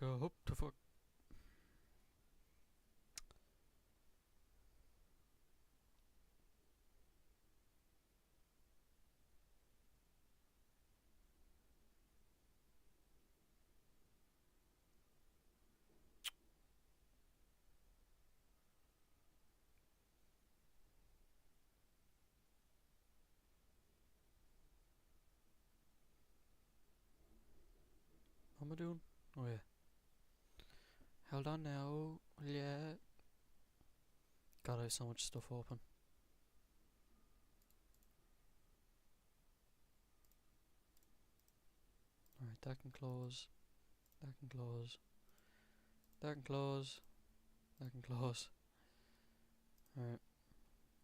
Hope to fuck. What am I doing? Oh yeah. Hold on now. Yeah. God, I have so much stuff open. Alright, that can close. That can close. That can close. That can close. Alright.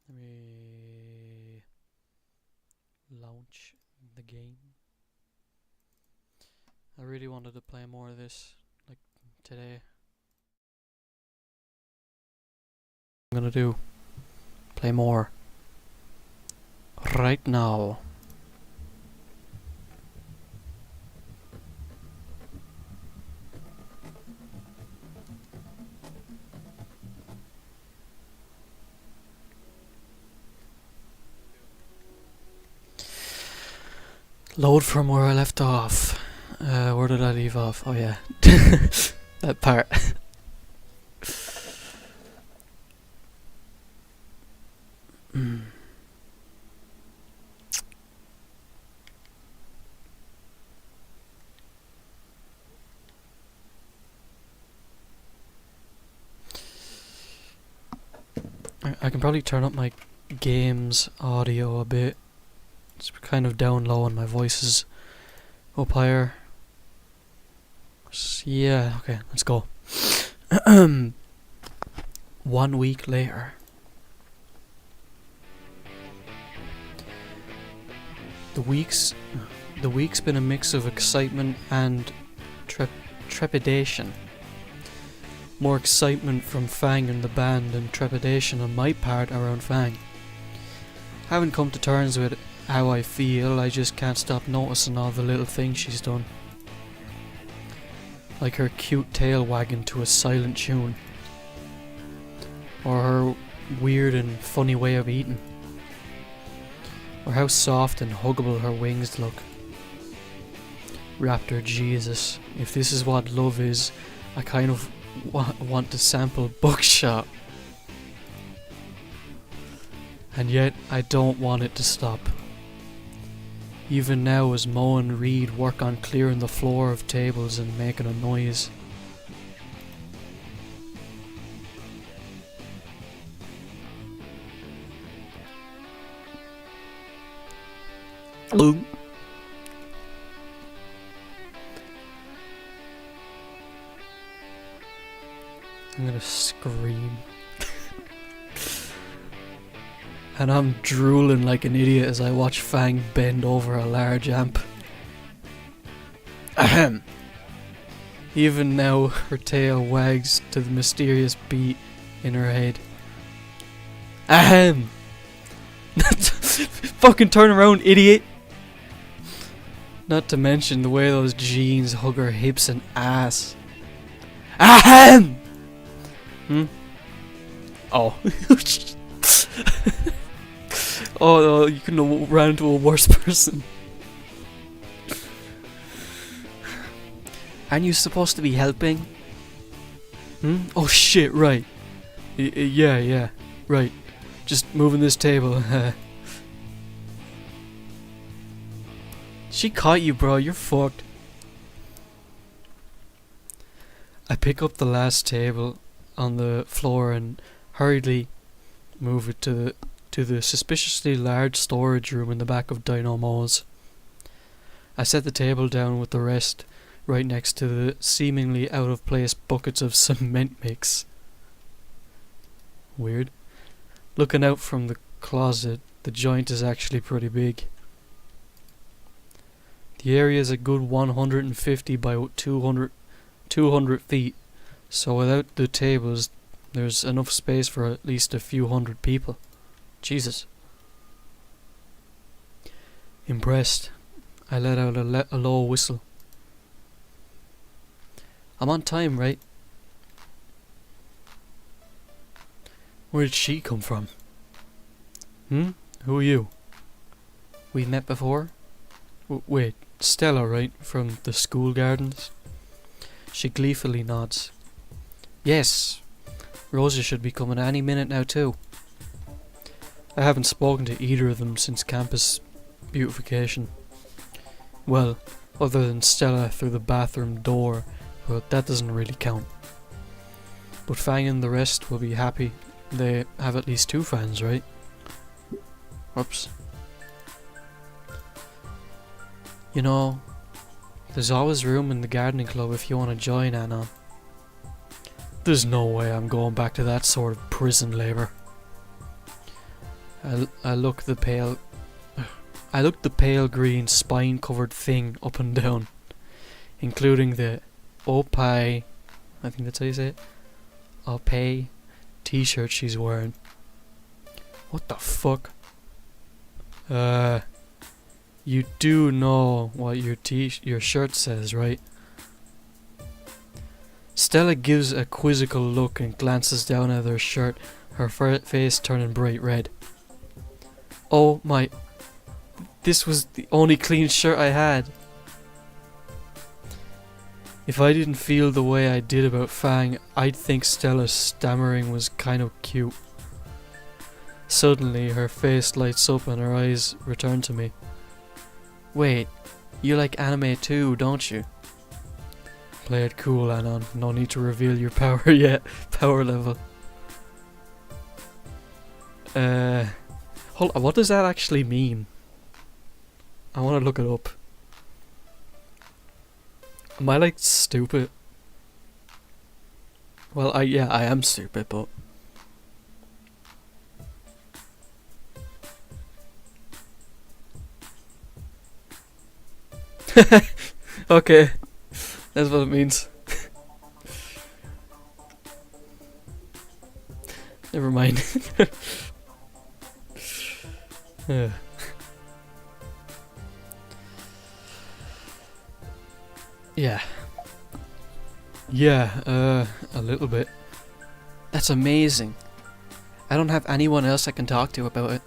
Let me launch the game. I really wanted to play more of this, like, today. I'm gonna do play more right now. Load from where I left off. Where did I leave off? Oh yeah, that part. I can probably turn up my game's audio a bit. It's kind of down low and my voice is up higher. Yeah, okay, let's go. 1 week later. The week's been a mix of excitement and trepidation. More excitement from Fang and the band and trepidation on my part around Fang. Haven't come to terms with how I feel, I just can't stop noticing all the little things she's done. Like her cute tail wagging to a silent tune. Or her weird and funny way of eating. Or how soft and huggable her wings look. Raptor Jesus, if this is what love is, I kind of want to sample Buckshot. And yet I don't want it to stop. Even now as Mo and Reed work on clearing the floor of tables and making a noise. Hello. I'm gonna scream. And I'm drooling like an idiot as I watch Fang bend over a large amp. Ahem. Even now, her tail wags to the mysterious beat in her head. Ahem. Fucking turn around, idiot. Not to mention the way those jeans hug her hips and ass. Ahem. Oh. Oh, you couldn't have ran into a worse person. Aren't you supposed to be helping? Oh shit, right. Yeah, right. Just moving this table. She caught you, bro. You're fucked. I pick up the last table on the floor and hurriedly move it to the suspiciously large storage room in the back of Dynamo's. I set the table down with the rest right next to the seemingly out of place buckets of cement mix. Weird. Looking out from the closet, the joint is actually pretty big. The area is a good 150 by 200 feet, so without the tables there's enough space for at least a few hundred people. Jesus. Impressed, I let out a low whistle. I'm on time, right? Where did she come from? Who are you? We've met before? Wait, Stella, right? From the school gardens? She gleefully nods. Yes, Rosa should be coming any minute now too. I haven't spoken to either of them since campus beautification. Well, other than Stella through the bathroom door, but that doesn't really count. But Fang and the rest will be happy. They have at least 2 fans, right? Whoops. You know, there's always room in the gardening club if you want to join, Anna. There's no way I'm going back to that sort of prison labour. I looked the pale green spine-covered thing up and down, including the Opie, I think that's how you say it, Opie t-shirt she's wearing. What the fuck? You do know what your shirt says, right? Stella gives a quizzical look and glances down at her shirt, her face turning bright red. Oh my... This was the only clean shirt I had. If I didn't feel the way I did about Fang, I'd think Stella's stammering was kind of cute. Suddenly, her face lights up and her eyes return to me. Wait, you like anime too, don't you? Play it cool, Anon. No need to reveal your power yet. Power level. Hold on, what does that actually mean? I want to look it up. Am I like stupid? Well, yeah, I am stupid, but... Okay, that's what it means. Never mind. Yeah. Yeah, a little bit. That's amazing. I don't have anyone else I can talk to about it.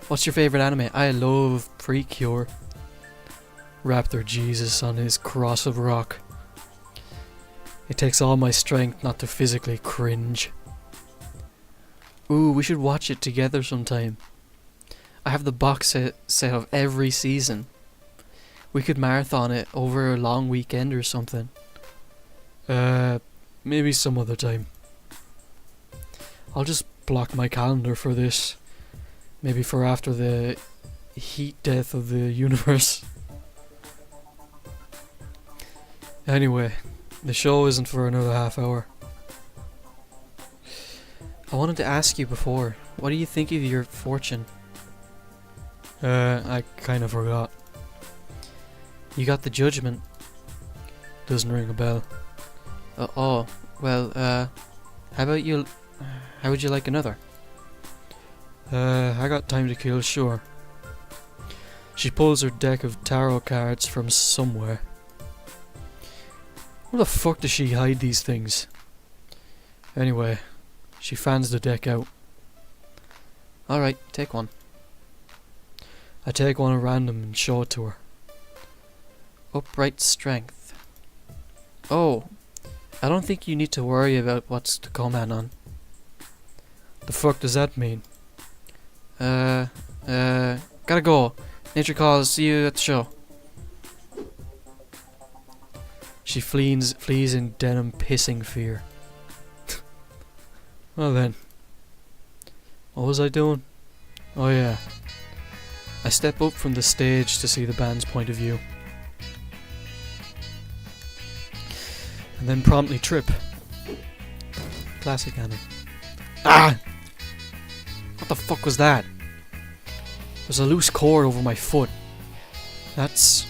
What's your favorite anime? I love Precure. Raptor Jesus on his cross of rock. It takes all my strength not to physically cringe. Ooh, we should watch it together sometime. I have the box set of every season. We could marathon it over a long weekend or something. Maybe some other time. I'll just block my calendar for this. Maybe for after the heat death of the universe. Anyway, the show isn't for another half hour. I wanted to ask you before, what do you think of your fortune? I kind of forgot. You got the judgment. Doesn't ring a bell. How about you? How would you like another? I got time to kill, sure. She pulls her deck of tarot cards from somewhere. Where the fuck does she hide these things? Anyway, she fans the deck out. Alright, take one. I take one at random and show it to her. Upright strength. Oh, I don't think you need to worry about what's to come, Anon. The fuck does that mean? Gotta go. Nature calls, see you at the show. She flees in denim pissing fear. Well then. What was I doing? Oh yeah. I step up from the stage to see the band's point of view. And then promptly trip. Classic Anna. Ah! What the fuck was that? There's a loose cord over my foot. That's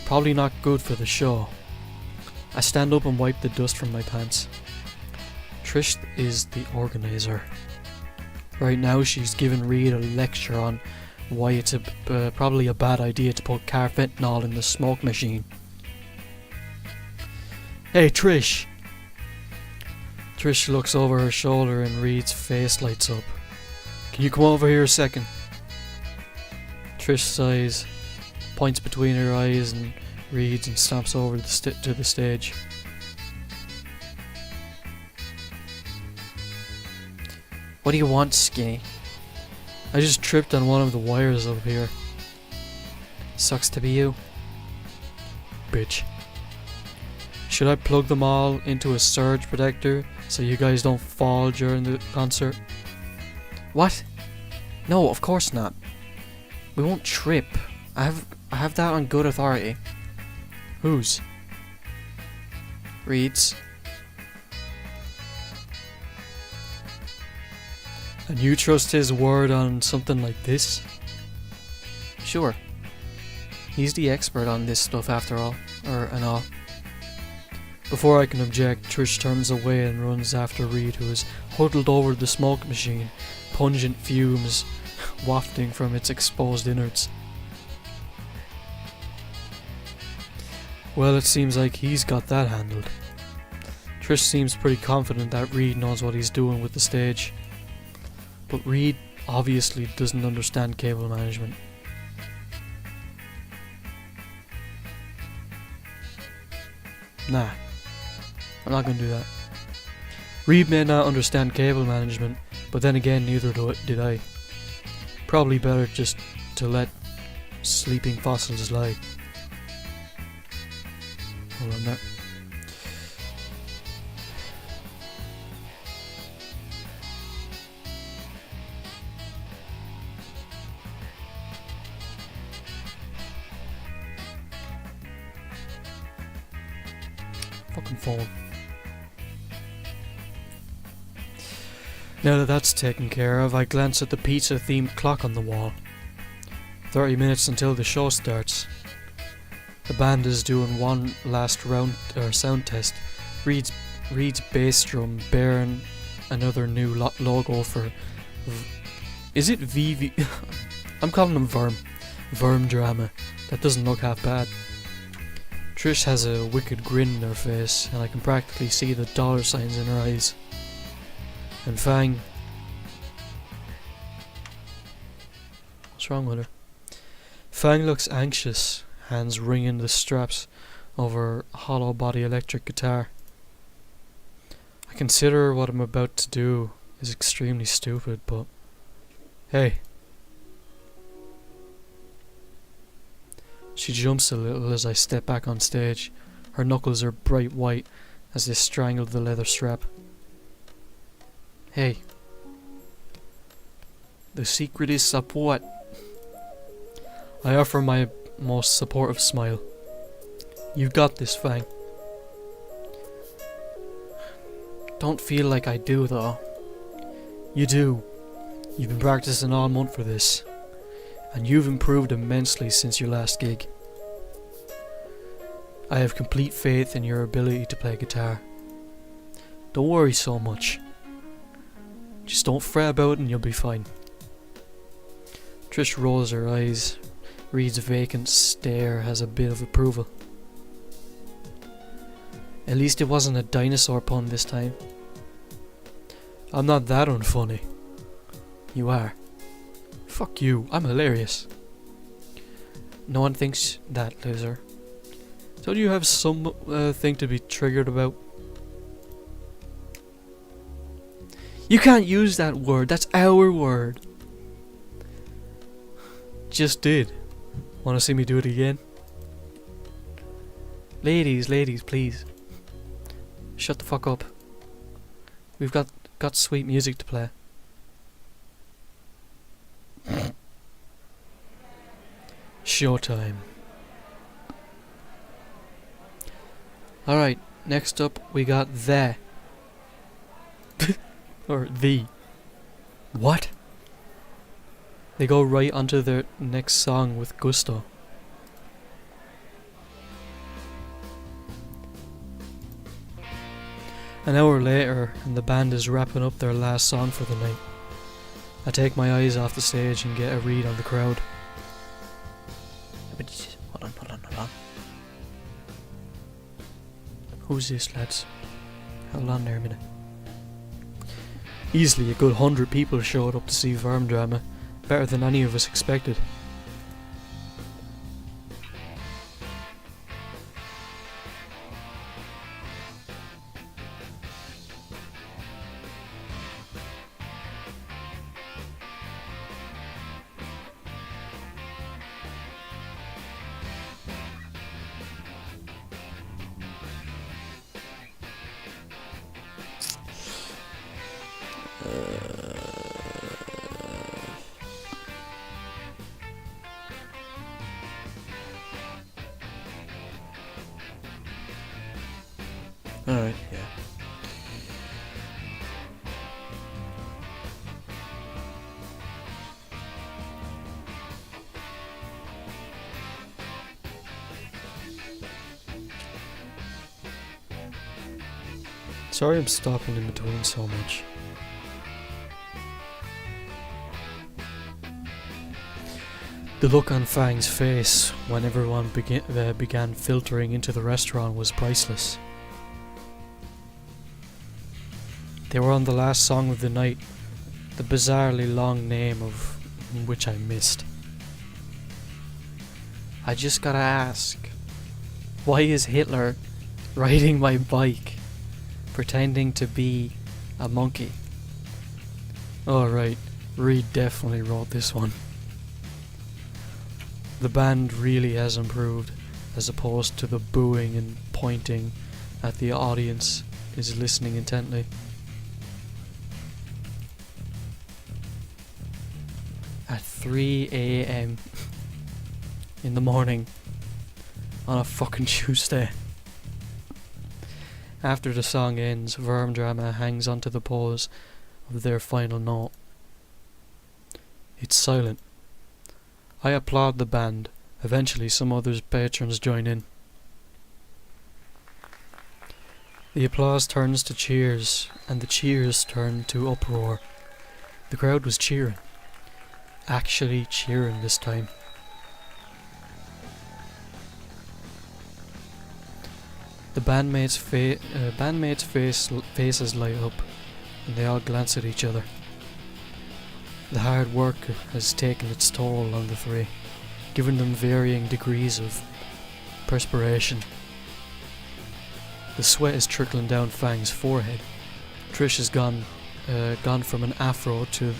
probably not good for the show. I stand up and wipe the dust from my pants. Trish is the organizer. Right now she's giving Reed a lecture on why it's probably a bad idea to put carfentanil in the smoke machine. Hey, Trish! Trish looks over her shoulder and Reed's face lights up. Can you come over here a second? Trish sighs, points between her eyes and reads and stomps over to the stage. What do you want, Skinny? I just tripped on one of the wires up here. Sucks to be you. Bitch. Should I plug them all into a surge protector so you guys don't fall during the concert? What? No, of course not. We won't trip. I have that on good authority. Whose? Reed's. And you trust his word on something like this? Sure. He's the expert on this stuff after all. And all. Before I can object, Trish turns away and runs after Reed, who is huddled over the smoke machine, pungent fumes wafting from its exposed innards. Well, it seems like he's got that handled. Trish seems pretty confident that Reed knows what he's doing with the stage. But Reed obviously doesn't understand cable management. Nah, I'm not gonna do that. Reed may not understand cable management, but then again neither did I. Probably better just to let sleeping fossils lie. Hold on there. Fucking phone. Now that that's taken care of, I glance at the pizza-themed clock on the wall. 30 minutes until the show starts. The band is doing one last round sound test. Reed's bass drum bearing another new logo for. Is it VV? I'm calling them Verm Drama. That doesn't look half bad. Trish has a wicked grin in her face, and I can practically see the dollar signs in her eyes. And Fang. What's wrong with her? Fang looks anxious, hands wringing the straps of her hollow body electric guitar. I consider what I'm about to do is extremely stupid, but hey. She jumps a little as I step back on stage. Her knuckles are bright white as they strangle the leather strap. Hey. The secret is support. I offer my most supportive smile. You've got this, Fang. Don't feel like I do, though. You do. You've been practicing all month for this. And you've improved immensely since your last gig. I have complete faith in your ability to play guitar. Don't worry so much. Just don't fret about it and you'll be fine. Trish rolls her eyes. Reed's vacant stare has a bit of approval. At least it wasn't a dinosaur pun this time. I'm not that unfunny. You are. Fuck you, I'm hilarious. No one thinks that, loser. Don't you have some thing to be triggered about? You can't use that word, that's our word. Just did. Wanna see me do it again? Ladies, please. Shut the fuck up. We've got sweet music to play. Showtime. Alright, next up we got the. Or the. What? They go right onto their next song with gusto. An hour later, and the band is wrapping up their last song for the night. I take my eyes off the stage and get a read on the crowd. Hold on. Who's this, lads? Hold on there a minute. Easily a good 100 people showed up to see Worm Drama. Better than any of us expected. Alright, yeah. Sorry I'm stopping in between so much. The look on Fang's face when everyone began filtering into the restaurant was priceless. They were on the last song of the night, the bizarrely long name of which I missed. I just gotta ask, why is Hitler riding my bike, pretending to be a monkey? Oh right, Reed definitely wrote this one. The band really has improved, as opposed to the booing and pointing at the audience is listening intently. At 3 AM in the morning on a fucking Tuesday. After the song ends, Worm Drama hangs onto the pause of their final note. It's silent. I applaud the band. Eventually some other patrons join in. The applause turns to cheers, and the cheers turn to uproar. The crowd was cheering. Actually cheering this time. The bandmates' faces light up, and they all glance at each other. The hard work has taken its toll on the three, giving them varying degrees of perspiration. The sweat is trickling down Fang's forehead. Trish has gone from an afro to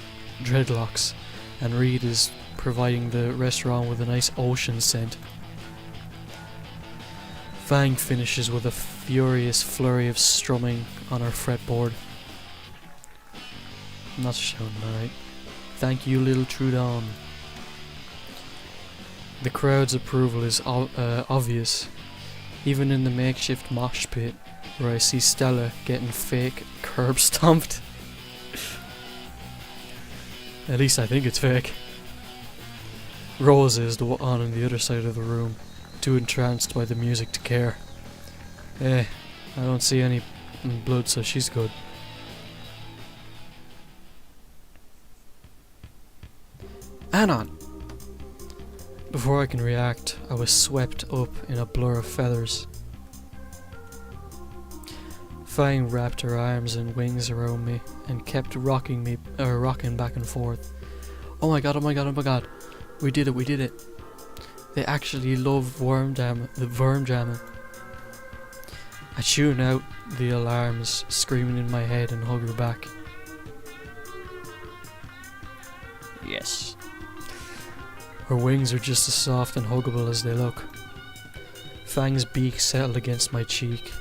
dreadlocks, and Reed is providing the restaurant with a nice ocean scent. Fang finishes with a furious flurry of strumming on her fretboard. I'm not shouting, alright. Thank you, little Trudon. The crowd's approval is obvious, even in the makeshift mosh pit, where I see Stella getting fake curb stomped. At least I think it's fake. Rose is the one on the other side of the room, too entranced by the music to care. I don't see any blood, so she's good. Anon! Before I can react, I was swept up in a blur of feathers. Fang wrapped her arms and wings around me and kept rocking back and forth. Oh my god, oh my god, oh my god. We did it. They actually love the Worm Drama. I tune out the alarms screaming in my head and hug her back. Yes. Her wings are just as soft and huggable as they look. Fang's beak settled against my cheek,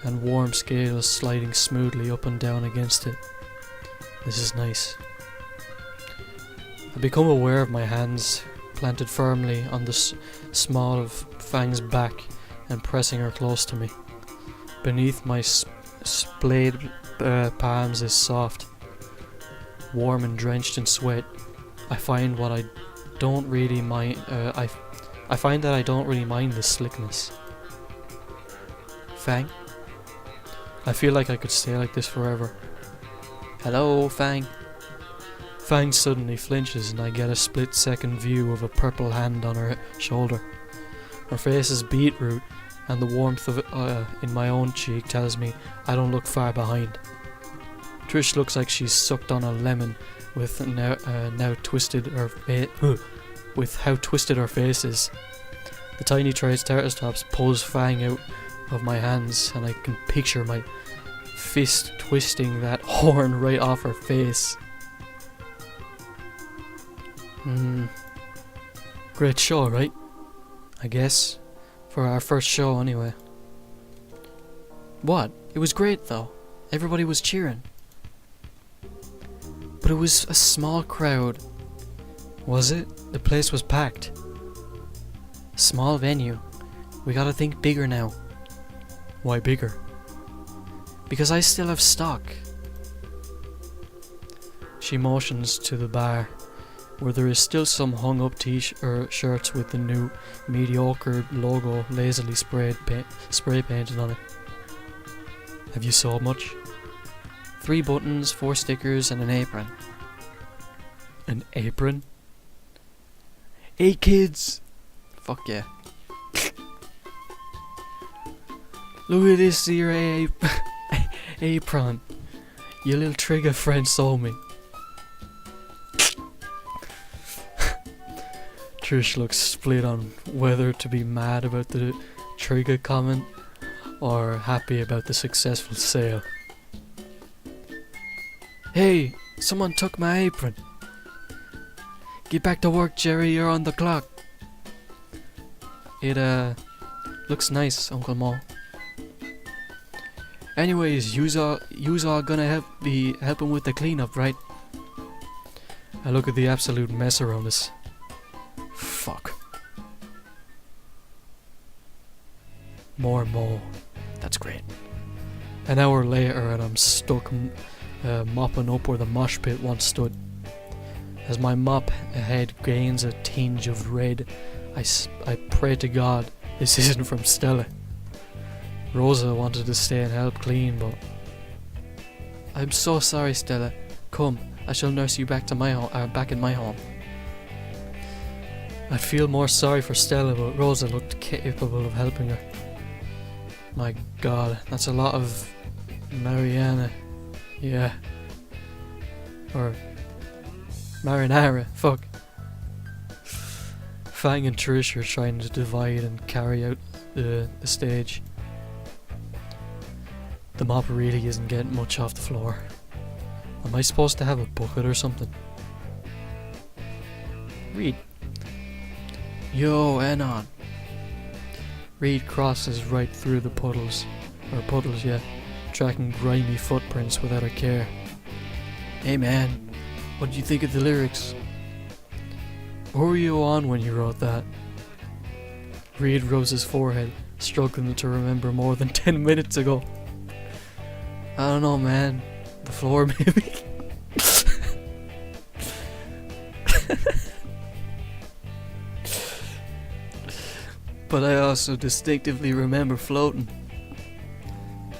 and warm scales sliding smoothly up and down against it. This is nice. I become aware of my hands planted firmly on the small of Fang's back and pressing her close to me. Beneath my splayed palms is soft, warm and drenched in sweat. I find that I don't really mind the slickness. Fang? I feel like I could stay like this forever. Hello, Fang. Fang suddenly flinches and I get a split-second view of a purple hand on her shoulder. Her face is beetroot and the warmth of it in my own cheek tells me I don't look far behind. Trish looks like she's sucked on a lemon with now twisted her with how twisted her face is. The tiny Triceratops pulls Fang out of my hands, and I can picture my fist twisting that horn right off her face. Great show, right? I guess. For our first show, anyway. What? It was great, though. Everybody was cheering. But it was a small crowd. Was it? The place was packed. Small venue. We gotta think bigger now. Why bigger? Because I still have stock. She motions to the bar, where there is still some hung up shirts with the new mediocre logo lazily spray painted on it. Have you sold much? 3 buttons, 4 stickers, and an apron. An apron? Hey kids! Fuck yeah. Look at this here apron. Your little trigger friend sold me. Trish looks split on whether to be mad about the trigger comment or happy about the successful sale. Hey, someone took my apron. Get back to work, Jerry, you're on the clock. It looks nice, Uncle Mo. Anyways, yous all gonna be helping with the cleanup, right? I look at the absolute mess around us. Fuck. More Mo. That's great. An hour later and I'm stuck mopping up where the mosh pit once stood. As my mop head gains a tinge of red, I pray to God this isn't from Stella. Rosa wanted to stay and help clean, but... I'm so sorry, Stella. Come, I shall nurse you back to my back in my home. I'd feel more sorry for Stella, but Rosa looked capable of helping her. My God, that's a lot of Mariana. Yeah. Or marinara, fuck. Fang and Trish are trying to divide and carry out the stage. The mop really isn't getting much off the floor. Am I supposed to have a bucket or something? Reed. Yo, Anon. Reed crosses right through the puddles, tracking grimy footprints without a care. Hey man, what did you think of the lyrics? Where were you on when you wrote that? Reed rose his forehead, struggling to remember more than 10 minutes ago. I don't know, man. The floor, maybe? But I also distinctively remember floating.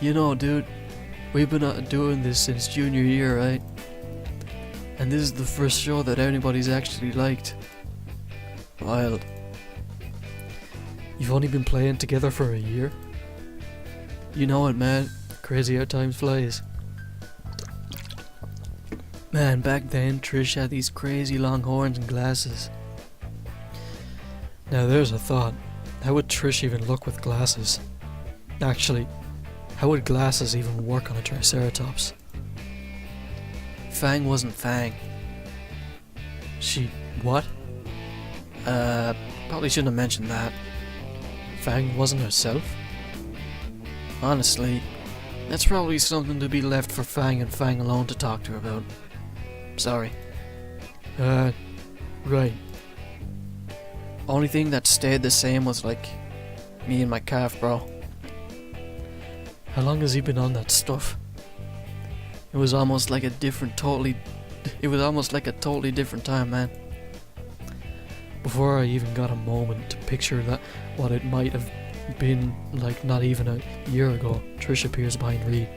You know, dude, we've been doing this since junior year, right? And this is the first show that anybody's actually liked. Wild. You've only been playing together for a year? You know it, man. Crazy how time flies. Man, back then Trish had these crazy long horns and glasses. Now there's a thought. How would Trish even look with glasses? Actually, how would glasses even work on a Triceratops? Fang wasn't Fang. She... what? Probably shouldn't have mentioned that. Fang wasn't herself? Honestly, that's probably something to be left for Fang and Fang alone to talk to her about. Sorry. Right. Only thing that stayed the same was, like, me and my calf, bro. How long has he been on that stuff? It was almost like a totally different time, man. Before I even got a moment to picture that what it might have been like not even a year ago, Trish appears behind Reed.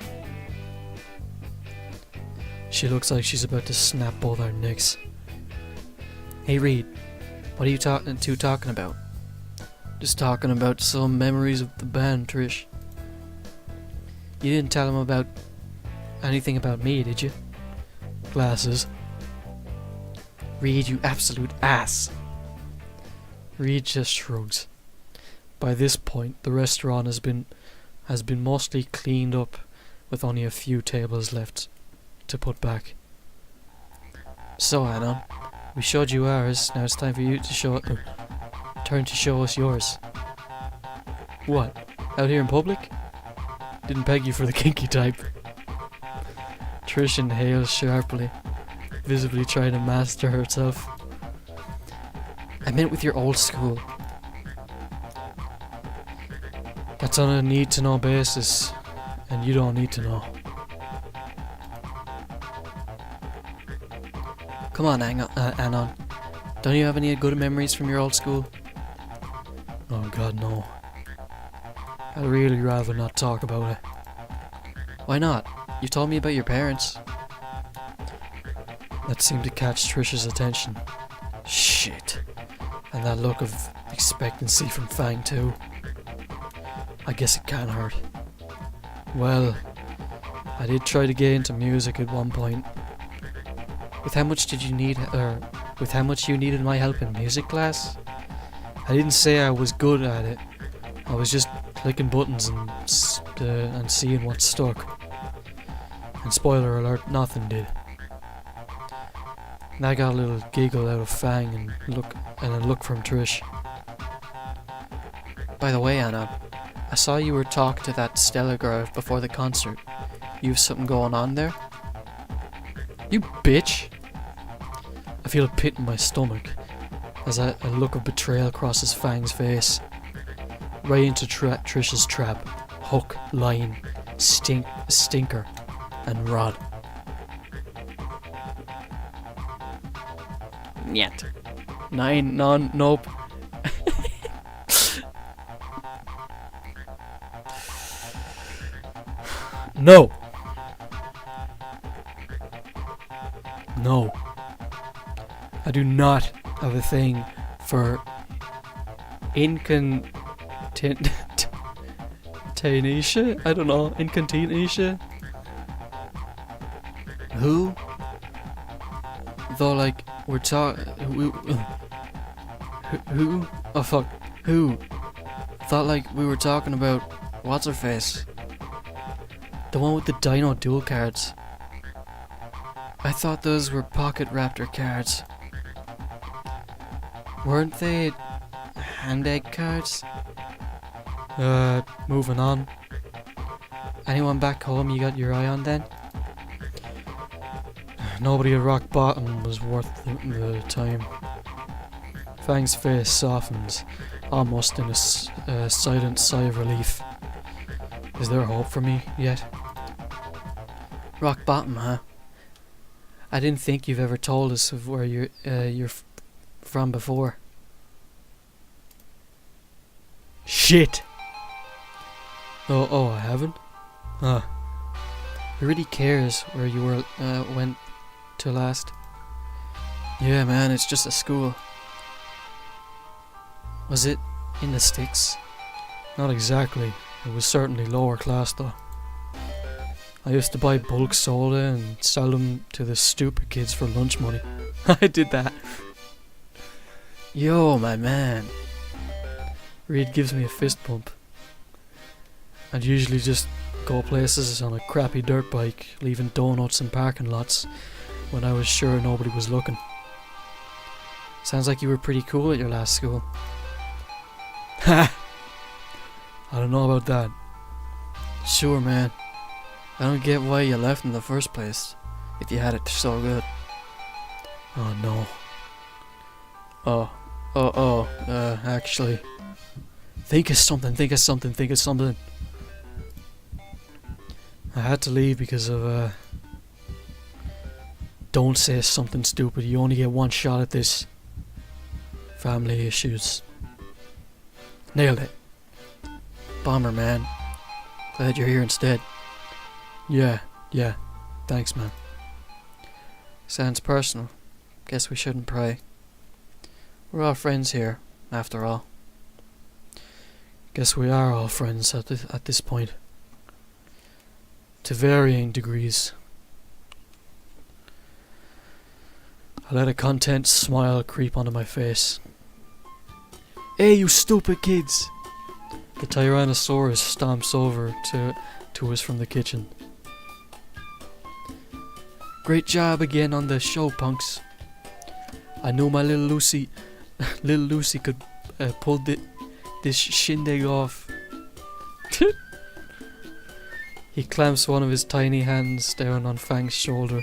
She looks like she's about to snap both our necks. Hey Reed, what are you talking about? Just talking about some memories of the band, Trish. You didn't tell him about anything about me, did you? Glasses. Reed, you absolute ass. Reed just shrugs. By this point, the restaurant has been mostly cleaned up, with only a few tables left to put back. So, Anon, we showed you ours. Now it's time for you to show us yours. What? Out here in public? Didn't peg you for the kinky type. Trish inhales sharply, visibly trying to master herself. I meant with your old school. That's on a need-to-know basis, and you don't need to know. Come on, Anon. Don't you have any good memories from your old school? Oh god, no. I'd really rather not talk about it. Why not? You told me about your parents. That seemed to catch Trish's attention. Shit. And that look of expectancy from Fang too. I guess it can't hurt. Well, I did try to get into music at one point. With how much you needed my help in music class? I didn't say I was good at it. I was just clicking buttons and seeing what stuck. And spoiler alert, nothing did. And I got a little giggle out of Fang and a look from Trish. By the way, Anna, I saw you were talking to that Stella girl before the concert. You have something going on there? You bitch! I feel a pit in my stomach as a look of betrayal crosses Fang's face. Right into Trish's trap. Hook, line, stinker, and rod. Nyet. Nope. No. No. I do not have a thing for incontinentia? I don't know. Incontinentia? Who? Though, like, we're talking... Who? Oh, fuck. Who? Thought, like, we were talking about... What's-her-face? The one with the Dino dual cards. I thought those were Pocket Raptor cards. Weren't they hand egg cards? Moving on. Anyone back home you got your eye on then? Nobody at rock bottom was worth the time. Fang's face softens, almost in a silent sigh of relief. Is there hope for me yet? Rock bottom, huh? I didn't think you've ever told us of where you're from before. Shit! Oh, I haven't? Huh. Who really cares where you went to last? Yeah, man, it's just a school. Was it in the sticks? Not exactly. It was certainly lower class though. I used to buy bulk soda and sell them to the stupid kids for lunch money. I did that. Yo, my man. Reed gives me a fist bump. I'd usually just go places on a crappy dirt bike, leaving donuts in parking lots when I was sure nobody was looking. Sounds like you were pretty cool at your last school. Ha! I don't know about that. Sure, man. I don't get why you left in the first place, if you had it so good. Oh no. Actually. Think of something. I had to leave because of, don't say something stupid, you only get one shot at this. Family issues. Nailed it. Bomber, man. Glad you're here instead. Yeah, thanks, man. Sounds personal. Guess we shouldn't pry. We're all friends here, after all. Guess we are all friends at this point. To varying degrees. I let a content smile creep onto my face. Hey, you stupid kids! The Tyrannosaurus stomps over to us from the kitchen. Great job again on the show, punks. I knew my little Lucy could pull this shindig off. He clamps one of his tiny hands down on Fang's shoulder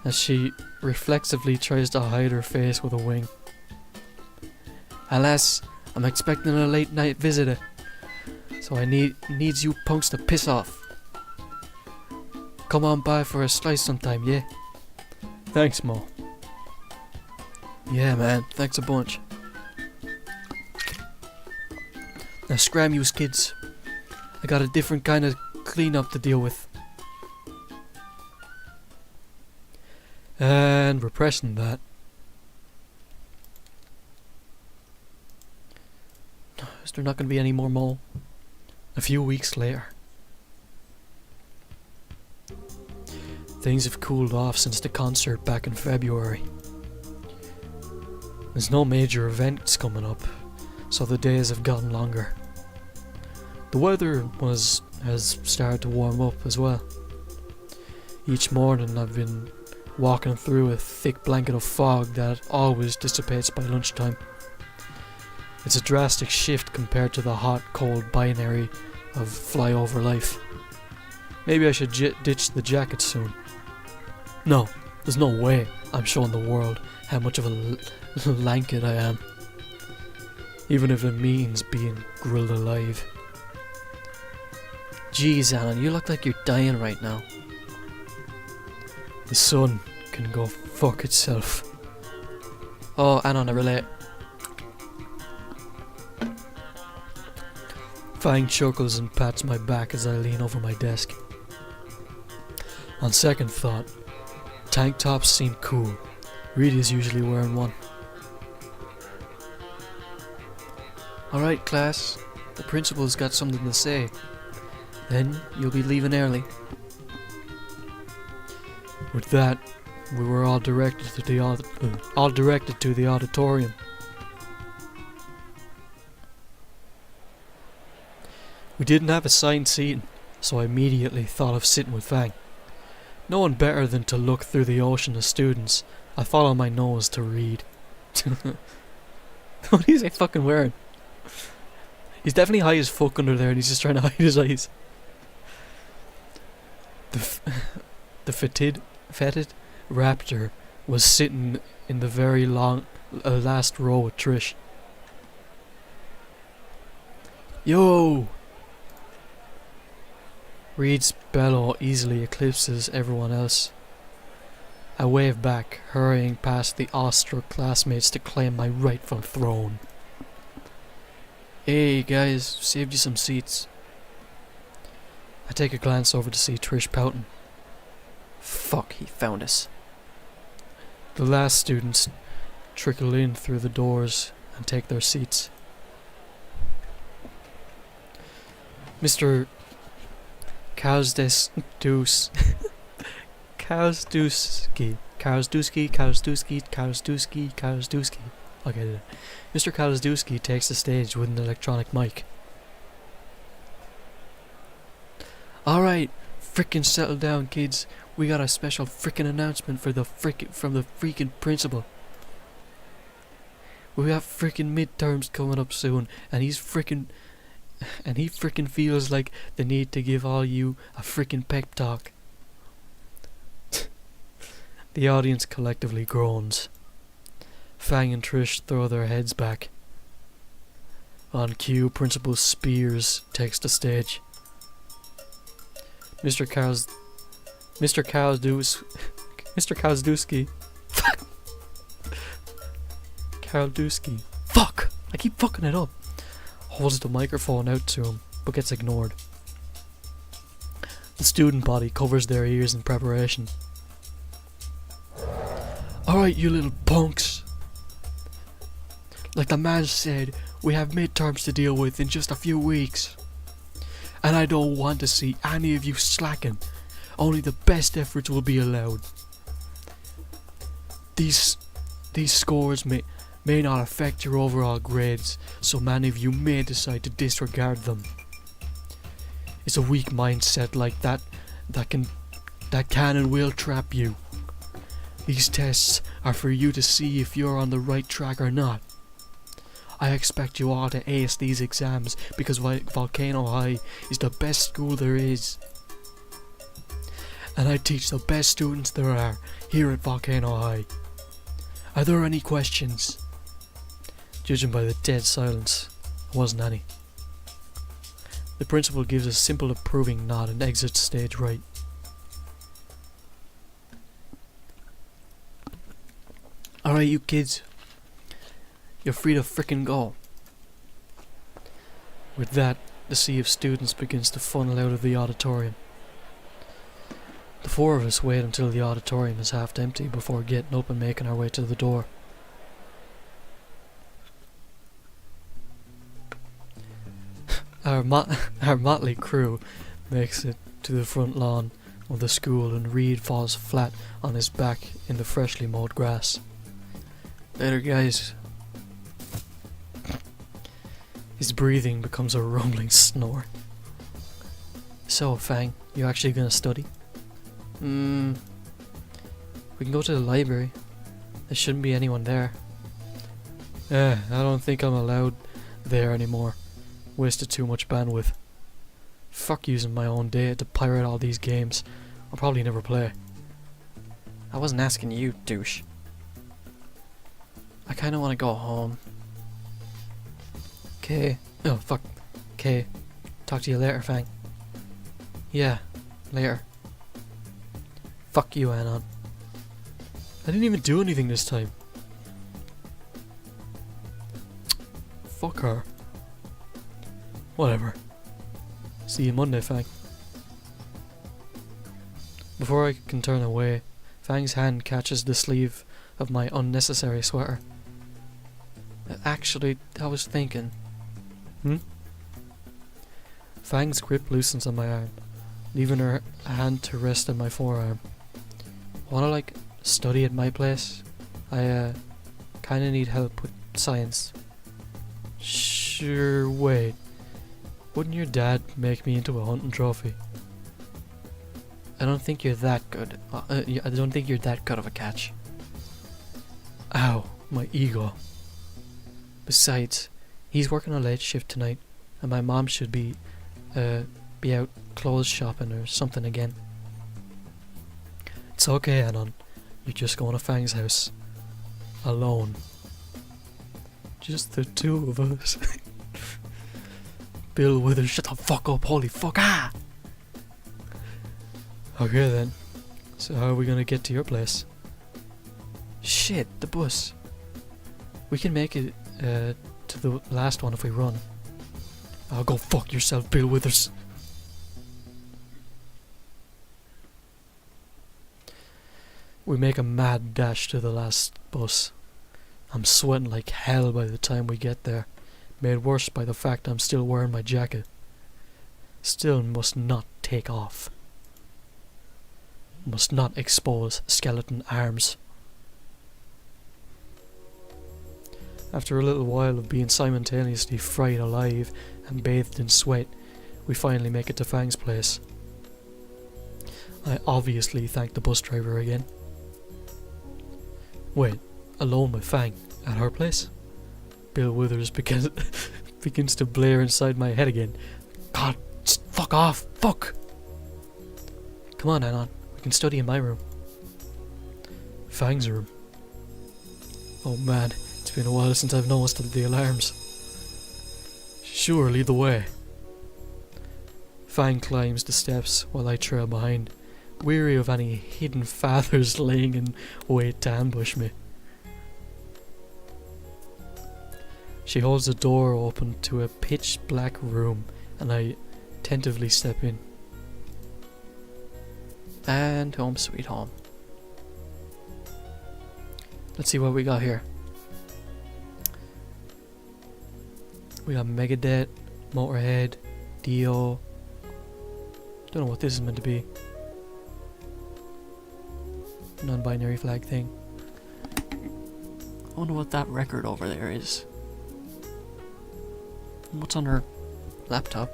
as she reflexively tries to hide her face with a wing. Alas, I'm expecting a late night visitor, so I needs you punks to piss off. Come on by for a slice sometime, yeah? Thanks, Mo. Yeah, man, thanks a bunch. Now scram yous kids. I got a different kind of cleanup to deal with. And we're pressing that. Is there not going to be any more Mo? A few weeks later. Things have cooled off since the concert back in February. There's no major events coming up, so the days have gotten longer. The weather has started to warm up as well. Each morning I've been walking through a thick blanket of fog that always dissipates by lunchtime. It's a drastic shift compared to the hot, cold binary of flyover life. Maybe I should ditch the jacket soon. No, there's no way I'm showing the world how much of a lanket I am. Even if it means being grilled alive. Jeez, Alan, you look like you're dying right now. The sun can go fuck itself. Oh, Alan, I relate. Fang chuckles and pats my back as I lean over my desk. On second thought, tank tops seem cool. Reed is usually wearing one. Alright, class. The principal's got something to say. Then you'll be leaving early. With that, we were all directed to the auditorium. We didn't have assigned seating, so I immediately thought of sitting with Fang. No one better than to look through the ocean of students. I follow my nose to read. What is he fucking wearing? He's definitely high as fuck under there and he's just trying to hide his eyes. The fetid raptor was sitting in the very last row with Trish. Yo! Reed's bellow easily eclipses everyone else. I wave back, hurrying past the awestruck classmates to claim my rightful throne. Hey guys, saved you some seats. I take a glance over to see Trish pouting. Fuck, he found us. The last students trickle in through the doors and take their seats. Mr. Kausdewski. Okay, Mr. Kausdewski takes the stage with an electronic mic. Alright, frickin' settle down, kids. We got a special frickin' announcement from the freaking principal. We got frickin' midterms coming up soon, and he frickin' feels like the need to give all you a frickin' pep talk. The audience collectively groans. Fang and Trish throw their heads back. On cue, Principal Spears takes the stage. Mr. Kausdewski. Kausdewski. Fuck! I keep fucking it up. Holds the microphone out to him, but gets ignored. The student body covers their ears in preparation. Alright, you little punks. Like the man said, We have midterms to deal with in just a few weeks. And I don't want to see any of you slacking. Only the best efforts will be allowed. These scores may not affect your overall grades, so many of you may decide to disregard them. It's a weak mindset like that can and will trap you. These tests are for you to see if you're on the right track or not. I expect you all to ace these exams because Volcano High is the best school there is. And I teach the best students there are here at Volcano High. Are there any questions? Judging by the dead silence, there wasn't any. The principal gives a simple approving nod and exits stage right. Alright, you kids. You're free to frickin' go. With that, the sea of students begins to funnel out of the auditorium. The four of us wait until the auditorium is half empty before getting up and making our way to the door. Our motley crew makes it to the front lawn of the school and Reed falls flat on his back in the freshly mowed grass. Later, guys. His breathing becomes a rumbling snore. So, Fang, you actually gonna study? We can go to the library. There shouldn't be anyone there. I don't think I'm allowed there anymore. Wasted too much bandwidth. Fuck using my own data to pirate all these games. I'll probably never play. I wasn't asking you, douche. I kinda wanna go home. Okay. Oh, fuck. Okay. Talk to you later, Fang. Yeah, later. Fuck you, Anon. I didn't even do anything this time. Fuck her. Whatever. See you Monday, Fang. Before I can turn away, Fang's hand catches the sleeve of my unnecessary sweater. Actually, I was thinking. Fang's grip loosens on my arm, leaving her hand to rest on my forearm. Wanna study at my place? I kinda need help with science. Sure, wait. Wouldn't your dad make me into a hunting trophy? I don't think you're that good. I don't think you're that good of a catch. Ow, my ego. Besides, he's working a late shift tonight, and my mom should be out clothes shopping or something again. It's okay, Anon. You're just going to Fang's house. Alone. Just the two of us. Bill Withers, shut the fuck up, holy fuck, ah! Okay then. So how are we gonna get to your place? Shit, the bus. We can make it to the last one if we run. Oh, go fuck yourself, Bill Withers. We make a mad dash to the last bus. I'm sweating like hell by the time we get there, made worse by the fact I'm still wearing my jacket. Still must not take off. Must not expose skeleton arms. After a little while of being simultaneously fried alive and bathed in sweat, we finally make it to Fang's place. I obviously thank the bus driver again. Wait, alone with Fang at her place? Bill Withers begins to blare inside my head again. God, just fuck off, fuck! Come on, Anon, we can study in my room. Fang's room. Oh man, it's been a while since I've noticed the alarms. Sure, lead the way. Fang climbs the steps while I trail behind, weary of any hidden fathers laying in wait to ambush me. She holds the door open to a pitch black room and I tentatively step in. And home sweet home. Let's see what we got here. We got Megadeth, Motorhead, Dio. Don't know what this is meant to be. Non-binary flag thing. I wonder what that record over there is. And what's on her laptop?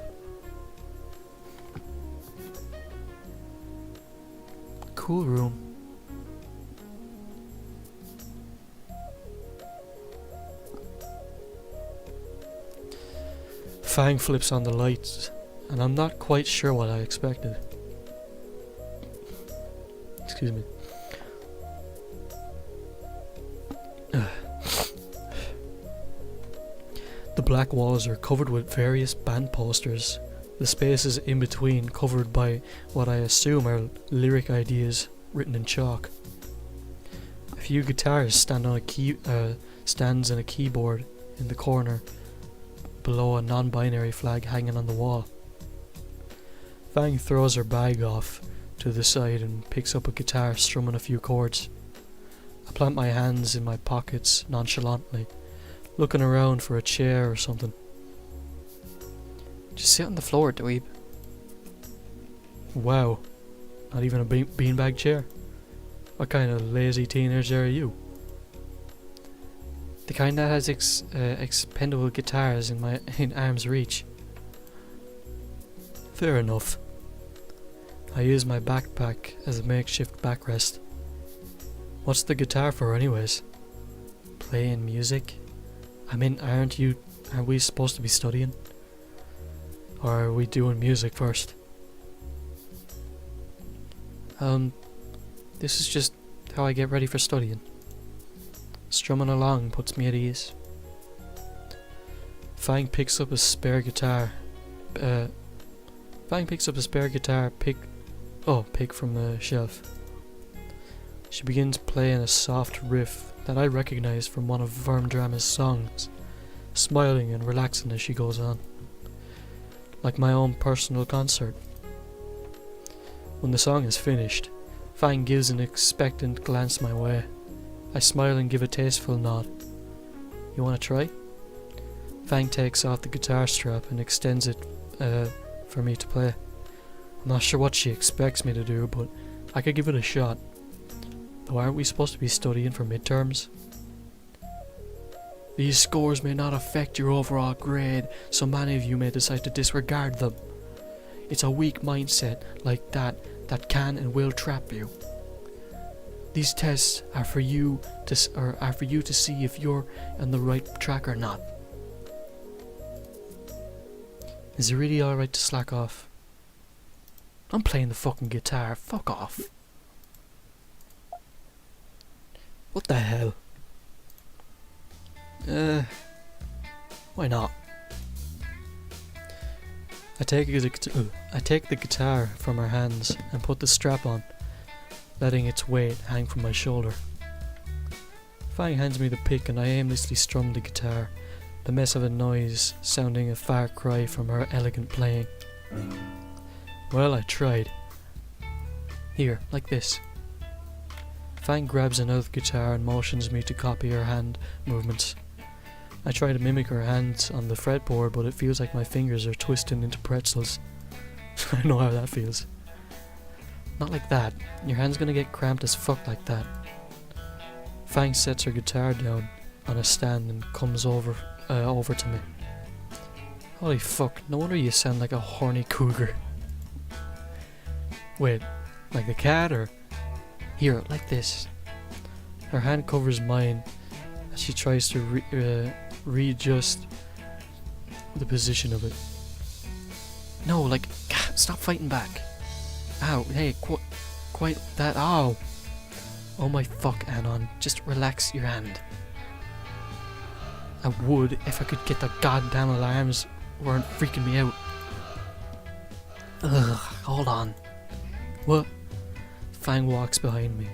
Cool room. Fang flips on the lights, and I'm not quite sure what I expected. Excuse me. The black walls are covered with various band posters, the spaces in between covered by what I assume are lyric ideas written in chalk. A few guitars stand on a stands and a keyboard in the corner below a non-binary flag hanging on the wall. Fang throws her bag off to the side and picks up a guitar, strumming a few chords. I plant my hands in my pockets nonchalantly, looking around for a chair or something. Just sit on the floor, dweeb. Wow, not even a beanbag chair? What kind of lazy teenager are you? The kind that has expendable guitars in arm's reach. Fair enough. I use my backpack as a makeshift backrest. What's the guitar for anyways? Playing music? I mean, aren't we supposed to be studying? Or are we doing music first? This is just how I get ready for studying. Strumming along puts me at ease. Fang picks up a spare guitar. Pick from the shelf. She begins playing a soft riff that I recognize from one of Vermdrama's songs, smiling and relaxing as she goes on, like my own personal concert. When the song is finished, Fang gives an expectant glance my way. I smile and give a tasteful nod. You wanna try? Fang takes off the guitar strap and extends it for me to play. I'm not sure what she expects me to do, but I could give it a shot. Though aren't we supposed to be studying for midterms? These scores may not affect your overall grade, so many of you may decide to disregard them. It's a weak mindset like that can and will trap you. These tests are for you to see if you're on the right track or not. Is it really alright to slack off? I'm playing the fucking guitar, fuck off. What the hell? Why not? I take the guitar from her hands and put the strap on, letting its weight hang from my shoulder. Fang hands me the pick and I aimlessly strum the guitar, the mess of a noise sounding a far cry from her elegant playing. Well, I tried. Here, like this. Fang grabs another guitar and motions me to copy her hand movements. I try to mimic her hands on the fretboard, but it feels like my fingers are twisting into pretzels. I know how that feels. Not like that. Your hand's gonna get cramped as fuck like that. Fang sets her guitar down on a stand and comes over to me. Holy fuck, no wonder you sound like a horny cougar. Wait, like the cat or... Here, like this. Her hand covers mine as she tries to readjust the position of it. No, like, stop fighting back. Ow, hey, quite that, ow. Oh my fuck, Anon, just relax your hand. I would if I could get the goddamn alarms weren't freaking me out. Ugh, hold on. What? Fang walks behind me.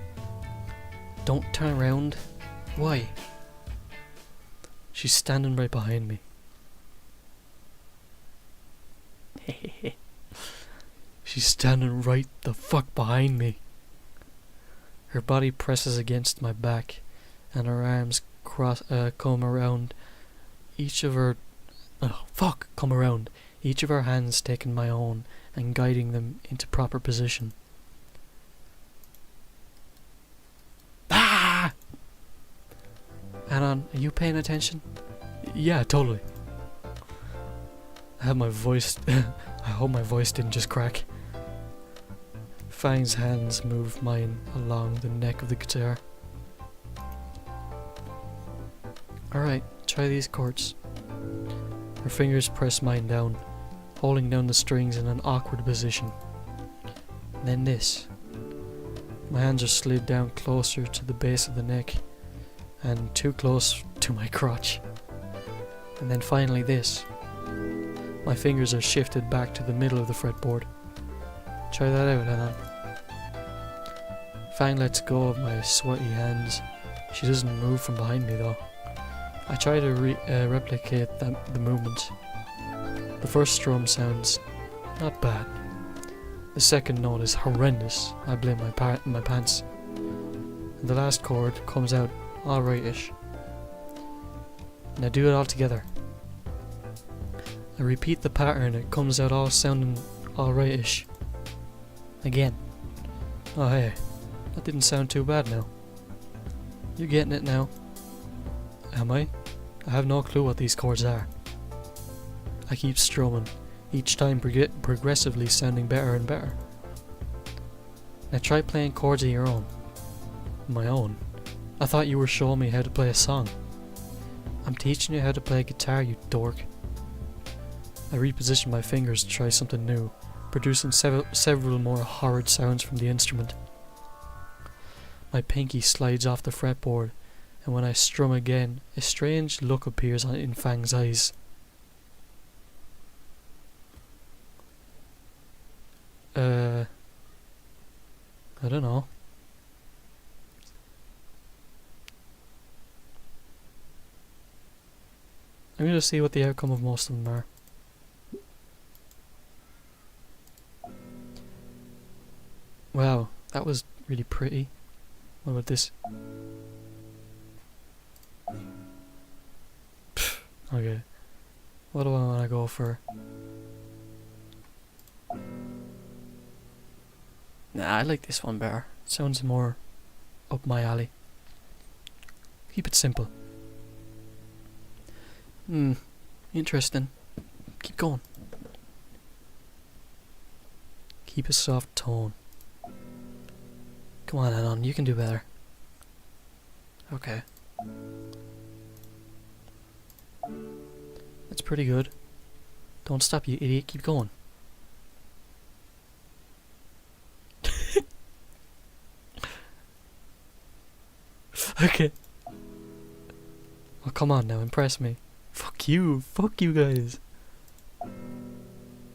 Don't turn around. Why? She's standing right behind me. She's standing right the fuck behind me. Her body presses against my back, and her arms come around each of her Oh, fuck! Come around. Each of our hands taking my own and guiding them into proper position. Ah! Anon, are you paying attention? Yeah, totally. I have my voice. I hope my voice didn't just crack. Fang's hands move mine along the neck of the guitar. Alright, try these chords. Her fingers press mine down, holding down the strings in an awkward position. Then this. My hands are slid down closer to the base of the neck, and too close to my crotch. And then finally this. My fingers are shifted back to the middle of the fretboard. Try that out, Anna. Fang lets go of my sweaty hands. She doesn't move from behind me though. I try to replicate the movement. The first strum sounds not bad. The second note is horrendous. I blame my pants. And the last chord comes out alright-ish. Now do it all together. I repeat the pattern. It comes out all sounding alright-ish. Again. Oh hey, that didn't sound too bad now. You're getting it now. Am I? I have no clue what these chords are. I keep strumming, each time progressively sounding better and better. Now try playing chords of your own. My own? I thought you were showing me how to play a song. I'm teaching you how to play guitar, you dork. I reposition my fingers to try something new, producing several more horrid sounds from the instrument. My pinky slides off the fretboard, and when I strum again, a strange look appears in Fang's eyes. I don't know. I'm gonna see what the outcome of most of them are. Wow, that was really pretty. What about this? Pfft, okay. What do I want to go for? Nah, I like this one better. It sounds more up my alley. Keep it simple. Interesting. Keep going. Keep a soft tone. Come on, Anon, you can do better. Okay. That's pretty good. Don't stop, you idiot. Keep going. Okay. Oh, come on now, impress me. Fuck you guys.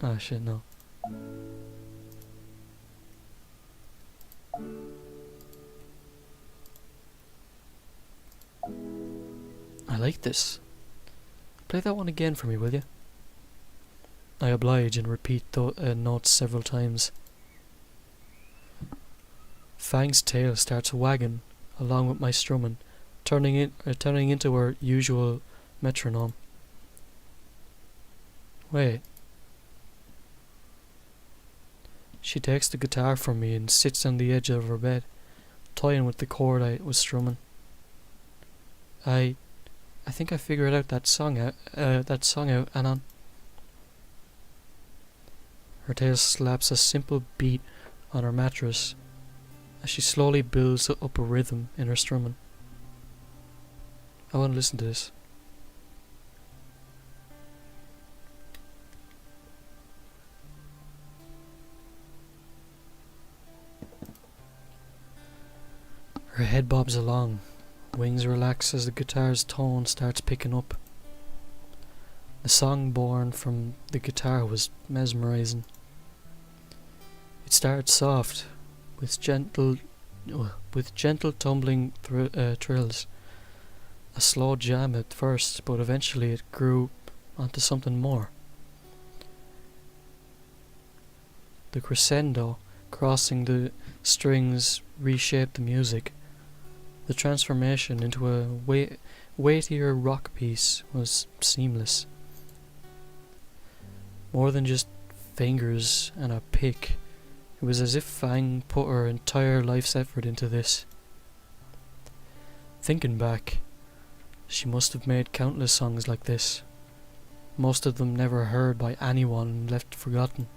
Oh shit, no. I like this. Play that one again for me, will you? I oblige and repeat the notes several times. Fang's tail starts wagging along with my strumming, turning into our usual metronome. Wait. She takes the guitar from me and sits on the edge of her bed, toying with the chord I was strumming. I think I figured out that song out, Anon. Her tail slaps a simple beat on her mattress as she slowly builds up a rhythm in her strumming. I want to listen to this. Her head bobs along. Wings relax as the guitar's tone starts picking up. The song born from the guitar was mesmerizing. It started soft, with gentle tumbling trills. A slow jam at first, but eventually it grew onto something more. The crescendo crossing the strings reshaped the music. The transformation into a weightier rock piece was seamless. More than just fingers and a pick. It was as if Fang put her entire life's effort into this. Thinking back, she must have made countless songs like this. Most of them never heard by anyone and left forgotten.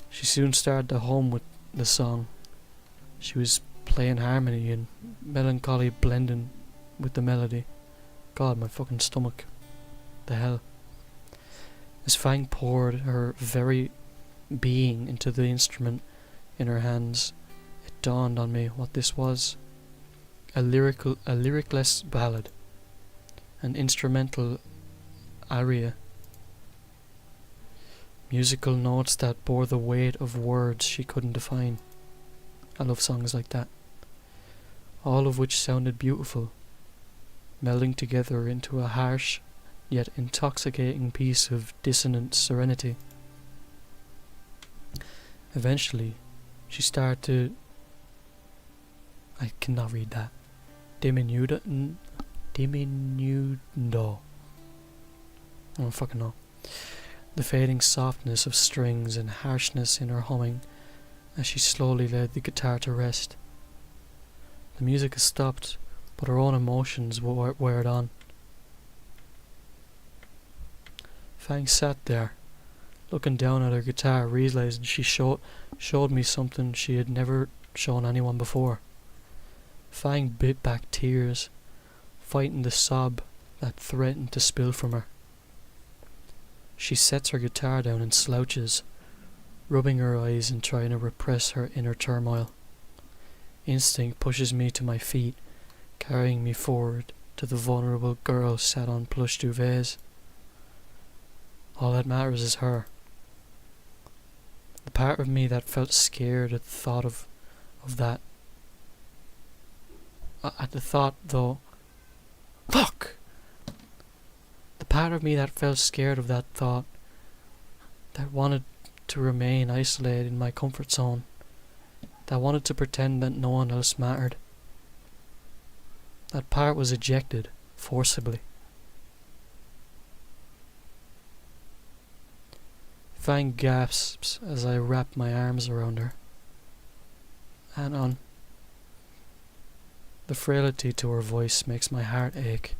She soon started to hum with the song. She was playing harmony and melancholy blending with the melody. God, my fucking stomach. The hell. As Fang poured her very being into the instrument in her hands, it dawned on me what this was. A lyricless ballad. An instrumental aria. Musical notes that bore the weight of words she couldn't define. I love songs like that. All of which sounded beautiful, melding together into a harsh yet intoxicating piece of dissonant serenity. Eventually, she started to... I cannot read that. Diminuendo. I don't fucking know. The fading softness of strings and harshness in her humming as she slowly led the guitar to rest. The music has stopped, but her own emotions wear it on. Fang sat there, looking down at her guitar, realizing she showed me something she had never shown anyone before. Fang bit back tears, fighting the sob that threatened to spill from her. She sets her guitar down and slouches, rubbing her eyes and trying to repress her inner turmoil. Instinct pushes me to my feet, carrying me forward to the vulnerable girl sat on plush duvets. All that matters is her. The part of me that felt scared at the thought of that. At the thought, though. Fuck! The part of me that felt scared of that thought, that wanted to remain isolated in my comfort zone, that wanted to pretend that no one else mattered. That part was ejected, forcibly. Fang gasps as I wrap my arms around her. And on. The frailty to her voice makes my heart ache.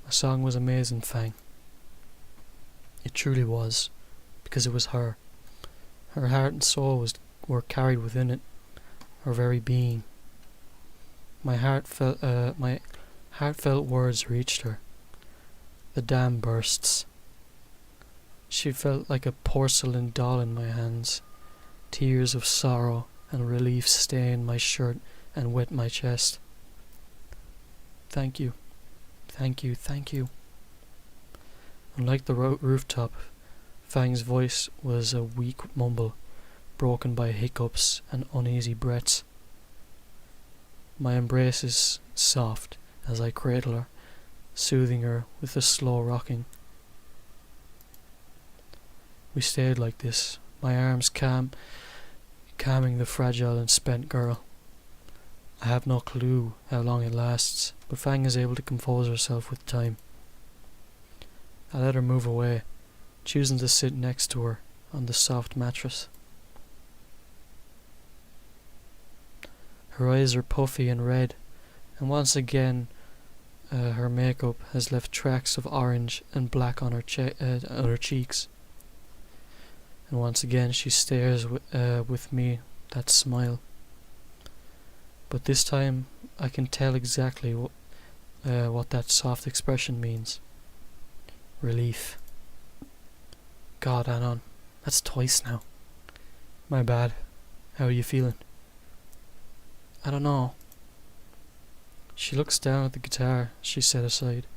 The song was amazing, Fang. It truly was, because it was her. Her heart and soul were carried within it, her very being. My heartfelt words reached her. The dam bursts. She felt like a porcelain doll in my hands. Tears of sorrow and relief stained my shirt and wet my chest. Thank you. Thank you, thank you. Unlike the rooftop, Fang's voice was a weak mumble, broken by hiccups and uneasy breaths. My embrace is soft as I cradle her, soothing her with a slow rocking. We stayed like this, my arms calming the fragile and spent girl. I have no clue how long it lasts, but Fang is able to compose herself with time. I let her move away, choosing to sit next to her on the soft mattress. Her eyes are puffy and red, and once again her makeup has left tracks of orange and black on her cheeks. And once again she stares with me that smile. But this time I can tell exactly what that soft expression means. Relief. God, Anon, that's twice now. My bad. How are you feeling? I don't know. She looks down at the guitar she set aside.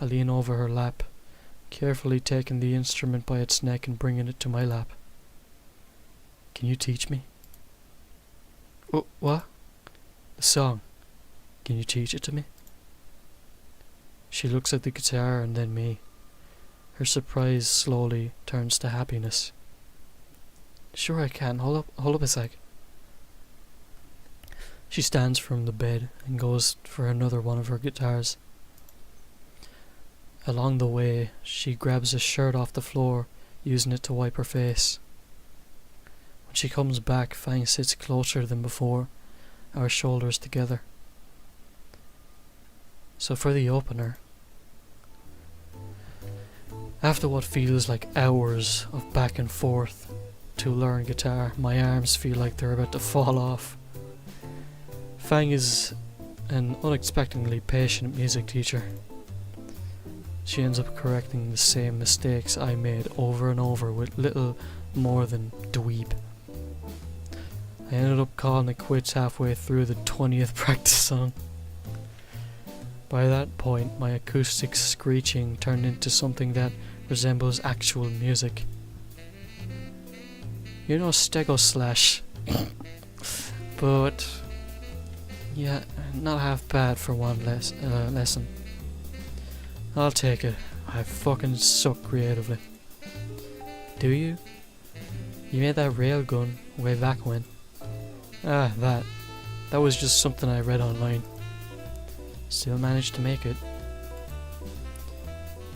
I lean over her lap, carefully taking the instrument by its neck and bringing it to my lap. Can you teach me? What? The song. Can you teach it to me? She looks at the guitar and then me. Her surprise slowly turns to happiness. Sure I can. Hold up a sec. She stands from the bed and goes for another one of her guitars. Along the way, she grabs a shirt off the floor, using it to wipe her face. When she comes back, Fang sits closer than before, our shoulders together. So for the opener, after what feels like hours of back and forth to learn guitar, my arms feel like they're about to fall off. Fang is an unexpectedly patient music teacher. She ends up correcting the same mistakes I made over and over with little more than dweeb. I ended up calling it quits halfway through the 20th practice song. By that point, my acoustic screeching turned into something that resembles actual music. You know, Stego Slash. But yeah, not half bad for one lesson. I'll take it. I fucking suck creatively. Do you? You made that railgun way back when. Ah, that was just something I read online. Still managed to make it.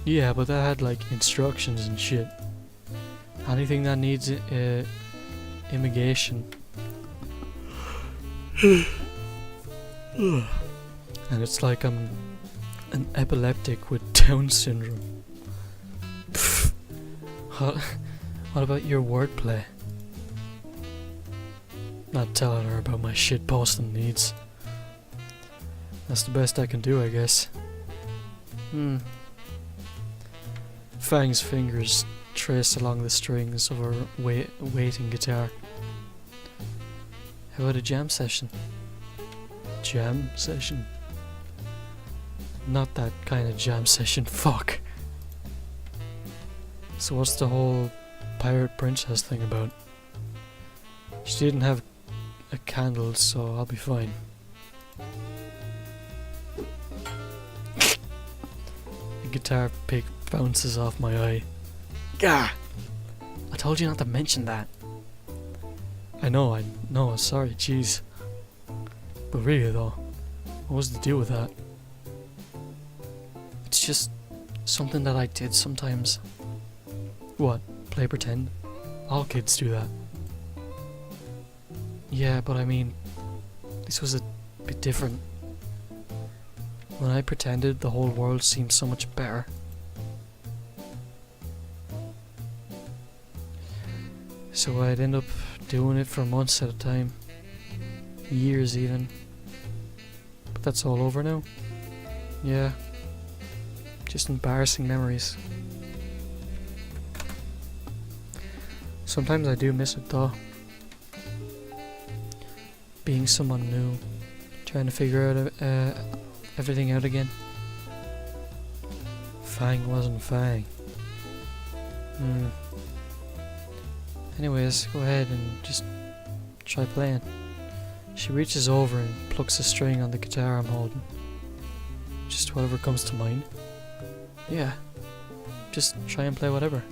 Yeah, but that had like instructions and shit. Anything that needs immigration. And it's like I'm an epileptic with Down syndrome. What about your wordplay? Not telling her about my shit posting needs. That's the best I can do, I guess. Fang's fingers trace along the strings of her waiting guitar. How about a jam session? Jam session? Not that kind of jam session, fuck. So what's the whole pirate princess thing about? She didn't have a candle, so I'll be fine. The guitar pick bounces off my eye. Gah! I told you not to mention that. I know, sorry, jeez. But really though, what was the deal with that? It's just something that I did sometimes. What? Play pretend? All kids do that. Yeah, but I mean, this was a bit different. When I pretended, the whole world seemed so much better. So I'd end up doing it for months at a time. Years even. But that's all over now. Yeah. Just embarrassing memories. Sometimes I do miss it though. Being someone new. Trying to figure out everything out again. Fang wasn't Fang. Anyways, go ahead and just try playing. She reaches over and plucks a string on the guitar I'm holding. Just whatever comes to mind. Yeah, just try and play whatever.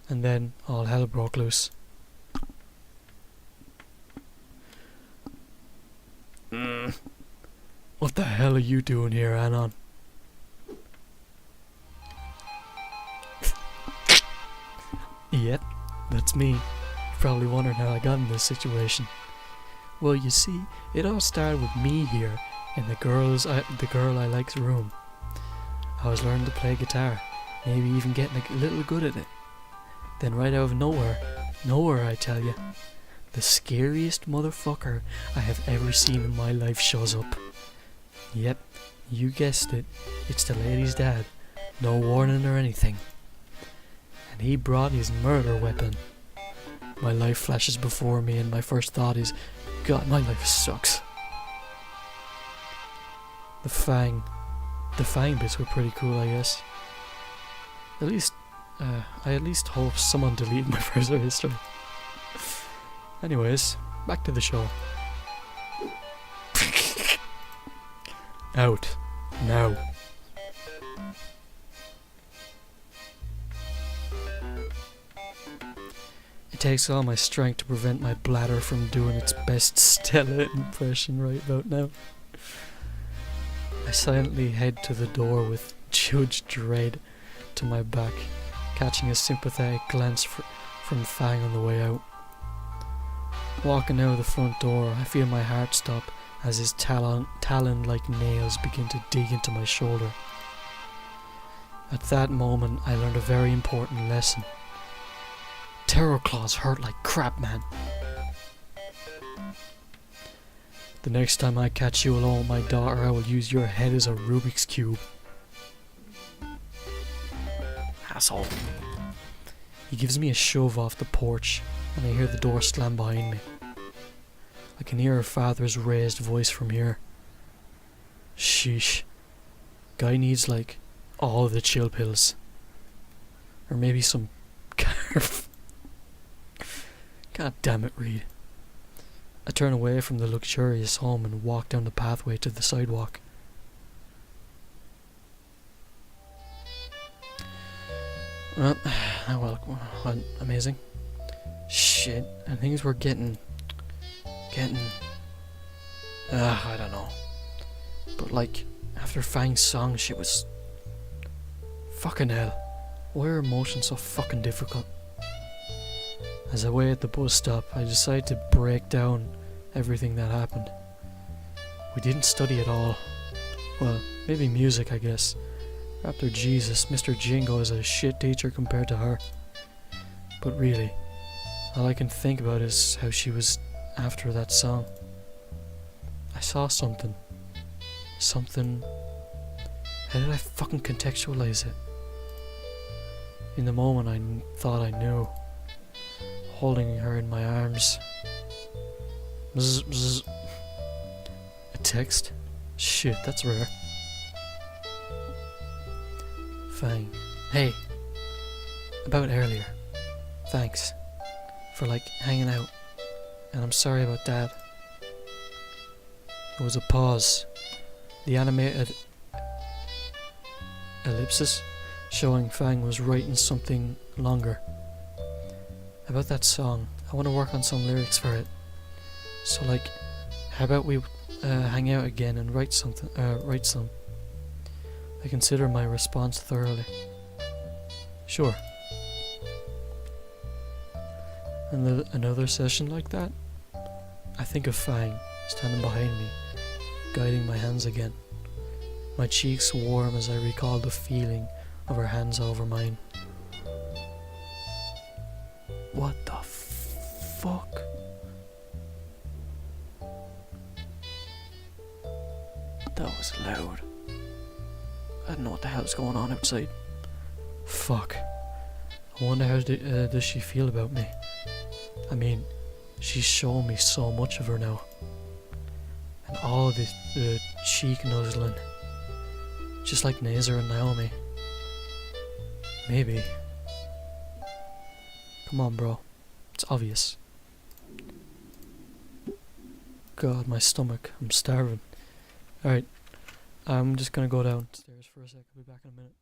And then all hell broke loose. What the hell are you doing here, Anon? Yep, that's me. You're probably wondering how I got in this situation. Well, you see, it all started with me here in the girl I like's room. I was learning to play guitar, maybe even getting a little good at it. Then right out of nowhere I tell you, the scariest motherfucker I have ever seen in my life shows up. Yep, you guessed it, it's the lady's dad, no warning or anything. And he brought his murder weapon. My life flashes before me and my first thought is, God, my life sucks. The Fang bits were pretty cool, I guess. I at least hope someone deleted my browser history. Anyways, back to the show. Out. Now. It takes all my strength to prevent my bladder from doing its best Stella impression right about now. I silently head to the door with Judge Dredd to my back, catching a sympathetic glance from Fang on the way out. Walking out of the front door, I feel my heart stop as his talon-like nails begin to dig into my shoulder. At that moment, I learned a very important lesson. Terror claws hurt like crap, man. The next time I catch you alone with my daughter, I will use your head as a Rubik's Cube. Asshole. He gives me a shove off the porch, and I hear the door slam behind me. I can hear her father's raised voice from here. Sheesh. Guy needs, like, all of the chill pills. Or maybe some carf. God damn it, Reed. I turn away from the luxurious home and walk down the pathway to the sidewalk. Well, amazing. Shit, and things were getting, I don't know. But like, after Fang's song, shit was, fucking hell. Why are emotions so fucking difficult? As I wait at the bus stop, I decide to break down everything that happened. We didn't study at all. Well, maybe music, I guess. After Jesus, Mr. Jingo is a shit teacher compared to her. But really, all I can think about is how she was after that song. I saw something. How did I fucking contextualize it? In the moment I thought I knew. Holding her in my arms. Bzz, bzz. A text? Shit, that's rare. Fang. Hey. About earlier. Thanks. For like hanging out. And I'm sorry about Dad. There was a pause. The animated ellipsis showing Fang was writing something longer. About that song, I want to work on some lyrics for it. So like, how about we hang out again and write some. I consider my response thoroughly. Sure. And another session like that? I think of Fang, standing behind me, guiding my hands again. My cheeks warm as I recall the feeling of her hands over mine. What the fuck? That was loud. I don't know what the hell's going on outside. Fuck. I wonder how does she feel about me? I mean, she's shown me so much of her now. And all the cheek nuzzling. Just like Nazar and Naomi. Maybe. Come on, bro. It's obvious. God, my stomach. I'm starving. Alright. I'm just gonna go downstairs for a sec. I'll be back in a minute.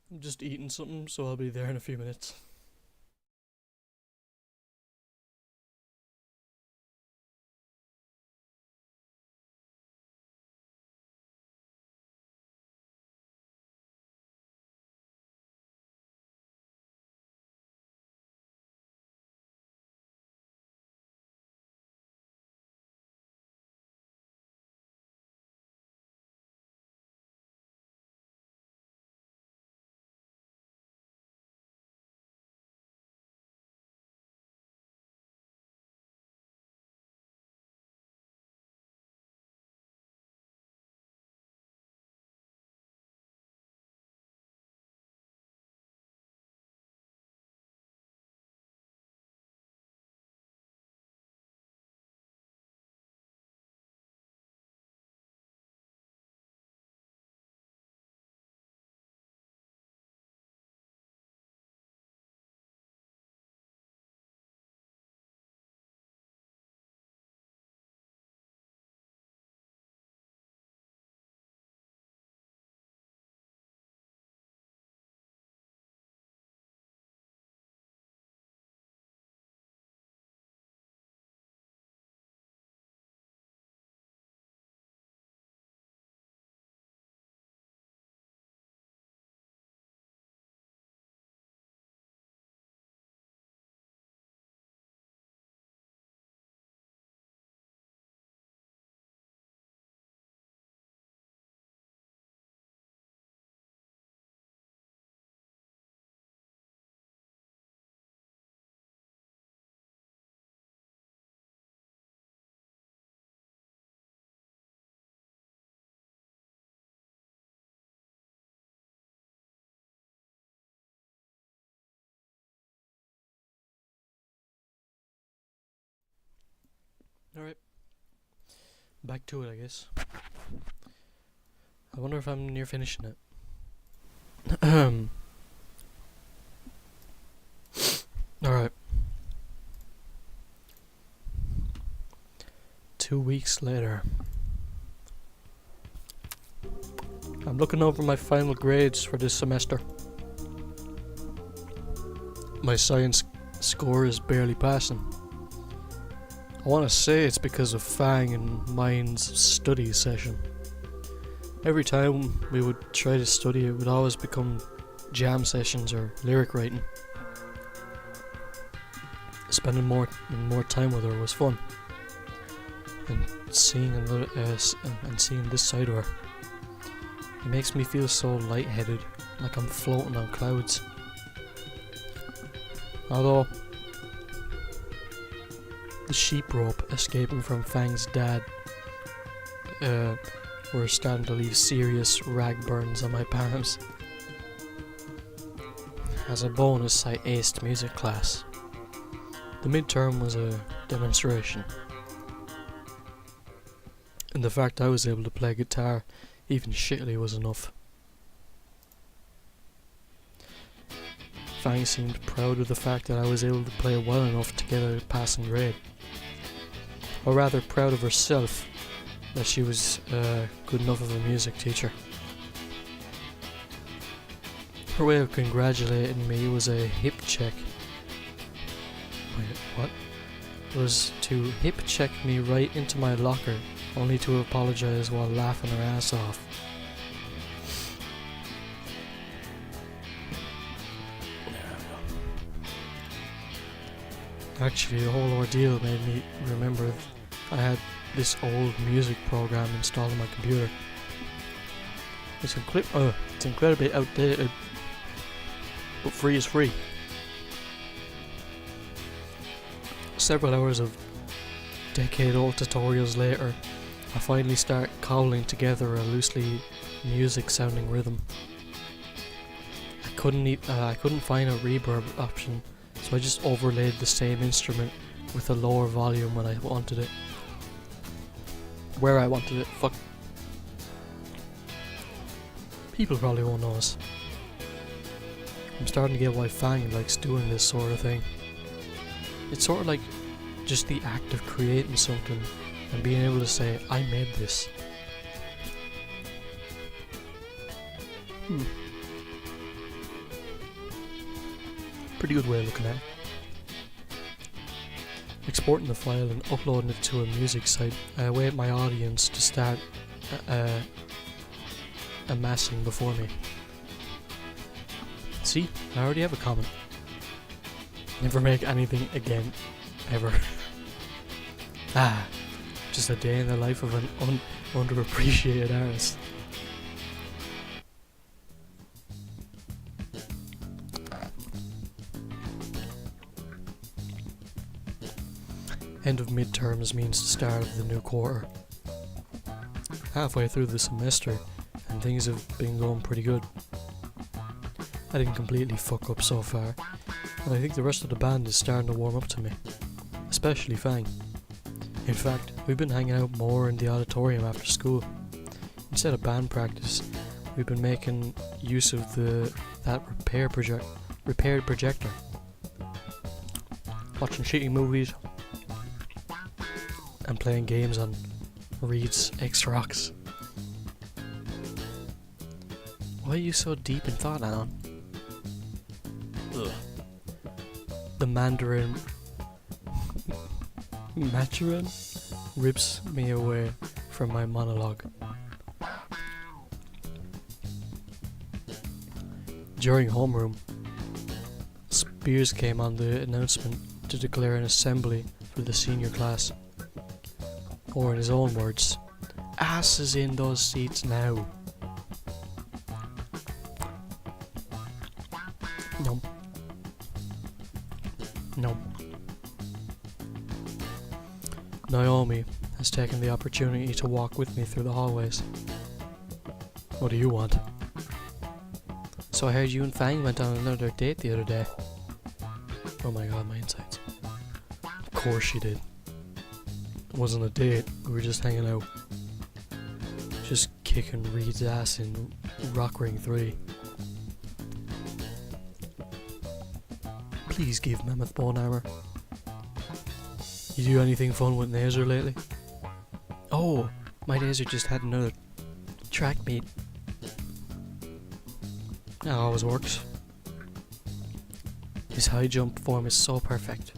I'm just eating something, so I'll be there in a few minutes. Alright, back to it, I guess. I wonder if I'm near finishing it. Alright. 2 weeks later. I'm looking over my final grades for this semester. My science score is barely passing. I want to say it's because of Fang and mine's study session. Every time we would try to study, it would always become jam sessions or lyric writing. Spending more time with her was fun, and seeing seeing this side of her, it makes me feel so lightheaded, like I'm floating on clouds. Although the sheep rope escaping from Fang's dad were starting to leave serious rag burns on my palms. As a bonus, I aced music class. The midterm was a demonstration, and the fact I was able to play guitar even shittily was enough. Fang seemed proud of the fact that I was able to play well enough to get a passing grade. Or rather proud of herself that she was good enough of a music teacher. Her way of congratulating me was a hip check. Wait, what? Was to hip check me right into my locker, only to apologise while laughing her ass off. Actually, the whole ordeal made me remember I had this old music program installed on my computer. It's incredibly outdated, but free is free. Several hours of decade-old tutorials later, I finally start cobbling together a loosely music-sounding rhythm. I couldn't find a reverb option, so I just overlaid the same instrument with a lower volume when I wanted it. Where I wanted it, fuck. People probably won't notice. I'm starting to get why Fang likes doing this sort of thing. It's sort of like just the act of creating something and being able to say, I made this. Pretty good way of looking at it. Exporting the file and uploading it to a music site, I await my audience to start amassing before me. See, I already have a comment. Never make anything again, ever. Just a day in the life of an underappreciated artist. End of midterms means the start of the new quarter. Halfway through the semester, and things have been going pretty good. I didn't completely fuck up so far, and I think the rest of the band is starting to warm up to me. Especially Fang. In fact, we've been hanging out more in the auditorium after school. Instead of band practice, we've been making use of that repaired projector. Watching shitty movies and playing games on Reed's X-Rocks. Why are you so deep in thought, Alan? Ugh. The Mandarin rips me away from my monologue. During homeroom, Spears came on the announcement to declare an assembly for the senior class. Or in his own words, asses in those seats now. No. No. Naomi has taken the opportunity to walk with me through the hallways. What do you want? So I heard you and Fang went on another date the other day. Oh my god, my insides. Of course she did. It wasn't a date, we were just hanging out. Just kicking Reed's ass in Rock Ring 3. Please give Mammoth bone armor. You do anything fun with Nazer lately? Oh, my Nazer just had another track meet. That always works. His high jump form is so perfect.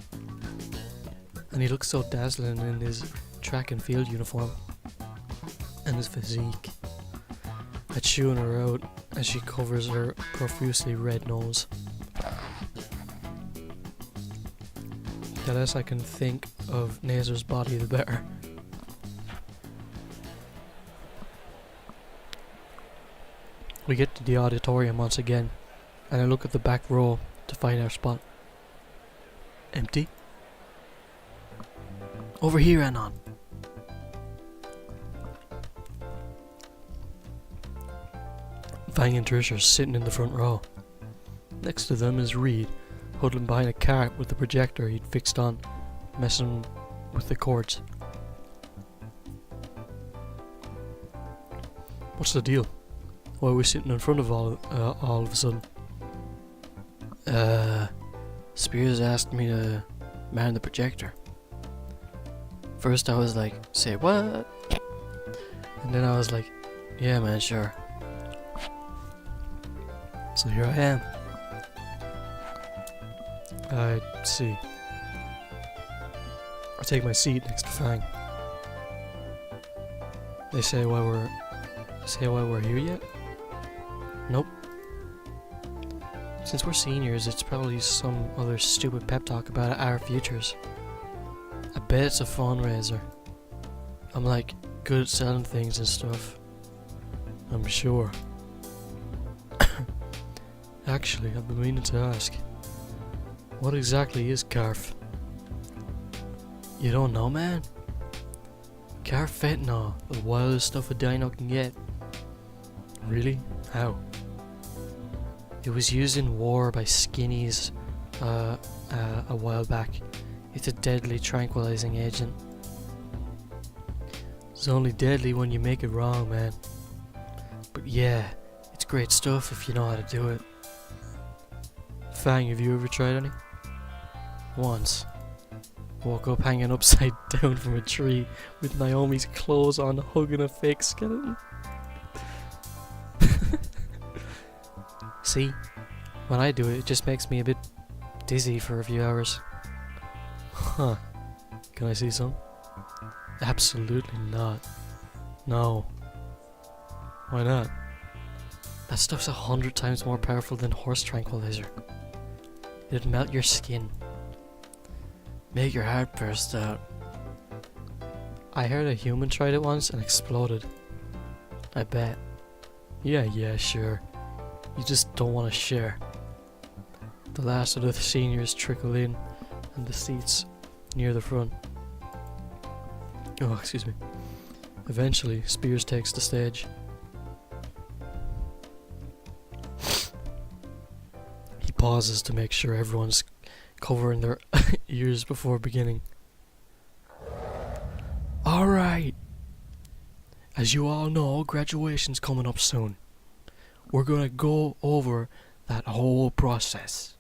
And he looks so dazzling in his track and field uniform. And his physique. I'd chewing her out as she covers her profusely red nose. The less I can think of Nazer's body, the better. We get to the auditorium once again, and I look at the back row to find our spot. Empty? Over here, Anon. Fang and Trish are sitting in the front row. Next to them is Reed, huddling behind a cart with the projector he'd fixed on, messing with the cords. What's the deal? Why are we sitting in front of all of a sudden? Spears asked me to man the projector. First I was like, say what? And then I was like, yeah man, sure. So here I am. I see. I take my seat next to Fang. They say why we're here yet? Nope. Since we're seniors, it's probably some other stupid pep talk about our futures. I bet it's a fundraiser. I'm like good at selling things and stuff. I'm sure. Actually, I've been meaning to ask. What exactly is Carf? You don't know, man? Carf fentanyl, the wildest stuff a dino can get. Really? How? It was used in war by skinnies a while back. It's a deadly tranquilizing agent. It's only deadly when you make it wrong, man. But yeah, it's great stuff if you know how to do it. Fang, have you ever tried any? Once. Woke up hanging upside down from a tree with Naomi's clothes on, hugging a fake skeleton. See, when I do it, it just makes me a bit dizzy for a few hours. Huh. Can I see some? Absolutely not. No. Why not? That stuff's 100 times more powerful than horse tranquilizer. It'd melt your skin. Make your heart burst out. I heard a human tried it once and exploded. I bet. Yeah, sure. You just don't want to share. The last of the seniors trickle in, and the seats near the front. Oh, excuse me. Eventually, Spears takes the stage. He pauses to make sure everyone's covering their ears before beginning. Alright. As you all know, graduation's coming up soon. We're gonna go over that whole process.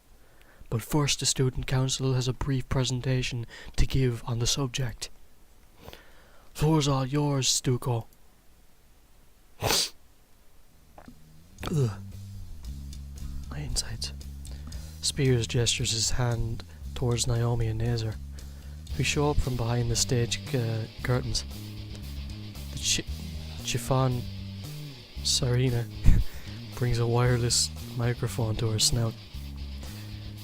But first, the student council has a brief presentation to give on the subject. Floor's all yours, Stuco. Ugh. My insides. Spears gestures his hand towards Naomi and Nazar, who show up from behind the stage curtains. The chiffon Sarina brings a wireless microphone to her snout.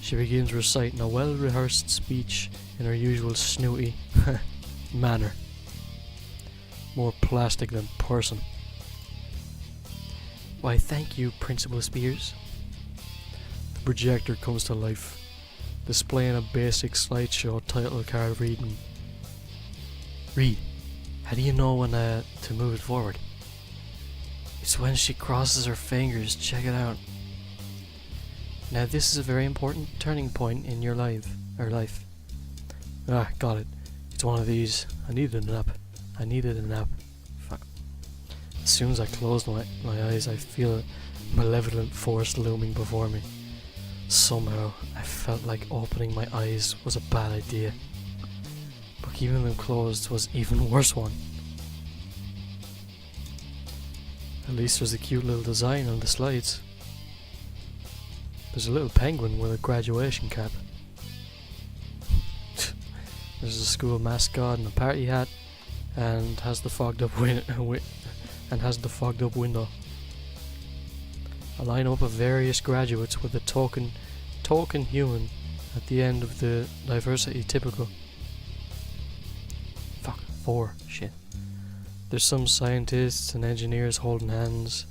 She begins reciting a well-rehearsed speech in her usual snooty manner. More plastic than person. Why, thank you, Principal Spears. The projector comes to life, displaying a basic slideshow title card reading, Read, how do you know when to move it forward? It's when she crosses her fingers, check it out. Now this is a very important turning point in your life. Ah, got it. It's one of these. I needed a nap. Fuck. As soon as I closed my eyes, I feel a malevolent force looming before me. Somehow, I felt like opening my eyes was a bad idea. But keeping them closed was an even worse one. At least there's a cute little design on the slides. There's a little penguin with a graduation cap. There's a school mascot and a party hat, and has the fogged up window. A lineup of various graduates with a token human at the end of the diversity typical. Fuck, 4. Shit. There's some scientists and engineers holding hands.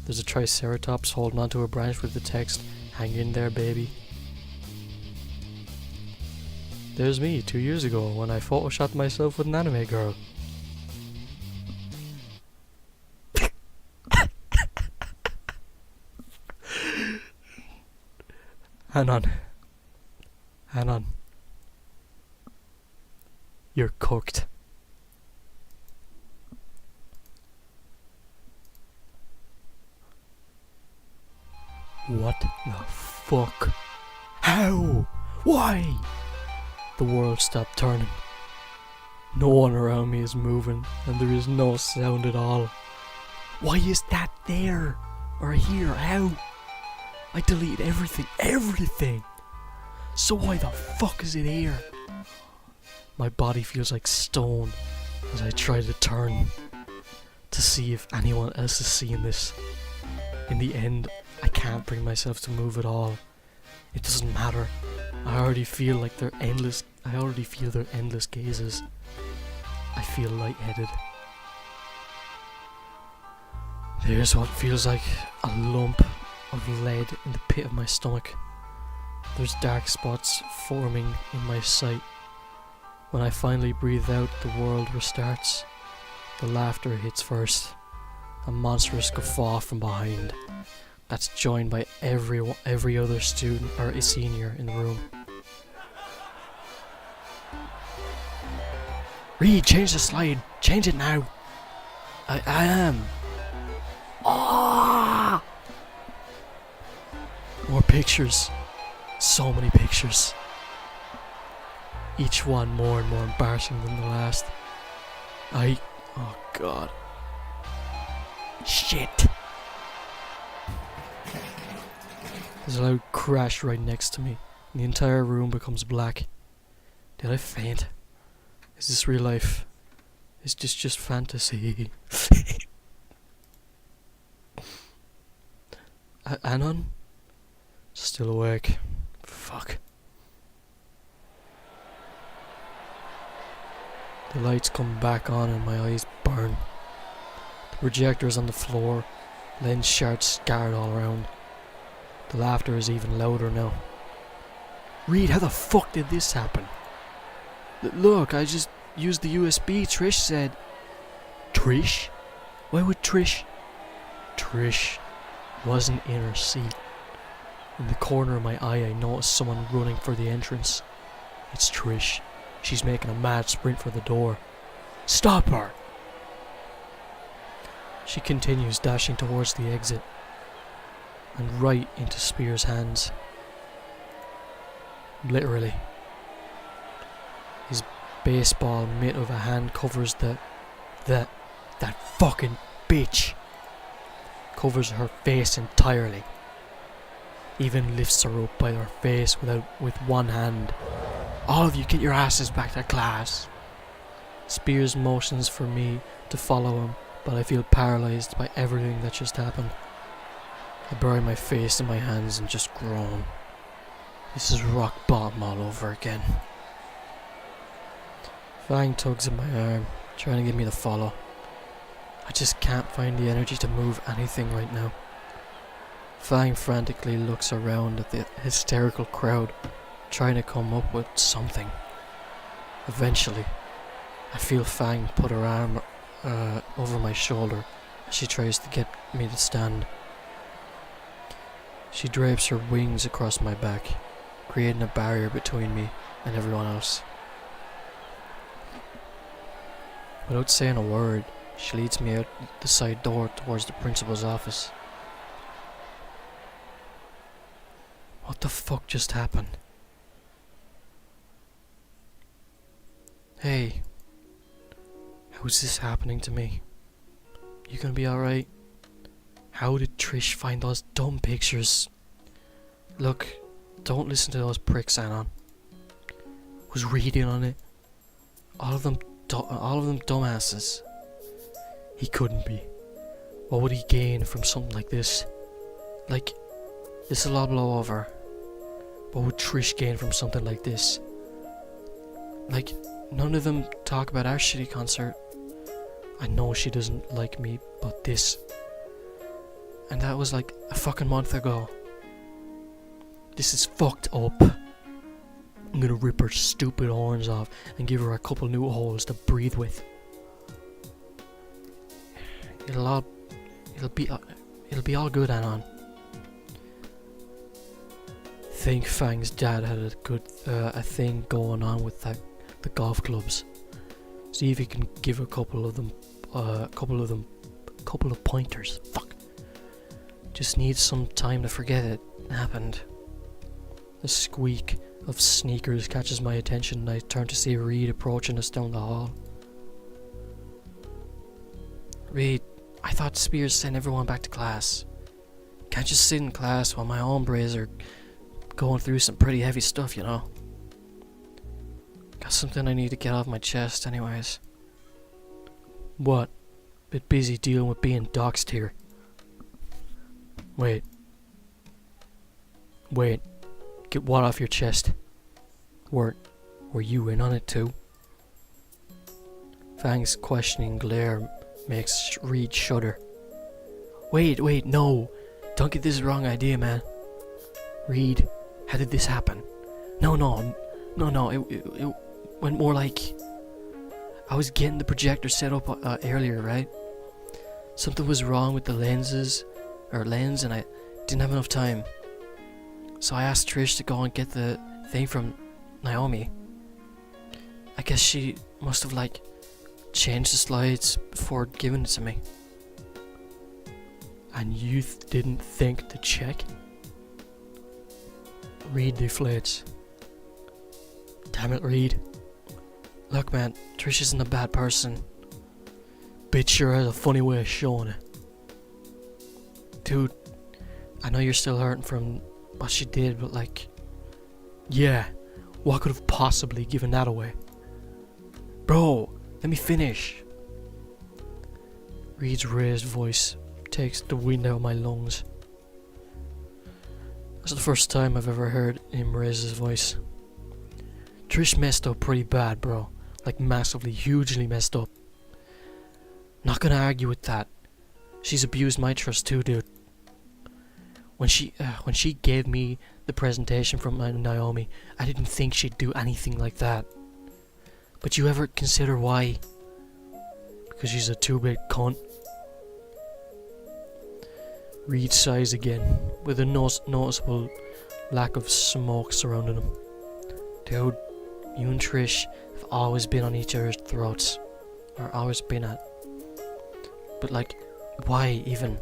There's a triceratops holding onto a branch with the text, "Hang in there, baby." There's me 2 years ago when I photoshopped myself with an anime girl. Hang on. You're cooked. What the fuck? How? Why? The world stopped turning. No one around me is moving, and there is no sound at all. Why is that there? Or here? How? I deleted everything. So why the fuck is it here? My body feels like stone as I try to turn to see if anyone else is seeing this. In the end, I can't bring myself to move at all. It doesn't matter. I already feel their endless gazes. I feel lightheaded. There's what feels like a lump of lead in the pit of my stomach. There's dark spots forming in my sight. When I finally breathe out, the world restarts. The laughter hits first. A monstrous guffaw from behind. That's joined by every other student or a senior in the room. Reed, change the slide. Change it now. I am. Ah! More pictures. So many pictures. Each one more and more embarrassing than the last. Oh god. Shit. There's a loud crash right next to me, and the entire room becomes black. Did I faint? Is this real life? Is this just fantasy? Anon? Still awake. Fuck. The lights come back on and my eyes burn. The projector's on the floor, lens shards scarred all around. The laughter is even louder now. Reed, how the fuck did this happen? Look, I just used the USB, Trish said. Trish? Why would Trish? Trish wasn't in her seat. In the corner of my eye, I noticed someone running for the entrance. It's Trish. She's making a mad sprint for the door. Stop her! She continues dashing towards the exit and right into Spear's hands. Literally. His baseball mitt of a hand covers that fucking bitch. Covers her face entirely. Even lifts her up by her face with one hand. All of you, get your asses back to class. Spears motions for me to follow him, but I feel paralysed by everything that just happened. I bury my face in my hands and just groan. This is rock bottom all over again. Fang tugs at my arm, trying to get me to follow. I just can't find the energy to move anything right now. Fang frantically looks around at the hysterical crowd, trying to come up with something. Eventually, I feel Fang put her arm over my shoulder as she tries to get me to stand. She drapes her wings across my back, creating a barrier between me and everyone else. Without saying a word, she leads me out the side door towards the principal's office. What the fuck just happened? Hey, how's this happening to me? You gonna be alright? How did Trish find those dumb pictures? Look, don't listen to those pricks, Anon. Was reading on it. All of them dumbasses. He couldn't be. What would he gain from something like this? Like, this'll all blow over. What would Trish gain from something like this? Like, none of them talk about our shitty concert. I know she doesn't like me, but this. And that was like a fucking month ago. This is fucked up. I'm gonna rip her stupid horns off and give her a couple new holes to breathe with. It'll be all good, Anon. Think Fang's dad had a thing going on with the golf clubs. See if he can give a couple of pointers. Fuck. Just needs some time to forget it happened. The squeak of sneakers catches my attention and I turn to see Reed approaching us down the hall. Reed, I thought Spears sent everyone back to class. Can't just sit in class while my hombres are going through some pretty heavy stuff, you know. Got something I need to get off my chest anyways. What? Bit busy dealing with being doxed here. Wait. Get what off your chest? Were you in on it too? Fang's questioning glare makes Reed shudder. Wait, no. Don't get this wrong idea, man. Reed, how did this happen? No, it went more like... I was getting the projector set up earlier, right? Something was wrong with the lens, and I didn't have enough time. So I asked Trish to go and get the thing from Naomi. I guess she must have, changed the slides before giving it to me. And you didn't think to check? Reed deflates. Damn it, Reed. Look, man, Trish isn't a bad person. Bitch sure has a funny way of showing it. Dude, I know you're still hurting from But she did, but like... Yeah, what could have possibly given that away? Bro, let me finish. Reed's raised voice takes the wind out of my lungs. That's the first time I've ever heard him raise his voice. Trish messed up pretty bad, bro. Like massively, hugely messed up. Not gonna argue with that. She's abused my trust too, dude. When she gave me the presentation from Naomi, I didn't think she'd do anything like that. But you ever consider why? Because she's a two-bit cunt. Reed sighs again, with a noticeable lack of smoke surrounding him. Dude, you and Trish have always been on each other's throats. Or always been at. But like, why even?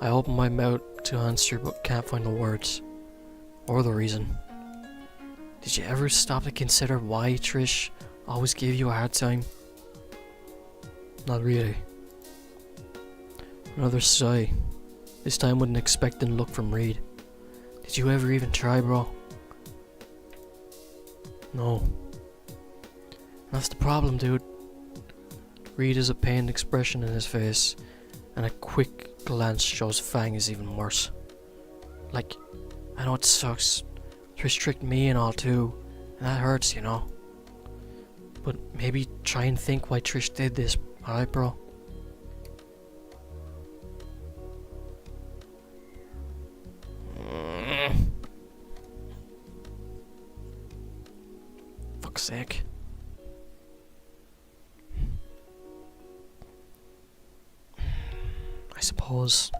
I open my mouth to answer but can't find the words. Or the reason. Did you ever stop to consider why Trish always gave you a hard time? Not really. Another sigh. This time with an expectant look from Reed. Did you ever even try, bro? No. That's the problem, dude. Reed has a pained expression in his face, and a quick glance shows Fang is even worse. Like, I know it sucks. Trish tricked me and all too, and that hurts, you know. But maybe try and think why Trish did this, alright, bro? Fuck's sake. I suppose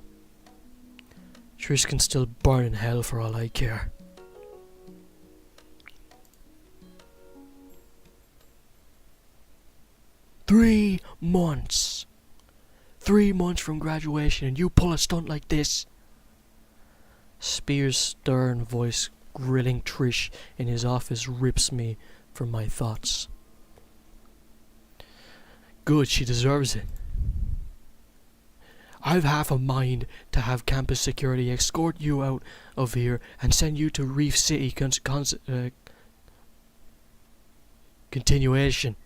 Trish can still burn in hell for all I care. Three months from graduation and you pull a stunt like this. Spears' stern voice grilling Trish in his office rips me from my thoughts. Good, she deserves it. I've half a mind to have campus security escort you out of here and send you to Reef City continuation.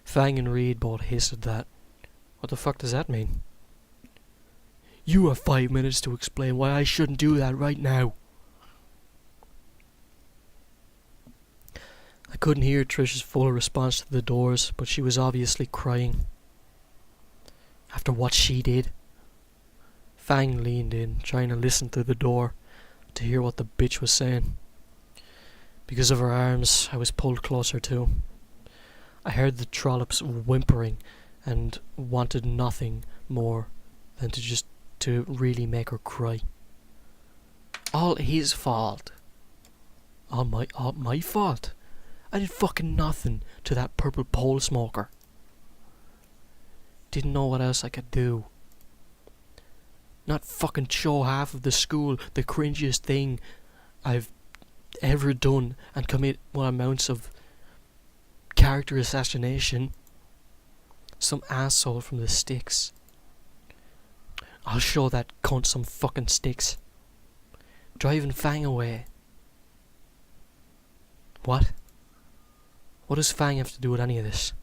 Fang and Reed both hissed at that. What the fuck does that mean? You have 5 minutes to explain why I shouldn't do that right now. I couldn't hear Trish's full response to the doors, but she was obviously crying. After what she did. Fang leaned in, trying to listen through the door to hear what the bitch was saying. Because of her arms, I was pulled closer too. I heard the trollops whimpering and wanted nothing more than to really make her cry. All his fault. All my fault. I did fucking nothing to that purple pole smoker. Didn't know what else I could do. Not fucking show half of the school the cringiest thing I've ever done and commit what amounts of character assassination. Some asshole from the sticks. I'll show that cunt some fucking sticks. Driving Fang away. What? What does Fang have to do with any of this?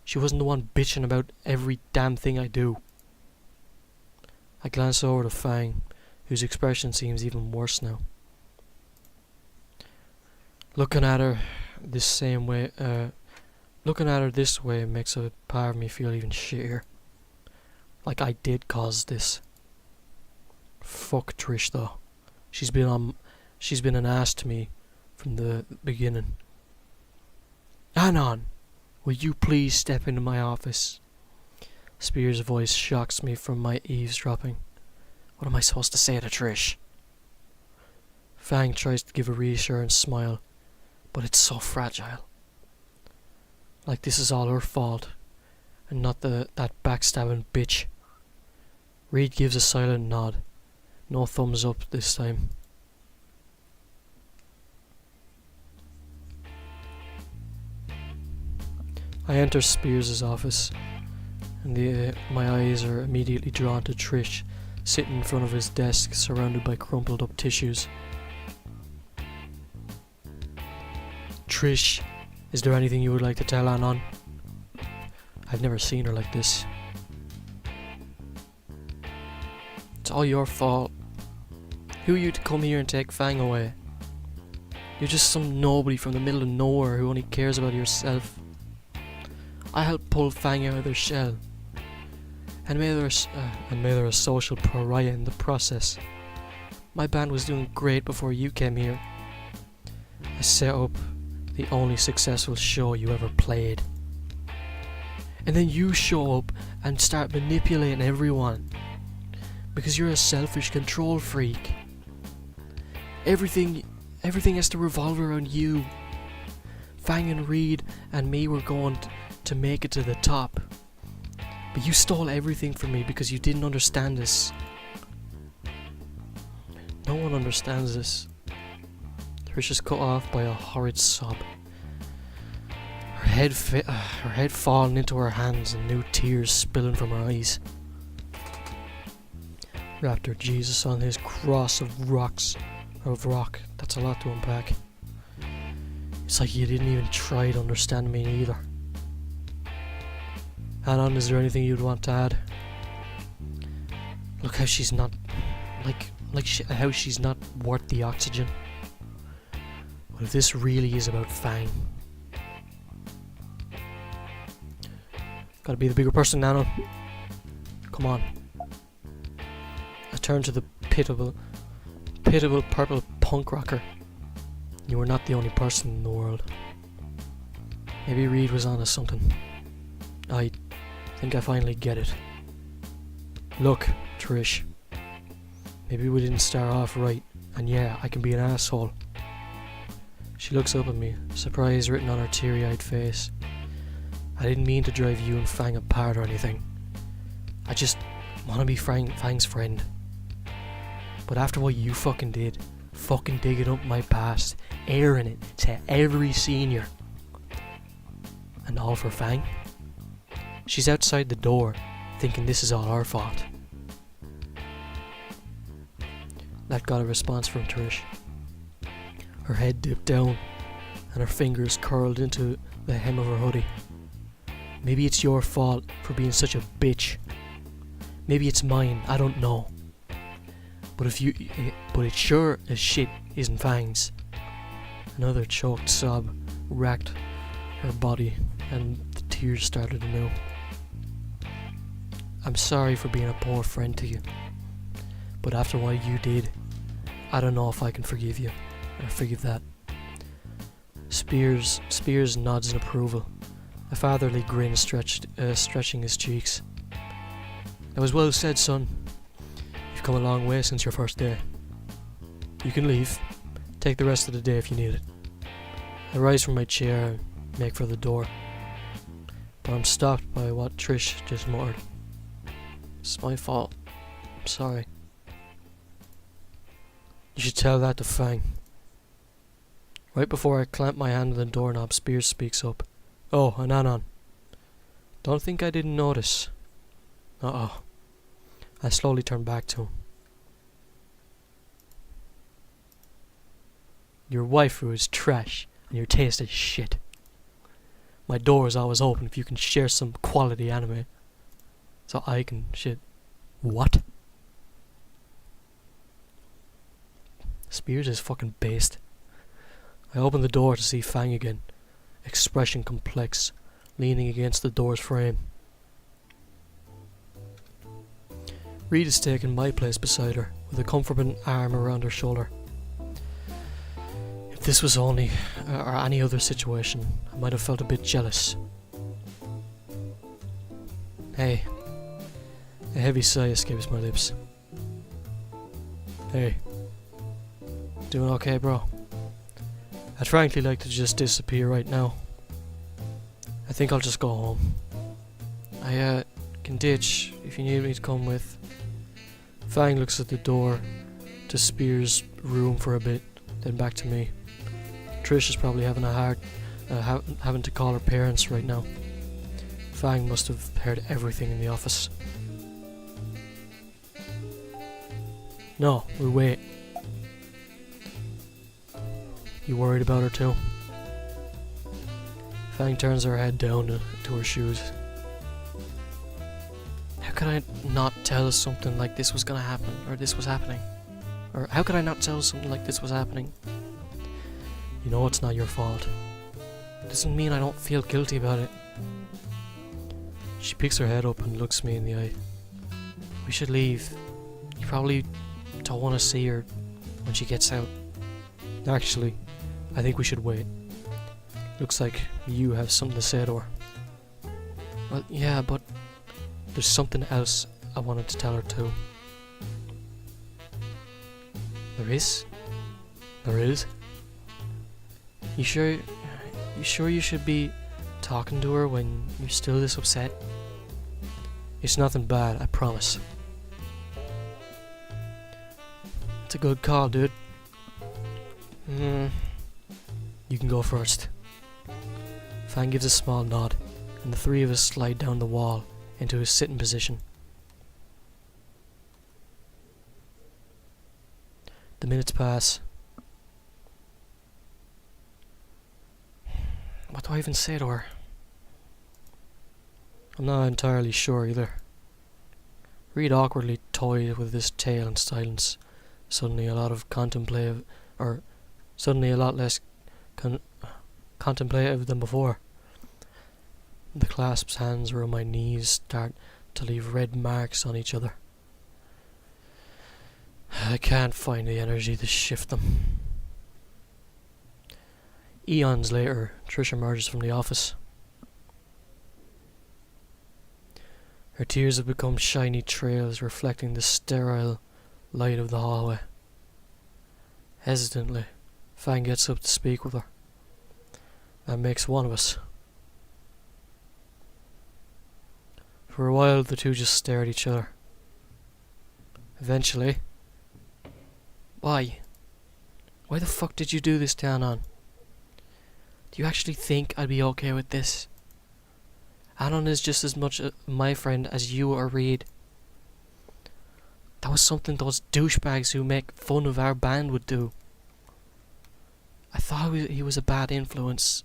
She wasn't the one bitching about every damn thing I do. I glance over to Fang, whose expression seems even worse now. Looking at her this way makes a part of me feel even shittier. Like I did cause this. Fuck Trish though. She's been an ass to me from the beginning. Anon, will you please step into my office? Spears' voice shocks me from my eavesdropping. What am I supposed to say to Trish? Fang tries to give a reassuring smile, but it's so fragile. Like this is all her fault, and not that backstabbing bitch. Reed gives a silent nod. No thumbs up this time. I enter Spears' office, and my eyes are immediately drawn to Trish, sitting in front of his desk, surrounded by crumpled up tissues. Trish, is there anything you would like to tell Anon? I've never seen her like this. It's all your fault. Who are you to come here and take Fang away? You're just some nobody from the middle of nowhere who only cares about yourself. I helped pull Fang out of their shell, and made her a social pariah in the process. My band was doing great before you came here. I set up the only successful show you ever played. And then you show up and start manipulating everyone. Because you're a selfish control freak. Everything has to revolve around you. Fang and Reed and me were going to make it to the top. But you stole everything from me because you didn't understand this. No one understands this. Trish is cut off by a horrid sob. Her head falling into her hands and new tears spilling from her eyes. Wrapped her Jesus on his cross of rock. That's a lot to unpack. It's like you didn't even try to understand me either. Anon, is there anything you'd want to add? Look how she's not, how she's not worth the oxygen. But if this really is about Fang, gotta be the bigger person, Anon. Come on. I turned to the pitiable purple punk rocker. You were not the only person in the world. Maybe Reed was onto something. I think I finally get it. Look, Trish. Maybe we didn't start off right, and yeah, I can be an asshole. She looks up at me, surprise written on her teary-eyed face. I didn't mean to drive you and Fang apart or anything. I just want to be Fang's friend. But after what you fucking did, fucking digging up my past, airing it to every senior, and all for Fang? She's outside the door, thinking this is all our fault. That got a response from Trish. Her head dipped down, and her fingers curled into the hem of her hoodie. Maybe it's your fault for being such a bitch. Maybe it's mine, I don't know. But it sure as shit isn't Fang's. Another choked sob racked her body, and the tears started anew. I'm sorry for being a poor friend to you, but after what you did, I don't know if I can forgive you, or forgive that. Spears nods in approval, a fatherly grin stretching his cheeks. That was well said, son. You've come a long way since your first day. You can leave. Take the rest of the day if you need it. I rise from my chair and make for the door, but I'm stopped by what Trish just muttered. It's my fault. I'm sorry. You should tell that to Fang. Right before I clamp my hand on the doorknob, Spears speaks up. Oh, and Anon. Don't think I didn't notice. Uh-oh. I slowly turn back to him. Your waifu is trash, and your taste is shit. My door is always open if you can share some quality anime. So I can shit. What? Spears is fucking based. I open the door to see Fang again, expression complex, leaning against the door's frame. Reed is taking my place beside her, with a comforting arm around her shoulder. If this was only, or any other situation, I might have felt a bit jealous. Hey. A heavy sigh escapes my lips. Hey. Doing okay, bro? I'd frankly like to just disappear right now. I think I'll just go home. I can ditch if you need me to come with. Fang looks at the door to Spears' room for a bit, then back to me. Trish is probably having a hard having to call her parents right now. Fang must have heard everything in the office. No, we'll wait. You worried about her too? Fang turns her head down to her shoes. How could I not tell something like this was gonna happen, or this was happening? Or how could I not tell something like this was happening? You know it's not your fault. It doesn't mean I don't feel guilty about it. She picks her head up and looks me in the eye. We should leave. You probably don't want to see her when she gets out. Actually, I think we should wait. Looks like you have something to say to her. Well, yeah, but there's something else I wanted to tell her too. There is? There is? You sure you should be talking to her when you're still this upset? It's nothing bad, I promise. It's a good call, dude. You can go first. Fang gives a small nod, and the three of us slide down the wall into a sitting position. The minutes pass. What do I even say to her? I'm not entirely sure either. Reed awkwardly toyed with this tale in silence. Suddenly a lot less contemplative than before. The clasped hands around my knees start to leave red marks on each other. I can't find the energy to shift them. Eons later, Trish emerges from the office. Her tears have become shiny trails reflecting the sterile light of the hallway. Hesitantly, Fang gets up to speak with her. That makes one of us. For a while, the two just stare at each other. Eventually, why? Why the fuck did you do this to Anon? Do you actually think I'd be okay with this? Anon is just as much my friend as you or Reed. That was something those douchebags who make fun of our band would do. I thought he was a bad influence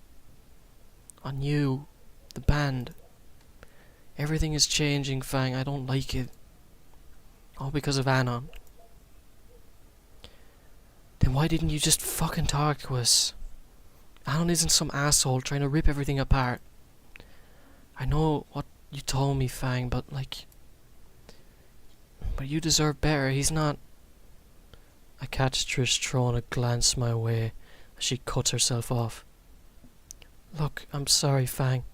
on you, the band. Everything is changing, Fang. I don't like it. All because of Anon. Then why didn't you just fucking talk to us? Anon isn't some asshole trying to rip everything apart. I know what you told me, Fang, but you deserve better. He's not... I catch Trish throwing a glance my way as she cuts herself off. Look, I'm sorry, Fang.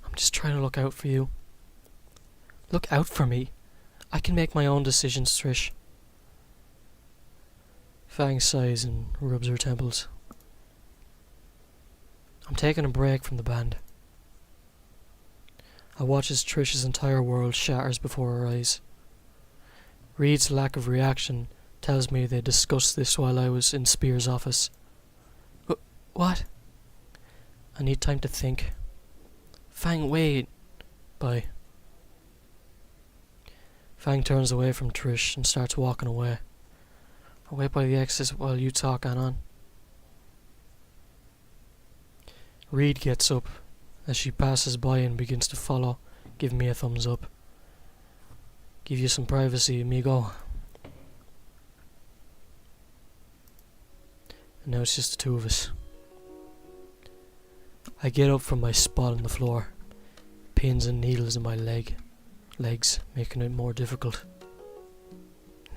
I'm just trying to look out for you. Look out for me? I can make my own decisions, Trish. Fang sighs and rubs her temples. I'm taking a break from the band. I watch as Trish's entire world shatters before her eyes. Reed's lack of reaction tells me they discussed this while I was in Spears' office. What? I need time to think. Fang, wait. Bye. Fang turns away from Trish and starts walking away. I wait by the exit while you talk, Anon. Reed gets up as she passes by and begins to follow, giving me a thumbs up. Give you some privacy, amigo. And now it's just the two of us. I get up from my spot on the floor, pins and needles in my legs, making it more difficult.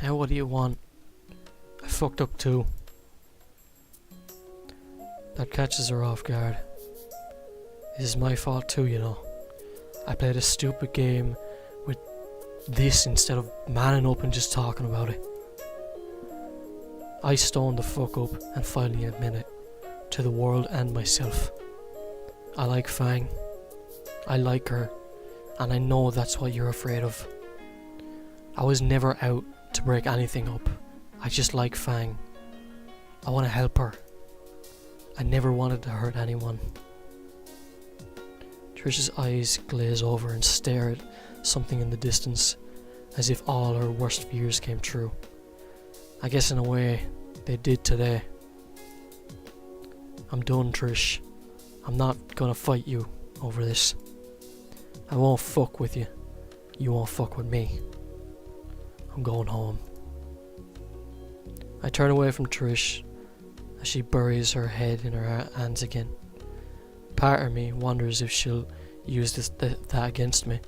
Now what do you want? I fucked up too. That catches her off guard. This is my fault too, you know. I played a stupid game with this instead of manning up and just talking about it. I stoned the fuck up and finally admit it to the world and myself. I like Fang. I like her, and I know that's what you're afraid of. I was never out to break anything up. I just like Fang. I want to help her. I never wanted to hurt anyone. Trish's eyes glaze over and stare at something in the distance, as if all her worst fears came true. I guess in a way, they did today. I'm done, Trish. I'm not gonna fight you over this. I won't fuck with you. You won't fuck with me. I'm going home. I turn away from Trish as she buries her head in her hands again. Part of me wonders if she'll use that against me.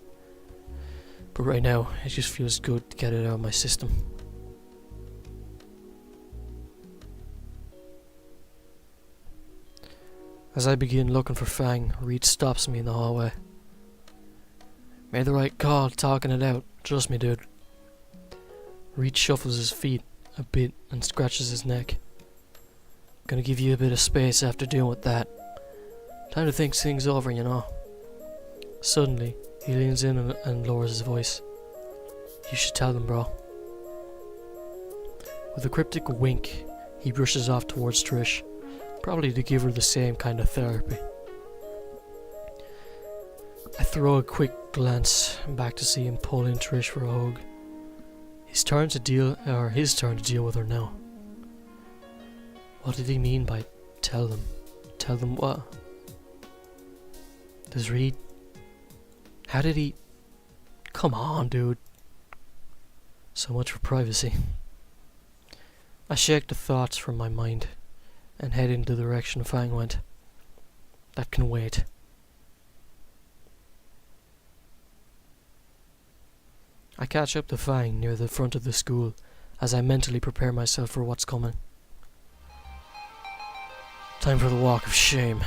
But right now, it just feels good to get it out of my system. As I begin looking for Fang, Reed stops me in the hallway. Made the right call talking it out. Trust me, dude. Reed shuffles his feet a bit and scratches his neck. Gonna give you a bit of space after dealing with that. Time to think things over, you know. Suddenly, he leans in and lowers his voice. You should tell them, bro. With a cryptic wink, he brushes off towards Trish, probably to give her the same kind of therapy. I throw a quick glance back to see him pull in Trish for a hug. His turn to deal with her now. What did he mean by tell them? Tell them what? Does Reed... How did he... Come on, dude. So much for privacy. I shake the thoughts from my mind and head in the direction Fang went. That can wait. I catch up to Fang near the front of the school as I mentally prepare myself for what's coming. Time for the walk of shame.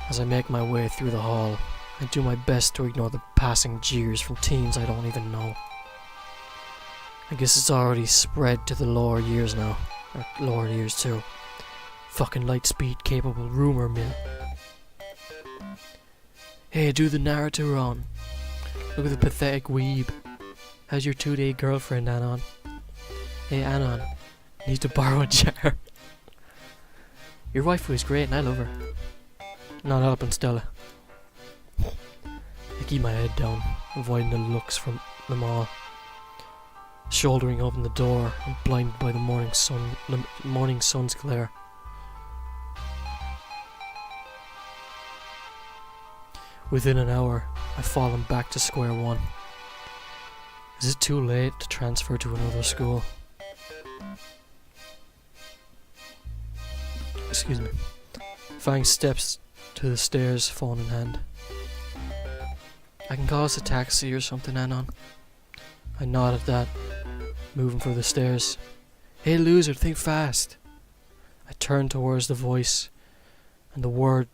As I make my way through the hall, I do my best to ignore the passing jeers from teens I don't even know. I guess it's already spread to the lower years now. Or lower years too. Fucking light speed capable rumour mill. Hey, do the narrator on. Look at the pathetic weeb. How's your 2-day girlfriend, Anon? Hey, Anon. Need to borrow a jar. Your wife was great and I love her. Not helping Stella. I keep my head down, avoiding the looks from them all. Shouldering open the door, I'm blinded by the morning sun's glare. Within an hour, I've fallen back to square one. Is it too late to transfer to another school? Excuse me. Fang steps to the stairs, phone in hand. I can call us a taxi or something, Anon. I nod at that, moving for the stairs. Hey loser, think fast. I turn towards the voice, and the world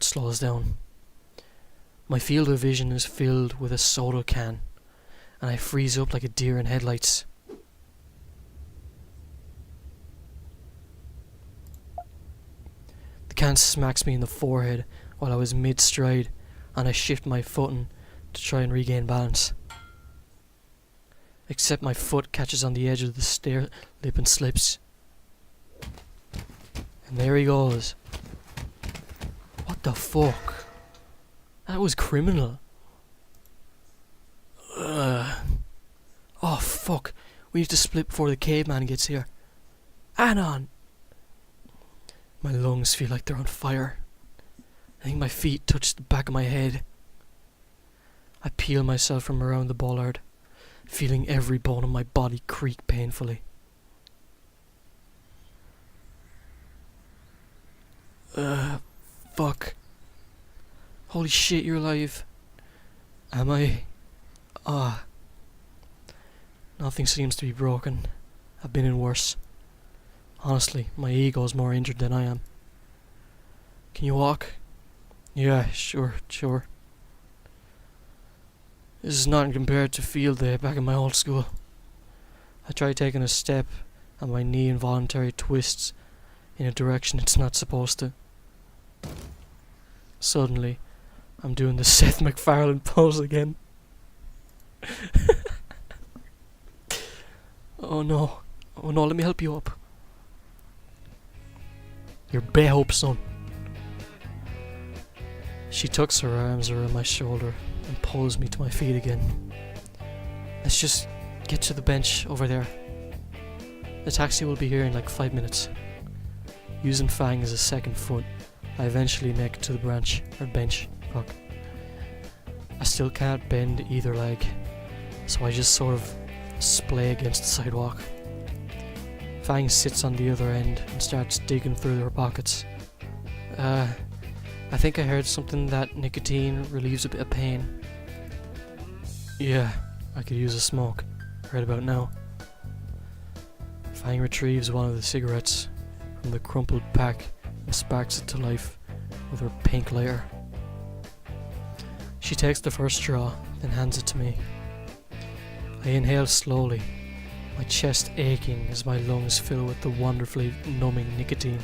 slows down. My field of vision is filled with a soda can, and I freeze up like a deer in headlights. The can smacks me in the forehead while I was mid-stride, and I shift my footing to try and regain balance. Except my foot catches on the edge of the stair lip and slips. And there he goes. What the fuck? That was criminal. Oh fuck. We need to split before the caveman gets here. Anon! My lungs feel like they're on fire. I think my feet touch the back of my head. I peel myself from around the bollard, feeling every bone in my body creak painfully. Fuck. Holy shit, you're alive. Am I? Nothing seems to be broken. I've been in worse. Honestly, my ego's more injured than I am. Can you walk? Yeah, sure. This is nothing compared to field day back in my old school. I try taking a step, and my knee involuntarily twists in a direction it's not supposed to. Suddenly, I'm doing the Seth MacFarlane pose again. Oh no, let me help you up. Your bay hope, son. She tucks her arms around my shoulder and pulls me to my feet again. Let's just get to the bench over there. The taxi will be here in like 5 minutes. Using Fang as a second foot, I eventually make it to the bench. Fuck. I still can't bend either leg, so I just sort of splay against the sidewalk. Fang sits on the other end and starts digging through her pockets. I think I heard something that nicotine relieves a bit of pain. Yeah, I could use a smoke. Right about now. Fang retrieves one of the cigarettes from the crumpled pack and sparks it to life with her pink lighter. She takes the first straw, then hands it to me. I inhale slowly, my chest aching as my lungs fill with the wonderfully numbing nicotine.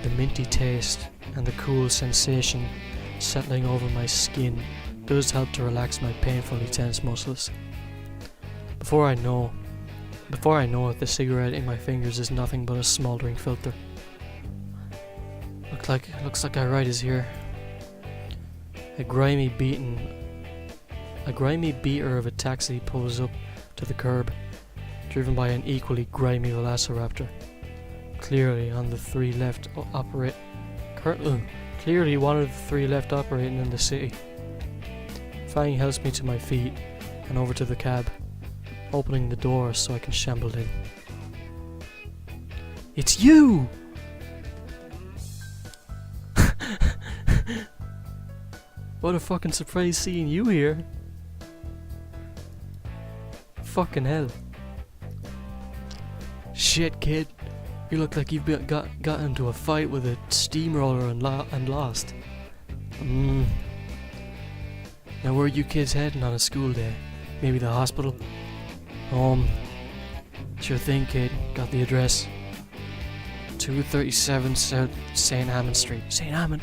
The minty taste and the cool sensation settling over my skin does help to relax my painfully tense muscles. Before I know it, the cigarette in my fingers is nothing but a smouldering filter. Looks like our ride is here. A grimy beater of a taxi pulls up to the curb, driven by an equally grimy velociraptor. Clearly one of the three left operating in the city. Fang helps me to my feet and over to the cab, opening the door so I can shamble in. It's you! What a fucking surprise seeing you here. Fucking hell. Shit, kid. You look like you've got into a fight with a steamroller and lost. Now where are you kids heading on a school day? Maybe the hospital? Sure thing, kid. Got the address. 237 South St. Amand Street. St. Amand?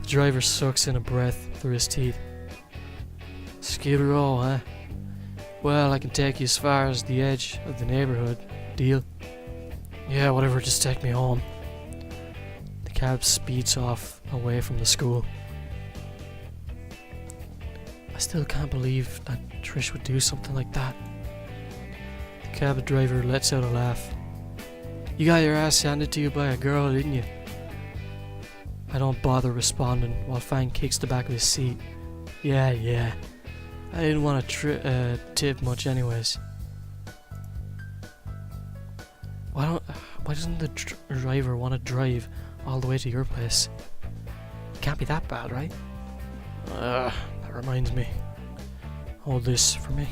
The driver sucks in a breath through his teeth. Skid Row, huh? Well, I can take you as far as the edge of the neighborhood. Deal? Yeah, whatever, just take me home. The cab speeds off away from the school. I still can't believe that Trish would do something like that. The cab driver lets out a laugh. You got your ass handed to you by a girl, didn't you? I don't bother responding while Fang kicks the back of his seat. Yeah. I didn't want to tip much anyways. Why doesn't the driver want to drive all the way to your place? It can't be that bad, right? That reminds me. Hold this for me.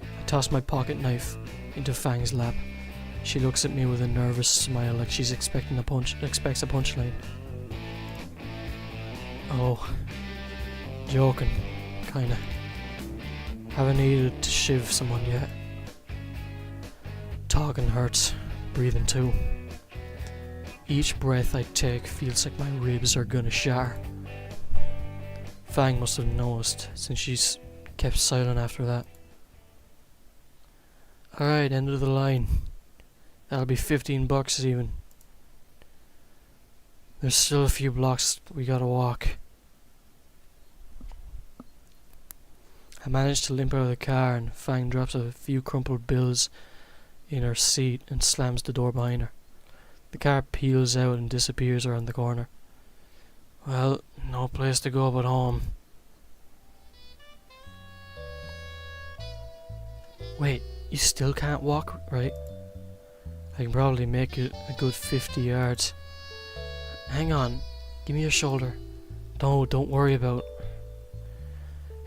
I toss my pocket knife into Fang's lap. She looks at me with a nervous smile like she's expects a punchline. Oh, joking, kinda. Haven't needed to shiv someone yet. Talking hurts, breathing too. Each breath I take feels like my ribs are gonna shatter. Fang must have noticed, since she's kept silent after that. Alright, end of the line. That'll be $15 even. There's still a few blocks we gotta walk. I managed to limp out of the car and Fang drops a few crumpled bills in her seat and slams the door behind her. The car peels out and disappears around the corner. Well, no place to go but home. Wait, you still can't walk, right? I can probably make it a good 50 yards. Hang on, give me your shoulder. No, don't worry about.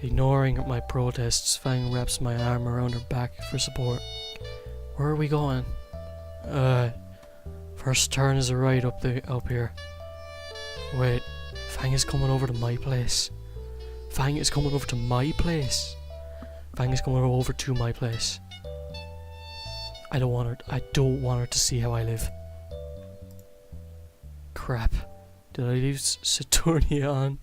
Ignoring my protests, Fang wraps my arm around her back for support. Where are we going? First turn is a right up here. Wait, Fang is coming over to my place. Fang is coming over to my place. Fang is coming over to my place. I don't want her to see how I live. Crap. Did I leave Saturnia on?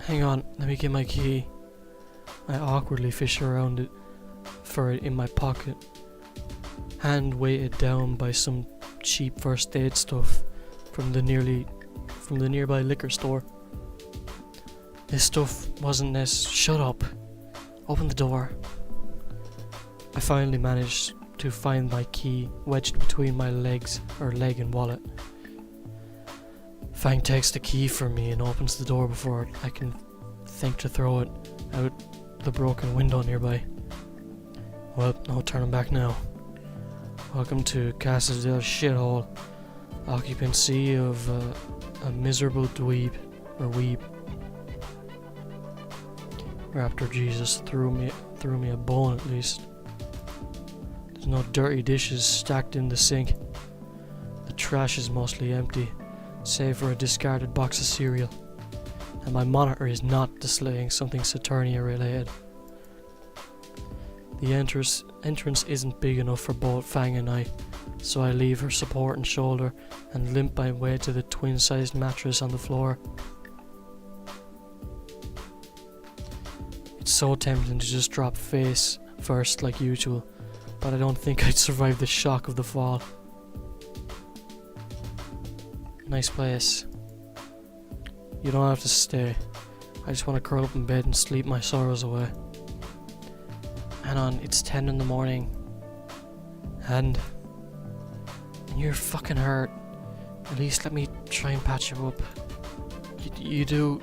Hang on, let me get my key. I awkwardly fish around for it in my pocket. hand weighted down by some cheap first aid stuff from the nearby liquor store. This stuff wasn't Shut up! Open the door. I finally managed to find my key wedged between my leg and wallet. Fang takes the key from me and opens the door before I can think to throw it out the broken window nearby. Well, no turning back now. Welcome to Casa del Shithole. Occupancy of a miserable dweeb, or weeb. Raptor Jesus threw me a bone at least. There's no dirty dishes stacked in the sink. The trash is mostly empty, save for a discarded box of cereal. And my monitor is not displaying something Saturnia related. The entrance isn't big enough for both Fang and I, so I leave her supporting shoulder and limp my way to the twin-sized mattress on the floor. It's so tempting to just drop face first like usual, but I don't think I'd survive the shock of the fall. Nice place. You don't have to stay. I just want to curl up in bed and sleep my sorrows away. Hang on, it's 10 in the morning. And you're fucking hurt. At least let me try and patch you up. You do.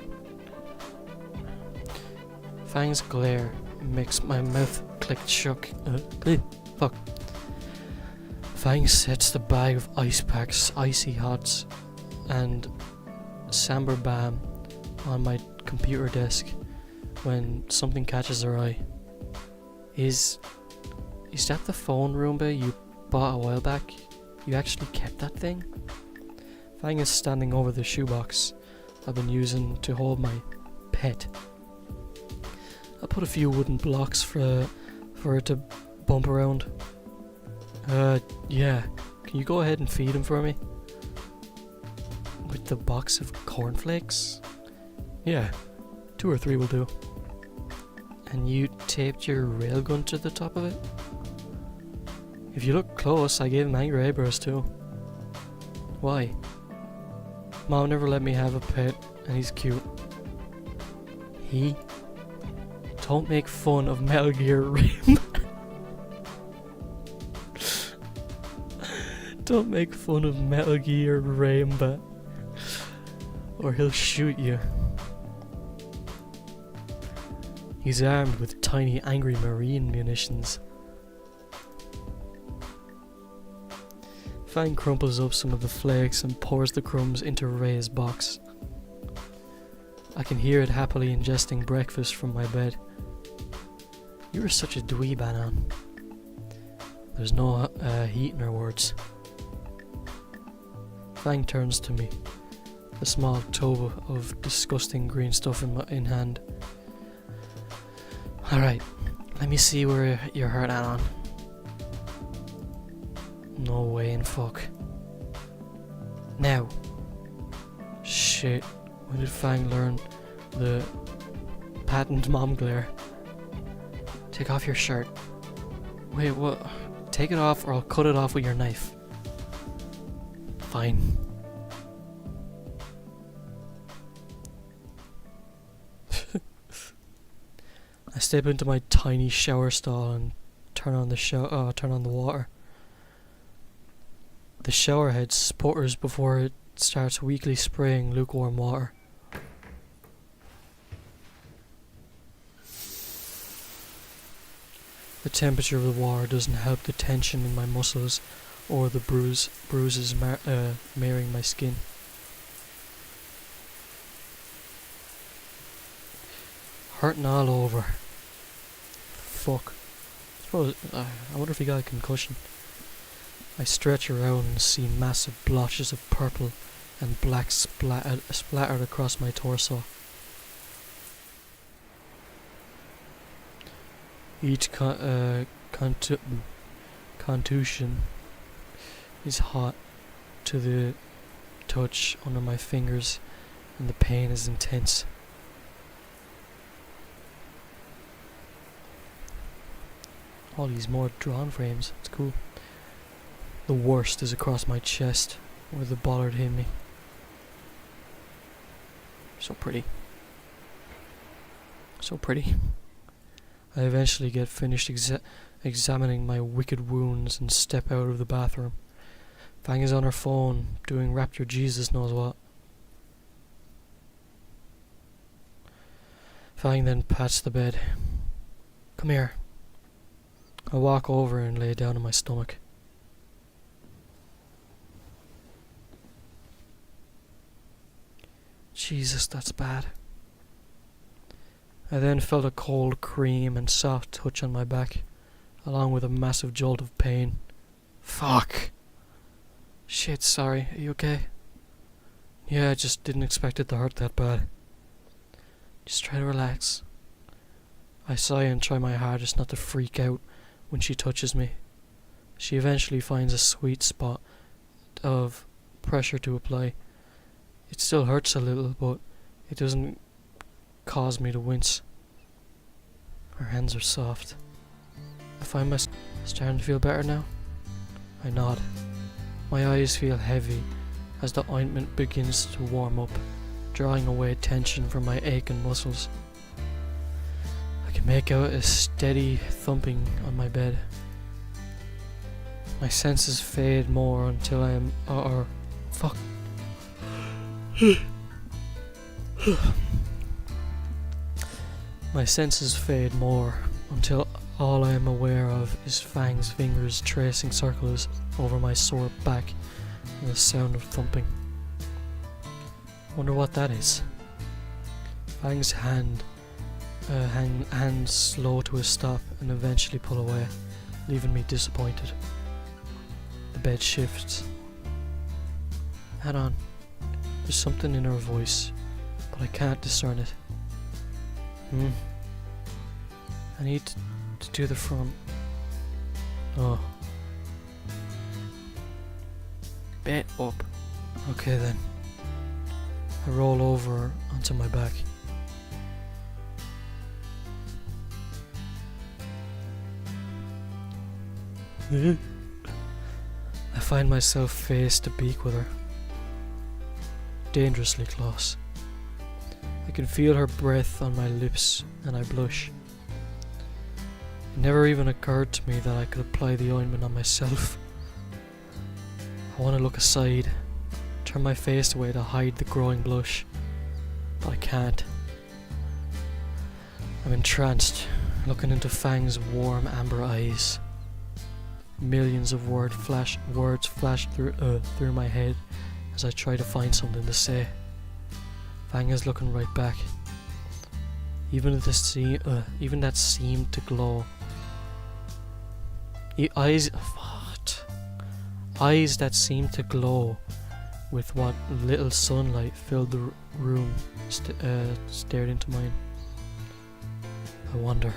Fang's glare makes my mouth click shut. Fuck. Fang sets the bag of ice packs, icy hots, and Samber Balm on my computer desk when something catches her eye. Is that the phone Roomba you bought a while back? You actually kept that thing? Fang is standing over the shoebox I've been using to hold my pet. I put a few wooden blocks for it to bump around. Yeah. Can you go ahead and feed him for me? With the box of cornflakes? Yeah, 2 or 3 will do. And you taped your railgun to the top of it? If you look close, I gave him angry eyebrows too. Why? Mom never let me have a pet, and he's cute. He? Don't make fun of Metal Gear Rim. Don't make fun of Metal Gear Rainbow, or he'll shoot you. He's armed with tiny angry marine munitions. Fang crumples up some of the flakes and pours the crumbs into Ray's box. I can hear it happily ingesting breakfast from my bed. You were such a dweeb, Anon. There's no heat in her words. Fang turns to me, the small tub of disgusting green stuff in hand. Alright, let me see where you're hurt, Anon. No way in fuck. Now. Shit, when did Fang learn the patent mom glare? Take off your shirt. Wait, what? Take it off or I'll cut it off with your knife. Fine. I step into my tiny shower stall and turn on the water. The shower head sputters before it starts weakly spraying lukewarm water. The temperature of the water doesn't help the tension in my muscles or the bruises marring my skin. Hurting all over. Fuck. I wonder if he got a concussion. I stretch around and see massive blotches of purple and black splattered across my torso. Each contusion is hot to the touch under my fingers, and the pain is intense. All these more drawn frames, it's cool. The worst is across my chest, where the bollard hit me. So pretty. So pretty. I eventually get finished examining my wicked wounds and step out of the bathroom. Fang is on her phone, doing Rapture Jesus knows what. Fang then pats the bed. Come here. I walk over and lay down on my stomach. Jesus, that's bad. I then felt a cold cream and soft touch on my back, along with a massive jolt of pain. Fuck! Shit, sorry, are you okay? Yeah, I just didn't expect it to hurt that bad. Just try to relax. I sigh and try my hardest not to freak out when she touches me. She eventually finds a sweet spot of pressure to apply. It still hurts a little, but it doesn't cause me to wince. Her hands are soft. I find myself starting to feel better now. I nod. My eyes feel heavy as the ointment begins to warm up, drawing away tension from my aching muscles. I can make out a steady thumping on my bed. My senses fade more until I am... fuck. My senses fade more until all I am aware of is Fang's fingers tracing circles over my sore back and the sound of thumping. Wonder what that is. Fang's hands slow to a stop and eventually pull away, leaving me disappointed. The bed shifts. Head on. There's something in her voice, but I can't discern it. I need to do the front. Oh. Bed up. Okay then. I roll over onto my back. I find myself face to beak with her. Dangerously close. I can feel her breath on my lips and I blush. It never even occurred to me that I could apply the ointment on myself. I want to look aside, turn my face away to hide the growing blush, but I can't. I'm entranced, looking into Fang's warm amber eyes. Millions of words flash through my head as I try to find something to say. Fang is looking right back. Even that seemed to glow. Eyes that seemed to glow with what little sunlight filled the room stared into mine. I wonder.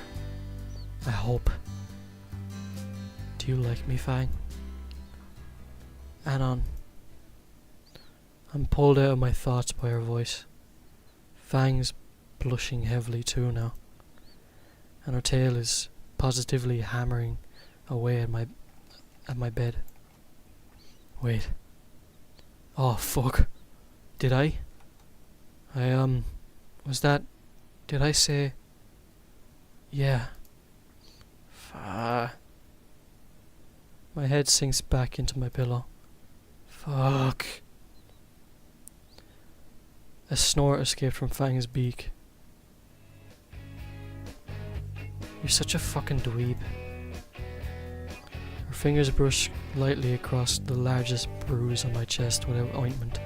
I hope. Do you like me, Fang? Anon. I'm pulled out of my thoughts by her voice. Fang's blushing heavily too now, and her tail is positively hammering away at my bed. Wait. Oh fuck. Did I? Did I say... Yeah. My head sinks back into my pillow. Fuck. A snort escaped from Fang's beak. You're such a fucking dweeb. Her fingers brush lightly across the largest bruise on my chest without ointment.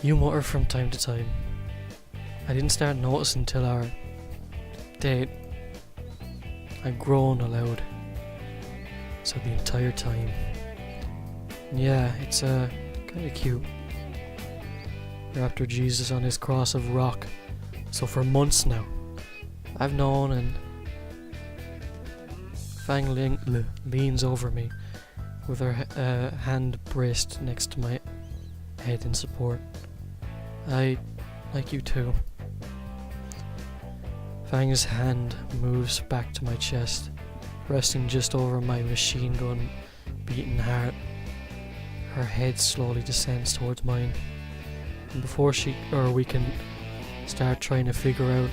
You mutter from time to time. I didn't start noticing until our date. I groan aloud. So the entire time. Yeah, it's kinda cute. Rapture Jesus on his cross of rock. So for months now, I've known, and Fang leans over me with her hand braced next to my head in support. I like you too. Fang's hand moves back to my chest, resting just over my machine gun beating heart. Her head slowly descends towards mine, and before we can start trying to figure out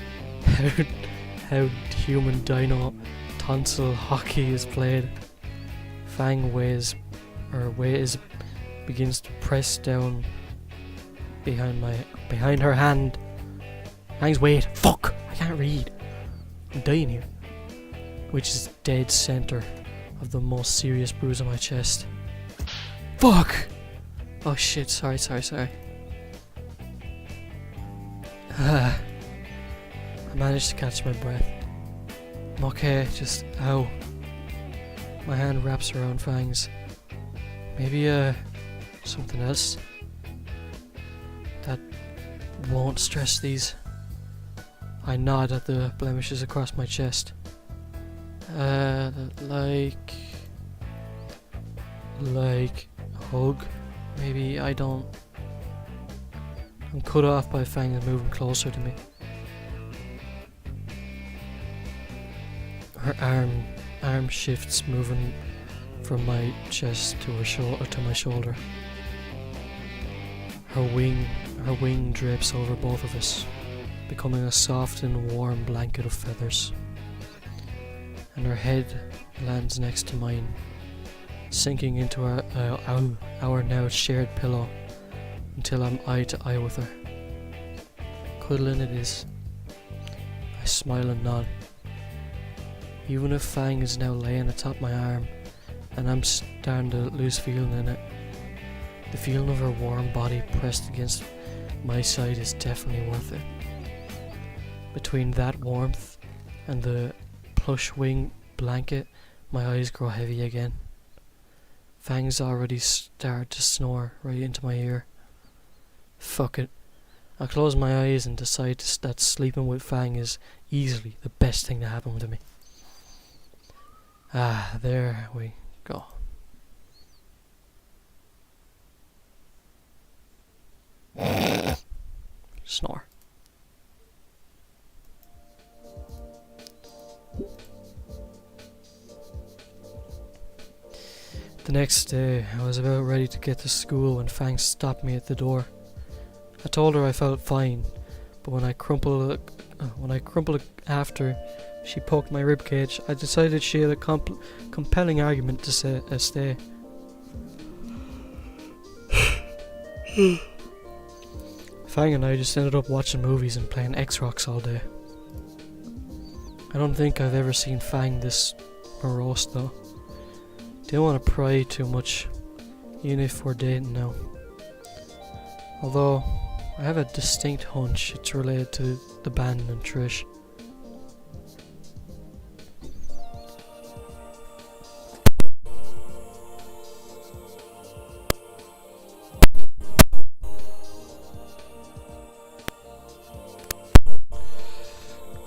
how human dino tonsil hockey is played, Fang begins to press down behind her hand. Fang's weight. Fuck! I can't read. I'm dying here. Which is dead center of the most serious bruise on my chest. Fuck! Oh shit, sorry. I managed to catch my breath. I'm okay, just ow. My hand wraps around Fang's. Maybe something else that won't stress these. I nod at the blemishes across my chest. Like hug. Maybe I don't. I'm cut off by Fang and moving closer to me. Her arm shifts, moving from my chest to my shoulder. Her wing drapes over both of us, becoming a soft and warm blanket of feathers. And her head lands next to mine, sinking into our now shared pillow until I'm eye to eye with her. Cuddling it is. I smile and nod. Even if Fang is now laying atop my arm and I'm starting to lose feeling in it, the feeling of her warm body pressed against my side is definitely worth it. Between that warmth and the plush wing blanket, my eyes grow heavy again. Fang's already started to snore right into my ear. Fuck it. I close my eyes and decide that sleeping with Fang is easily the best thing to happen to me. Ah, there we go. Snore. The next day, I was about ready to get to school when Fang stopped me at the door. I told her I felt fine, but when I crumpled after she poked my ribcage, I decided she had a compelling argument to stay. Fang and I just ended up watching movies and playing X-Rocks all day. I don't think I've ever seen Fang this morose though. Didn't want to pry too much, even if we're dating now. Although, I have a distinct hunch it's related to the band and Trish.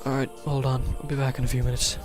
Alright, hold on. I'll be back in a few minutes.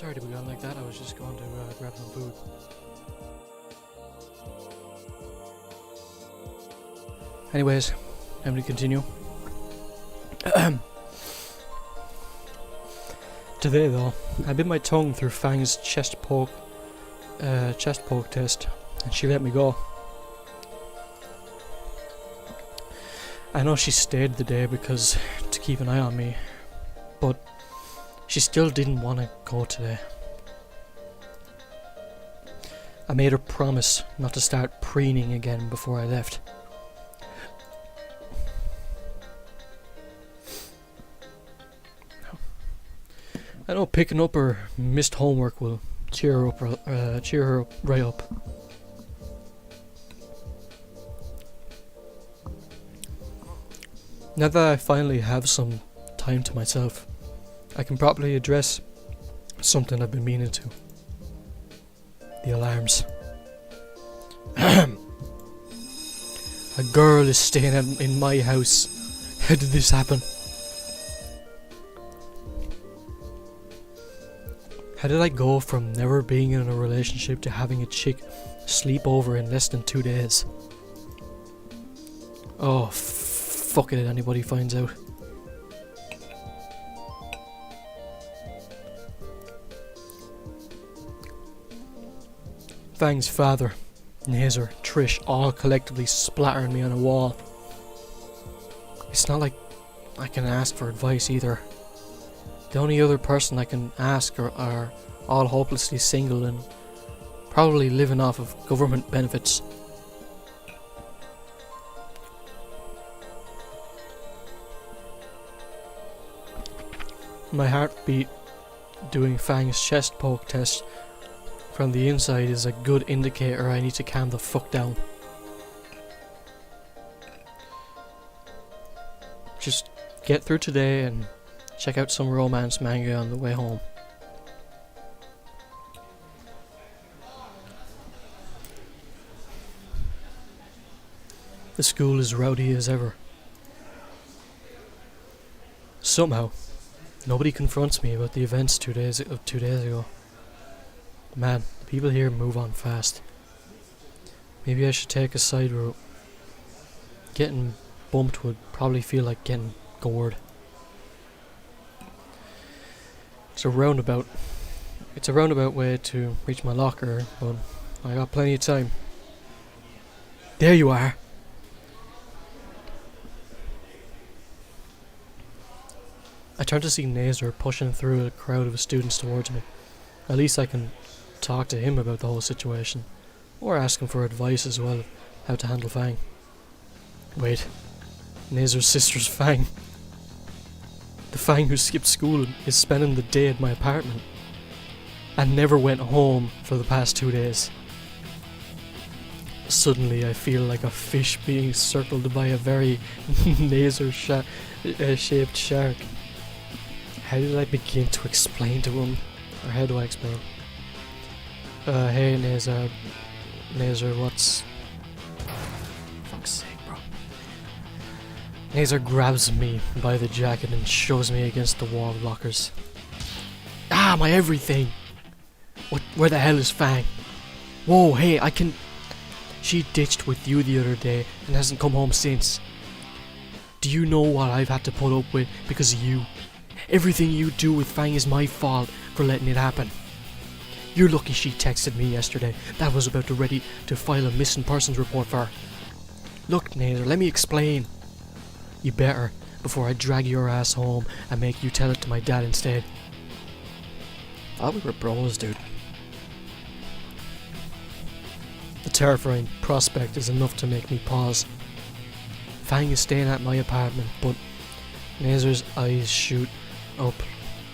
Sorry to be gone like that, I was just going to grab some food. Anyways, I'm going to continue. Today though, I bit my tongue through Fang's chest poke test, and she let me go. I know she stayed the day because to keep an eye on me, but she still didn't want to go today. I made her promise not to start preening again before I left. I know picking up her missed homework will cheer her up right up. Now that I finally have some time to myself, I can properly address something I've been meaning to. The alarms. A girl is staying in my house. How did this happen? How did I go from never being in a relationship to having a chick sleep over in less than 2 days? Oh, fuck it if anybody finds out. Fang's father, Nazer, Trish, all collectively splattering me on a wall. It's not like I can ask for advice either. The only other person I can ask are all hopelessly single and probably living off of government benefits. My heartbeat doing Fang's chest poke test from the inside is a good indicator I need to calm the fuck down. Just get through today and check out some romance manga on the way home. The school is rowdy as ever. Somehow, nobody confronts me about the events 2 days ago. Man, the people here move on fast. Maybe I should take a side route. Getting bumped would probably feel like getting gored. It's a roundabout way to reach my locker, but I got plenty of time. There you are! I turn to see Nazer pushing through a crowd of students towards me. At least I can talk to him about the whole situation, or ask him for advice as well, how to handle Fang. Wait, Nazer's sister's Fang. The Fang who skipped school is spending the day at my apartment, and never went home for the past 2 days. Suddenly I feel like a fish being circled by a very Nazer-shaped shark. How did I begin to explain to him? Or how do I explain? Hey Nazer, what's... Fuck's sake, bro. Nazer grabs me by the jacket and shoves me against the wall of lockers. Ah, my everything! Where the hell is Fang? Whoa, hey, I can... She ditched with you the other day and hasn't come home since. Do you know what I've had to put up with because of you? Everything you do with Fang is my fault for letting it happen. You're lucky she texted me yesterday that I was about to ready to file a missing persons report for her. Look, Nader, let me explain. You better, before I drag your ass home and make you tell it to my dad instead. Thought we were bros, dude. The terrifying prospect is enough to make me pause. Fang is staying at my apartment, but Nazer's eyes shoot up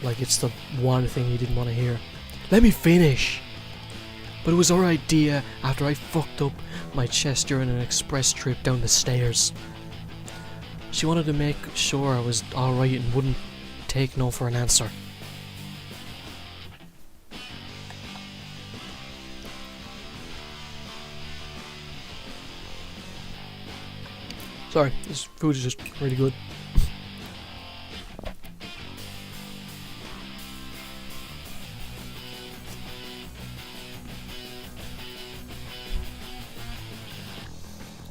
like it's the one thing he didn't want to hear. Let me finish! But it was her idea after I fucked up my chest during an express trip down the stairs. She wanted to make sure I was alright and wouldn't take no for an answer. Sorry, this food is just really good.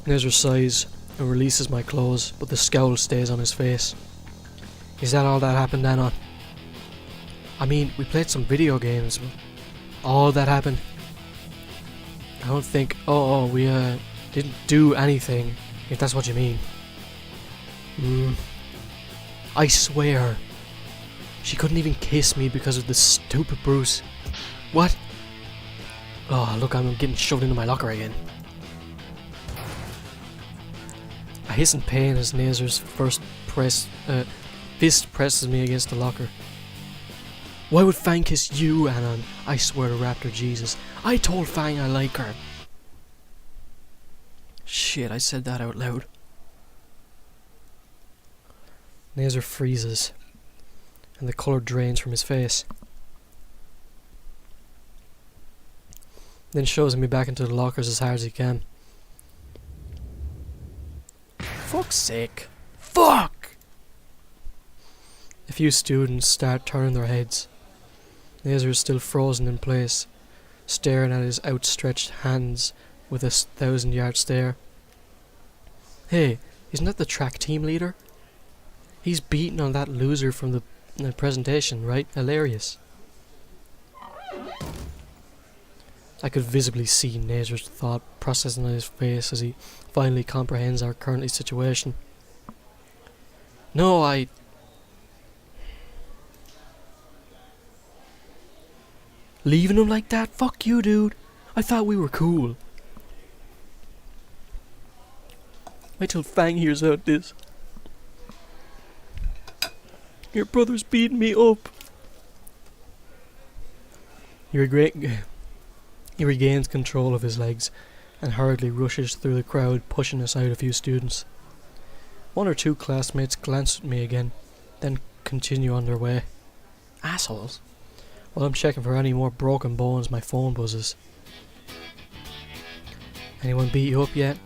Nezra sighs and releases my clothes, but the scowl stays on his face. Is that all that happened, Anon? I mean, we played some video games, but all that happened? I don't think... we didn't do anything, if that's what you mean. I swear. She couldn't even kiss me because of this stupid Bruce. What? Oh, look, I'm getting shoved into my locker again. I hiss in pain as Nazar's fist presses me against the locker. Why would Fang kiss you, Anon? I swear to Raptor Jesus. I told Fang I like her. Shit, I said that out loud. Nazar freezes, and the colour drains from his face. Then shoves me back into the lockers as hard as he can. Fuck's sake. Fuck! A few students start turning their heads. Nazar is still frozen in place, staring at his outstretched hands with a 1,000-yard stare. Hey, isn't that the track team leader? He's beating on that loser from the presentation, right? Hilarious. I could visibly see Nazar's thought processing on his face as he finally comprehends our current situation. No, Leaving him like that? Fuck you, dude. I thought we were cool. Wait till Fang hears about this. Your brother's beating me up. He regains control of his legs and hurriedly rushes through the crowd, pushing aside a few students. One or two classmates glance at me again, then continue on their way. Assholes. While I'm checking for any more broken bones, my phone buzzes. Anyone beat you up yet?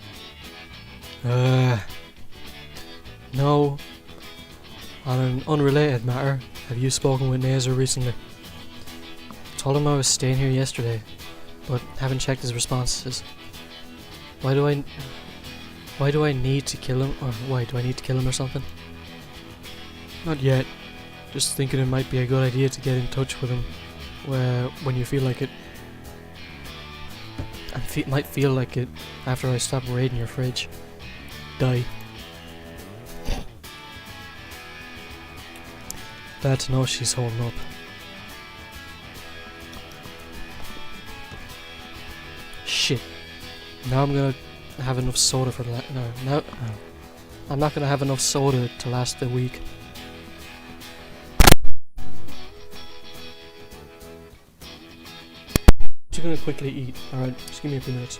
No. On an unrelated matter, have you spoken with Nazar recently? Told him I was staying here yesterday, but haven't checked his responses. Why do I need to kill him, or why do I need to kill him or something? Not yet. Just thinking it might be a good idea to get in touch with him when you feel like it. And might feel like it after I stop raiding your fridge. Die. Glad to know she's holding up. Shit. Now I'm gonna have enough soda for that. No. I'm not gonna have enough soda to last the week. Just gonna quickly eat. Alright, just give me a few minutes.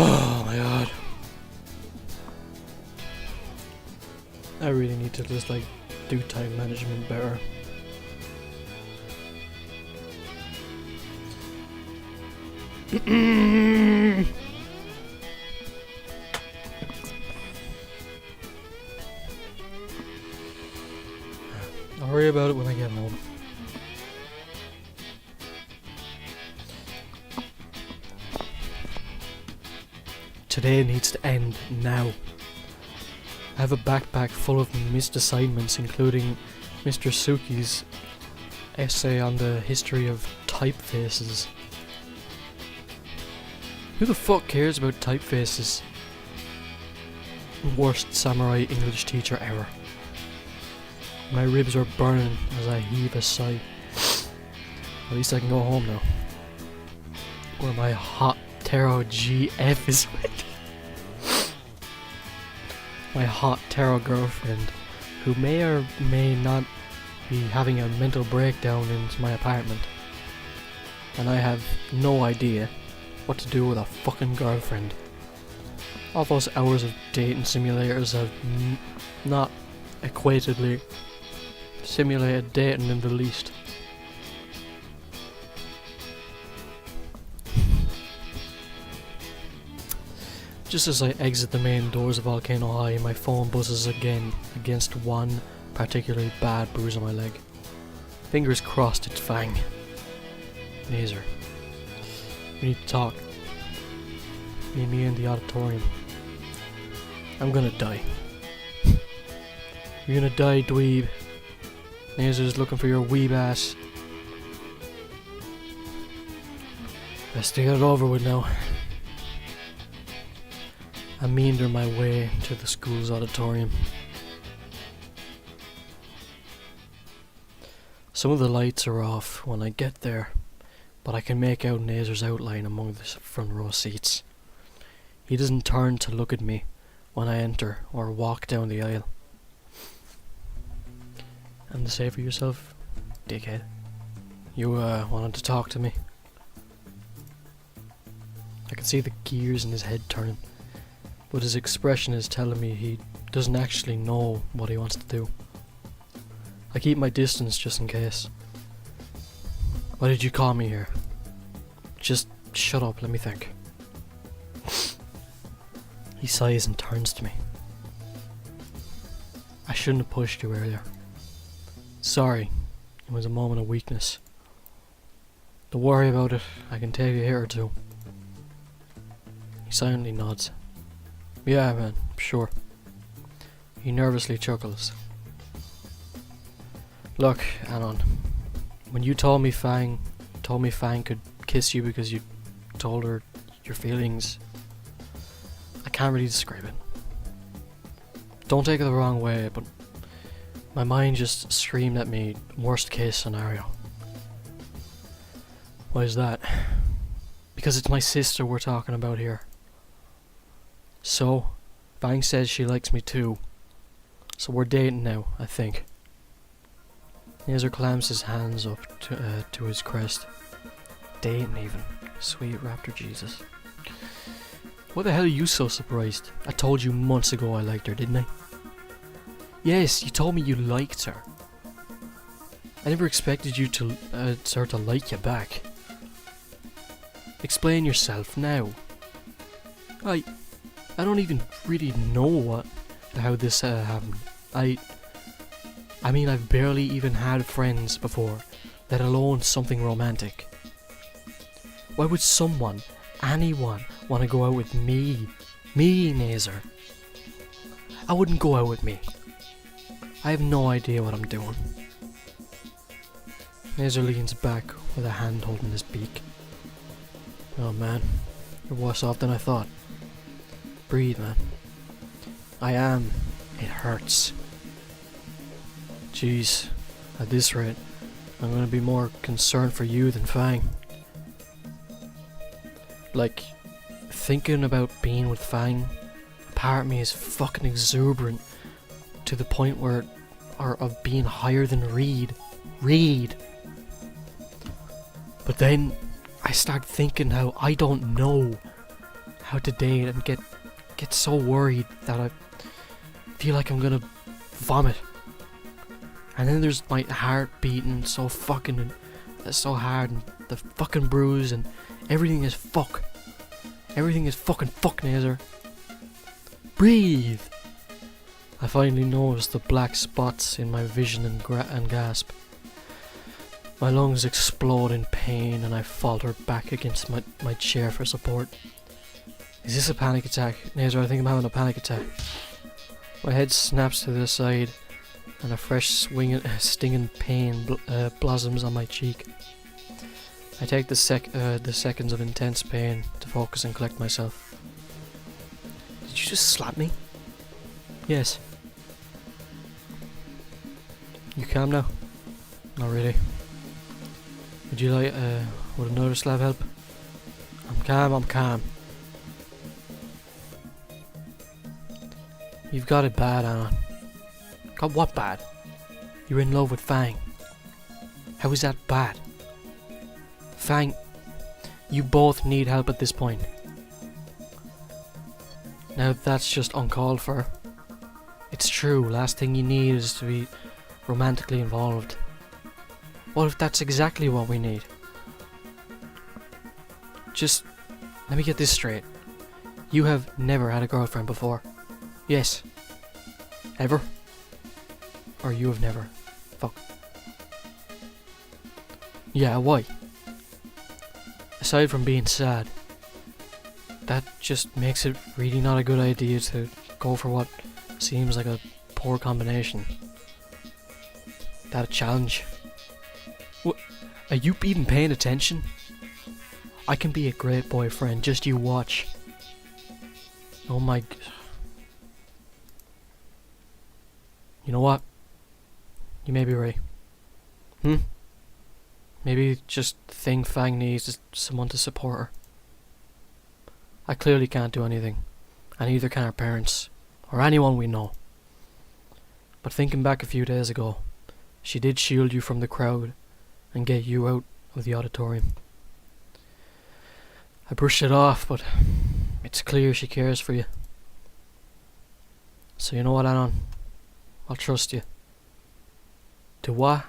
Oh my god. I really need to just like do time management better. I'll worry about it when I get home. Today needs to end now. I have a backpack full of missed assignments, including Mr. Suki's essay on the history of typefaces. Who the fuck cares about typefaces? Worst samurai English teacher ever. My ribs are burning as I heave a sigh. At least I can go home now. Where my hot Taro GF is with. My hot Taro girlfriend, who may or may not be having a mental breakdown in my apartment. And I have no idea what to do with a fucking girlfriend. All those hours of dating simulators have not equatedly simulated dating in the least. Just as I exit the main doors of Volcano High, my phone buzzes again against one particularly bad bruise on my leg. Fingers crossed it's Fang. Naser. We need to talk. Meet me in the auditorium. I'm gonna die. You're gonna die, dweeb. Naser's looking for your weeb ass. Best to get it over with now. I meander my way to the school's auditorium. Some of the lights are off when I get there, but I can make out Naser's outline among the front row seats. He doesn't turn to look at me when I enter or walk down the aisle. And to say for yourself, dickhead. You wanted to talk to me? I can see the gears in his head turning, but his expression is telling me he doesn't actually know what he wants to do. I keep my distance just in case. Why did you call me here? Just shut up, let me think. He sighs and turns to me. I shouldn't have pushed you earlier. Sorry, it was a moment of weakness. Don't worry about it, I can take a hit or two. He silently nods. Yeah, man, sure. He nervously chuckles. Look, Anon, when you told me Fang could kiss you because you told her your feelings, I can't really describe it. Don't take it the wrong way, but my mind just screamed at me, worst case scenario. Why is that? Because it's my sister we're talking about here. So, Fang says she likes me too. So we're dating now, I think. Naser clamps his hands up to his crest. Dating even. Sweet raptor Jesus. Why the hell are you so surprised? I told you months ago I liked her, didn't I? Yes, you told me you liked her. I never expected you to her to like you back. Explain yourself now. I don't even really know how this happened. I mean, I've barely even had friends before, let alone something romantic. Why would anyone, want to go out with me? Me, Naser. I wouldn't go out with me. I have no idea what I'm doing. Naser leans back with a hand holding his beak. Oh man, you're worse off than I thought. Breathe, man. I am. It hurts. Jeez, at this rate, I'm gonna be more concerned for you than Fang. Like, thinking about being with Fang, a part of me is fucking exuberant to the point of being higher than Reed. But then I start thinking how I don't know out to date and get so worried that I feel like I'm gonna vomit. And then there's my heart beating so fucking so hard, and the fucking bruise, and everything is fuck. Everything is fucking fuck, Nazar. Breathe. I finally noticed the black spots in my vision and gasp. My lungs explode in pain and I falter back against my chair for support. Is this a panic attack? Nazar, I think I'm having a panic attack. My head snaps to the side and a fresh stinging pain blossoms on my cheek. I take the seconds of intense pain to focus and collect myself. Did you just slap me? Yes. You calm now? Not really. Would you like, would another slap help? I'm calm. You've got it bad, Anna. Got what bad? You're in love with Fang. How is that bad? Fang, you both need help at this point. Now that's just uncalled for. It's true, last thing you need is to be romantically involved. What if that's exactly what we need? Just let me get this straight. You have never had a girlfriend before. Yes. Ever? Or you have never? Fuck. Yeah, why? Aside from being sad, that just makes it really not a good idea to go for what seems like a poor combination. That a challenge? What? Are you even paying attention? I can be a great boyfriend, just you watch. Oh my... You know what? You may be right. Maybe just the thing Fang needs is someone to support her. I clearly can't do anything, and neither can our parents, or anyone we know. But thinking back a few days ago, she did shield you from the crowd and get you out of the auditorium. I brushed it off, but it's clear she cares for you. So you know what, Anon? I'll trust you. To what?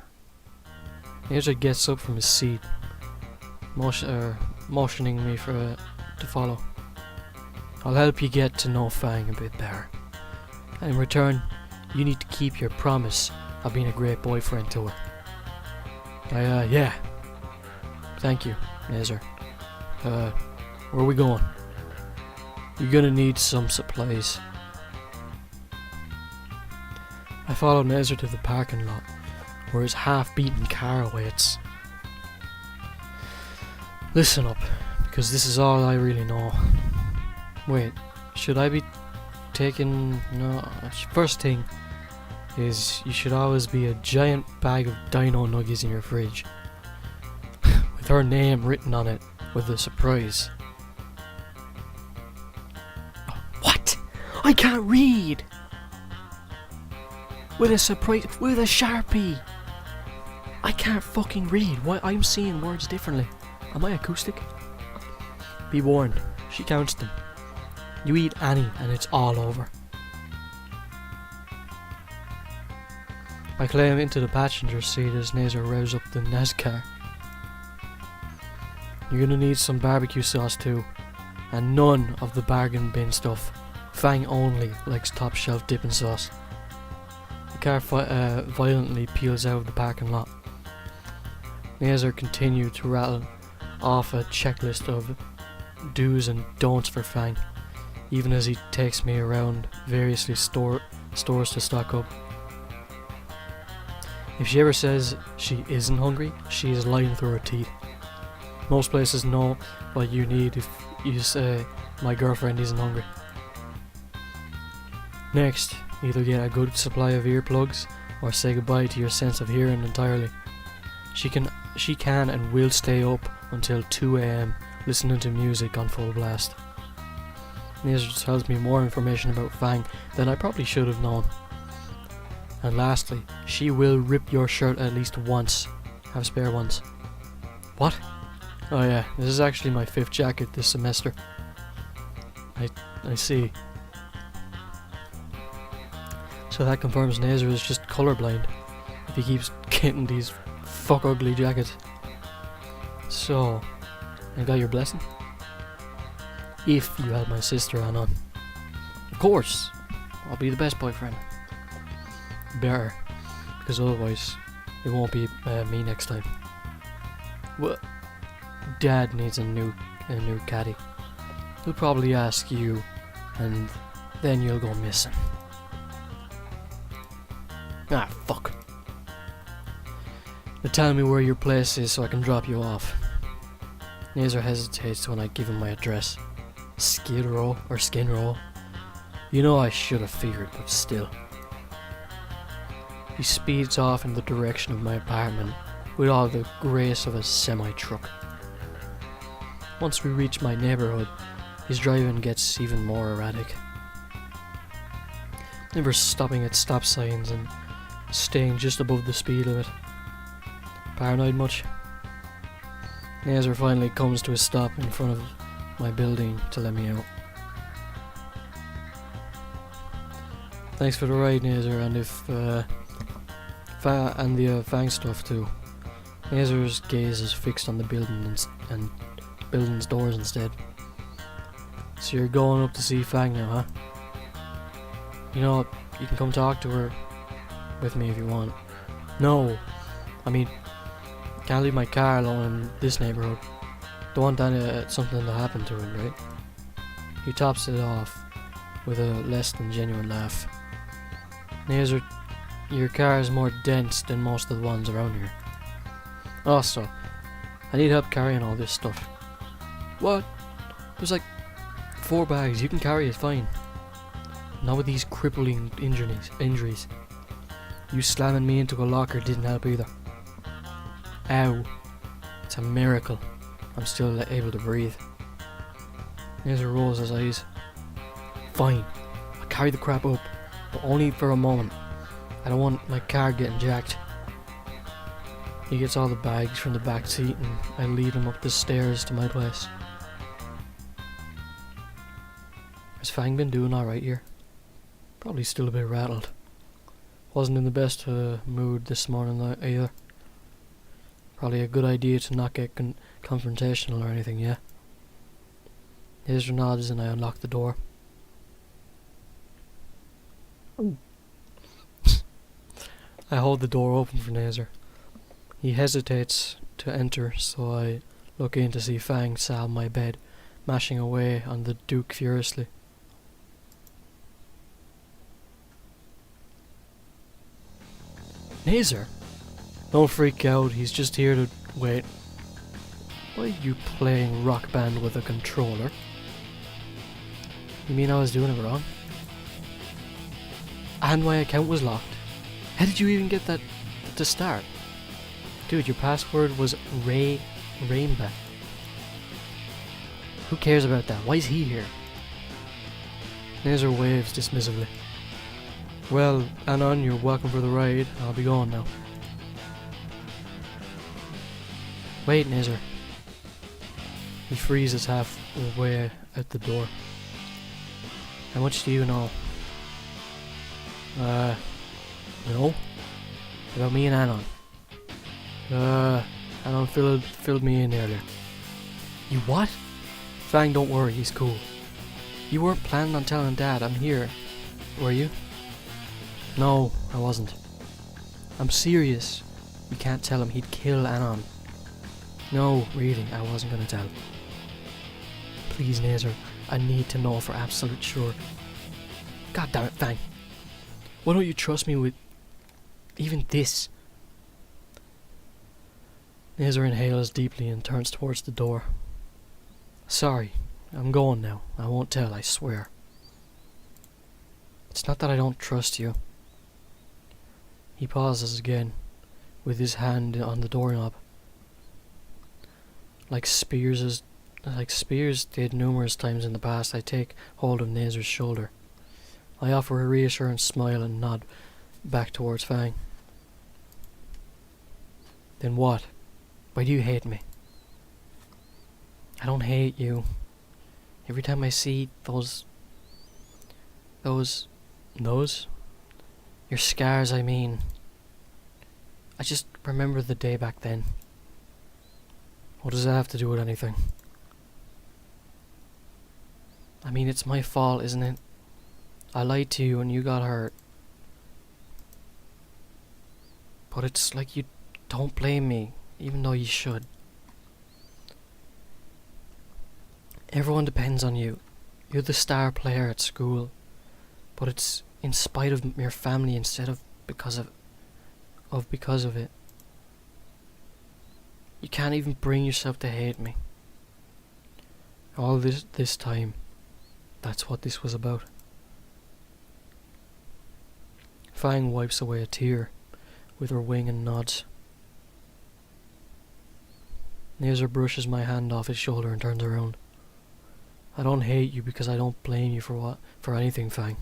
Nazar gets up from his seat, motioning me to follow. I'll help you get to know Fang a bit better. And in return, you need to keep your promise of being a great boyfriend to her. Yeah. Thank you, Nazar. Where are we going? You're gonna need some supplies. I followed Nazar to the parking lot, where his half-beaten car awaits. Listen up, because this is all I really know. Wait, should I be taking... No, first thing is you should always be a giant bag of dino nuggies in your fridge. With her name written on it, with a surprise. What? I can't read! With a surprise, with a Sharpie! I can't fucking read. Why? I'm seeing words differently. Am I acoustic? Be warned, she counts them. You eat any and it's all over. I climb into the passenger seat as Nazar revs up the NASCAR. You're gonna need some barbecue sauce too, and none of the bargain bin stuff. Fang only likes top shelf dipping sauce. The car violently peels out of the parking lot. Nazar continued to rattle off a checklist of do's and don'ts for Fang, even as he takes me around variously stores to stock up. If she ever says she isn't hungry, she is lying through her teeth. Most places know what you need if you say, my girlfriend isn't hungry. Next, either get a good supply of earplugs or say goodbye to your sense of hearing entirely. She can and will stay up until 2 AM listening to music on full blast. Nazar tells me more information about Fang than I probably should have known. And lastly, she will rip your shirt at least once. Have spare ones. What? Oh yeah, this is actually my 5th jacket this semester. I see. So that confirms Nazer is just colorblind if he keeps getting these fuck ugly jackets. So, I got your blessing? If you had my sister on. Of course, I'll be the best boyfriend. Better, because otherwise it won't be me next time. Well, Dad needs a new caddy. He'll probably ask you, and then you'll go missing. Ah, fuck. But tell me where your place is so I can drop you off. Nazer hesitates when I give him my address. Skid Row or Skin Row. You know I should have figured, but still. He speeds off in the direction of my apartment with all the grace of a semi-truck. Once we reach my neighborhood, his driving gets even more erratic. Never stopping at stop signs and staying just above the speed limit. Paranoid much? Nazer finally comes to a stop in front of my building to let me out. Thanks for the ride, Nazer, and the Fang stuff too. Nazer's gaze is fixed on the building and building's doors instead. So you're going up to see Fang now, huh? You know, you can come talk to her with me if you want. No, I mean, can't leave my car alone in this neighborhood. Don't want something to happen to him, right? He tops it off with a less than genuine laugh. Nazer, your car is more dense than most of the ones around here. Also, I need help carrying all this stuff. What? There's like 4 bags. You can carry it fine. Not with these crippling injuries. You slamming me into a locker didn't help either. Ow. It's a miracle I'm still able to breathe. Nazer rolls his eyes. Fine. I'll carry the crap up, but only for a moment. I don't want my car getting jacked. He gets all the bags from the back seat and I lead him up the stairs to my place. Has Fang been doing alright here? Probably still a bit rattled. Wasn't in the best mood this morning either. Probably a good idea to not get confrontational or anything, yeah? Nazer nods and I unlock the door. I hold the door open for Nazer. He hesitates to enter, so I look in to see Fang sat on my bed, mashing away on the Duke furiously. Nazer? Don't freak out, he's just here to wait. Why are you playing Rock Band with a controller? You mean I was doing it wrong? And my account was locked. How did you even get that to start? Dude, your password was Rainback. Who cares about that? Why is he here? Nazer waves dismissively. Well, Anon, you're welcome for the ride. I'll be going now. Wait, Nazer. He freezes halfway at the door. How much do you know? No? About me and Anon. Anon filled me in earlier. You what? Fang, don't worry, he's cool. You weren't planning on telling Dad I'm here, were you? No, I wasn't. I'm serious. You can't tell him, he'd kill Anon. No, really, I wasn't gonna tell him. Please, Nazer, I need to know for absolute sure. God damn it, Fang. Why don't you trust me with even this? Nazer inhales deeply and turns towards the door. Sorry, I'm going now. I won't tell, I swear. It's not that I don't trust you. He pauses again, with his hand on the doorknob. Like Spears did numerous times in the past, I take hold of Nazer's shoulder. I offer a reassuring smile and nod back towards Fang. Then what? Why do you hate me? I don't hate you. Every time I see those, your scars, I mean, I just remember the day back then. What does that have to do with anything? I mean, it's my fault, isn't it? I lied to you and you got hurt. But it's like you don't blame me, even though you should. Everyone depends on you. You're the star player at school. But it's in spite of your family instead of because of it. You can't even bring yourself to hate me. All this time, that's what this was about. Fang wipes away a tear with her wing and nods. Nazer brushes my hand off his shoulder and turns around. I don't hate you because I don't blame you for anything, Fang.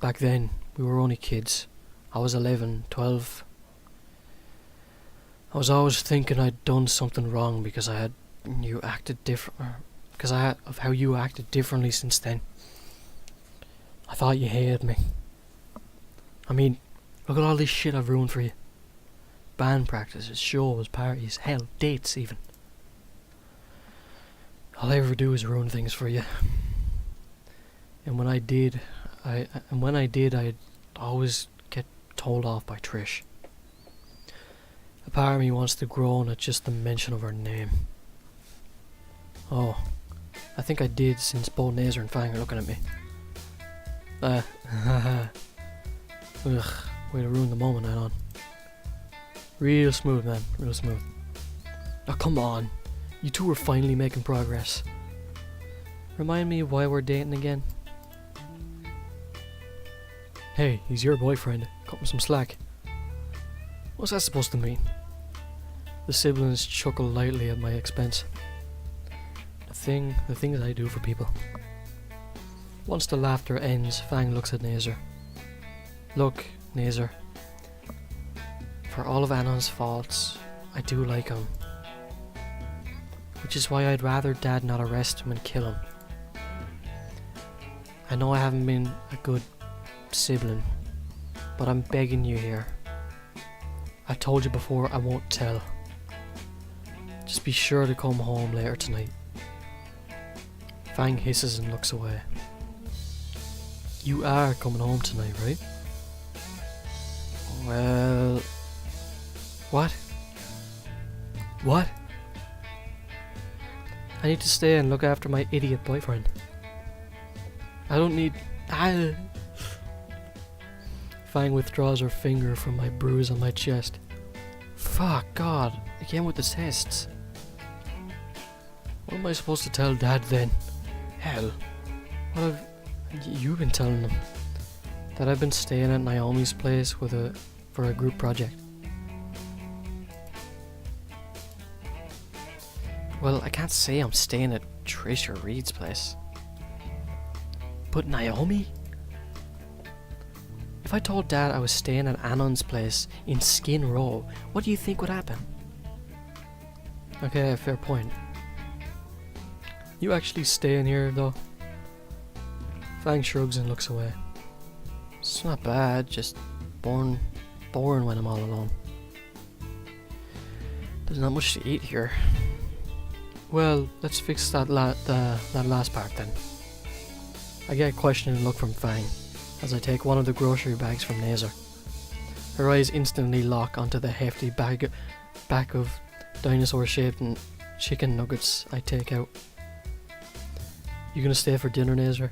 Back then, we were only kids. I was 11, 12. I was always thinking I'd done something wrong because of how you acted differently since then. I thought you hated me. I mean, look at all this shit I've ruined for you. Band practices, shows, parties, hell, dates even. All I ever do is ruin things for you. And when I did, I'd always get told off by Trish. A part of me wants to groan at just the mention of her name. Oh, I think I did since both Nazer and Fang are looking at me. Ugh, way to ruin the moment, I on. Real smooth, man, real smooth. Oh, come on. You two are finally making progress. Remind me why we're dating again. Hey, he's your boyfriend. Cut him some slack. What's that supposed to mean? The siblings chuckle lightly at my expense. The things I do for people. Once the laughter ends, Fang looks at Nazer. Look, Nazer. For all of Anon's faults, I do like him. Which is why I'd rather Dad not arrest him and kill him. I know I haven't been a good sibling, but I'm begging you here. I told you before, I won't tell. Just be sure to come home later tonight. Fang hisses and looks away. You are coming home tonight, right? Well... What? What? I need to stay and look after my idiot boyfriend. I don't need... Fang withdraws her finger from my bruise on my chest. Fuck, God, again with the tests. What am I supposed to tell Dad then? Hell, what have you been telling him? That I've been staying at Naomi's place for a group project. Well, I can't say I'm staying at Trish or Reed's place. But Naomi? If I told Dad I was staying at Anon's place in Skin Row, what do you think would happen? Okay, fair point. You actually staying here, though? Fang shrugs and looks away. It's not bad, just boring when I'm all alone. There's not much to eat here. Well, let's fix that last part then. I get a questioning look from Fang as I take one of the grocery bags from Nazer. Her eyes instantly lock onto the hefty back of dinosaur-shaped chicken nuggets I take out. You gonna stay for dinner, Nazer?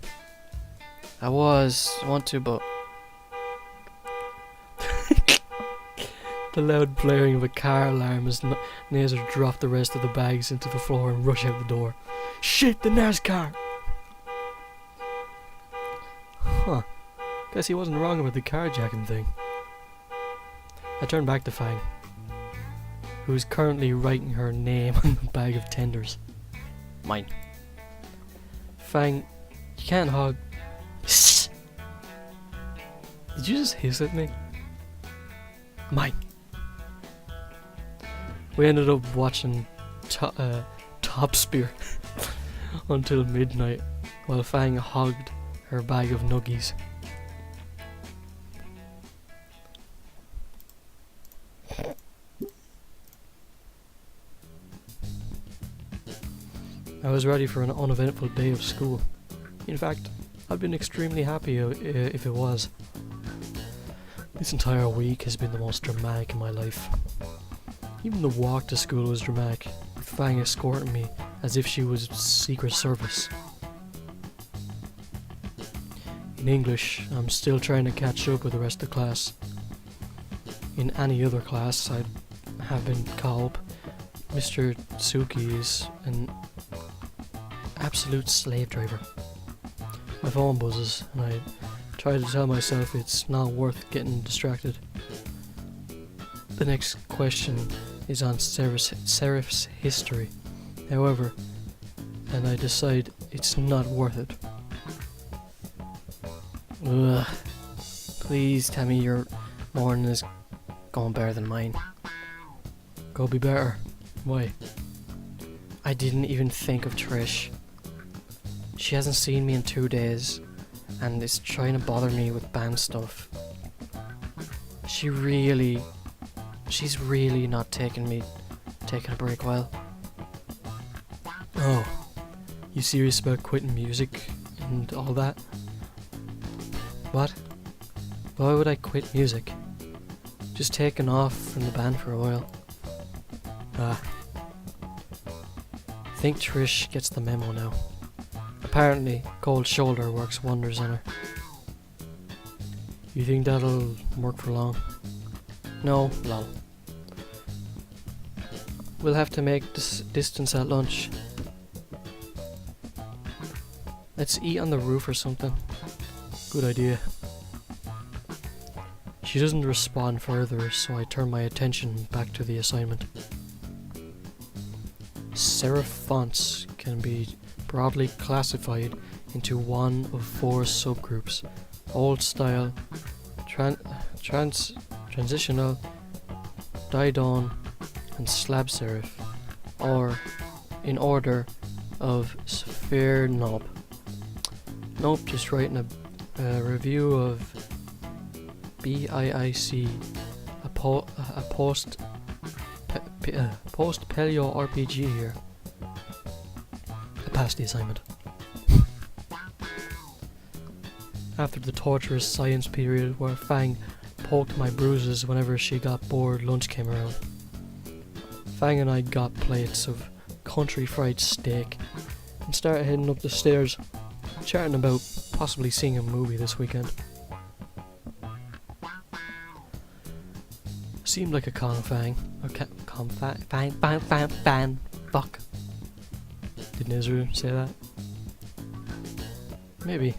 I want to, but... The loud blaring of a car alarm as Nazer dropped the rest of the bags into the floor and rush out the door. Shit, the NASCAR! Huh. Guess he wasn't wrong about the carjacking thing. I turned back to Fang, who is currently writing her name on the bag of tenders. Mine. Fang, you can't hog... Did you just hiss at me? Mine. We ended up watching Top Spear. until midnight while Fang hogged her bag of nuggies. I was ready for an uneventful day of school. In fact, I'd been extremely happy if it was. This entire week has been the most dramatic in my life. Even the walk to school was dramatic, with Fang escorting me as if she was Secret Service. In English, I'm still trying to catch up with the rest of the class. In any other class, I'd have been called Mr. Tsuki is an absolute slave driver. My phone buzzes, and I try to tell myself it's not worth getting distracted. The next question is on Seraph's history, however, and I decide it's not worth it. Ugh. Please tell me your morning is going better than mine. Go be better. Why? I didn't even think of Trish. She hasn't seen me in 2 days and is trying to bother me with band stuff. She's really not taking a break well. Oh, you serious about quitting music and all that? What? Why would I quit music? Just taking off from the band for a while. I think Trish gets the memo now. Apparently, cold shoulder works wonders on her. You think that'll work for long? No, lol. We'll have to make this distance at lunch. Let's eat on the roof or something. Good idea. She doesn't respond further, so I turn my attention back to the assignment. Serif fonts can be broadly classified into one of 4 subgroups: old style, transitional, Didon, and slab serif, or in order of sphere knob. Nope, just writing a review of BIIC, a post paleo RPG here. I passed the assignment. After the torturous science period where Fang poked my bruises whenever she got bored, lunch came around. Fang and I got plates of country fried steak and started heading up the stairs, chatting about possibly seeing a movie this weekend. Seemed like a Fang. Fuck. Didn't Israel say that? Maybe.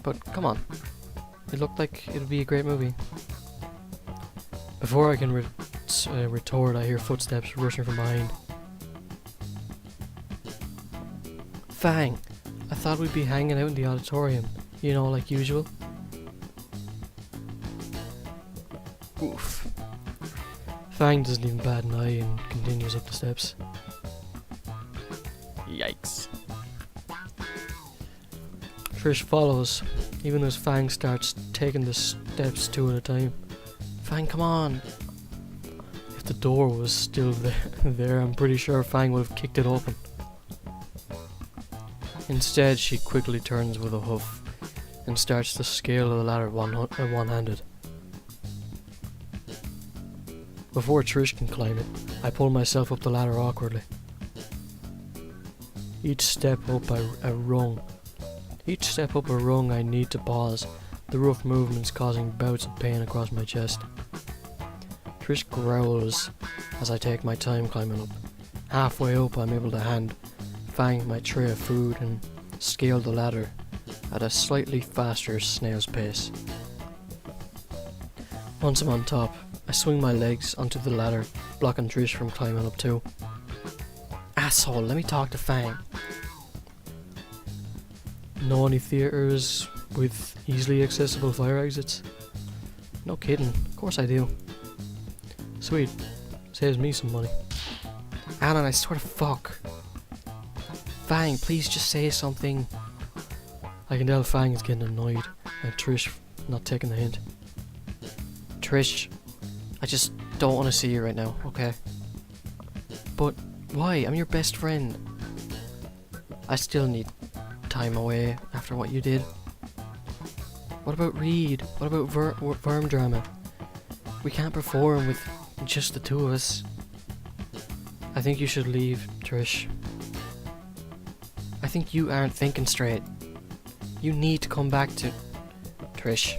But come on. It looked like it would be a great movie. Before I can retort, I hear footsteps rushing from behind. Fang, I thought we'd be hanging out in the auditorium, you know, like usual. Oof. Fang doesn't even bat an eye and continues up the steps. Yikes. Trish follows, even as Fang starts taking the steps 2 at a time. Fang, come on! If the door was still there, I'm pretty sure Fang would have kicked it open. Instead, she quickly turns with a hoof and starts to scale the ladder one-handed. Before Trish can climb it, I pull myself up the ladder awkwardly. Each step up a rung, I need to pause, the rough movements causing bouts of pain across my chest. Trish growls as I take my time climbing up. Halfway up, I'm able to hand Fang my tray of food and scale the ladder at a slightly faster snail's pace. Once I'm on top, I swing my legs onto the ladder, blocking Trish from climbing up too. Asshole, let me talk to Fang. Know any theatres with easily accessible fire exits? No kidding, of course I do. Sweet, saves me some money. Alan, I swear to fuck. Fang, please just say something. I can tell Fang is getting annoyed, and Trish not taking the hint. Trish, I just don't want to see you right now, okay? But why? I'm your best friend. I still need time away after what you did. What about Reed? What about Worm Drama? We can't perform with just the two of us. I think you should leave, Trish. I think you aren't thinking straight. You need to come back to... Trish.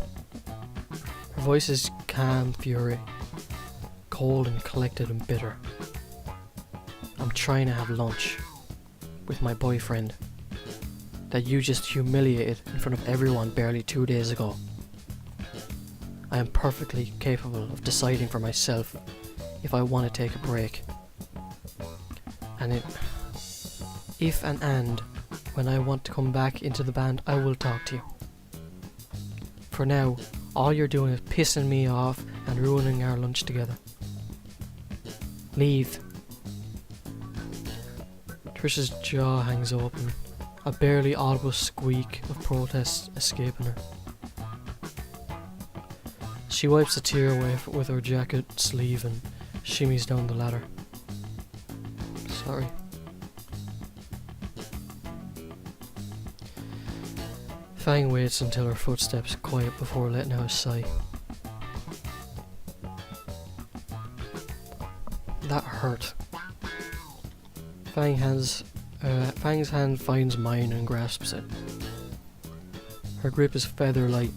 Her voice is calm fury. Cold and collected and bitter. I'm trying to have lunch with my boyfriend that you just humiliated in front of everyone barely 2 days ago. I am perfectly capable of deciding for myself if I want to take a break. And if and when I want to come back into the band, I will talk to you. For now, all you're doing is pissing me off and ruining our lunch together. Leave. Trish's jaw hangs open, a barely audible squeak of protest escaping her. She wipes a tear away with her jacket sleeve and shimmies down the ladder. Sorry. Fang waits until her footsteps quiet before letting out a sigh. That hurt. Fang's hand finds mine and grasps it. Her grip is feather light,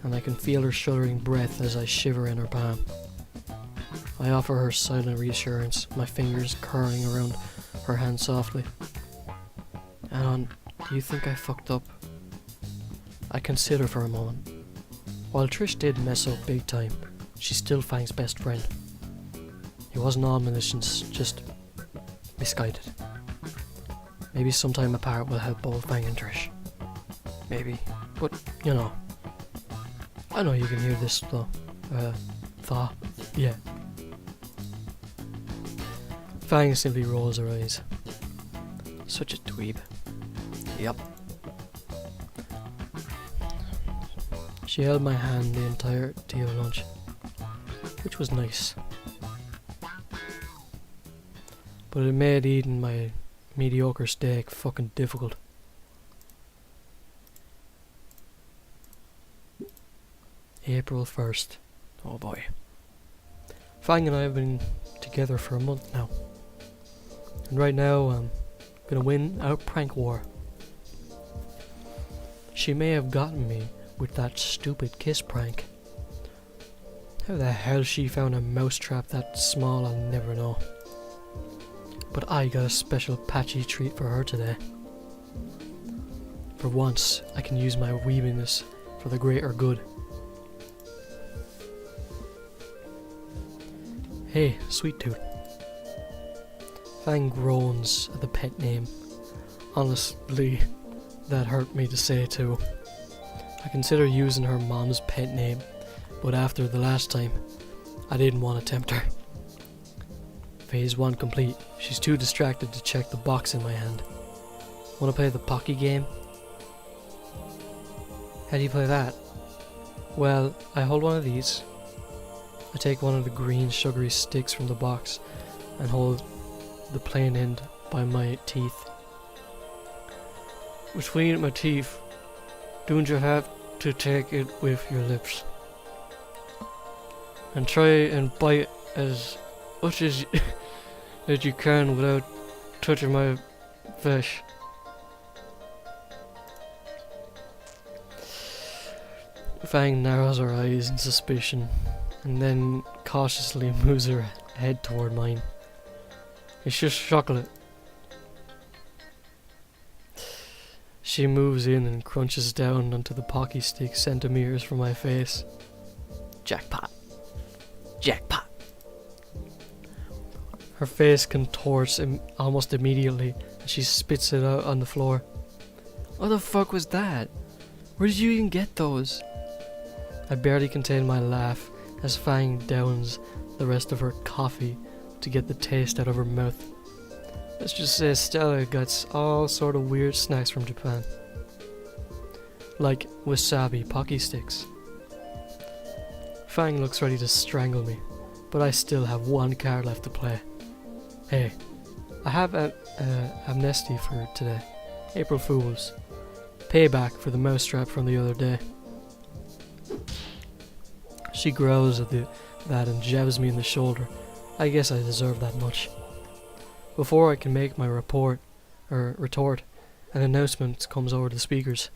and I can feel her shuddering breath as I shiver in her palm. I offer her silent reassurance, my fingers curling around her hand softly. Anon, do you think I fucked up? I consider for a moment. While Trish did mess up big time, she's still Fang's best friend. It wasn't all malicious, just misguided. Maybe sometime apart will help both Fang and Trish. Maybe, but you know. I know you can hear this though. Thought. Yeah. Fang simply rolls her eyes. Such a dweeb. Yep. She held my hand the entirety of lunch, which was nice. But it made eating my mediocre steak fucking difficult. April 1st. Oh boy. Fang and I have been together for a month now. And right now I'm gonna win our prank war. She may have gotten me with that stupid kiss prank. How the hell she found a mousetrap that small, I'll never know. But I got a special patchy treat for her today. For once, I can use my weebiness for the greater good. Hey, Sweet Tooth. Fang groans at the pet name. Honestly, that hurt me to say too. I consider using her mom's pet name, but after the last time, I didn't want to tempt her. Phase 1 complete. She's too distracted to check the box in my hand. Wanna play the Pocky game? How do you play that? Well, I hold one of these. I take one of the green sugary sticks from the box and hold the plain end by my teeth. Between my teeth, don't you have to take it with your lips? And try and bite as much as as you can without touching my flesh. Fang narrows her eyes in suspicion and then cautiously moves her head toward mine. It's just chocolate. She moves in and crunches down onto the Pocky stick centimeters from my face. Jackpot. Jackpot. Her face contorts almost immediately and she spits it out on the floor. What the fuck was that? Where did you even get those? I barely contain my laugh as Fang downs the rest of her coffee to get the taste out of her mouth. Let's just say Stella gets all sort of weird snacks from Japan. Like wasabi pocky sticks. Fang looks ready to strangle me, but I still have one card left to play. Hey, I have an amnesty for today. April Fools. Payback for the mousetrap from the other day. She growls at that and jabs me in the shoulder. I guess I deserve that much. Before I can make my retort, an announcement comes over the speakers.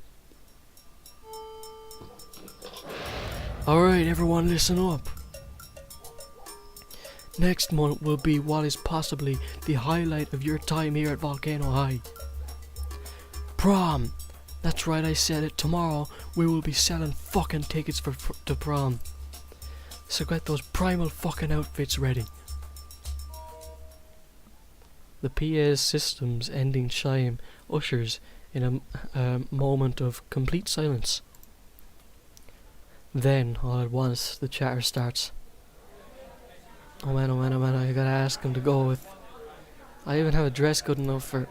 Alright, everyone, listen up. Next month will be what is possibly the highlight of your time here at Volcano High. Prom! That's right, I said it. Tomorrow we will be selling fucking tickets to prom. So get those primal fucking outfits ready. The PA's system's ending chime ushers in a moment of complete silence. Then, all at once, the chatter starts. Oh man, I gotta ask him to go with... I even have a dress good enough for...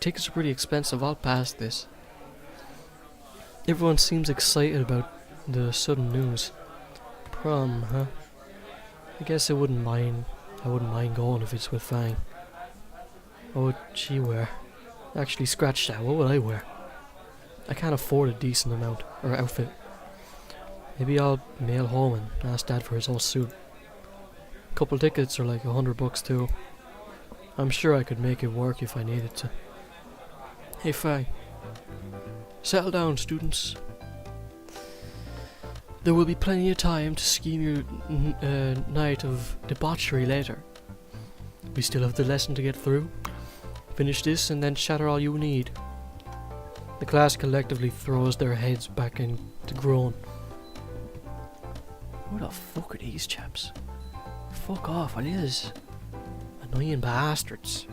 Tickets are pretty expensive, I'll pass this. Everyone seems excited about the sudden news. Prom, huh? I guess I wouldn't mind going if it's with Fang. What would she wear? Actually, scratch that, what would I wear? I can't afford a decent amount, or outfit. Maybe I'll mail home and ask Dad for his whole suit. Couple tickets are like $100 too. I'm sure I could make it work if I needed to. Hey Fang. Settle down, students. There will be plenty of time to scheme your night of debauchery later. We still have the lesson to get through. Finish this and then shatter all you need. The class collectively throws their heads back and to groan. Who the fuck are these chaps? Fuck off, what is? Annoying bastards.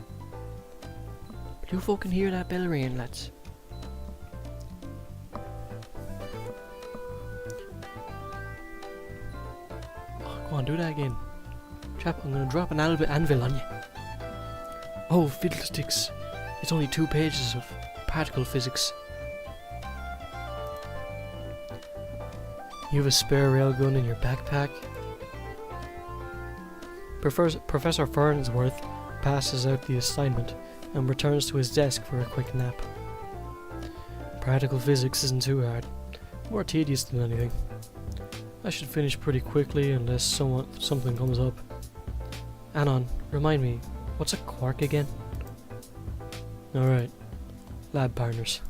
Do you fucking hear that bell ringing, lads? Oh, go on, do that again. Chap, I'm gonna drop an anvil on you. Oh, fiddlesticks. It's only 2 pages of particle physics. You have a spare railgun in your backpack? Professor Farnsworth passes out the assignment and returns to his desk for a quick nap. Practical physics isn't too hard, more tedious than anything. I should finish pretty quickly unless something comes up. Anon, remind me, what's a quark again? Alright, lab partners.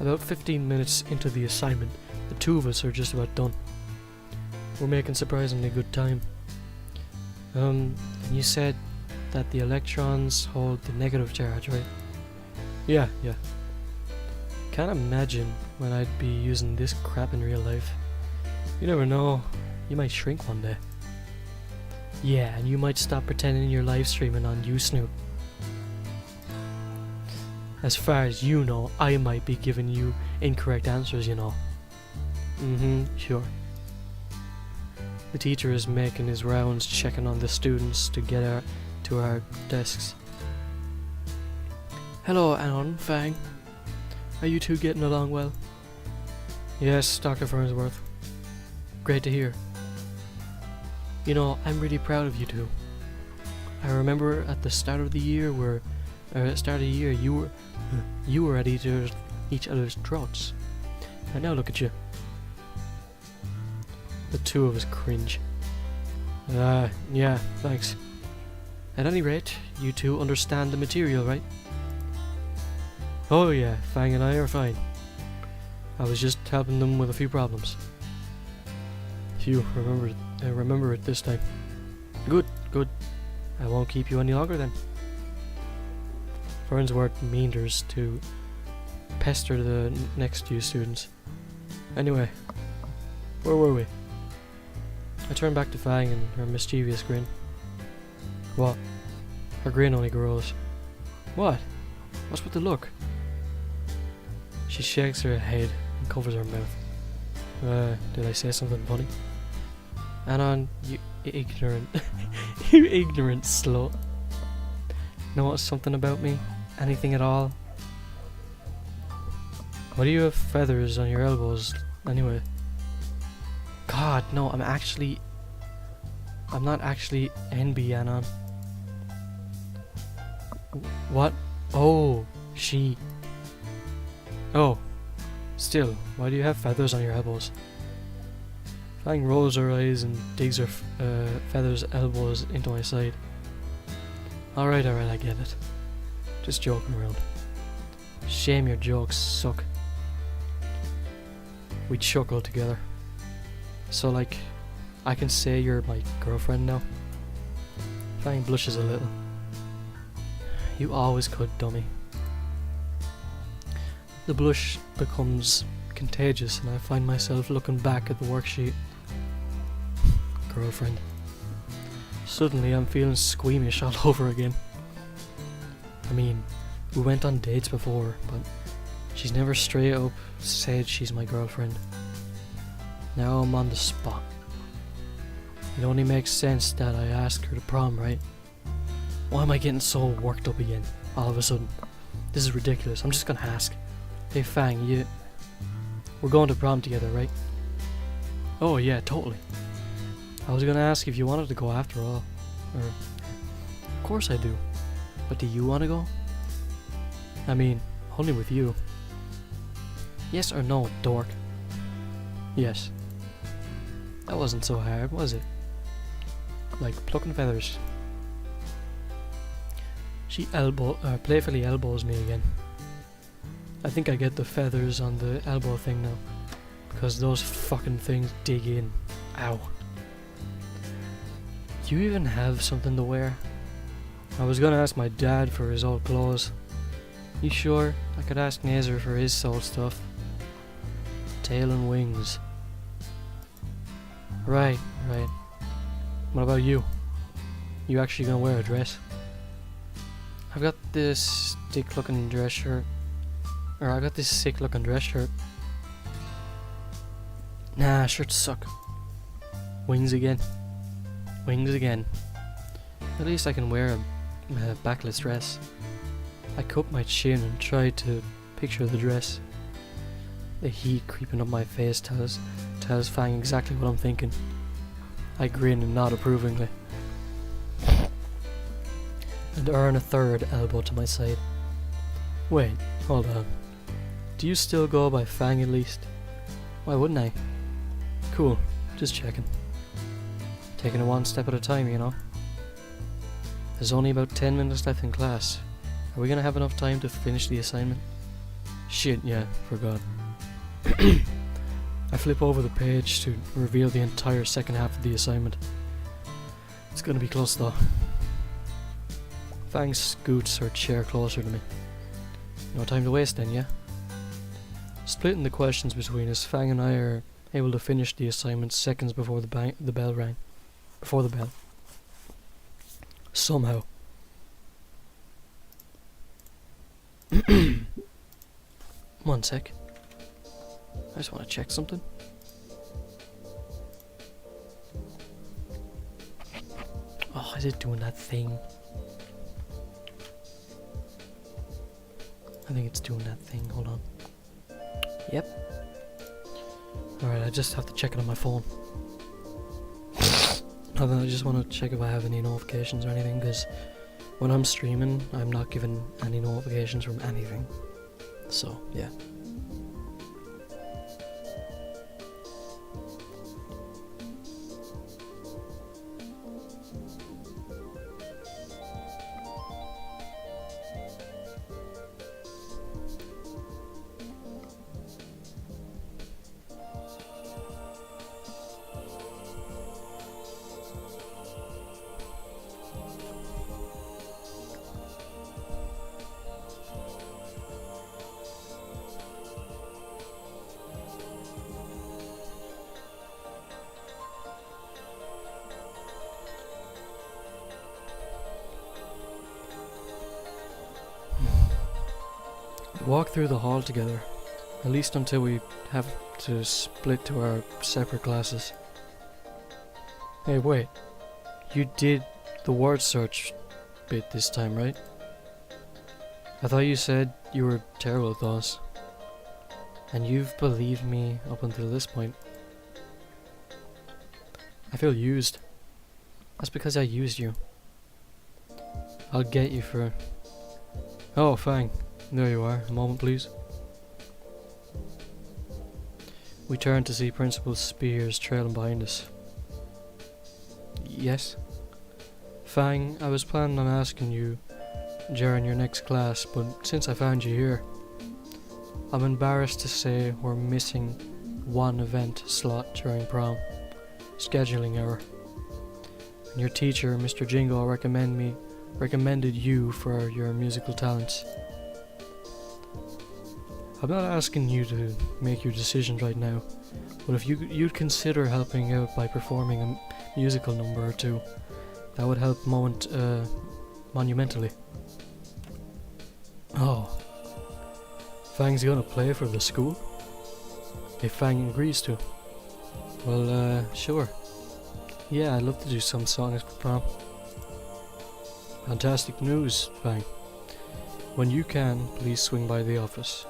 About 15 minutes into the assignment, the 2 of us are just about done. We're making surprisingly good time. And you said that the electrons hold the negative charge, right? Yeah. Can't imagine when I'd be using this crap in real life. You never know, you might shrink one day. Yeah, and you might stop pretending you're live streaming on Snoot. As far as you know, I might be giving you incorrect answers, you know. Sure. The teacher is making his rounds, checking on the students to get to our desks. Hello, Anon, Fang. Are you two getting along well? Yes, Dr. Farnsworth. Great to hear. You know, I'm really proud of you two. I remember at the start of the year you were at each other's throats. And now look at you. The 2 of us cringe. Yeah, thanks. At any rate, you two understand the material, right? Oh yeah, Fang and I are fine. I was just helping them with a few problems. Phew, remember it this time. Good. I won't keep you any longer then. Farnsworth meanders to pester the next few students. Anyway, where were we? I turn back to Fang and her mischievous grin. What? Her grin only grows. What? What's with the look? She shakes her head and covers her mouth. Did I say something funny? Anon, You ignorant. You ignorant slut. Know something about me? Anything at all? Why do you have feathers on your elbows anyway? God, no, I'm not actually NB Anon. What? Oh, she. Oh, still, why do you have feathers on your elbows? Fang rolls her eyes and digs her feathers elbows into my side. Alright, I get it. Just joking around. Shame your jokes suck. We chuckle together. So like, I can say you're my girlfriend now? Fang blushes a little. You always could, dummy. The blush becomes contagious and I find myself looking back at the worksheet. Girlfriend. Suddenly I'm feeling squeamish all over again. I mean, we went on dates before, but she's never straight up said she's my girlfriend. Now I'm on the spot. It only makes sense that I ask her to prom, right? Why am I getting so worked up again, all of a sudden? This is ridiculous, I'm just gonna ask. Hey Fang, we're going to prom together, right? Oh yeah, totally. I was gonna ask if you wanted to go after all. Of course I do. But do you want to go? I mean, only with you. Yes or no, dork? Yes. That wasn't so hard, was it? Like plucking feathers. She playfully elbows me again. I think I get the feathers on the elbow thing now. Because those fucking things dig in. Ow. Do you even have something to wear? I was gonna ask my dad for his old clothes. You sure? I could ask Nazar for his old stuff. Tail and wings. Right. What about you? You actually gonna wear a dress? I've got this sick looking dress shirt. Nah, shirts suck. Wings again. At least I can wear a backless dress. I cup my chin and try to picture the dress. The heat creeping up my face tells Fang exactly what I'm thinking. I grin and nod approvingly. And earn a third elbow to my side. Wait, hold on. Do you still go by Fang at least? Why wouldn't I? Cool, just checking. Taking it one step at a time, you know. There's only about 10 minutes left in class. Are we gonna have enough time to finish the assignment? Shit, yeah, forgot. I flip over the page to reveal the entire second half of the assignment. It's gonna be close though. Fang scoots her chair closer to me. No time to waste then, yeah? Splitting the questions between us, Fang and I are able to finish the assignment seconds before the bell rang. Before the bell. Somehow. One sec. I just want to check something. Oh, is it doing that thing? I think it's doing that thing. Hold on. Yep. Alright, I just have to check it on my phone. And then I just want to check if I have any notifications or anything, because when I'm streaming, I'm not given any notifications from anything. So, yeah. We walk through the hall together, at least until we have to split to our separate classes. Hey, wait, You did the word search bit this time, right? I thought you said you were terrible at those. And you've believed me up until this point. I feel used. That's because I used you. I'll get you for... Oh, Fang. There you are. A moment, please. We turned to see Principal Spears trailing behind us. Yes? Fang, I was planning on asking you during your next class, but since I found you here, I'm embarrassed to say we're missing one event slot during prom. Scheduling error. And your teacher, Mr. Jingo, recommended you for your musical talents. I'm not asking you to make your decisions right now, but if you'd consider helping out by performing a musical number or two, that would help monumentally. Oh, Fang's gonna play for the school? If Fang agrees to. Well, sure. Yeah, I'd love to do some songs for prom. Fantastic news, Fang. When you can, please swing by the office.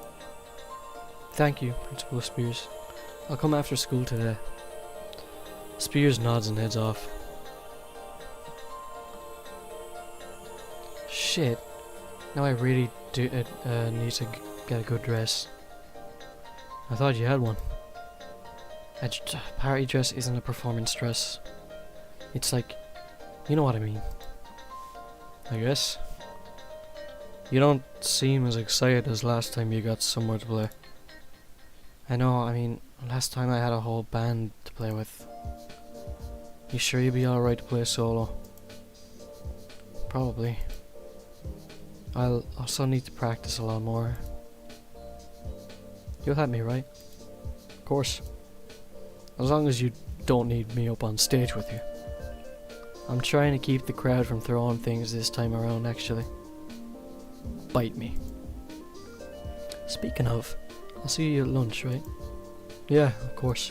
Thank you, Principal Spears. I'll come after school today. Spears nods and heads off. Shit. Now I really do need to get a good dress. I thought you had one. A party dress isn't a performance dress. It's like, you know what I mean. I guess. You don't seem as excited as last time you got somewhere to play. I know, I mean, last time I had a whole band to play with. You sure you'd be alright to play solo? Probably. I'll also need to practice a lot more. You'll help me, right? Of course. As long as you don't need me up on stage with you. I'm trying to keep the crowd from throwing things this time around, actually. Bite me. Speaking of, I'll see you at lunch, right? Yeah, of course.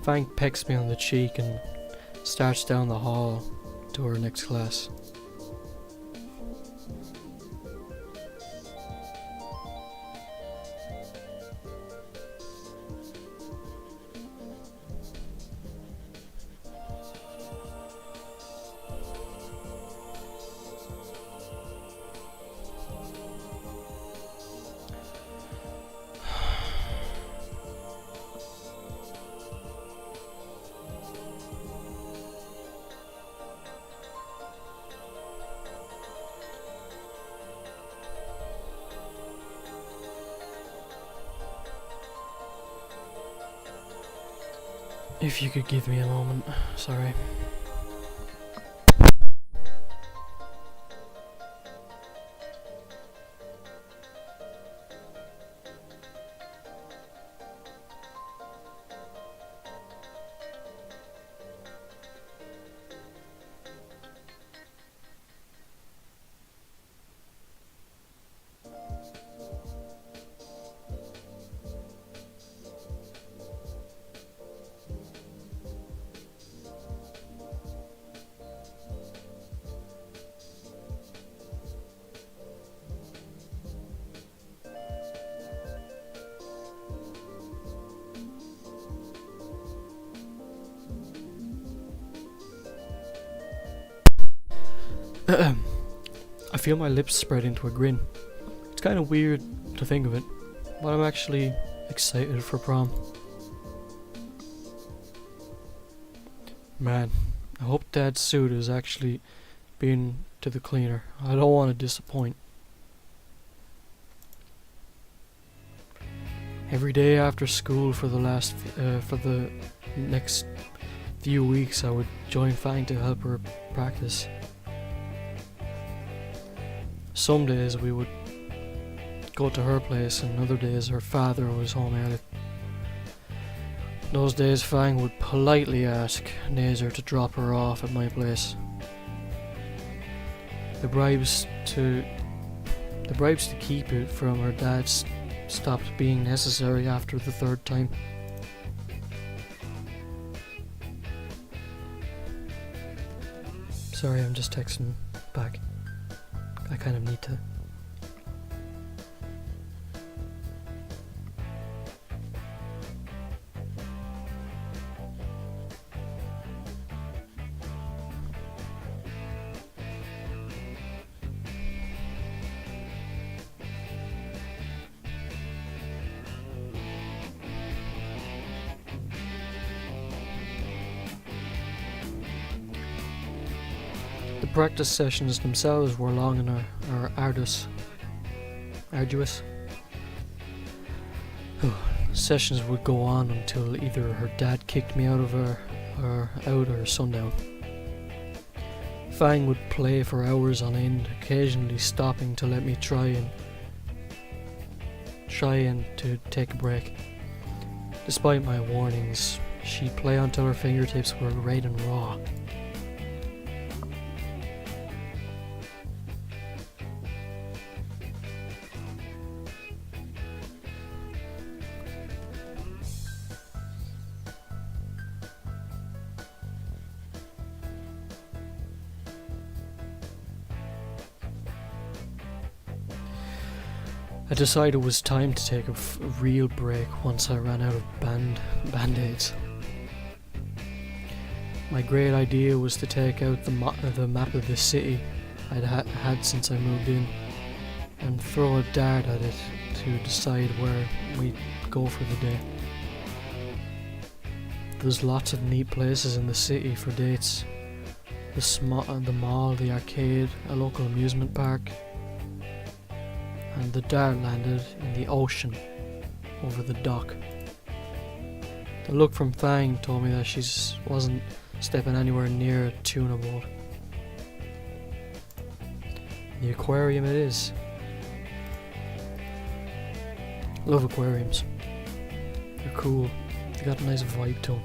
Fang pecks me on the cheek and starts down the hall to her next class. If you could give me a moment, sorry. I feel my lips spread into a grin. It's kind of weird to think of it, but I'm actually excited for prom. Man, I hope Dad's suit has actually been to the cleaner. I don't want to disappoint. Every day after school for the next few weeks, I would join Fang to help her practice. Some days we would go to her place, and other days her father was home early. Those days Fang would politely ask Nazer to drop her off at my place. The bribes to keep it from her dad stopped being necessary after the third time. Sorry, I'm just texting back. I kind of need to. The practice sessions themselves were long and are arduous. Sessions would go on until either her dad kicked me out or sundown. Fang would play for hours on end, occasionally stopping to let me try and to take a break. Despite my warnings, she'd play until her fingertips were red and raw. I decided it was time to take a real break once I ran out of band-aids. My great idea was to take out the map of the city I'd had since I moved in and throw a dart at it to decide where we'd go for the day. There's lots of neat places in the city for dates. The mall, the arcade, a local amusement park. And the dart landed in the ocean over the dock. The look from Fang told me that she wasn't stepping anywhere near a tuna boat. The aquarium it is. Love aquariums. They're cool. They got a nice vibe to them.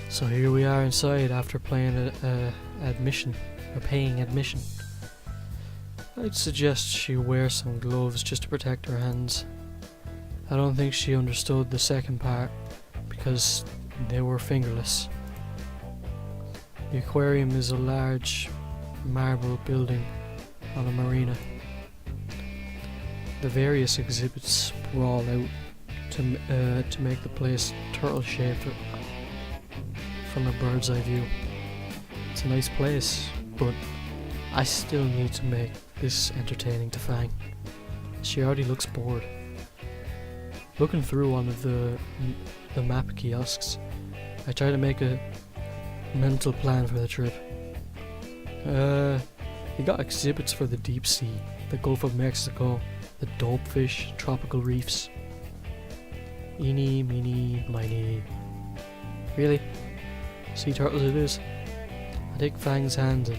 So here we are inside after paying admission. I'd suggest she wear some gloves just to protect her hands. I don't think she understood the second part because they were fingerless. The aquarium is a large marble building on a marina. The various exhibits sprawl out to make the place turtle-shaped from a bird's eye view. It's a nice place, but I still need to make this entertaining to Fang. She already looks bored. Looking through one of the map kiosks, I try to make a mental plan for the trip. You got exhibits for the deep sea, the Gulf of Mexico, the dopefish, tropical reefs. Eeny, meeny, miny. Really? Sea turtles it is. I take Fang's hand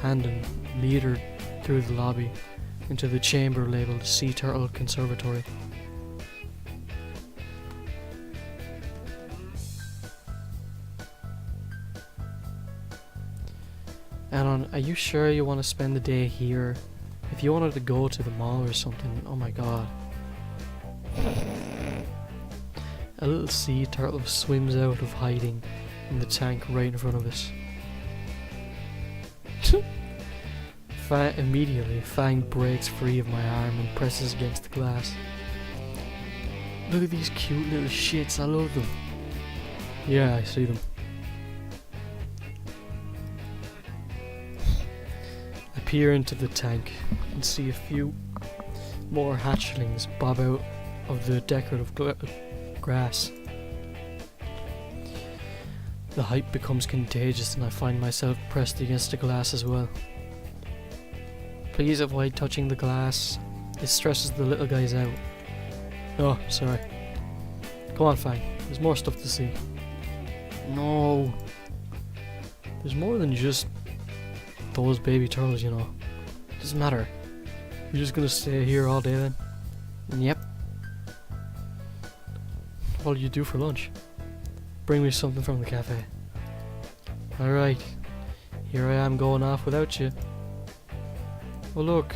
and lead her through the lobby into the chamber labelled Sea Turtle Conservatory. Anon, are you sure you want to spend the day here? If you wanted to go to the mall or something, oh my god. A little sea turtle swims out of hiding in the tank right in front of us. Immediately, Fang breaks free of my arm and presses against the glass. Look at these cute little shits, I love them. Yeah, I see them. I peer into the tank and see a few more hatchlings bob out of the decorative grass. The hype becomes contagious and I find myself pressed against the glass as well. Please avoid touching the glass. It stresses the little guys out. Oh, sorry. Come on, Fang. There's more stuff to see. No. There's more than just those baby turtles, you know. Doesn't matter. You're just gonna stay here all day then? Yep. What do you do for lunch? Bring me something from the cafe. Alright. Here I am going off without you. Oh look,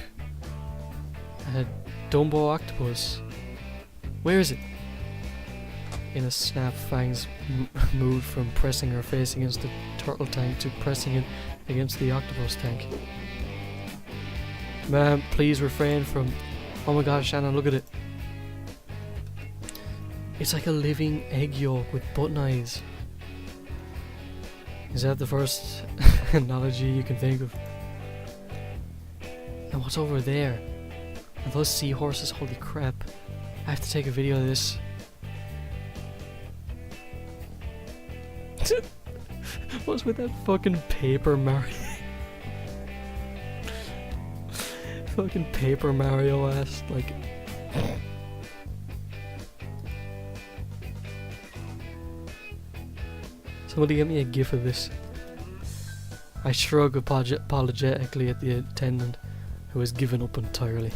a Dumbo octopus. Where is it? In a snap, Fang's moved from pressing her face against the turtle tank to pressing it against the octopus tank. Man, please refrain from... Oh my gosh, Anna, look at it. It's like a living egg yolk with button eyes. Is that the first analogy you can think of? And what's over there? Are those seahorses? Holy crap. I have to take a video of this. What's with that fucking paper Mario? Fucking paper Mario ass, like... Somebody get me a gif of this. I shrug apologetically at the attendant, who has given up entirely.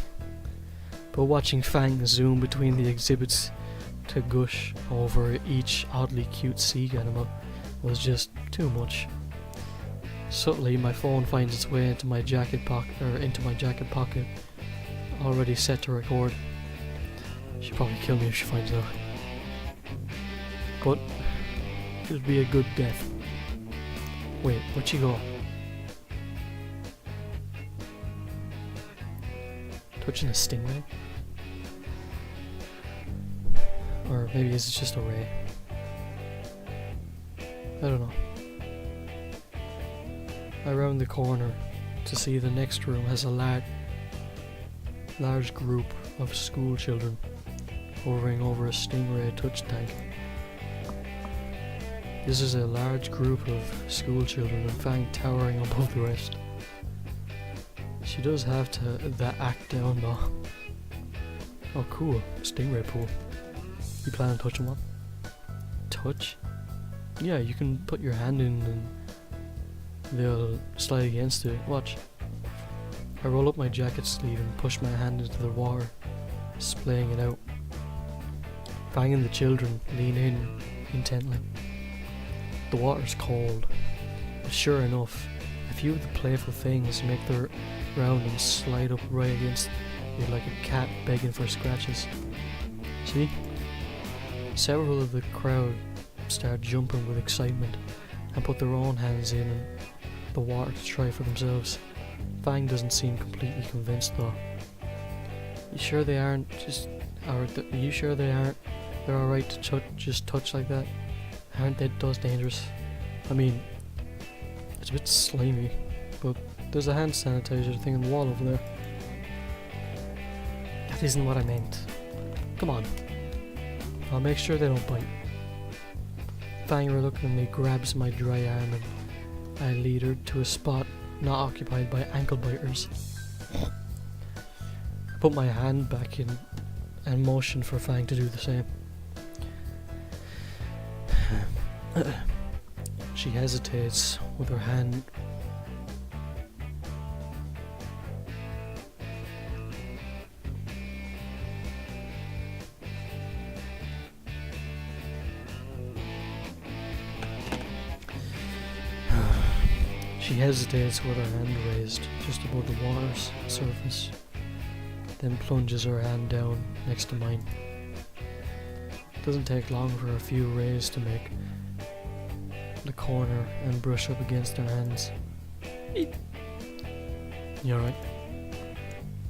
But watching Fang zoom between the exhibits to gush over each oddly cute sea animal was just too much. Subtly, my phone finds its way into my jacket pocket, already set to record. She'll probably kill me if she finds out. But it'd be a good death. Wait, where'd she go? Touching a stingray? Or maybe is it just a ray? I don't know. I round the corner to see the next room has a large group of school children hovering over a stingray touch tank. This is a large group of school children and Fang towering above the rest. She does have that act down though. Oh cool, stingray pool. You plan on touching one? Touch? Yeah, you can put your hand in and they'll slide against it. Watch. I roll up my jacket sleeve and push my hand into the water, splaying it out. Fang and the children lean in intently. The water's cold, but sure enough, a few of the playful things make their round and slide up right against it like a cat begging for scratches. See? Several of the crowd start jumping with excitement and put their own hands in the water to try for themselves. Fang doesn't seem completely convinced though. You sure they aren't are you sure they're alright to just touch like that? Aren't they those dangerous? I mean, it's a bit slimy, but there's a hand sanitizer thing on the wall over there. That isn't what I meant. Come on. I'll make sure they don't bite. Fang reluctantly grabs my dry arm and I lead her to a spot not occupied by ankle biters. I put my hand back in and motion for Fang to do the same. She hesitates with her hand. She hesitates with her hand raised just above the water's surface, then plunges her hand down next to mine. It doesn't take long for a few rays to make the corner and brush up against her hands. You alright?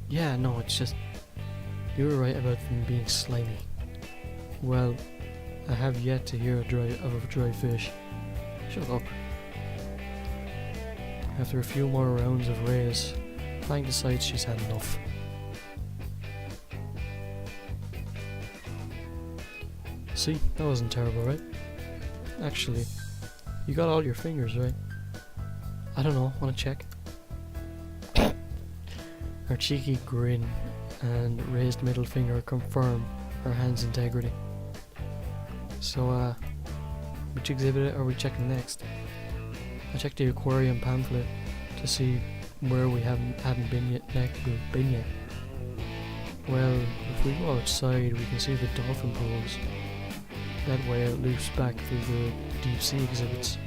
Yeah, no, it's just... You were right about them being slimy. Well, I have yet to hear of a dry fish. Shut up. After a few more rounds of rays, Fang decides she's had enough. See, that wasn't terrible, right? Actually, you got all your fingers, right? I don't know, wanna check? Her cheeky grin and raised middle finger confirm her hand's integrity. So, which exhibit are we checking next? I checked the aquarium pamphlet to see where we hadn't been yet. Well, if we go outside, we can see the dolphin pools. That way it loops back through the deep sea exhibits.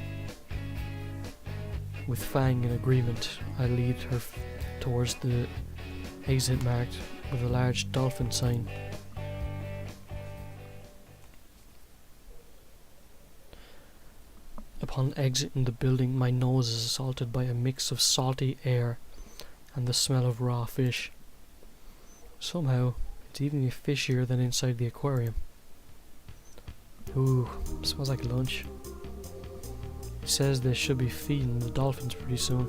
With Fang in agreement, I lead her towards the exit marked with a large dolphin sign. Upon exiting the building, my nose is assaulted by a mix of salty air and the smell of raw fish. Somehow, it's even fishier than inside the aquarium. Ooh, smells like lunch. It says they should be feeding the dolphins pretty soon.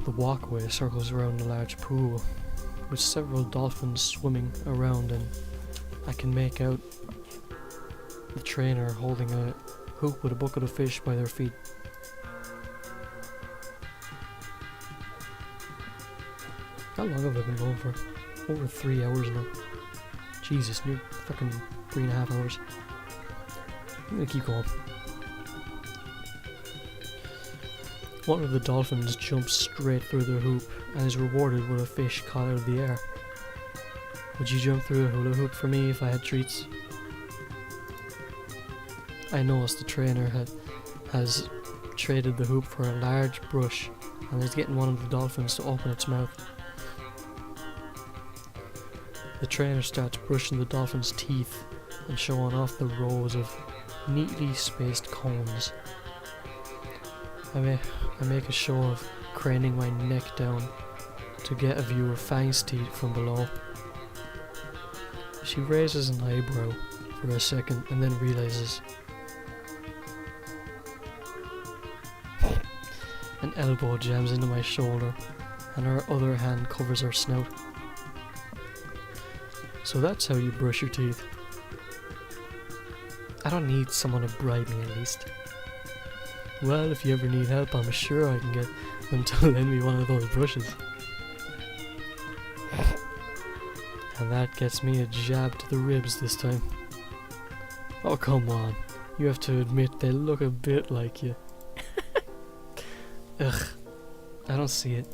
The walkway circles around a large pool, with several dolphins swimming around, and I can make out the trainer holding a hoop with a bucket of fish by their feet. How long have I been going for? Over 3 hours now. Jesus, near fucking 3.5 hours. I'm gonna keep going. One of the dolphins jumps straight through the hoop and is rewarded with a fish caught out of the air. Would you jump through a hula hoop for me if I had treats? I noticed the trainer has traded the hoop for a large brush and is getting one of the dolphins to open its mouth. The trainer starts brushing the dolphin's teeth and showing off the rows of neatly spaced cones. I make a show of craning my neck down to get a view of Fang's teeth from below. She raises an eyebrow for a second and then realizes. An elbow jams into my shoulder and her other hand covers her snout. So that's how you brush your teeth. I don't need someone to bribe me at least. Well, if you ever need help, I'm sure I can get them to lend me one of those brushes. And that gets me a jab to the ribs this time. Oh, come on. You have to admit they look a bit like you. Ugh. I don't see it.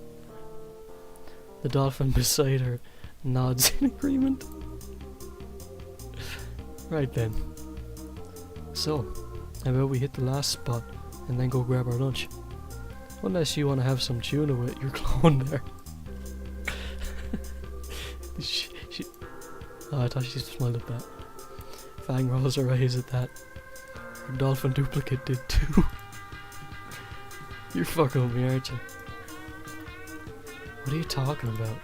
The dolphin beside her nods in agreement. Right then. So, how about we hit the last spot and then go grab our lunch? Unless you want to have some tuna with your clone there. Oh, I thought she smiled at that. Fang rolls her eyes at that. Her dolphin duplicate did too. You're fucking with me, aren't you? What are you talking about?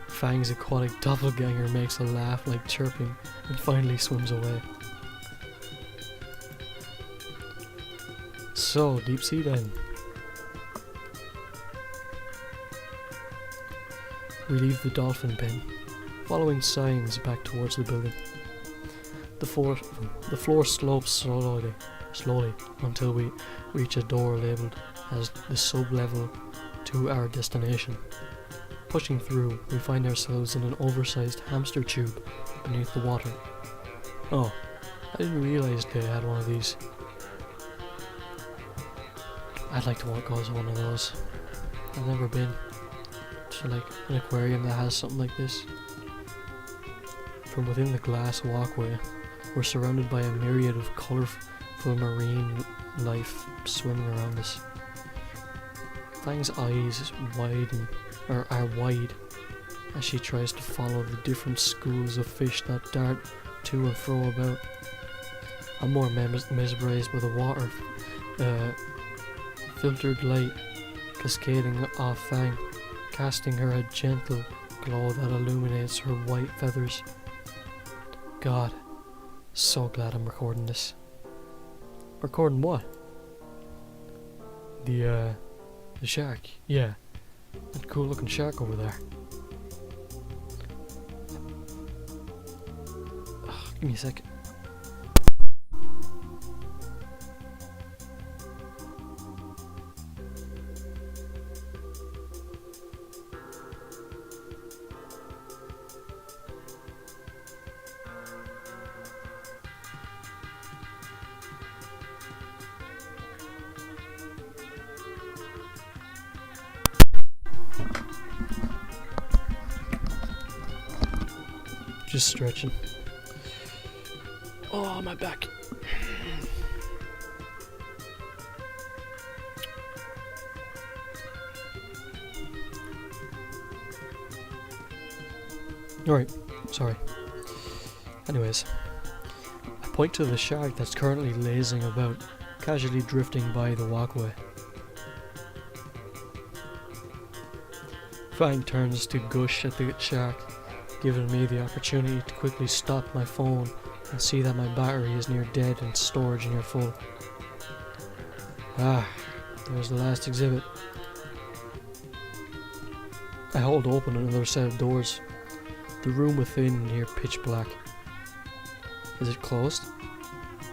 Fang's aquatic doppelganger makes a laugh like chirping and finally swims away. So, deep sea then. We leave the dolphin pen, following signs back towards the building. The floor slopes slowly until we reach a door labelled as the sub-level to our destination. Pushing through, we find ourselves in an oversized hamster tube beneath the water. Oh, I didn't realise they had one of these. I'd like to go to one of those. I've never been to like an aquarium that has something like this. From within the glass walkway, we're surrounded by a myriad of colourful marine life swimming around us. Fang's eyes are wide as she tries to follow the different schools of fish that dart to and fro about. I'm more mesmerised by the water filtered light cascading off Fang, casting her a gentle glow that illuminates her white feathers. God, so glad I'm recording this. Recording what? The shark, yeah. That cool looking shark over there. Give me a sec. Just stretching. Oh, my back. Alright, sorry. Anyways, I Point to the shark that's currently lazing about, casually drifting by the walkway. Fang turns to gush at the shark, giving me the opportunity to quickly stop my phone and see that my battery is near dead and storage near full. Ah, there's the last exhibit. I hold open another set of doors. The room within near pitch black. Is it closed?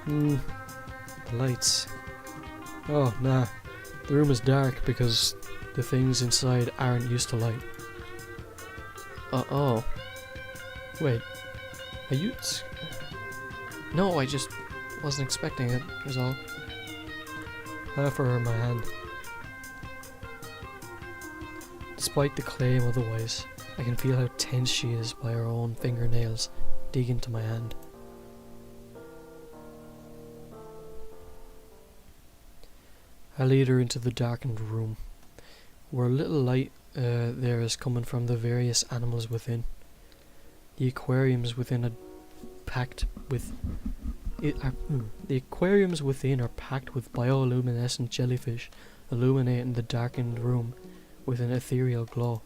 The lights. Oh, nah. The room is dark because the things inside aren't used to light. Uh-oh. Wait. Are you... No, I just wasn't expecting it, is all. I offer her my hand. Despite the claim otherwise, I can feel how tense she is by her own fingernails dig into my hand. I lead her into the darkened room, where a little light there is coming from the various animals within. The aquariums within are packed with bioluminescent jellyfish, illuminating the darkened room with an ethereal glow.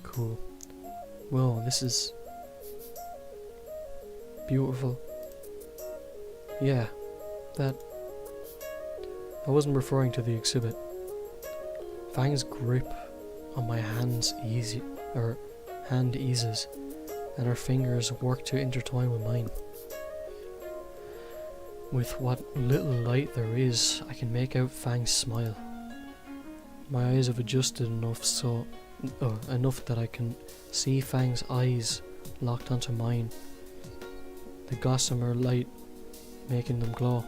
Cool. Whoa, this is beautiful. Yeah, that... I wasn't referring to the exhibit. Fang's grip on my hand eases, and her fingers work to intertwine with mine. With what little light there is, I can make out Fang's smile. My eyes have adjusted enough that I can see Fang's eyes locked onto mine, the gossamer light making them glow.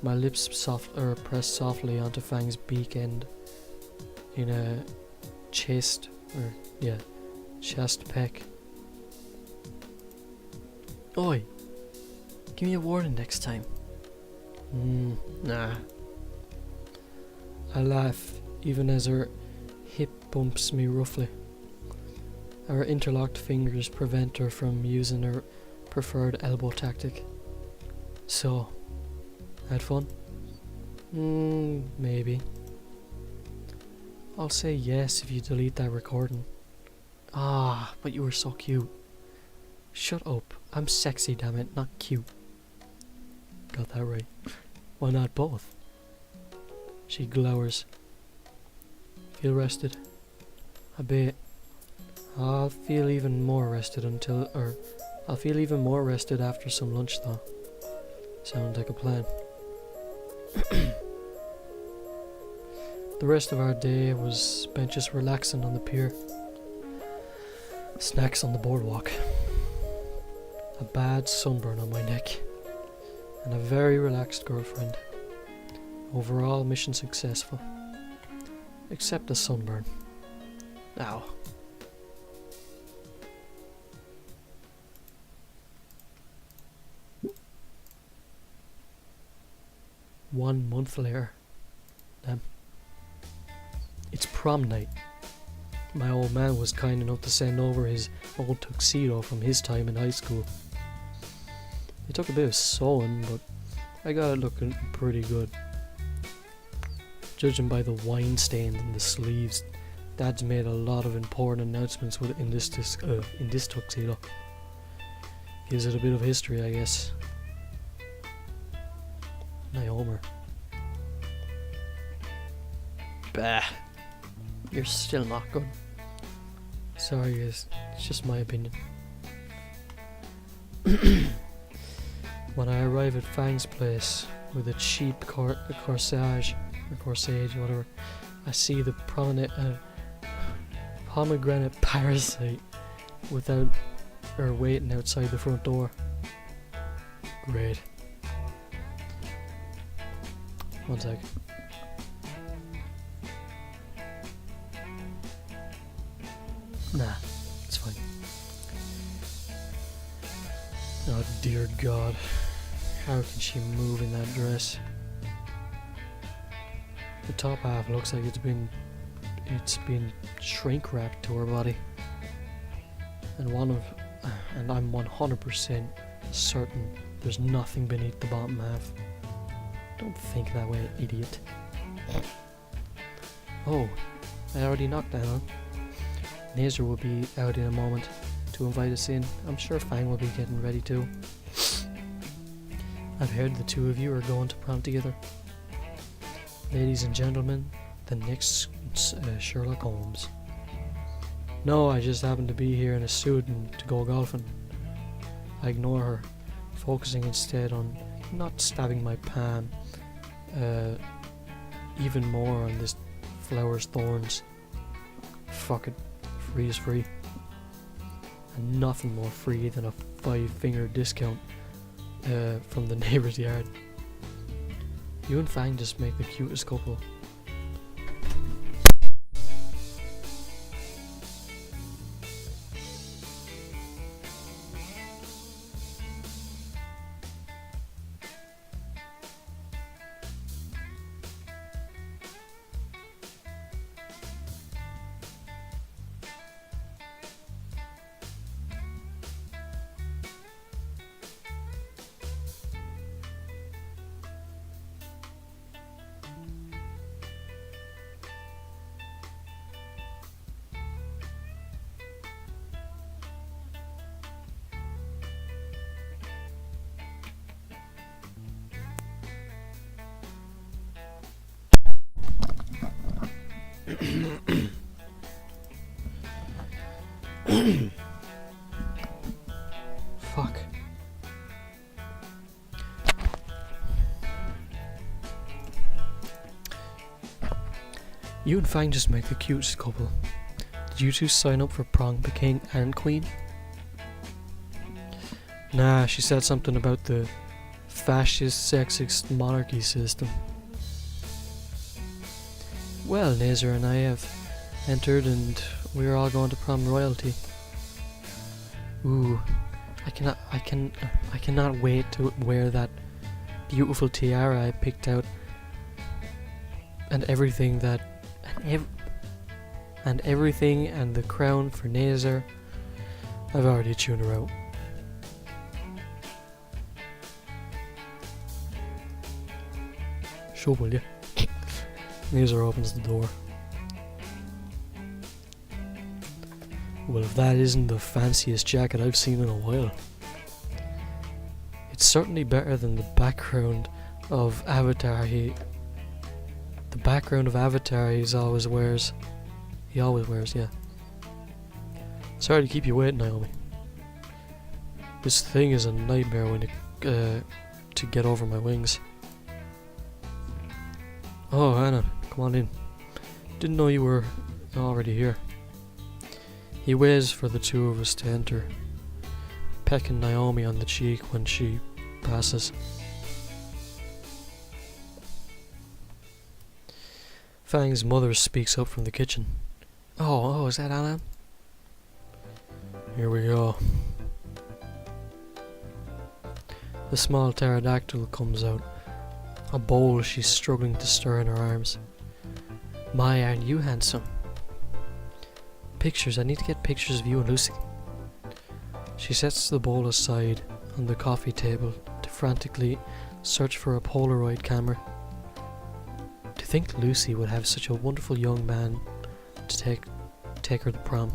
My lips press softly onto Fang's beak end in a chest peck. Oi! Give me a warning next time. Nah. I laugh, even as her hip bumps me roughly. Our interlocked fingers prevent her from using her preferred elbow tactic. So, had fun? Maybe. I'll say yes if you delete that recording. Ah, but you were so cute. Shut up. I'm sexy, damn it, not cute. Got that right. Why not both? She glowers. Feel rested? A bit. I'll feel even more rested after some lunch though. Sounds like a plan. The rest of our day was spent just relaxing on the pier. Snacks on the boardwalk. A bad sunburn on my neck. And a very relaxed girlfriend. Overall, mission successful. Except the sunburn. Ow. One month later. Damn. It's prom night. My old man was kind enough to send over his old tuxedo from his time in high school. It took a bit of sewing, but I got it looking pretty good. Judging by the wine stains in the sleeves, Dad's made a lot of important announcements in this tuxedo. Gives it a bit of history, I guess. I Homer. Bah. You're still not good. Sorry guys, it's just my opinion. When I arrive at Fang's place with a cheap corsage, whatever, I see the pomegranate parasite waiting outside the front door. Great. One sec. Nah, it's fine. Oh dear God, how can she move in that dress? The top half looks like it's been shrink wrapped to her body, and one of and I'm 100% certain there's nothing beneath the bottom half. Don't think that way, idiot. Oh, I already knocked that on. Nazer will be out in a moment to invite us in. I'm sure Fang will be getting ready too. I've heard the two of you are going to prom together. Ladies and gentlemen, the next Sherlock Holmes. No, I just happened to be here in a suit and to go golfing. I ignore her, focusing instead on not stabbing my palm even more on this flower's thorns. Fuck it, free is free. And nothing more free than a 5-finger discount from the neighbour's yard. You and Fang just make the cutest couple. Fuck. You and Fang just make the cutest couple. Did you two sign up for prom the king and queen? Nah, she said something about the fascist, sexist monarchy system. Well, Nazer and I have entered and we're all going to prom royalty. Ooh, I cannot wait to wear that beautiful tiara I picked out, and everything and the crown for Nazer. I've already tuned her out. Sure, will ya? Nazer opens the door. Well, if that isn't the fanciest jacket I've seen in a while. It's certainly better than the background of Avatar he always wears. He always wears, yeah. Sorry to keep you waiting, Naomi. This thing is a nightmare when to get over my wings. Oh, Anna, come on in. Didn't know you were already here. He waits for the two of us to enter, pecking Naomi on the cheek when she passes. Fang's mother speaks up from the kitchen. Oh, is that Anna? Here we go. The small pterodactyl comes out, a bowl she's struggling to stir in her arms. My, aren't you handsome? Pictures, I need to get pictures of you and Lucy. She sets the bowl aside on the coffee table to frantically search for a Polaroid camera. To think Lucy would have such a wonderful young man to take her to prom.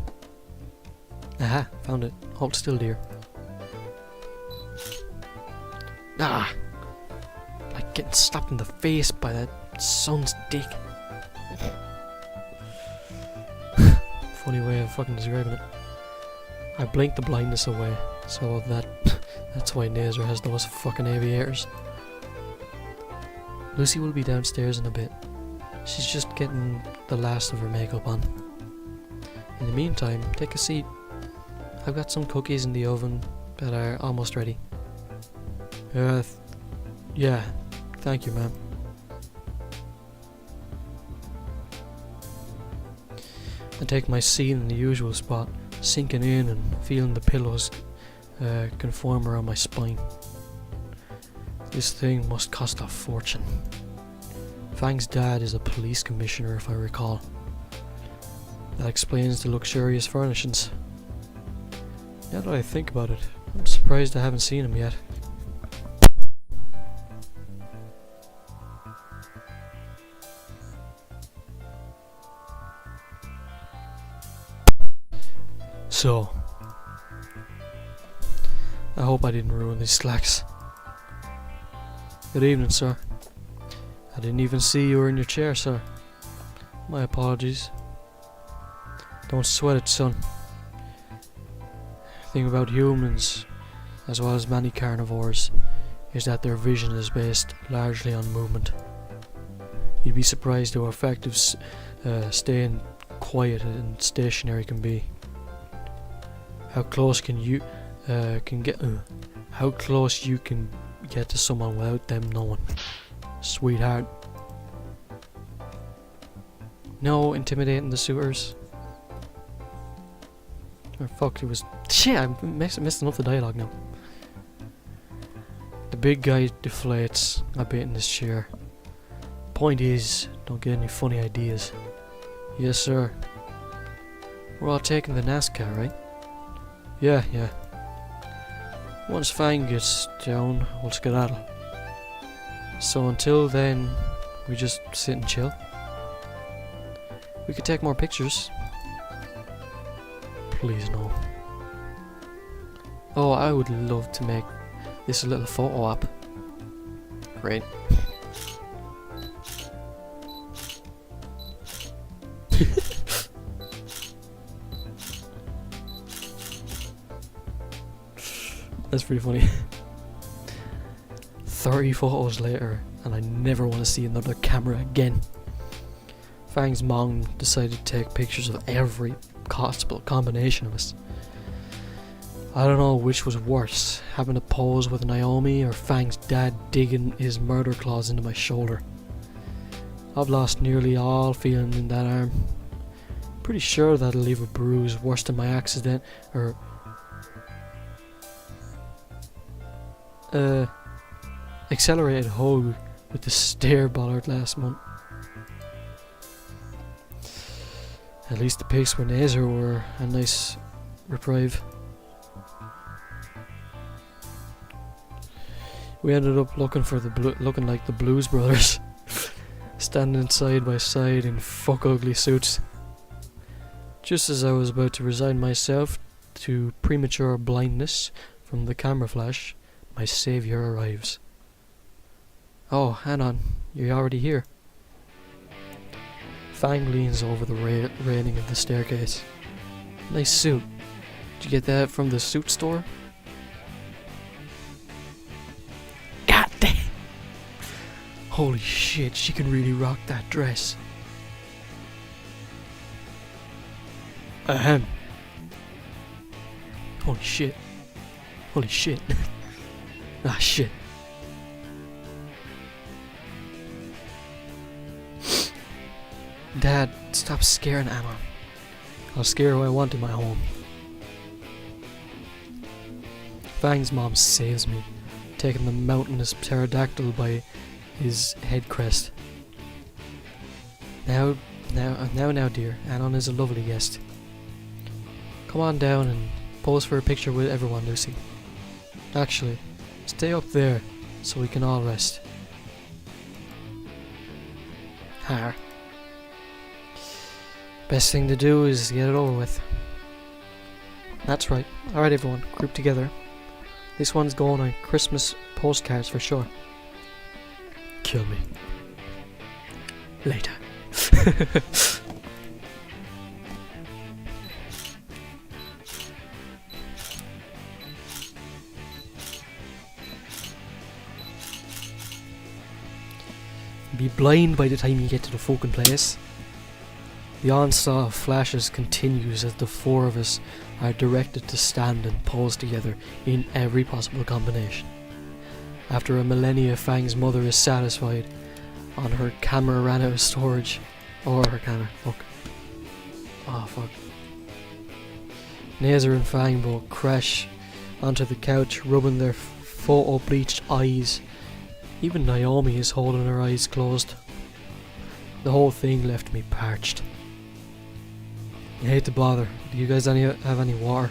Aha, found it. Hold still, dear. Ah! Like getting slapped in the face by that son's dick. Funny way of fucking describing it. I blinked the blindness away, so that's why Nazer has those fucking aviators. Lucy will be downstairs in a bit. She's just getting the last of her makeup on. In the meantime, take a seat. I've got some cookies in the oven that are almost ready. Yeah, thank you, ma'am. I take my seat in the usual spot, sinking in and feeling the pillows conform around my spine. This thing must cost a fortune. Fang's dad is a police commissioner, if I recall. That explains the luxurious furnishings. Now that I think about it, I'm surprised I haven't seen him yet. So, I hope I didn't ruin these slacks. Good evening, sir. I didn't even see you were in your chair, sir. My apologies. Don't sweat it, son. The thing about humans, as well as many carnivores, is that their vision is based largely on movement. You'd be surprised how effective staying quiet and stationary can be. How close you can get to someone without them knowing. Sweetheart. No intimidating the suitors. Or fuck, it was... Shit, I'm messing up the dialogue now. The big guy deflates a bit in his chair. Point is, don't get any funny ideas. Yes, sir. We're all taking the NASCAR, right? Yeah. Once Fang gets down, we'll skedaddle. So until then, we just sit and chill. We could take more pictures. Please no. Oh, I would love to make this a little photo app. Great. That's pretty funny. 30 photos later, and I never want to see another camera again. Fang's mom decided to take pictures of every possible combination of us. I don't know which was worse, having to pose with Naomi or Fang's dad digging his murder claws into my shoulder. I've lost nearly all feeling in that arm. Pretty sure that'll leave a bruise worse than my accident or accelerated hug with the stair bollard last month. At least the pics with Nazer were a nice reprieve. We ended up looking like the Blues Brothers, standing side by side in fuck ugly suits. Just as I was about to resign myself to premature blindness from the camera flash, my saviour arrives. Oh, hang on, you're already here. Fang leans over the railing of the staircase. Nice suit. Did you get that from the suit store? God damn! Holy shit, she can really rock that dress. Ahem. Holy shit. Holy shit. Ah, shit. Dad, stop scaring Anna. I'll scare who I want in my home. Fang's mom saves me, taking the mountainous pterodactyl by his head crest. Now, dear, Anon is a lovely guest. Come on down and pose for a picture with everyone, Lucy. Actually, stay up there so we can all rest. Har. Best thing to do is get it over with. That's right. Alright everyone, group together. This one's going on Christmas postcards for sure. Kill me. Later. Be blind by the time you get to the fucking place. The onslaught of flashes continues as the four of us are directed to stand and pose together in every possible combination. After a millennia, Fang's mother is satisfied. On her camera ran out of storage. Or her camera, fuck. Oh fuck. Nazer and Fang both crash onto the couch, rubbing their photo-bleached eyes. Even Naomi is holding her eyes closed. The whole thing left me parched. I hate to bother. Do you guys have any water?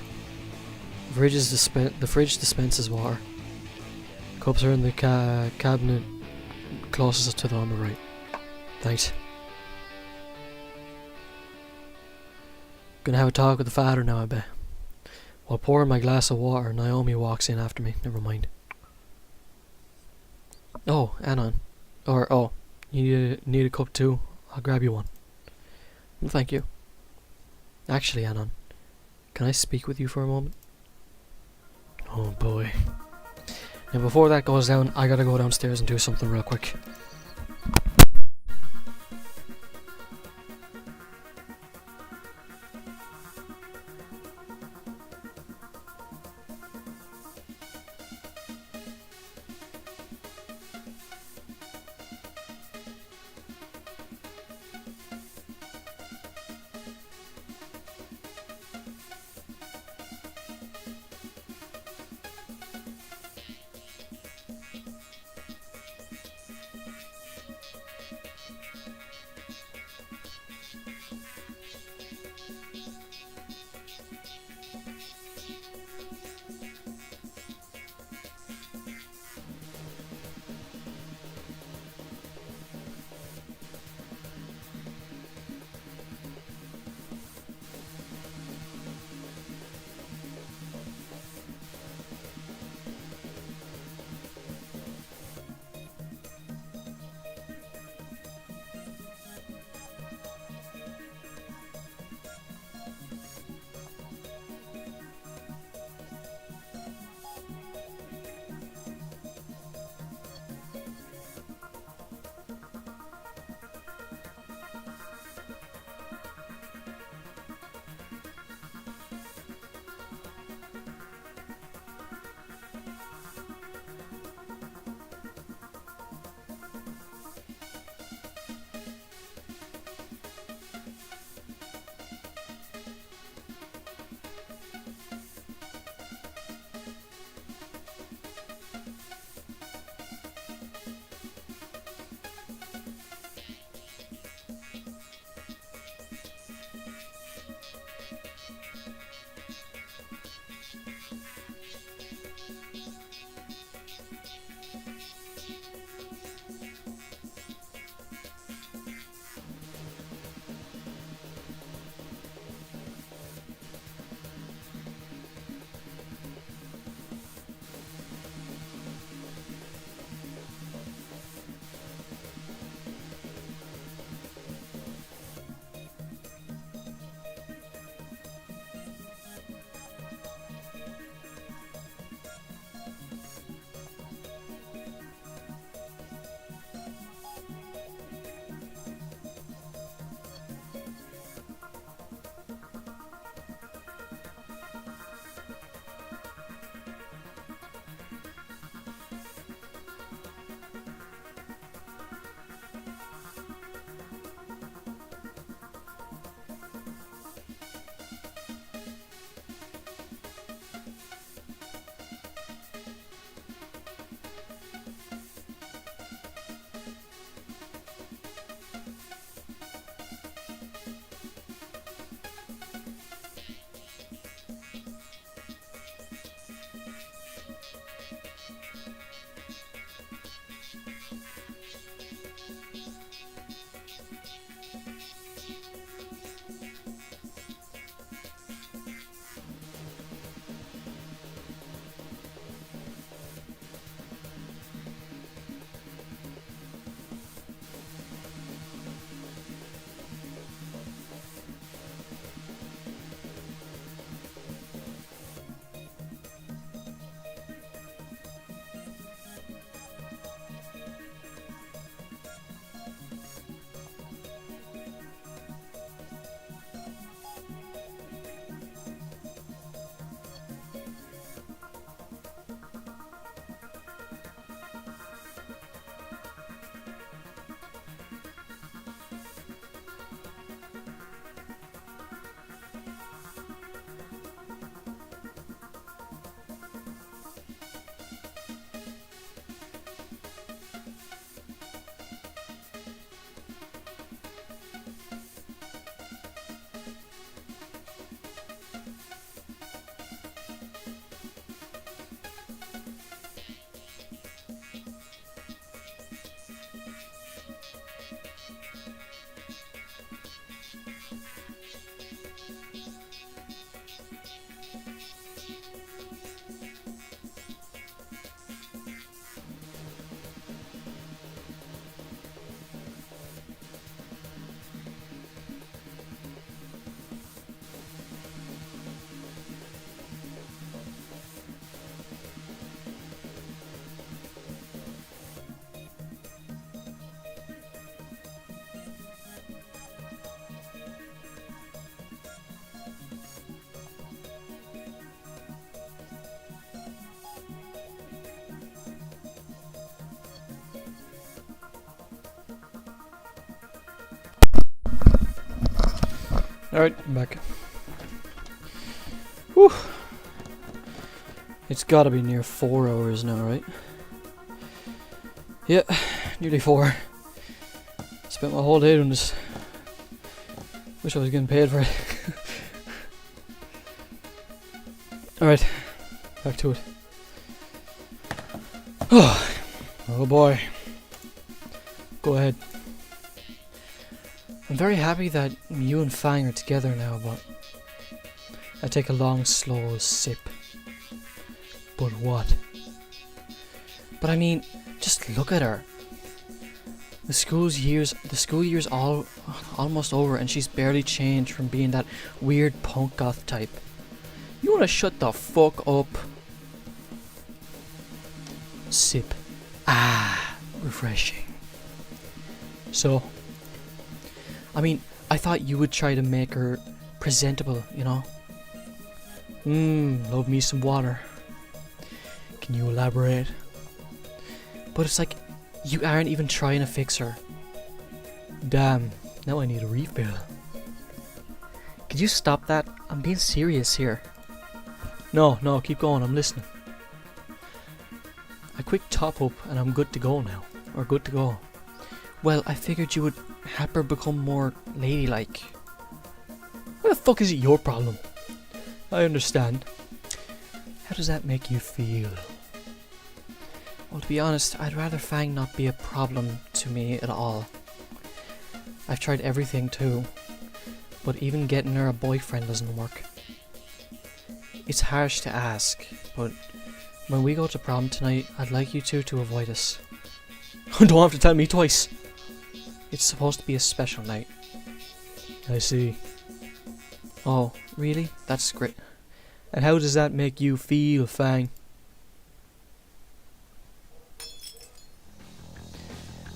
The fridge dispenses water. Cups are in the cabinet closest to the on the right. Thanks. Gonna have a talk with the father now, I bet. While pouring my glass of water, Naomi walks in after me. Never mind. Oh, Anon. Oh, you need a cup too? I'll grab you one. No, thank you. Actually, Anon, can I speak with you for a moment? Oh boy. Now before that goes down, I gotta go downstairs and do something real quick. Alright, I'm back. Whew. It's gotta be near 4 hours now, right? Yeah, nearly 4. Spent my whole day doing this. Wish I was getting paid for it. Alright, back to it. Oh boy. Go ahead. I'm very happy that you and Fang are together now, but I take a long, slow sip. But what? But I mean, just look at her. The school year's almost over, and she's barely changed from being that weird punk goth type. You wanna shut the fuck up? Sip. Ah, refreshing. So, I mean, I thought you would try to make her presentable, you know? Love me some water. Can you elaborate? But it's like, you aren't even trying to fix her. Damn, now I need a refill. Could you stop that? I'm being serious here. No, keep going, I'm listening. A quick top up and I'm good to go now. Or good to go. Well, I figured you would help her become more ladylike. What the fuck is it your problem? I understand. How does that make you feel? Well, to be honest, I'd rather Fang not be a problem to me at all. I've tried everything too, but even getting her a boyfriend doesn't work. It's harsh to ask, but when we go to prom tonight, I'd like you two to avoid us. Don't have to tell me twice. It's supposed to be a special night. I see. Oh, really? That's great. And how does that make you feel, Fang?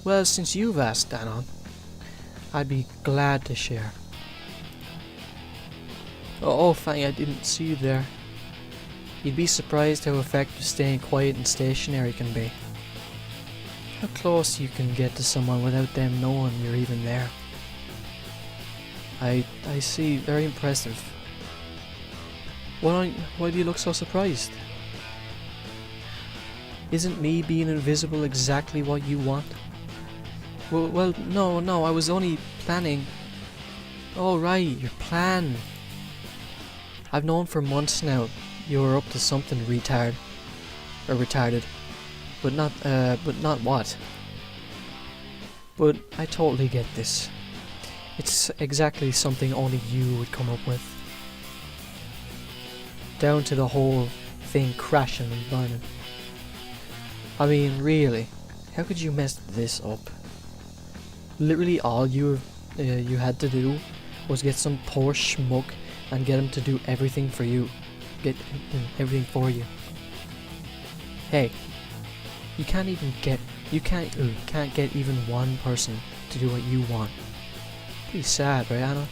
Well, since you've asked, Danon, I'd be glad to share. Oh, Fang, I didn't see you there. You'd be surprised how effective staying quiet and stationary can be. How close you can get to someone without them knowing you're even there. I see. Very impressive. Why do you look so surprised? Isn't me being invisible exactly what you want? Well, no, I was only planning. Oh, right, your plan. I've known for months now you were up to something retarded. But not what? But I totally get this. It's exactly something only you would come up with. Down to the whole thing crashing and burning. I mean, really, how could you mess this up? Literally all you had to do was get some poor schmuck and get him to do everything for you. Get everything for you. Hey, you can't get even one person to do what you want. Pretty sad, right, Anna?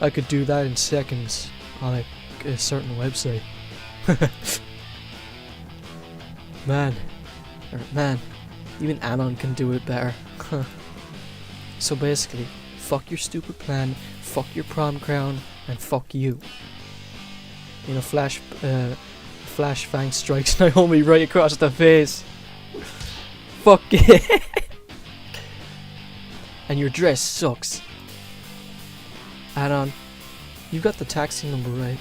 I could do that in seconds on a certain website. Man, even Anon can do it better. So basically, fuck your stupid plan, fuck your prom crown, and fuck you. You know, Flash Fang strikes Naomi right across the face. Fuck it. And your dress sucks. Anon, you got the taxi number right.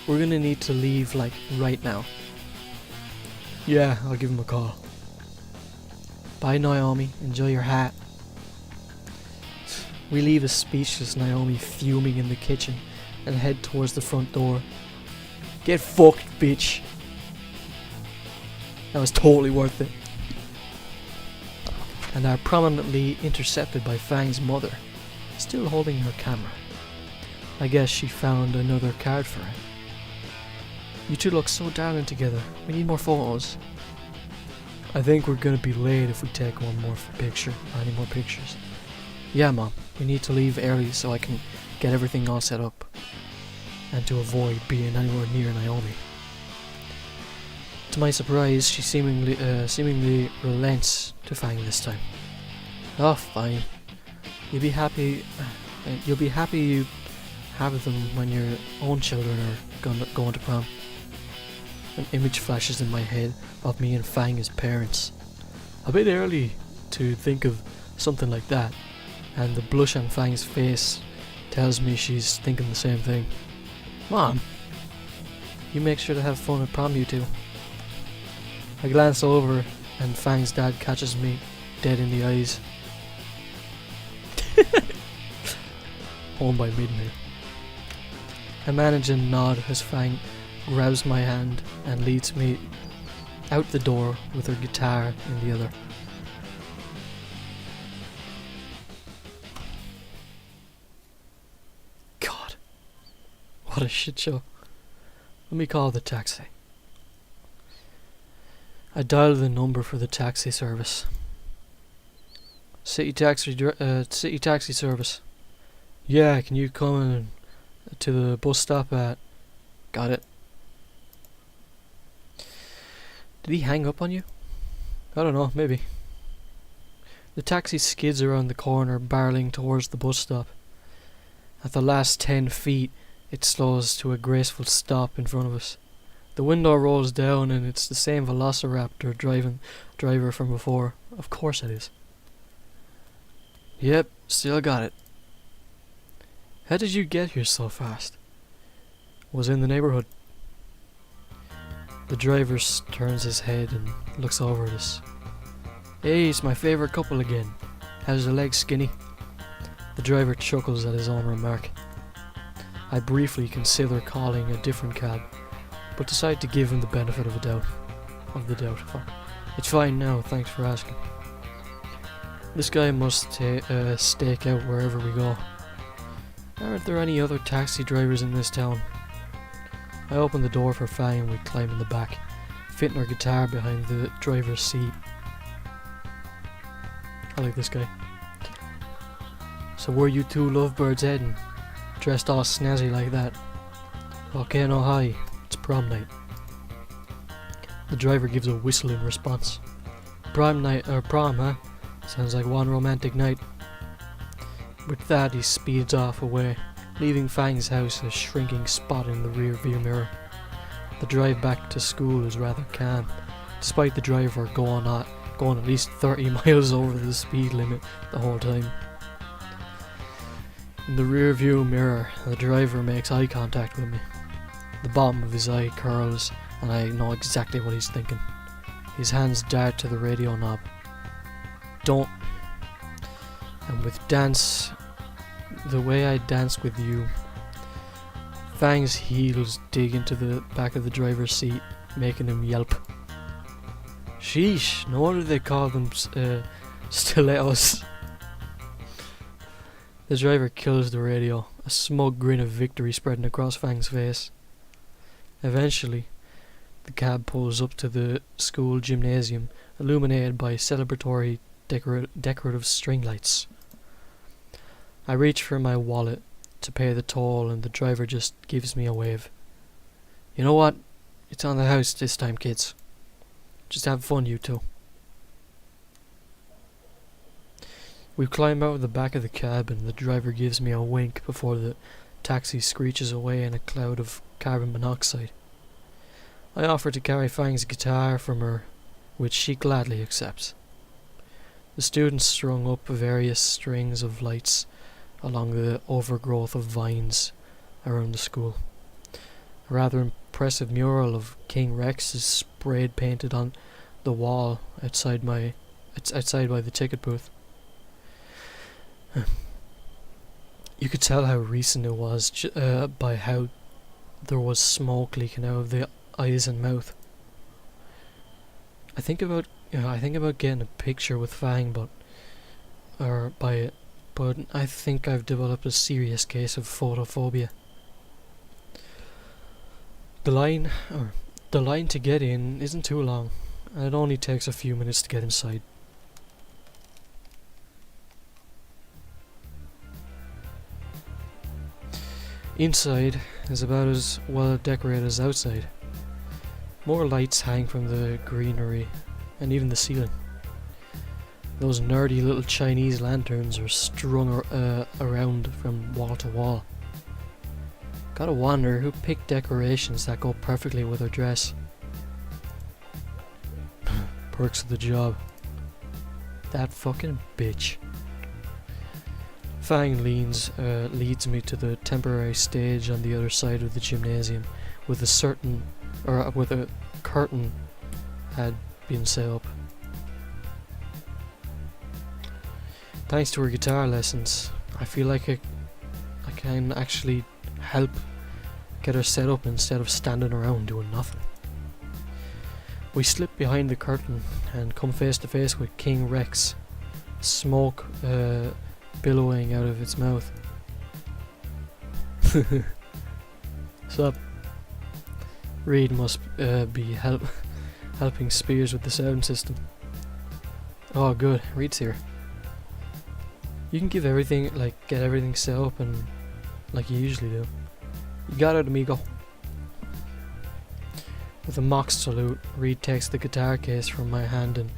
We're gonna need to leave, like, right now. Yeah, I'll give him a call. Bye, Naomi. Enjoy your hat. We leave a speechless Naomi fuming in the kitchen and head towards the front door. Get fucked, bitch. That was totally worth it. And are prominently intercepted by Fang's mother, still holding her camera. I guess she found another card for it. You two look so darling together. We need more photos. I think we're gonna be late if we take one more picture, or any more pictures. Yeah, Mom. We need to leave early so I can get everything all set up. And to avoid being anywhere near Naomi. To my surprise, she seemingly relents to Fang this time. Oh, fine. You'll be happy You'll be happy you have them when your own children are going to prom. An image flashes in my head of me and Fang as parents. A bit early to think of something like that, and the blush on Fang's face tells me she's thinking the same thing. Mom, you make sure to have fun at prom, you two. I glance over and Fang's dad catches me dead in the eyes. Home by midnight. I manage a nod as Fang grabs my hand and leads me out the door with her guitar in the other. God, what a shit show. Let me call the taxi. I dial the number for the taxi service. City taxi service. Yeah, can you come to the bus stop at... Got it. Did he hang up on you? I don't know, maybe. The taxi skids around the corner, barreling towards the bus stop. At the last 10 feet, it slows to a graceful stop in front of us. The window rolls down and it's the same Velociraptor driver from before. Of course it is. Yep, still got it. How did you get here so fast? Was in the neighborhood. The driver turns his head and looks over at us. Hey, it's my favorite couple again. How's the leg, Skinny? The driver chuckles at his own remark. I briefly consider calling a different cab, but decide to give him the benefit of the doubt. Fuck. It's fine now, thanks for asking. This guy must stake out wherever we go. Aren't there any other taxi drivers in this town? I open the door for Fang and we climb in the back, fitting our guitar behind the driver's seat. I like this guy. So where you two lovebirds heading? Dressed all snazzy like that. Okay, no hi. It's prom night. The driver gives a whistle in response. Prom, huh? Sounds like one romantic night. With that, he speeds off away, leaving Fang's house a shrinking spot in the rear view mirror. The drive back to school is rather calm, despite the driver going at least 30 miles over the speed limit the whole time. In the rear view mirror, the driver makes eye contact with me. The bottom of his eye curls, and I know exactly what he's thinking. His hands dart to the radio knob. Don't. And with dance, the way I dance with you, Fang's heels dig into the back of the driver's seat, making him yelp. Sheesh, no wonder they call them stilettos. The driver kills the radio, a smug grin of victory spreading across Fang's face. Eventually, the cab pulls up to the school gymnasium, illuminated by celebratory decorative string lights. I reach for my wallet to pay the toll and the driver just gives me a wave. You know what? It's on the house this time, kids. Just have fun, you two. We climb out of the back of the cab and the driver gives me a wink before the taxi screeches away in a cloud of carbon monoxide. I offer to carry Fang's guitar from her, which she gladly accepts. The students strung up various strings of lights along the overgrowth of vines around the school. A rather impressive mural of King Rex is sprayed painted on the wall outside by the ticket booth. You could tell how recent it was by how there was smoke leaking out of the eyes and mouth. I think about getting a picture with Fang, but I think I've developed a serious case of photophobia. The line to get in isn't too long, and it only takes a few minutes to get inside. Inside is about as well decorated as outside. More lights hang from the greenery and even the ceiling. Those nerdy little Chinese lanterns are strung around from wall to wall. Gotta wonder who picked decorations that go perfectly with her dress. Perks of the job. That fucking bitch. Fang leads me to the temporary stage on the other side of the gymnasium, with a curtain had been set up. Thanks to her guitar lessons, I feel like I can actually help get her set up instead of standing around doing nothing. We slip behind the curtain and come face to face with King Rex, smoke billowing out of its mouth. Sup? Reed must be helping Spears with the sound system. Oh good, Reed's here. You can get everything set up and like you usually do. You got it, amigo. With a mock salute, Reed takes the guitar case from my hand and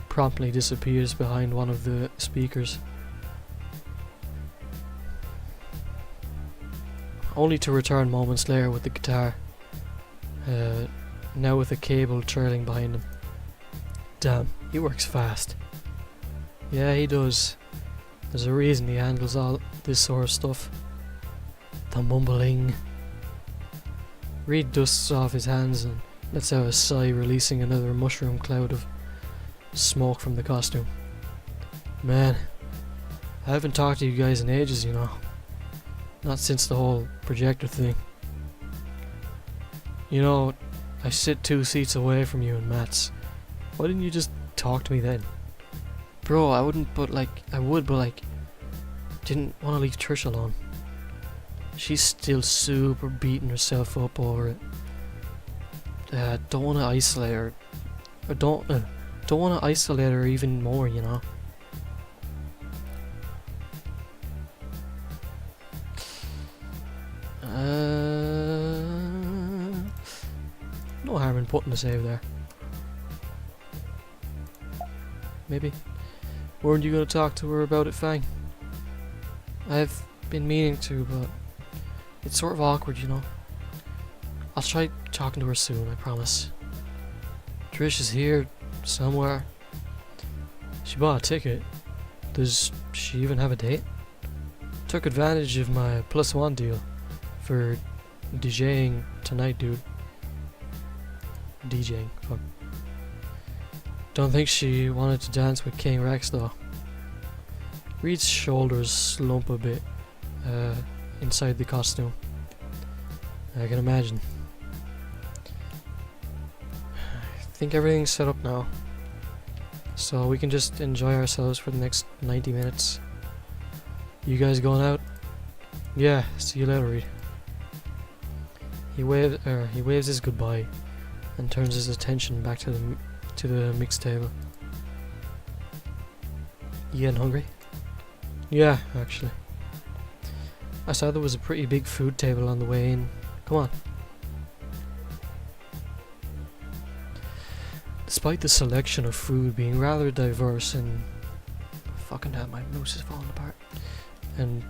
promptly disappears behind one of the speakers. Only to return moments later with the guitar, now with a cable trailing behind him. Damn, he works fast. Yeah, he does. There's a reason he handles all this sort of stuff. The mumbling. Reed dusts off his hands and lets out a sigh, releasing another mushroom cloud of smoke from the costume. Man, I haven't talked to you guys in ages, you know. Not since the whole projector thing. You know, I sit 2 seats away from you and Matt's. Why didn't you just talk to me then? Bro, I would, but didn't want to leave Trish alone. She's still super beating herself up over it. Don't want to isolate her. Or don't want to isolate her even more, you know. No harm in putting a save there. Maybe. Weren't you going to talk to her about it, Fang? I've been meaning to, but it's sort of awkward, you know. I'll try talking to her soon, I promise. Trish is here somewhere. She bought a ticket. Does she even have a date? Took advantage of my +1 deal for DJing tonight, dude. DJing, fuck. Don't think she wanted to dance with King Rex though. Reed's shoulders slump a bit inside the costume. I can imagine. I think everything's set up now, so we can just enjoy ourselves for the next 90 minutes. You guys going out? Yeah, see you later, Reed. He waves his goodbye and turns his attention back to the mix table. You getting hungry? Yeah, actually. I saw there was a pretty big food table on the way in. Come on. Despite the selection of food being rather diverse and fucking hell, my mouse is falling apart, and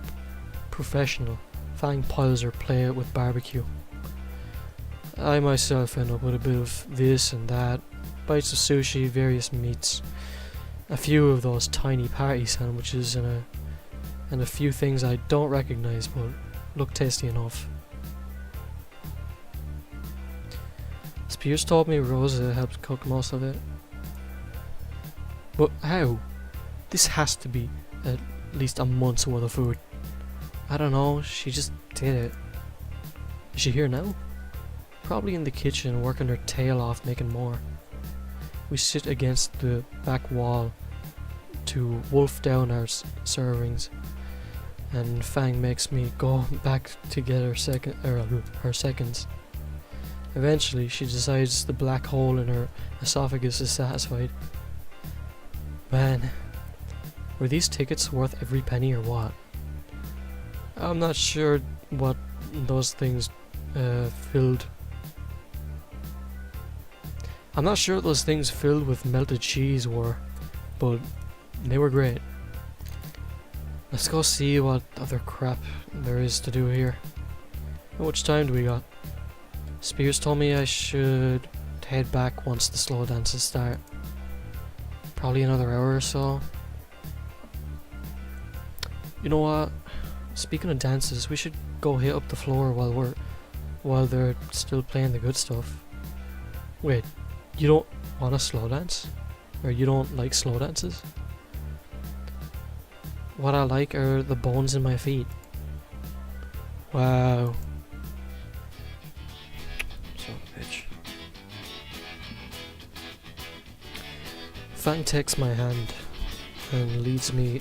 professional, Fang piles her plate with barbecue. I myself end up with a bit of this and that, bites of sushi, various meats, a few of those tiny party sandwiches, and a few things I don't recognize but look tasty enough. Spears told me Rosa helped cook most of it. But how? This has to be at least a month's worth of food. I don't know, she just did it. Is she here now? Probably in the kitchen working her tail off making more. We sit against the back wall to wolf down our servings, and Fang makes me go back to get her seconds. Eventually she decides the black hole in her esophagus is satisfied. Man, were these tickets worth every penny or what? I'm not sure what those things filled. I'm not sure what those things filled with melted cheese were, but They were great. Let's go see what other crap there is to do here. How much time do we got? Spears told me I should head back once the slow dances start. Probably another hour or so. You know what? Speaking of dances, we should go hit up the floor while they're still playing the good stuff. Wait, you don't want a slow dance? Or you don't like slow dances? What I like are the bones in my feet. Wow. Son of a bitch. Fang takes my hand and leads me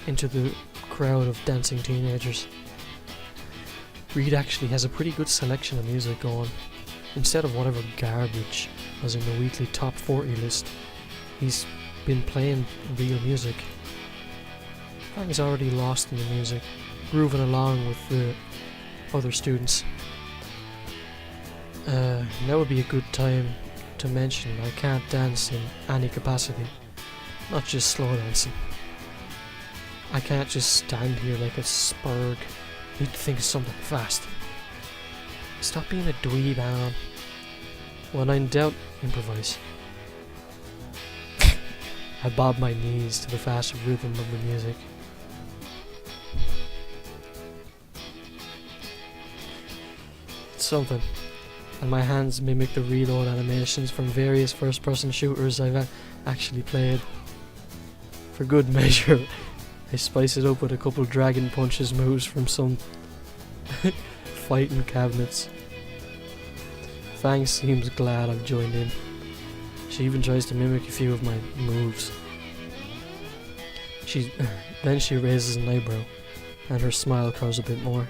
into the crowd of dancing teenagers. Reed actually has a pretty good selection of music going. Instead of whatever garbage was in the weekly top 40 list, he's been playing real music. Fang's already lost in the music, grooving along with the other students. Now would be a good time to mention I can't dance in any capacity, not just slow dancing. I can't just stand here like a spurg. Need to think of something fast. Stop being a dweeb, Alan. When in doubt, improvise. I bob my knees to the fast rhythm of the music. It's something, and my hands mimic the reload animations from various first-person shooters I've actually played. For good measure, I spice it up with a couple dragon punches moves from some fighting cabinets. Fang seems glad I've joined in. She even tries to mimic a few of my moves. Then she raises an eyebrow, and her smile curls a bit more.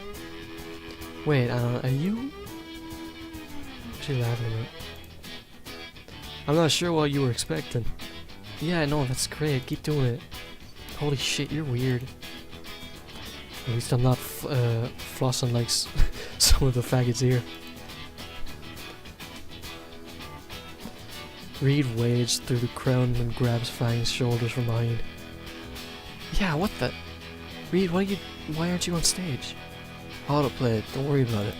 Wait, are you? What's she laughing about? I'm not sure what you were expecting. Yeah, no, that's great. Keep doing it. Holy shit, you're weird. At least I'm not flossing like some of the faggots here. Reed wades through the crowd and grabs Fang's shoulders from behind. Yeah, what the? Reed, why aren't you on stage? Autoplay it, don't worry about it.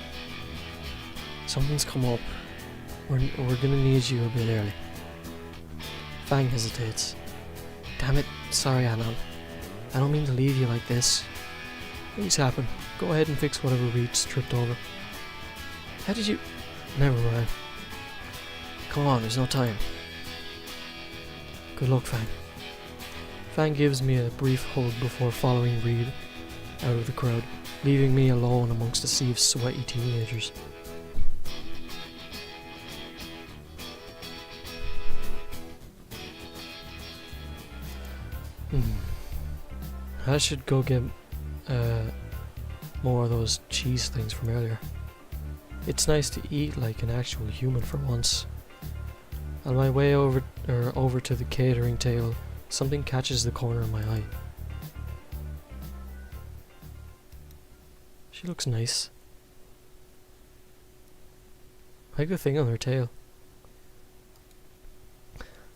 Something's come up. We're gonna need you a bit early. Fang hesitates. Damn it, sorry Anna. I don't mean to leave you like this. Things happen. Go ahead and fix whatever Reed's tripped over. How did you... Never mind. Come on, there's no time. Good luck, Fang. Fang gives me a brief hug before following Reed out of the crowd, leaving me alone amongst a sea of sweaty teenagers. I should go get more of those cheese things from earlier. It's nice to eat like an actual human for once. On my way over to the catering table, something catches the corner of my eye. She looks nice. Like the thing on her tail.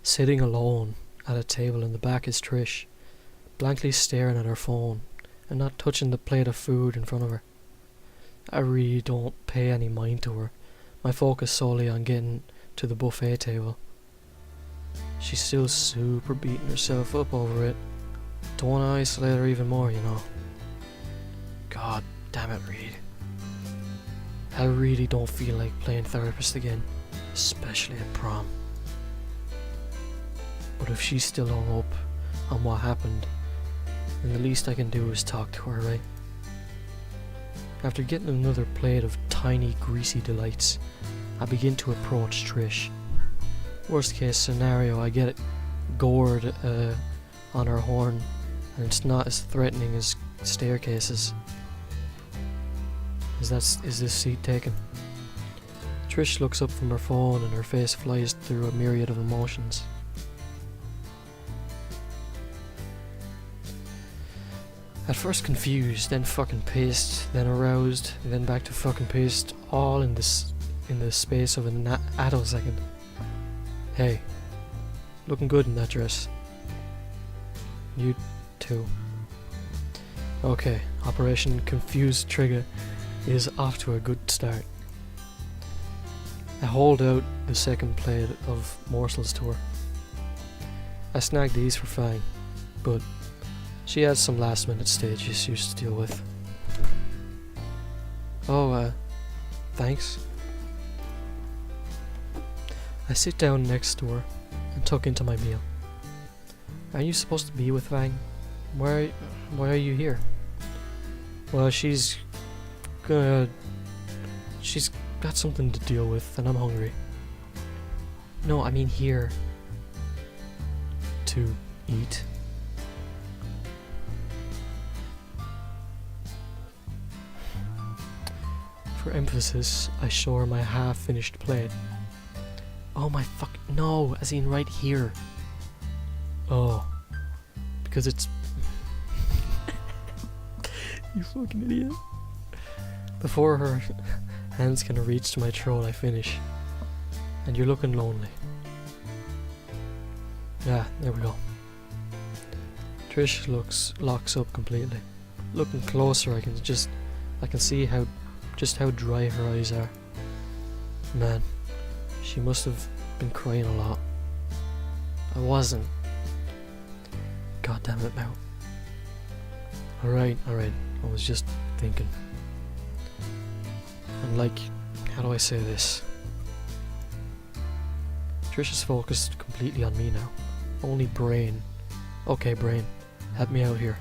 Sitting alone at a table in the back is Trish, blankly staring at her phone and not touching the plate of food in front of her. I really don't pay any mind to her. My focus solely on getting to the buffet table. She's still super beating herself up over it. Don't want to isolate her even more, you know. God damn it, Reed. I really don't feel like playing therapist again, especially at prom. But if she's still hung up on what happened, then the least I can do is talk to her, right? After getting another plate of tiny, greasy delights, I begin to approach Trish. Worst case scenario, I get gored on her horn, and it's not as threatening as staircases. Is this seat taken? Trish looks up from her phone and her face flies through a myriad of emotions. At first confused, then fucking pissed, then aroused, then back to fucking pissed, all in the space of an attosecond. Hey, looking good in that dress. You too. Okay, Operation Confused Trigger is off to a good start. I hold out the second plate of morsels to her. I snagged these for Fang, but she has some last minute stage issues to deal with. Oh, thanks. I sit down next to her and tuck into my meal. Aren't you supposed to be with Fang? Why are you here? Well, she's got something to deal with and I'm hungry. No, I mean here. To eat. For emphasis, I show her my half-finished plate. Oh my fuck, no, as in right here. Oh, because it's... You fucking idiot. Before her hands can reach to my throat, I finish. And you're looking lonely. Yeah, there we go. Trish locks up completely. Looking closer, I can see how dry her eyes are. Man, she must have been crying a lot. I wasn't. God damn it now. Alright, I was just thinking. And like, how do I say this? Trish is focused completely on me now. Only Brain. Okay, Brain, help me out here.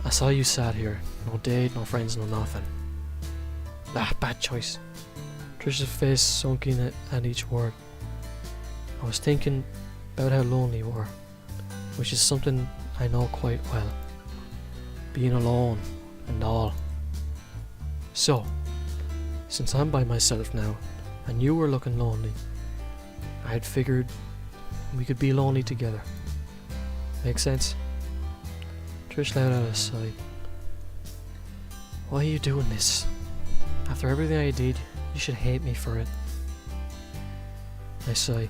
I saw you sat here. No date, no friends, no nothing. Ah, bad choice. Trish's face sunk in at each word. I was thinking about how lonely you were, which is something I know quite well. Being alone and all. So, since I'm by myself now, and you were looking lonely, I had figured we could be lonely together. Make sense? Trish let out a sigh. Why are you doing this? After everything I did, you should hate me for it. I sigh.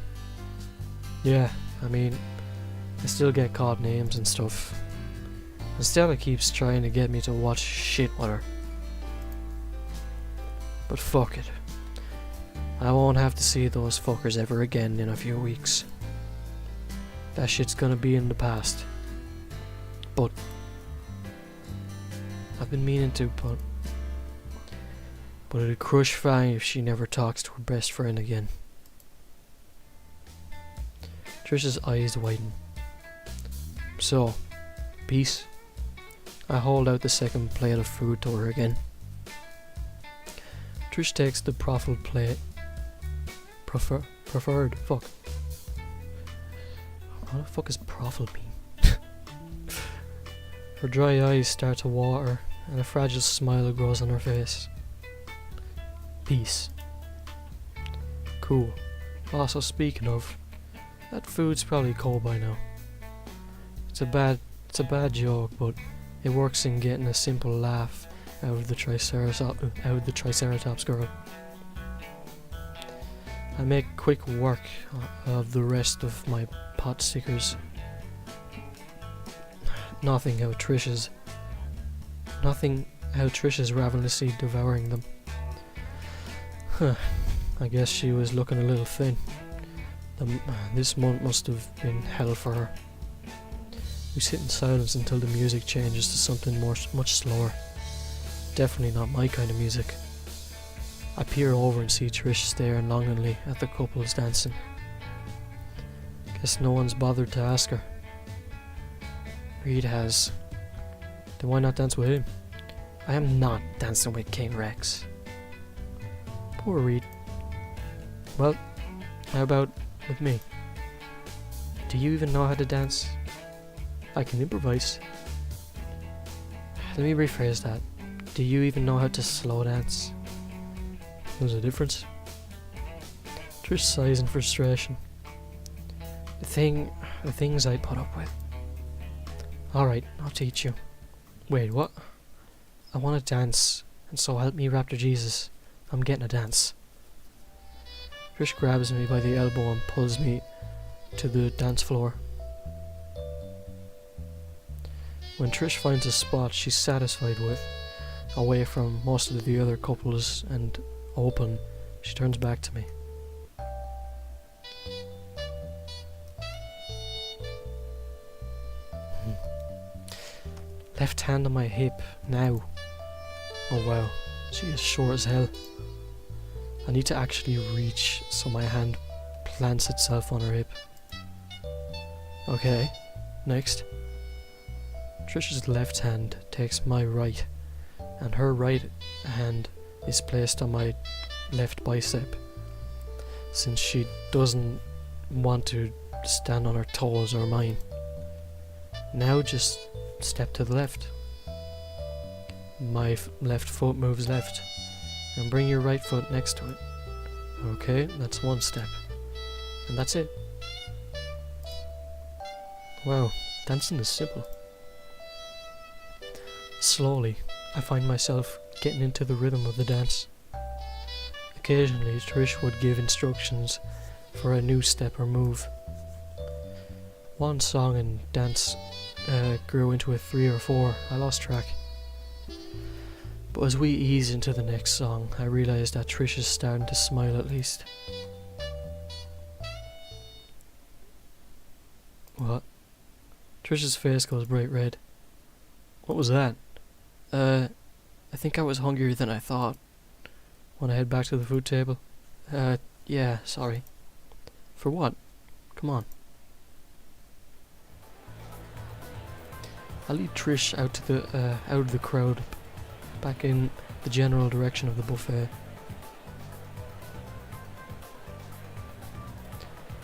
Yeah, I mean, I still get called names and stuff. And Stella keeps trying to get me to watch shit with her. But fuck it. I won't have to see those fuckers ever again in a few weeks. That shit's gonna be in the past. But I've been meaning to, but it'd crush Fang if she never talks to her best friend again. Trish's eyes widen. So, peace. I hold out the second plate of food to her again. Trish takes the proffered plate. Preferred. Fuck. What the fuck does proffered mean? Her dry eyes start to water, and a fragile smile grows on her face. Peace. Cool. Also, speaking of, that food's probably cold by now. It's a bad joke, but it works in getting a simple laugh out of the Triceratops girl. I make quick work of the rest of my pot stickers. Nothing how Trish is ravenously devouring them. I guess she was looking a little thin. This month must have been hell for her. We sit in silence until the music changes to something much slower. Definitely not my kind of music. I peer over and see Trish staring longingly at the couples dancing. Guess no one's bothered to ask her. Reed has. Then why not dance with him? I am not dancing with King Rex. Poor Reed. Well, how about with me? Do you even know how to dance? I can improvise. Let me rephrase that. Do you even know how to slow dance? There's a difference. Trish sighs in frustration. The things I put up with. Alright, I'll teach you. Wait, what? I want to dance, and so help me Raptor Jesus. I'm getting a dance. Trish grabs me by the elbow and pulls me to the dance floor. When Trish finds a spot she's satisfied with, away from most of the other couples and open, she turns back to me. Left hand on my hip, now. Oh wow, she is short as hell. I need to actually reach so my hand plants itself on her hip. Okay, next. Trish's left hand takes my right, and her right hand is placed on my left bicep, since she doesn't want to stand on her toes or mine. Now just step to the left. My left foot moves left, and bring your right foot next to it. Okay, that's one step, and that's it. Wow, dancing is simple. Slowly, I find myself getting into the rhythm of the dance. Occasionally, Trish would give instructions for a new step or move. One song and dance grew into a 3 or 4. I lost track. But as we ease into the next song, I realised that Trish is starting to smile at least. What? Trish's face goes bright red. What was that? I think I was hungrier than I thought. Want to head back to the food table? Yeah, sorry. For what? Come on. I lead Trish out of the crowd, back in the general direction of the buffet.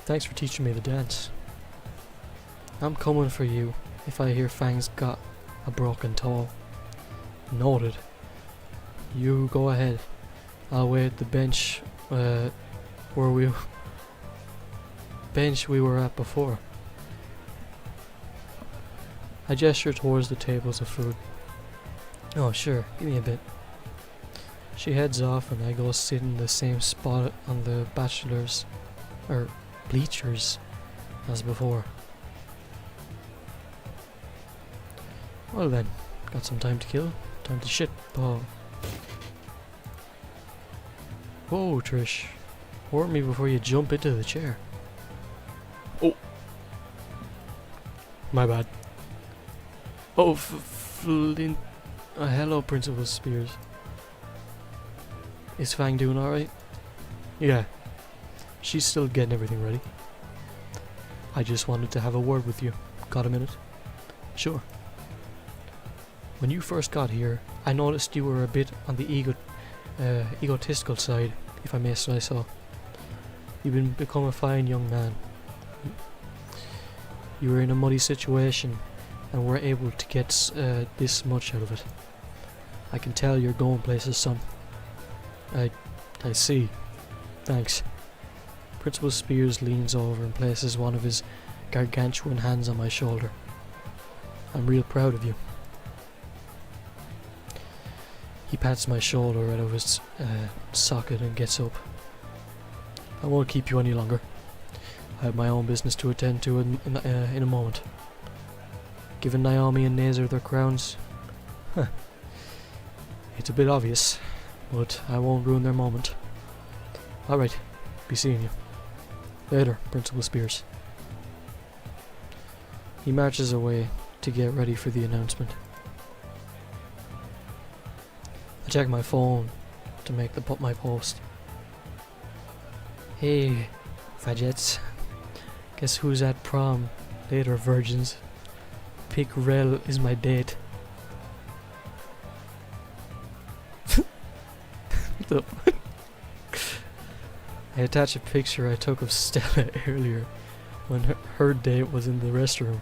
Thanks for teaching me the dance. I'm coming for you if I hear Fang's got a broken toe. Noted. You go ahead. I'll wait at the bench we were at before. I gesture towards the tables of food. Oh sure, give me a bit. She heads off and I go sit in the same spot on the bleachers as before. Well then, got some time to kill. Time to shit ball. Whoa, Trish. Warn me before you jump into the chair. Oh. My bad. Oh, Flint. Hello, Principal Spears. Is Fang doing alright? Yeah. She's still getting everything ready. I just wanted to have a word with you. Got a minute? Sure. When you first got here, I noticed you were a bit on the egotistical side, if I may say so. You've become a fine young man. You were in a muddy situation and were able to get this much out of it. I can tell you're going places, son. I see. Thanks. Principal Spears leans over and places one of his gargantuan hands on my shoulder. I'm real proud of you. He pats my shoulder out of his socket and gets up. I won't keep you any longer. I have my own business to attend to in a moment. Given Naomi and Nazar their crowns, it's a bit obvious, but I won't ruin their moment. Alright, be seeing you. Later, Principal Spears. He marches away to get ready for the announcement. I check my phone to make my post. Hey, fadgettes. Guess who's at prom later, virgins? Pick Rel is my date. What the fuck? I attach a picture I took of Stella earlier when her date was in the restroom.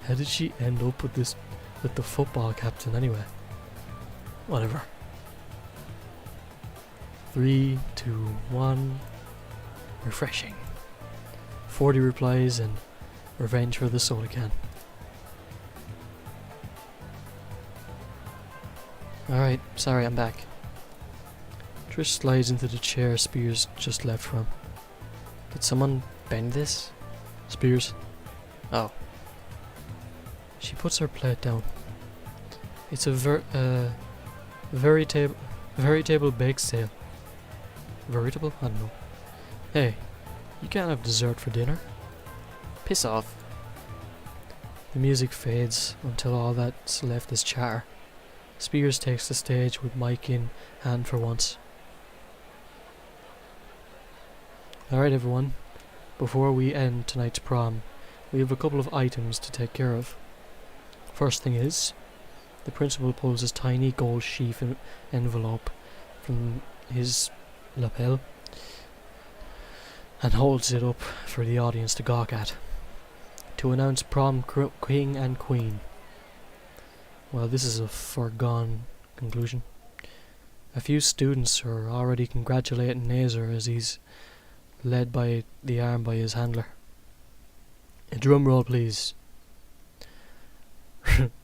How did she end up with the football captain anyway? Whatever. 3, 2, 1. Refreshing. 40 replies and revenge for the soda can. Alright, sorry, I'm back. Trish slides into the chair Spears just left from. Did someone bend this? Spears? Oh. She puts her plate down. It's a veritable bake sale. Veritable? I don't know. Hey, you can't have dessert for dinner. Piss off. The music fades until all that's left is chatter. Spears takes the stage with mic in hand for once. Alright everyone, before we end tonight's prom, we have a couple of items to take care of. First thing is, the principal pulls his tiny gold sheaf envelope from his lapel and holds it up for the audience to gawk at, to announce prom king and queen. Well, this is a foregone conclusion. A few students are already congratulating Nazar as he's led by the arm by his handler. A drum roll, please.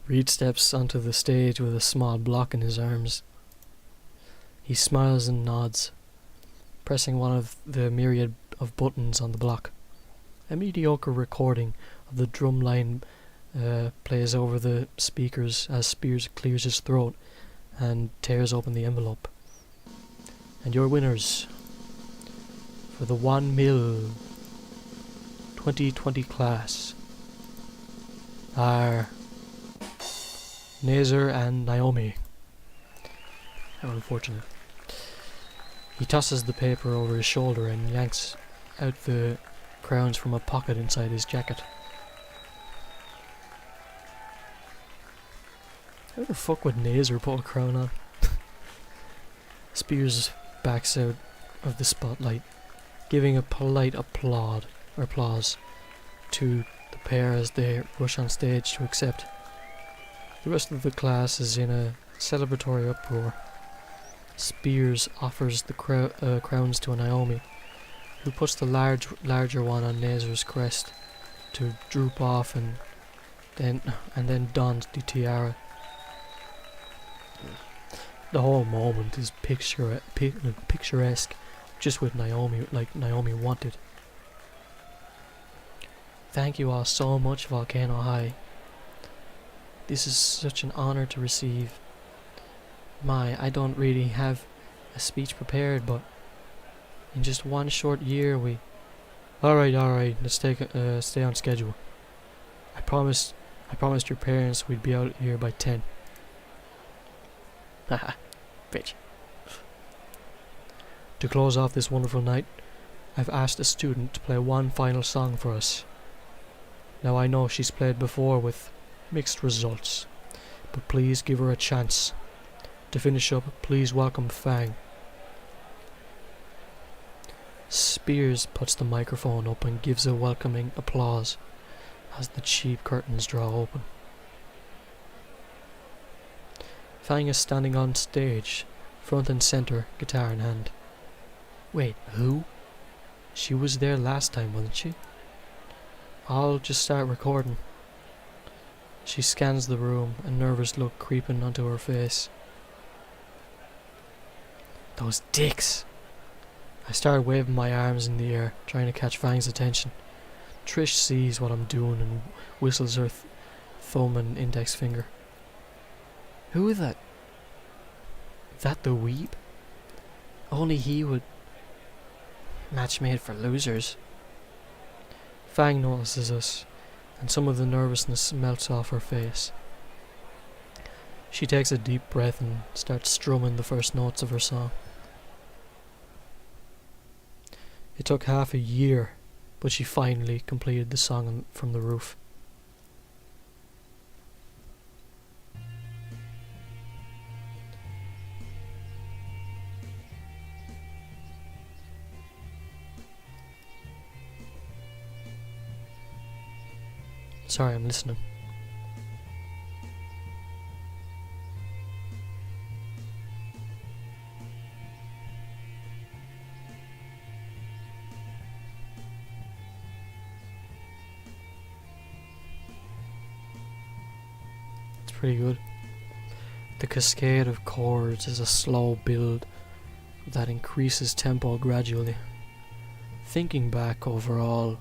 Reed steps onto the stage with a small block in his arms. He smiles and nods, pressing one of the myriad of buttons on the block. A mediocre recording of the drum line plays over the speakers as Spears clears his throat and tears open the envelope. And your winners for the 1 mil 2020 class are Nazar and Naomi. How unfortunate. He tosses the paper over his shoulder and yanks out the crowns from a pocket inside his jacket. How the fuck would Nazar put a crown on? Spears backs out of the spotlight, giving a polite applause to the pair as they rush on stage to accept. The rest of the class is in a celebratory uproar. Spears offers the crowns to Naomi, who puts the larger one on Nazar's crest to droop off and then dons the tiara. The whole moment is picturesque, just with Naomi, like Naomi wanted. Thank you all so much, Volcano High. This is such an honor to receive. I don't really have a speech prepared, but in just one short year we... Alright, let's stay on schedule. I promised your parents we'd be out here by 10. Haha, bitch. To close off this wonderful night, I've asked a student to play one final song for us. Now I know she's played before with mixed results, but please give her a chance. To finish up, please welcome Fang. Spears puts the microphone up and gives a welcoming applause as the cheap curtains draw open. Fang is standing on stage, front and center, guitar in hand. Wait, who? She was there last time, wasn't she? I'll just start recording. She scans the room, a nervous look creeping onto her face. Those dicks! I start waving my arms in the air, trying to catch Fang's attention. Trish sees what I'm doing and whistles her thumb and index finger. Who is that? That the weeb? Only he would... Match made for losers. Fang notices us, and some of the nervousness melts off her face. She takes a deep breath and starts strumming the first notes of her song. It took half a year, but she finally completed the song from the roof. Sorry, I'm listening. It's pretty good. The cascade of chords is a slow build that increases tempo gradually. Thinking back over all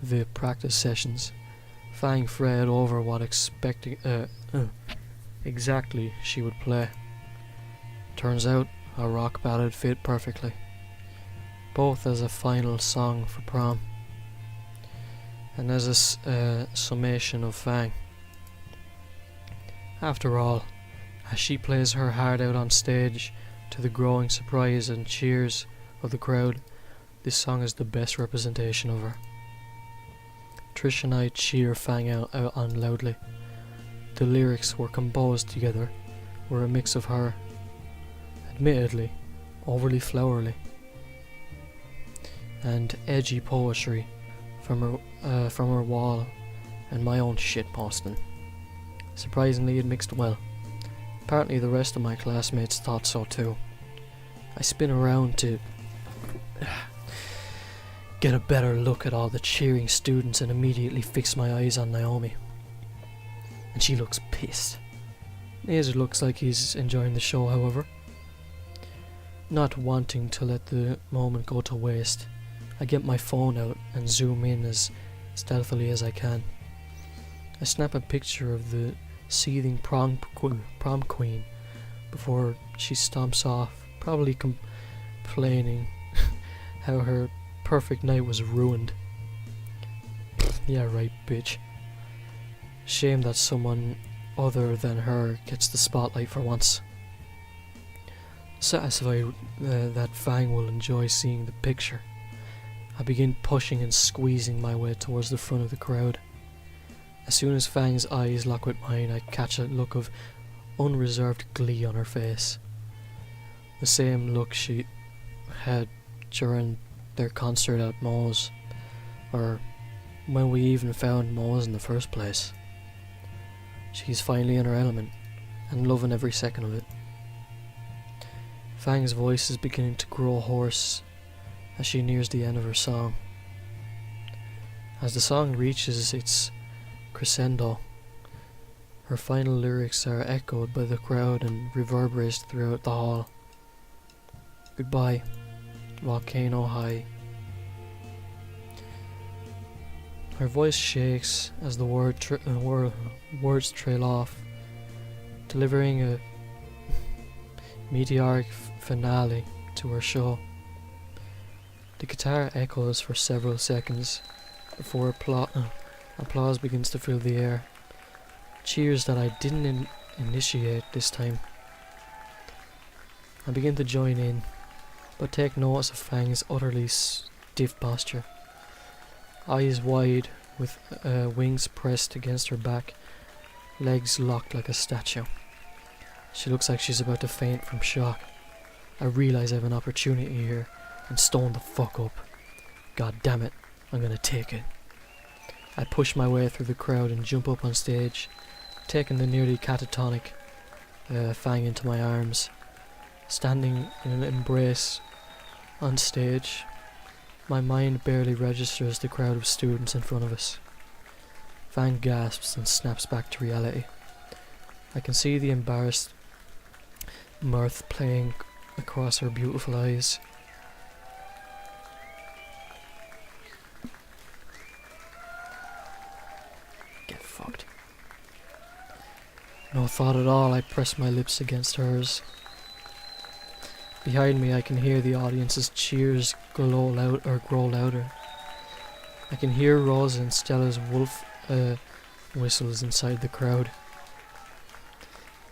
the practice sessions, Fang fretted over what exactly she would play. Turns out a rock ballad fit perfectly, both as a final song for prom and as a summation of Fang. After all, as she plays her heart out on stage, to the growing surprise and cheers of the crowd, this song is the best representation of her. Trish and I cheer Fang out on loudly. The lyrics were composed together, were a mix of her, admittedly, overly flowery, and edgy poetry from her wall, and my own shitposting. Surprisingly, it mixed well. Apparently the rest of my classmates thought so too. I spin around to get a better look at all the cheering students and immediately fix my eyes on Naomi. And she looks pissed. Nazer looks like he's enjoying the show, however. Not wanting to let the moment go to waste, I get my phone out and zoom in as stealthily as I can. I snap a picture of the seething prom queen before she stomps off, probably complaining how her perfect night was ruined. Yeah, right, bitch. Shame that someone other than her gets the spotlight for once. Satisfied that Fang will enjoy seeing the picture, I begin pushing and squeezing my way towards the front of the crowd. As soon as Fang's eyes lock with mine, I catch a look of unreserved glee on her face. The same look she had during their concert at Moe's, or when we even found Moe's in the first place. She's finally in her element, and loving every second of it. Fang's voice is beginning to grow hoarse as she nears the end of her song. As the song reaches its crescendo, her final lyrics are echoed by the crowd and reverberate throughout the hall. Goodbye, Volcano High. Her voice shakes as the words trail off, delivering a meteoric finale to her show. The guitar echoes for several seconds before applause begins to fill the air. Cheers that I didn't initiate this time. I begin to join in, but take notice of Fang's utterly stiff posture. Eyes wide, with wings pressed against her back, legs locked like a statue. She looks like she's about to faint from shock. I realise I have an opportunity here, and stone the fuck up. God damn it, I'm gonna take it. I push my way through the crowd and jump up on stage, taking the nearly catatonic Fang into my arms. Standing in an embrace on stage, my mind barely registers the crowd of students in front of us. Fang gasps and snaps back to reality. I can see the embarrassed mirth playing across her beautiful eyes. Get fucked. No thought at all, I press my lips against hers. Behind me I can hear the audience's cheers grow louder. I can hear Rosa and Stella's wolf whistles inside the crowd.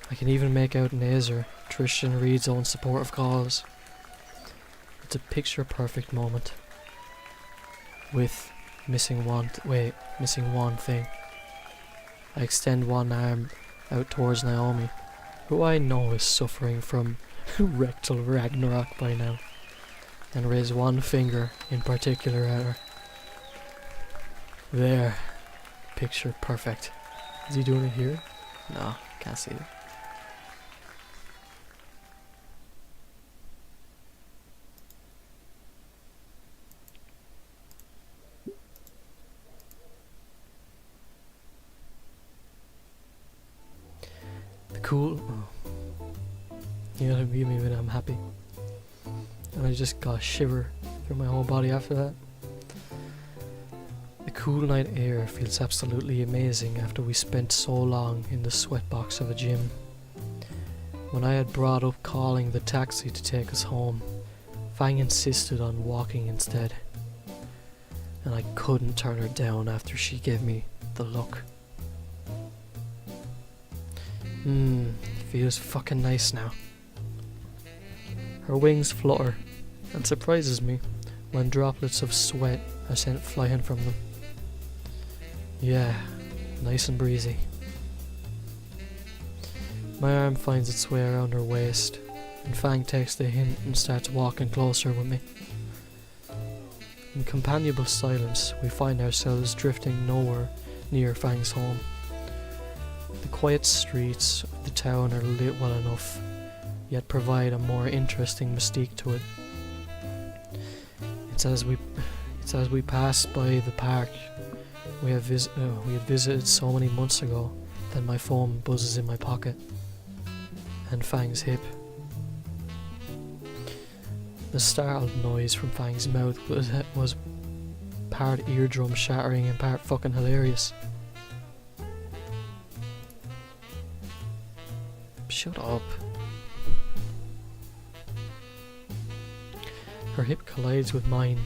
I can even make out Nazer, Trish and Reed's own supportive calls. It's a picture-perfect moment. With missing one thing. I extend one arm out towards Naomi, who I know is suffering from rectal Ragnarok by now, and raise one finger in particular at her. There. Picture perfect. Is he doing it here? No, can't see it. The cool... You gotta give me a minute, I'm happy. And I just got a shiver through my whole body after that. The cool night air feels absolutely amazing after we spent so long in the sweatbox of a gym. When I had brought up calling the taxi to take us home, Fang insisted on walking instead, and I couldn't turn her down after she gave me the look. Feels fucking nice now. Her wings flutter and surprises me when droplets of sweat are sent flying from them. Yeah, nice and breezy. My arm finds its way around her waist, and Fang takes the hint and starts walking closer with me. In companionable silence, we find ourselves drifting nowhere near Fang's home. The quiet streets of the town are lit well enough, yet provide a more interesting mystique to it. It's as we pass by the park we had visited so many months ago that my phone buzzes in my pocket and Fang's hip. The startled noise from Fang's mouth was part eardrum shattering and part fucking hilarious. Shut up. Her hip collides with mine,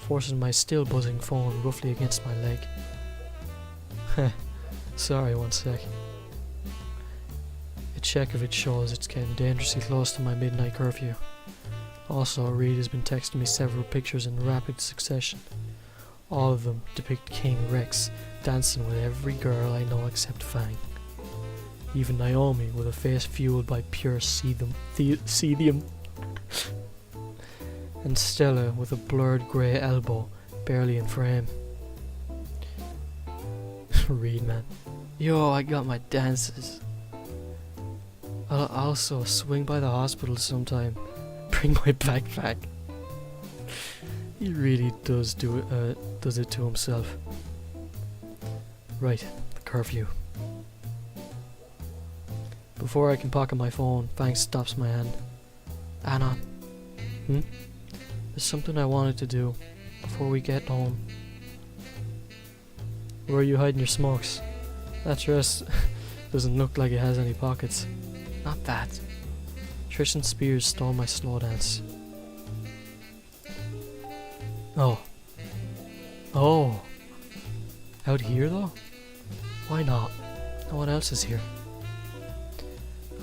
forcing my still buzzing phone roughly against my leg. Sorry, one sec. A check of it shows it's getting dangerously close to my midnight curfew. Also, Reed has been texting me several pictures in rapid succession. All of them depict King Rex dancing with every girl I know except Fang. Even Naomi with a face fueled by pure cedium. And Stella with a blurred grey elbow barely in frame. Reed, man. Yo, I got my dances. I'll also swing by the hospital sometime. Bring my backpack. He really does it to himself. Right, the curfew. Before I can pocket my phone, Fang stops my hand. Anon. There's something I wanted to do before we get home. Where are you hiding your smokes? That dress doesn't look like it has any pockets. Not that. Trish and Spears stole my slow dance. Oh. Out here though? Why not? No one else is here.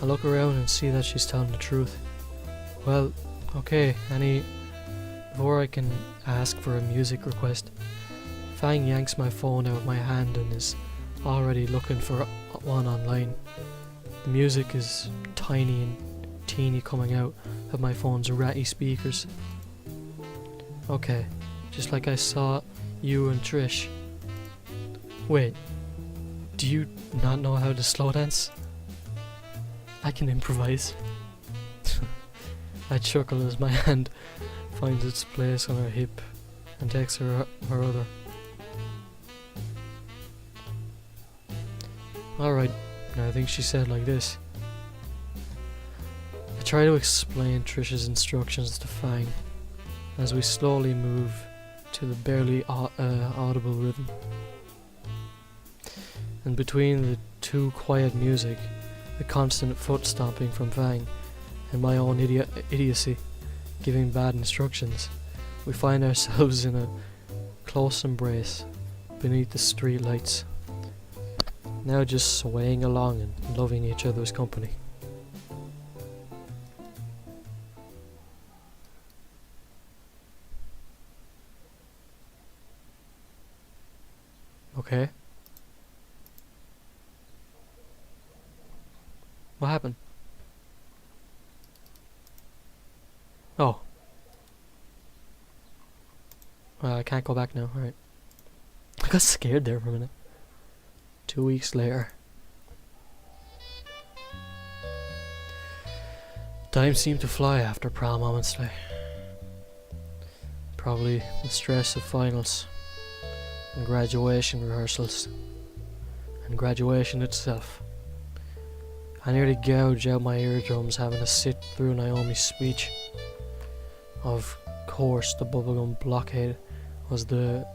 I look around and see that she's telling the truth. Well, okay, before I can ask for a music request, Fang yanks my phone out of my hand and is already looking for one online. The music is tiny and teeny coming out of my phone's ratty speakers. Okay, just like I saw you and Trish. Wait, do you not know how to slow dance? I can improvise. I chuckle as my hand finds its place on her hip and takes her other. Alright, I think she said like this. I try to explain Trish's instructions to Fang as we slowly move to the barely audible rhythm. And between the too quiet music, the constant foot stomping from Fang, and my own idiocy giving bad instructions, we find ourselves in a close embrace beneath the street lights, now just swaying along and loving each other's company. Okay. What happened? Oh. I can't go back now, alright. I got scared there for a minute. 2 weeks later. Time seemed to fly after prom, honestly. Probably the stress of finals, and graduation rehearsals, and graduation itself. I nearly gouged out my eardrums having to sit through Naomi's speech. Of course, the bubblegum blockade was the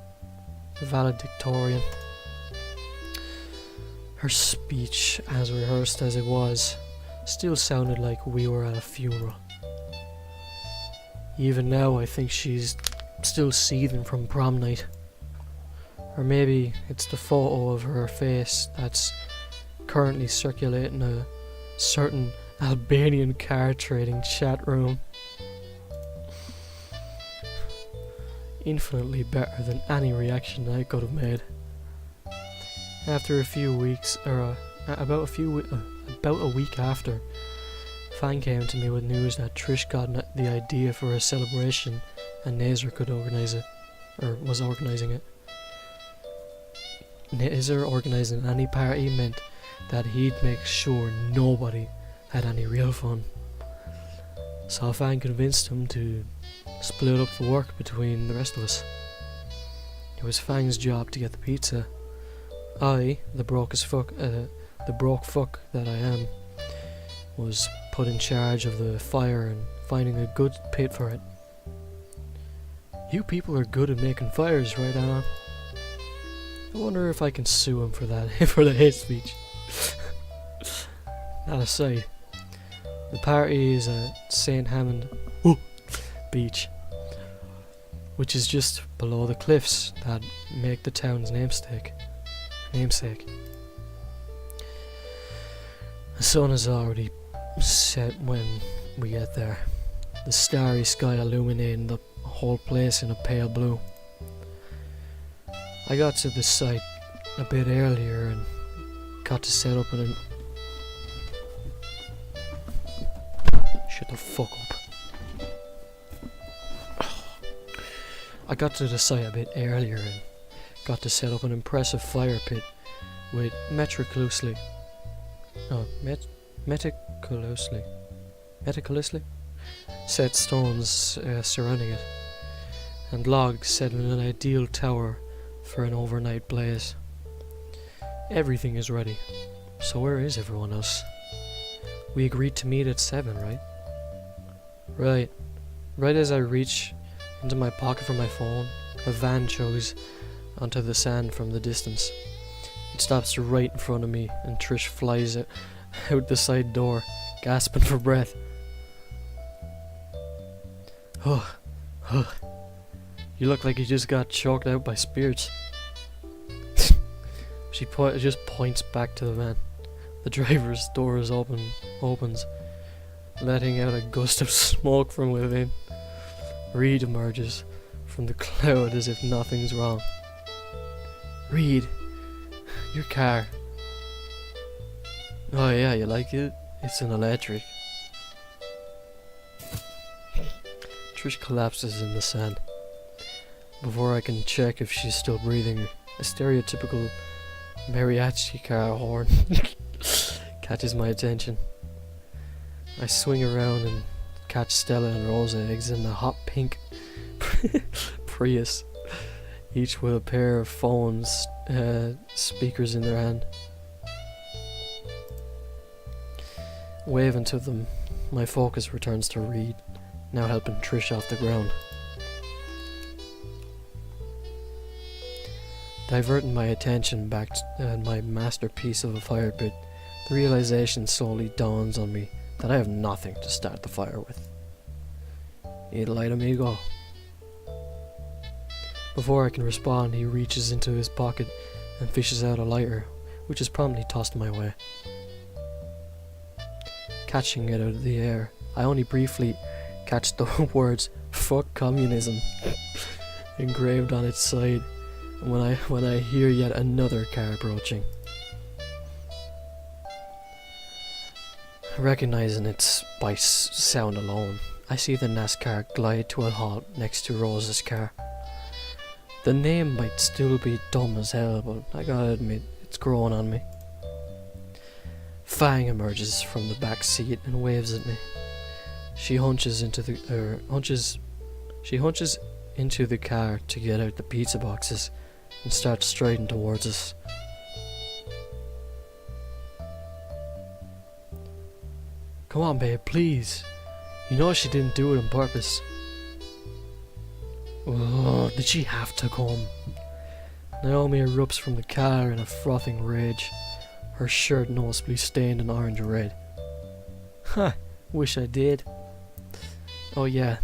valedictorian. Her speech, as rehearsed as it was, still sounded like we were at a funeral. Even now I think she's still seething from prom night. Or maybe it's the photo of her face that's currently circulating a certain Albanian car trading chat room. Infinitely better than any reaction I could have made. After a few weeks, or about a week after, Fang came to me with news that Trish got the idea for a celebration and Nazar could organise it, or was organising it. Nazar organising any party meant that he'd make sure nobody had any real fun. So Fang convinced him to split up the work between the rest of us. It was Fang's job to get the pizza. I, the broke fuck that I am, was put in charge of the fire and finding a good pit for it. You people are good at making fires, right, Anna? I wonder if I can sue him for that, for the hate speech. That aside, the party is at St. Hammond Beach, which is just below the cliffs that make the town's namesake. The sun is already set when we get there, the starry sky illuminating the whole place in a pale blue. I got to the site a bit earlier and got to set up an... Shut the fuck up. I got to the site a bit earlier and got to set up an impressive fire pit with meticulously set stones surrounding it, and logs set in an ideal tower for an overnight blaze. Everything is ready, so where is everyone else? We agreed to meet at 7, right? Right as I reach into my pocket for my phone, a van chugs onto the sand from the distance. It stops right in front of me and Trish flies out the side door, gasping for breath. You look like you just got choked out by spirits. She just points back to the van. The driver's door opens, letting out a gust of smoke from within. Reed emerges from the cloud as if nothing's wrong. Reed, your car. Oh yeah, you like it? It's an electric. Trish collapses in the sand. Before I can check if she's still breathing, a stereotypical mariachi car horn catches my attention. I swing around and catch Stella and Rosa eggs in a hot pink Prius, each with a pair of phones, speakers in their hand. Waving to them, my focus returns to Reed, now helping Trish off the ground. Diverting my attention back to my masterpiece of a fire pit, the realization slowly dawns on me that I have nothing to start the fire with. Eat a light, amigo. Before I can respond, he reaches into his pocket and fishes out a lighter, which is promptly tossed my way. Catching it out of the air, I only briefly catch the words "fuck communism" engraved on its side when I hear yet another car approaching. Recognizing its by sound alone, I see the NASCAR glide to a halt next to Rose's car. The name might still be dumb as hell, but I gotta admit, it's growing on me. Fang emerges from the back seat and waves at me. She hunches into the car to get out the pizza boxes and starts striding towards us. Come on, babe, please. You know she didn't do it on purpose. Oh, did she have to come? Naomi erupts from the car in a frothing rage, her shirt noticeably stained in orange and red. Ha! Wish I did. Oh yeah,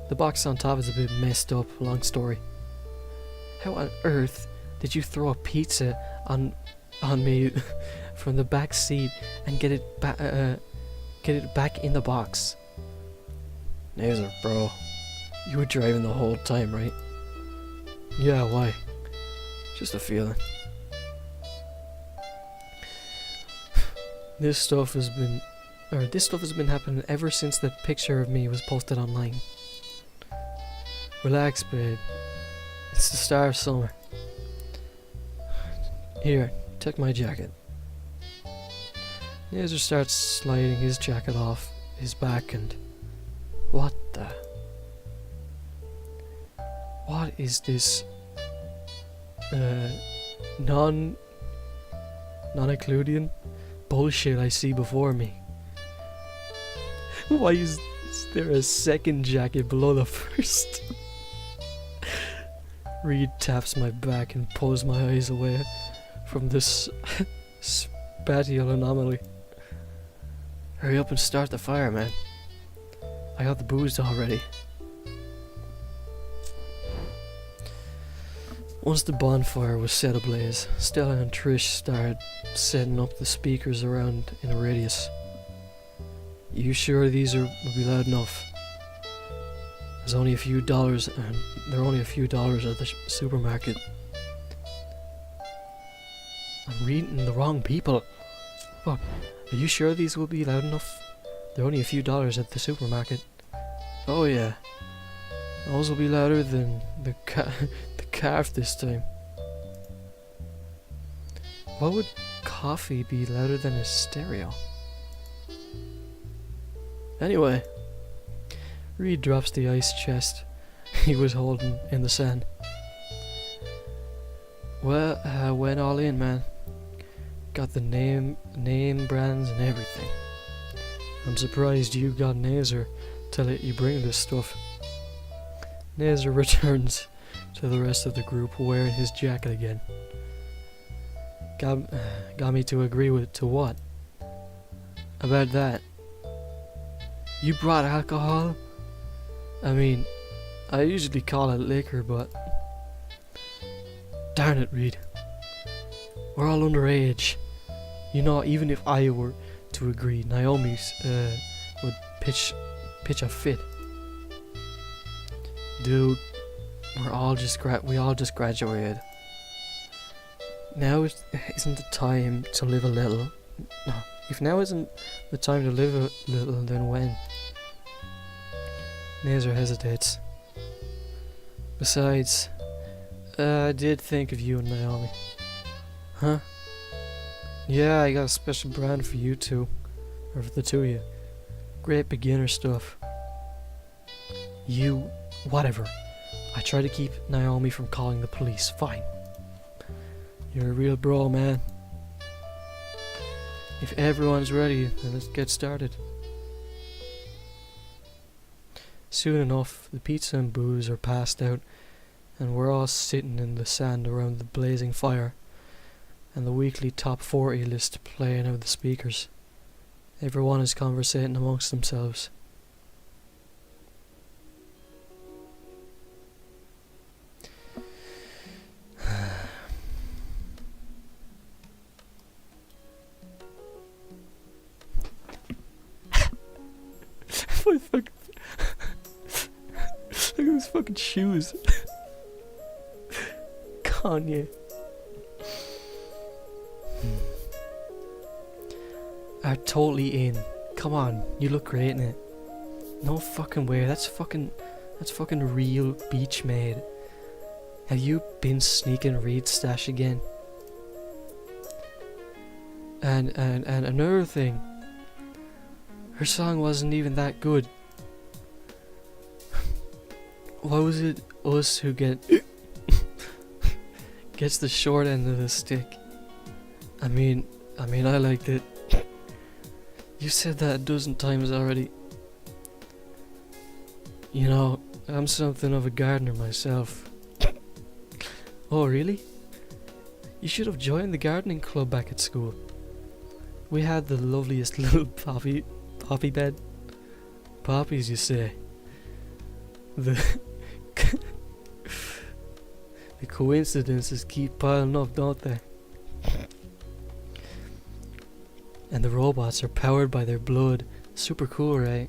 the box on top is a bit messed up, long story. How on earth did you throw a pizza on me from the back seat and get it back in the box? Nazer, bro, you were driving the whole time, right? Yeah, why? Just a feeling. This stuff has been happening ever since the picture of me was posted online. Relax, babe. It's the start of summer. Here, take my jacket. Nazer starts sliding his jacket off his back and... What is this non-Euclidean bullshit I see before me? Why is there a second jacket below the first? Reed taps my back and pulls my eyes away from this spatial anomaly. Hurry up and start the fire, man. I got the booze already. Once the bonfire was set ablaze, Stella and Trish started setting up the speakers around in a radius. You sure these will be loud enough? There's only a few dollars, and they're only a few dollars at the supermarket. I'm reading the wrong people. Fuck. Are you sure these will be loud enough? They're only a few dollars at the supermarket. Oh yeah. Those will be louder than the calf this time. Why would coffee be louder than a stereo? Anyway, Reed drops the ice chest he was holding in the sand. Well, I went all in, man. Got the name brands and everything. I'm surprised you got Nazer to let you bring this stuff. Nazer returns to the rest of the group wearing his jacket again. Got me to agree to what? About that? You brought alcohol? I mean, I usually call it liquor, but... Darn it, Reed. We're all underage. You know, even if I were to agree, Naomi would pitch a fit. Dude, we all just graduated. Now isn't the time to live a little. No, if now isn't the time to live a little, then when? Nazer hesitates. Besides, I did think of you and Naomi. Huh? Yeah, I got a special brand for you two. Or for the two of you. Great beginner stuff. You... whatever. I try to keep Naomi from calling the police. Fine. You're a real bro, man. If everyone's ready, then let's get started. Soon enough, the pizza and booze are passed out, and we're all sitting in the sand around the blazing fire, and the weekly top 40 list playing out the speakers. Everyone is conversating amongst themselves. My fucking... Look at those fucking shoes. Kanye. Are totally in. Come on, you look great in it. No fucking way. That's fucking real beach made. Have you been sneaking Reed's stash again? And another thing. Her song wasn't even that good. Why was it us who gets the short end of the stick? I mean I liked it. You said that a dozen times already. You know, I'm something of a gardener myself. Oh really? You should have joined the gardening club back at school. We had the loveliest little poppy bed. Poppies, you say? The the coincidences keep piling up, don't they? And the robots are powered by their blood. Super cool, right?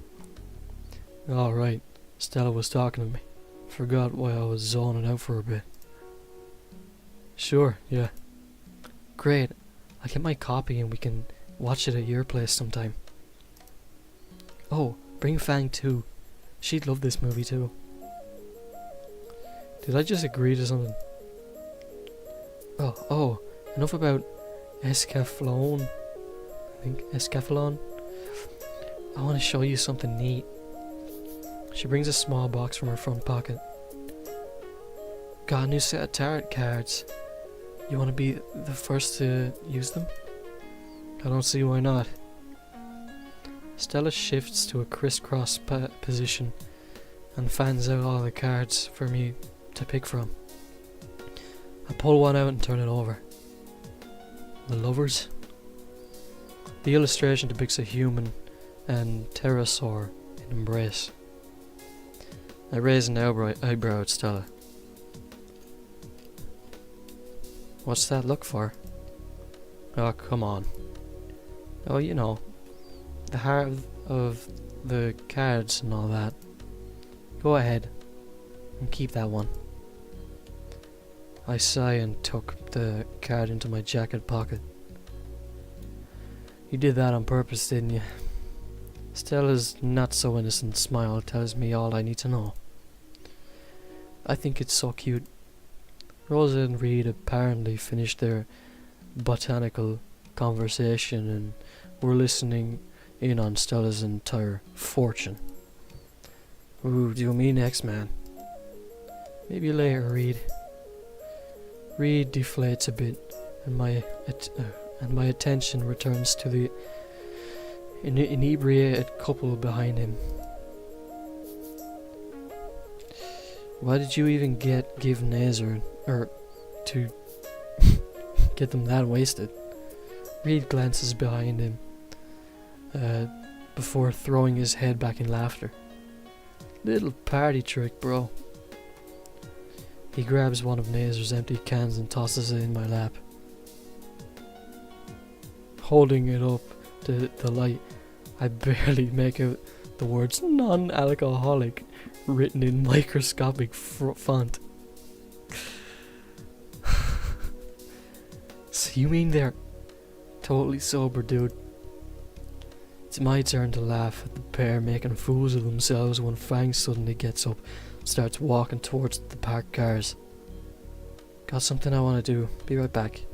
Alright, Stella was talking to me. Forgot why I was zoning out for a bit. Sure, yeah. Great. I'll get my copy and we can watch it at your place sometime. Oh, bring Fang too. She'd love this movie too. Did I just agree to something? Oh, enough about escaflowne. I think escaflowne. I want to show you something neat. She brings a small box from her front pocket. Got a new set of tarot cards. You want to be the first to use them? I don't see why not. Stella shifts to a crisscross position and fans out all the cards for me to pick from. I pull one out and turn it over. The Lovers? The illustration depicts a human and pterosaur in embrace. I raise an eyebrow at Stella. What's that look for? Oh, come on. Oh, you know, the heart of the cards and all that. Go ahead and keep that one. I sigh and tuck the card into my jacket pocket. You did that on purpose, didn't you? Stella's not so innocent smile tells me all I need to know. I think it's so cute. Rosa and Reed apparently finished their botanical conversation and were listening in on Stella's entire fortune. Ooh, do me next, man. Maybe later, Reed. Reed deflates a bit, and my attention returns to the inebriated couple behind him. Why did you even give Nazar to get them that wasted? Reed glances behind him before throwing his head back in laughter. Little party trick, bro. He grabs one of Nazar's empty cans and tosses it in my lap. Holding it up to the light, I barely make out the words non-alcoholic written in microscopic font. So you mean they're totally sober, dude? It's my turn to laugh at the pair making fools of themselves when Fang suddenly gets up and starts walking towards the parked cars. Got something I want to do. Be right back.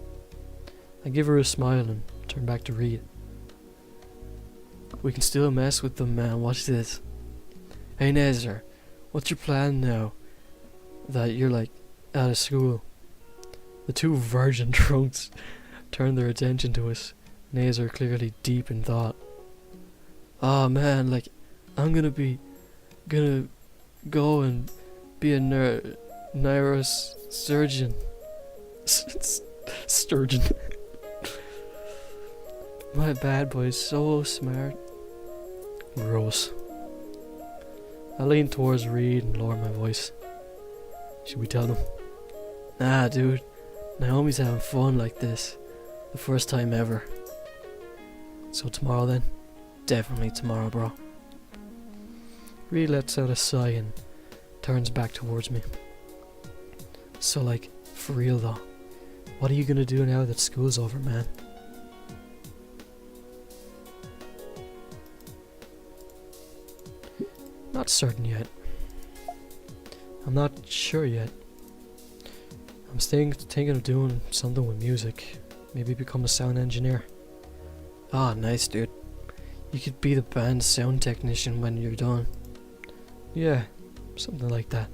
I give her a smile and turn back to Reed. We can still mess with them, man. Watch this. Hey Nazar, what's your plan now that you're like out of school? The two virgin drunks turn their attention to us. Nazar clearly deep in thought. Oh man, like I'm gonna go and be a neurosurgeon. Sturgeon. My bad boy's so smart. Gross. I lean towards Reed and lower my voice. Should we tell them? Nah, dude. Naomi's having fun like this. The first time ever. So tomorrow then? Definitely tomorrow, bro. Reed lets out a sigh and turns back towards me. So like, for real though, what are you gonna do now that school's over, man? Not certain yet. I'm not sure yet. I'm thinking of doing something with music. Maybe become a sound engineer. Ah, nice, dude. You could be the band's sound technician when you're done. Yeah, something like that.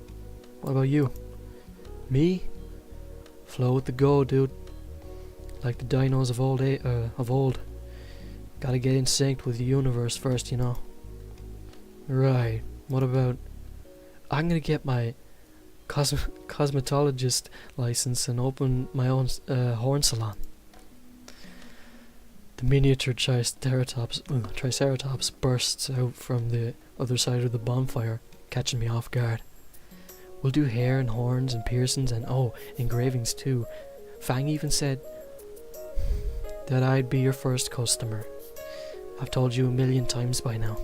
What about you? Me? Flow with the go, dude. Like the dinos of old. Gotta get in sync with the universe first, you know. Right. What about... I'm gonna get my cosmetologist license and open my own horn salon. The miniature triceratops bursts out from the other side of the bonfire, catching me off guard. We'll do hair and horns and piercings and engravings too. Fang even said that I'd be your first customer. I've told you 1,000,000 times by now.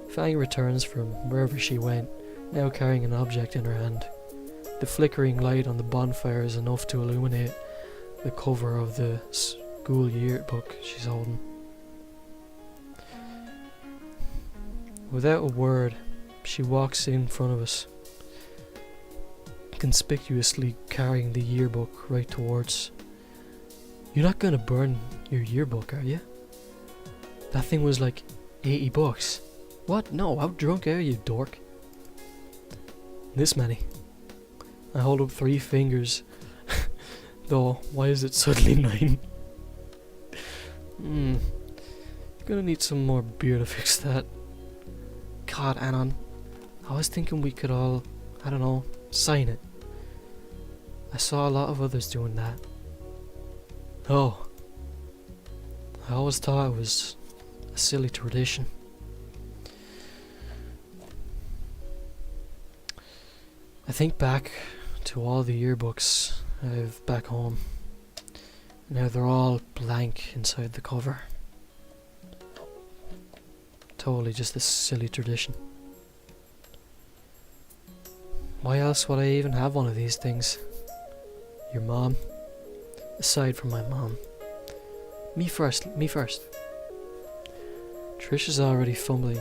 Fang returns from wherever she went, now carrying an object in her hand. The flickering light on the bonfire is enough to illuminate the cover of the school yearbook she's holding. Without a word, she walks in front of us, conspicuously carrying the yearbook right towards. You're not gonna burn your yearbook, are you? That thing was like $80. What? No, how drunk are you, dork? This many. I hold up 3 fingers. Though, why is it suddenly 9? You're gonna need some more beer to fix that. God, Anon. I was thinking we could all, I don't know, sign it. I saw a lot of others doing that. Oh. I always thought it was a silly tradition. I think back to all the yearbooks I have back home. Now they're all blank inside the cover. Totally just a silly tradition. Why else would I even have one of these things? Your mom? Aside from my mom. Me first. Trisha's already fumbling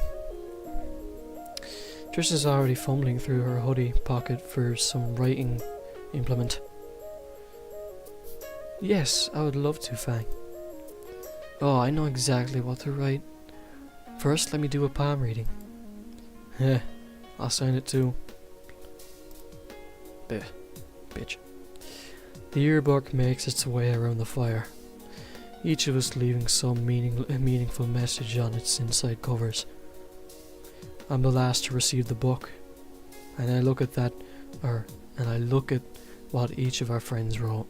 through her hoodie pocket for some writing implement. Yes, I would love to, Fang. Oh, I know exactly what to write. First, let me do a palm reading. Heh, I'll sign it too. Bitch. The yearbook makes its way around the fire, each of us leaving some meaningful message on its inside covers. I'm the last to receive the book, and I look at what each of our friends wrote.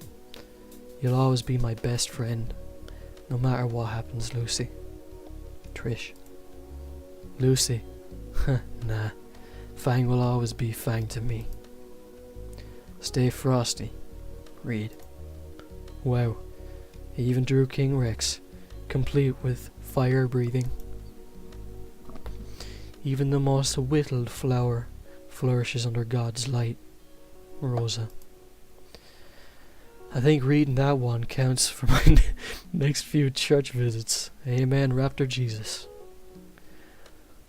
You'll always be my best friend, no matter what happens, Lucy. Trish. Lucy. Nah. Fang will always be Fang to me. Stay frosty. Read. Wow. He even drew King Rex, complete with fire breathing. Even the most whittled flower flourishes under God's light. Rosa. I think reading that one counts for my next few church visits. Amen, Raptor Jesus.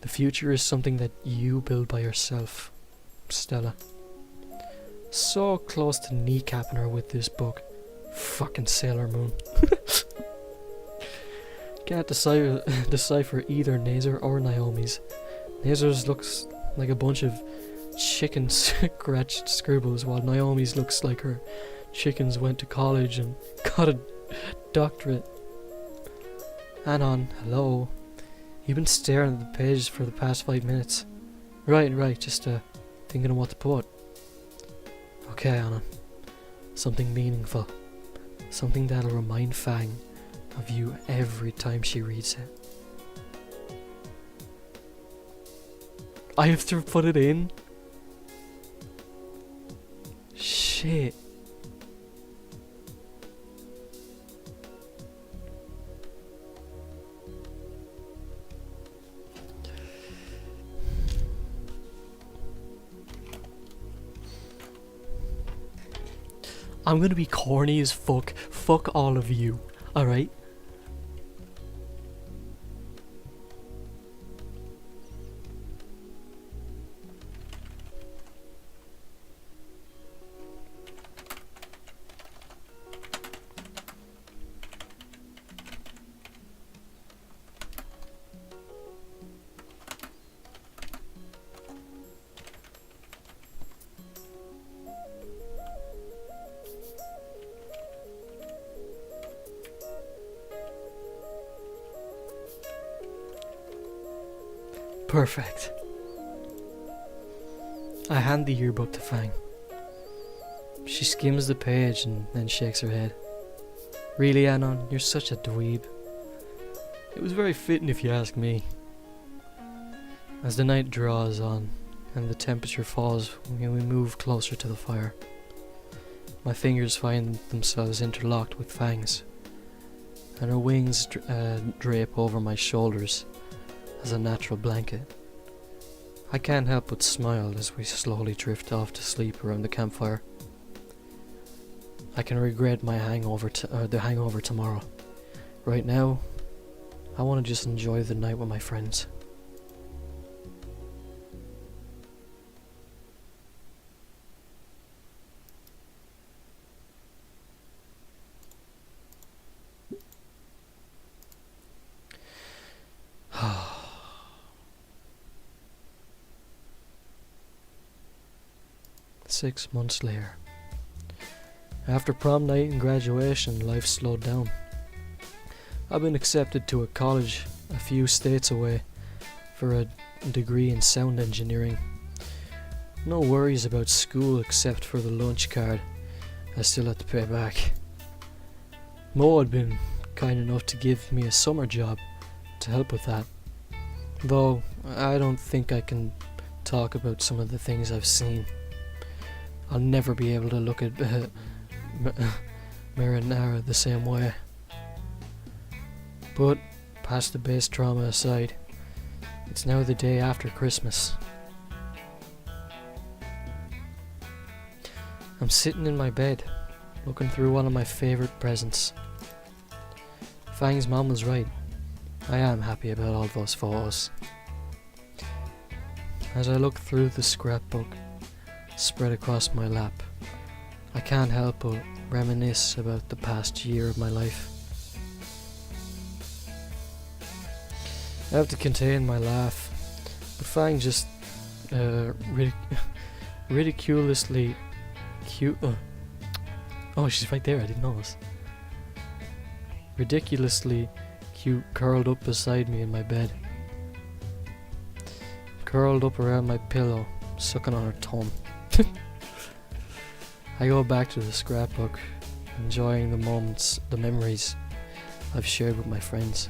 The future is something that you build by yourself, Stella. So close to kneecapping her with this book. Fucking Sailor Moon. Can't decipher either Nazar or Naomi's. Nazar's looks like a bunch of chicken scratched scribbles, while Naomi's looks like her chickens went to college and got a doctorate. Anon, hello. You've been staring at the page for the past 5 minutes. Right, just thinking of what to put. Okay, Anon. Something meaningful. Something that'll remind Fang of you every time she reads it. I have to put it in? Shit. I'm gonna be corny as fuck. Fuck all of you. Alright? Perfect. I hand the yearbook to Fang. She skims the page and then shakes her head. Really, Anon, you're such a dweeb. It was very fitting if you ask me. As the night draws on and the temperature falls, we move closer to the fire. My fingers find themselves interlocked with Fang's, and her wings drape over my shoulders as a natural blanket. I can't help but smile as we slowly drift off to sleep around the campfire. I can regret the hangover tomorrow. Right now, I want to just enjoy the night with my friends. Six months later. After prom night and graduation, life slowed down. I've been accepted to a college a few states away for a degree in sound engineering. No worries about school except for the lunch card I still had to pay back. Mo had been kind enough to give me a summer job to help with that, though I don't think I can talk about some of the things I've seen. I'll never be able to look at Marinara the same way. But past the base trauma aside, it's now the day after Christmas. I'm sitting in my bed, looking through one of my favourite presents. Fang's mom was right. I am happy about all those photos. As I look through the scrapbook spread across my lap, I can't help but reminisce about the past year of my life. I have to contain my laugh, but Fang just ridiculously cute. Oh, she's right there, I didn't notice. Ridiculously cute, curled up beside me in my bed. Curled up around my pillow, sucking on her thumb. I go back to the scrapbook, enjoying the moments, the memories I've shared with my friends.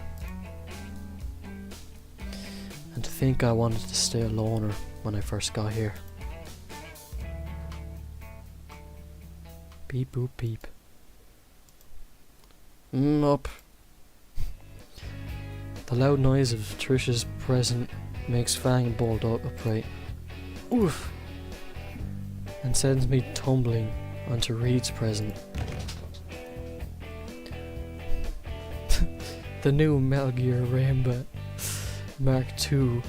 And to think I wanted to stay a loner when I first got here. Beep boop beep. Up. The loud noise of Trisha's present makes Fang bolt upright. Oof! And sends me tumbling onto Reed's present. The new Metal Gear Rainbow Mark II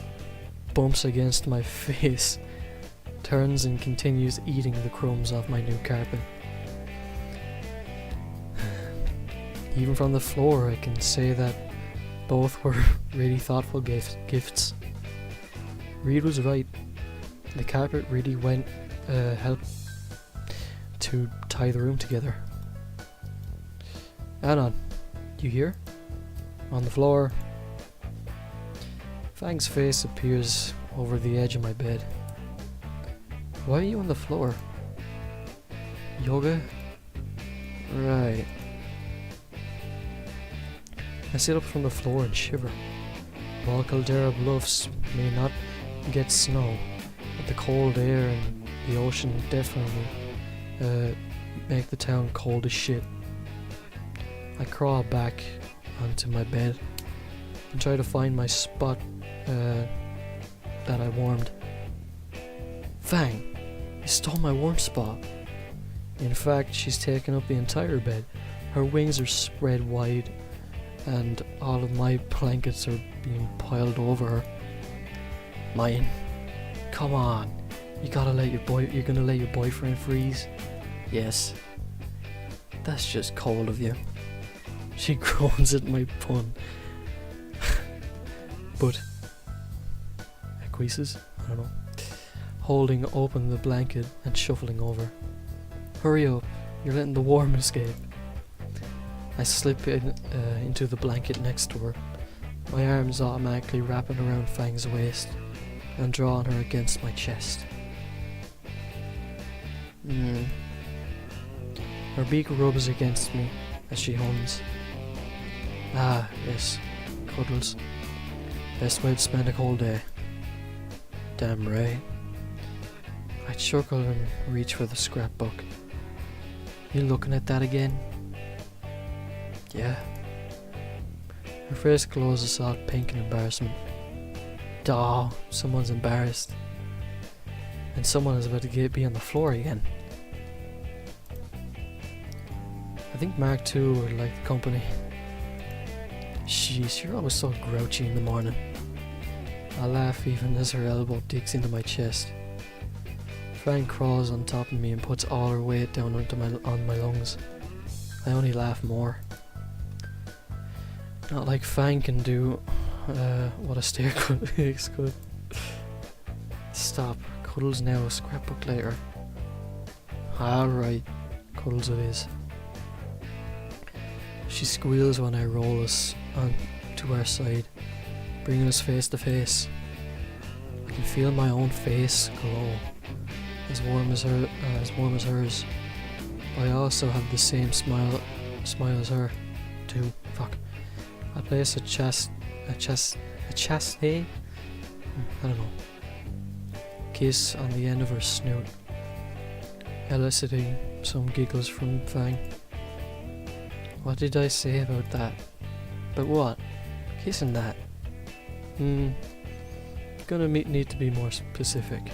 bumps against my face, turns and continues eating the crumbs off my new carpet. Even from the floor I can say that both were really thoughtful gifts. Reed was right. The carpet really helped to tie the room together. Anon, you here? On the floor. Fang's face appears over the edge of my bed. Why are you on the floor? Yoga? Right. I sit up from the floor and shiver. While Caldera Bluffs may not get snow, but the cold air and the ocean definitely make the town cold as shit. I crawl back onto my bed and try to find my spot that I warmed. Fang, you stole my warm spot. In fact, she's taken up the entire bed. Her wings are spread wide and all of my blankets are being piled over her. Mine. Come on. You're gonna let your boyfriend freeze? Yes. That's just cold of you. She groans at my pun. But acquiesces? I don't know. Holding open the blanket and shuffling over. Hurry up, you're letting the warmth escape. I slip into the blanket next to her, my arms automatically wrapping around Fang's waist and drawing her against my chest. Hmm. Her beak rubs against me as she hums. Ah, yes, cuddles. Best way to spend a cold day. Damn right. I chuckle and reach for the scrapbook. You looking at that again? Yeah. Her face glows a soft pink in embarrassment. Duh, someone's embarrassed. And someone is about to be on the floor again. I think Mark II would like the company. Sheesh, you're always so grouchy in the morning. I laugh even as her elbow digs into my chest. Fang crawls on top of me and puts all her weight down on my lungs. I only laugh more. Not like Fang can do what a stare could. Stop. Cuddles now, scrapbook later. Alright, cuddles it is. She squeals when I roll us onto our side, bringing us face to face. I can feel my own face glow, as warm as hers. I also have the same smile as her, too. Fuck. I place a chastity? I don't know. Kiss on the end of her snoot, eliciting some giggles from Fang. What did I say about that? But what? Kissing that? Gonna need to be more specific.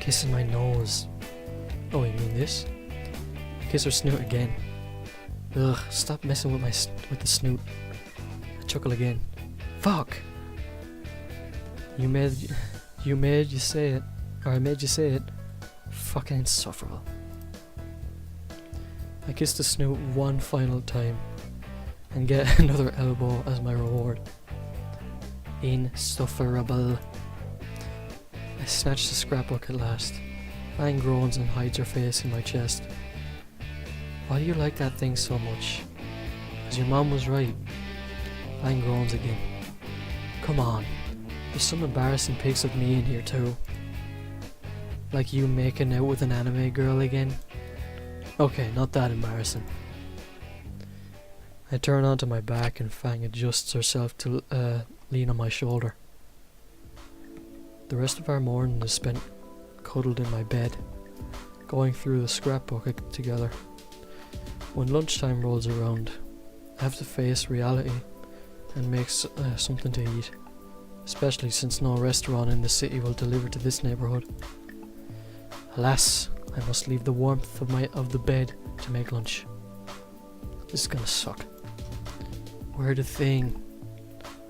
Kissing my nose. Oh, you mean this? Kiss her snoot again. Ugh, stop messing with the snoot. I chuckle again. Fuck! I made you say it. Fucking insufferable. I kiss the snoot one final time and get another elbow as my reward. Insufferable. I snatch the scrapbook at last. Fang groans and hides her face in my chest. Why do you like that thing so much? 'Cause your mom was right. Fang groans again. Come on. There's some embarrassing pics of me in here too. Like you making out with an anime girl again. Okay, not that embarrassing. I turn onto my back and Fang adjusts herself to lean on my shoulder. The rest of our morning is spent cuddled in my bed, going through the scrapbook together. When lunchtime rolls around, I have to face reality and make something to eat, especially since no restaurant in the city will deliver to this neighbourhood. Alas, I must leave the warmth of the bed to make lunch. This is gonna suck. Where the thing?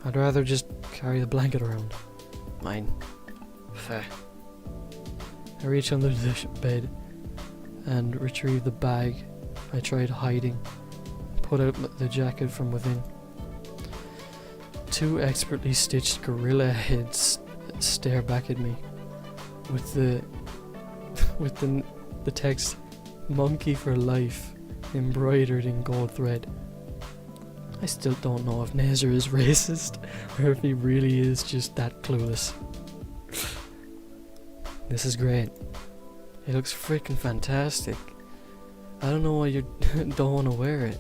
I'd rather just carry the blanket around. Mine. Fair. I reach under the bed and retrieve the bag I tried hiding, put out the jacket from within. Two expertly stitched gorilla heads stare back at me, with the text "Monkey for Life" embroidered in gold thread. I still don't know if Nazer is racist or if he really is just that clueless. This is great. It looks freaking fantastic. I don't know why you don't want to wear it.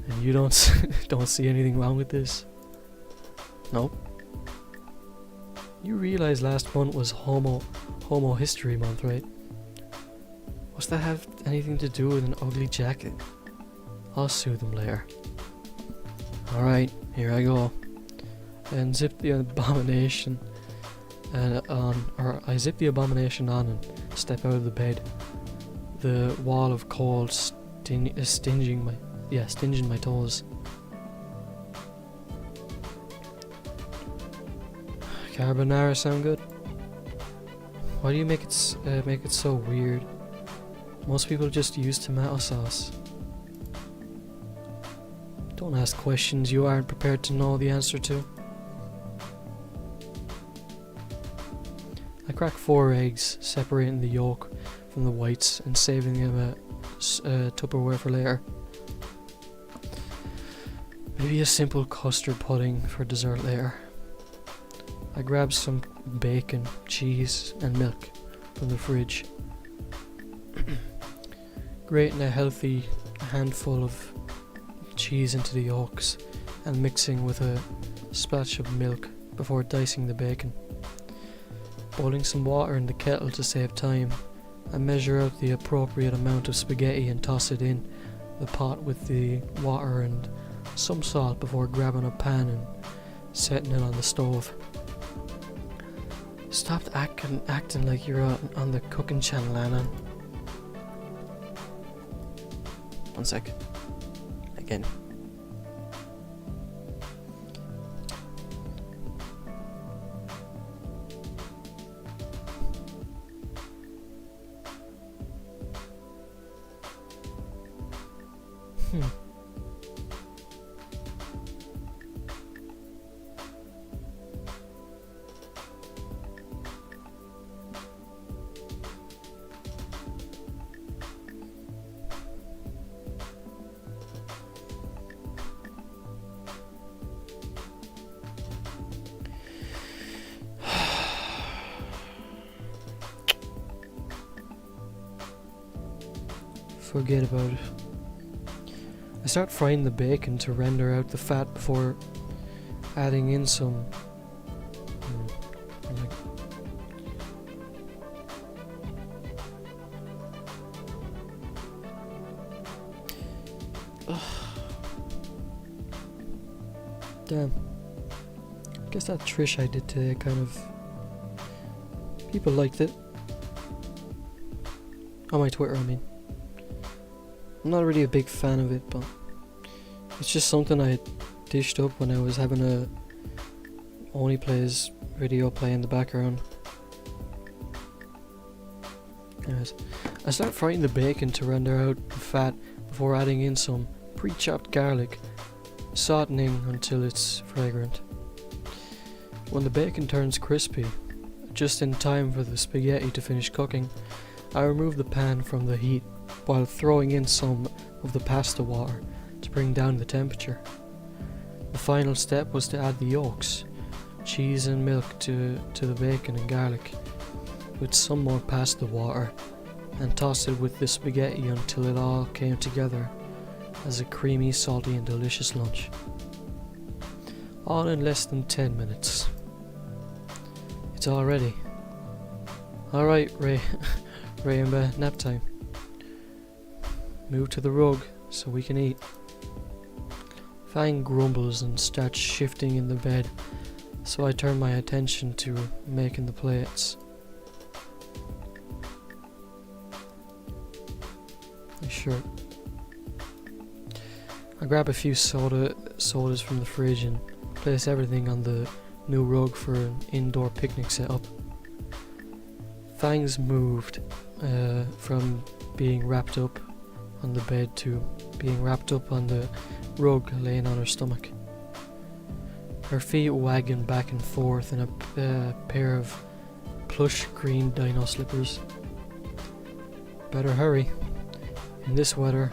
And you don't see anything wrong with this? Nope. You realize last month was Homo History Month, right? What's that have anything to do with an ugly jacket? I'll sue them later. Alright, here I go. I unzip the abomination I zip the abomination on and step out of the bed. The wall of coal stinging my toes. Carbonara sound good? Why do you make it so weird? Most people just use tomato sauce. Don't ask questions you aren't prepared to know the answer to. I crack 4 eggs, separating the yolk from the whites and saving them a Tupperware for later. Maybe a simple custard pudding for dessert later. I grab some bacon, cheese and milk from the fridge, grating a healthy handful of cheese into the yolks and mixing with a splash of milk before dicing the bacon. Boiling some water in the kettle to save time, I measure out the appropriate amount of spaghetti and toss it in the pot with the water and some salt before grabbing a pan and setting it on the stove. Stop acting like you're on the cooking channel, Anna. One sec. Again. Forget about it. I start frying the bacon to render out the fat before adding in some damn. Guess that Trish I did today kind of people liked it. On my Twitter, I mean. I'm not really a big fan of it, but it's just something I dished up when I was having a Only Plays video play in the background. Anyways, I start frying the bacon to render out the fat before adding in some pre-chopped garlic, sauteing until it's fragrant. When the bacon turns crispy, just in time for the spaghetti to finish cooking, I remove the pan from the heat while throwing in some of the pasta water to bring down the temperature. The final step was to add the yolks, cheese and milk to the bacon and garlic, with some more pasta water, and toss it with the spaghetti until it all came together as a creamy, salty and delicious lunch. All in less than 10 minutes. It's all ready. Alright, Ray and nap time. Move to the rug so we can eat. Fang grumbles and starts shifting in the bed, so I turn my attention to making the plates. My shirt. I grab a few sodas from the fridge and place everything on the new rug for an indoor picnic setup. Fang's moved from being wrapped up on the bed to being wrapped up on the rug laying on her stomach. Her feet wagging back and forth in a pair of plush green dino slippers. Better hurry. In this weather,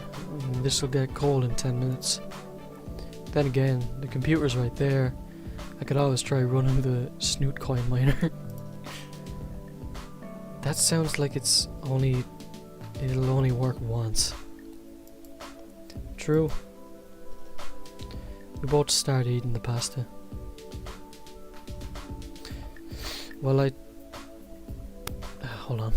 this'll get cold in 10 minutes. Then again, the computer's right there. I could always try running the Snoot coin miner. That sounds like it'll only work once. True. We both start eating the pasta. Well, hold on.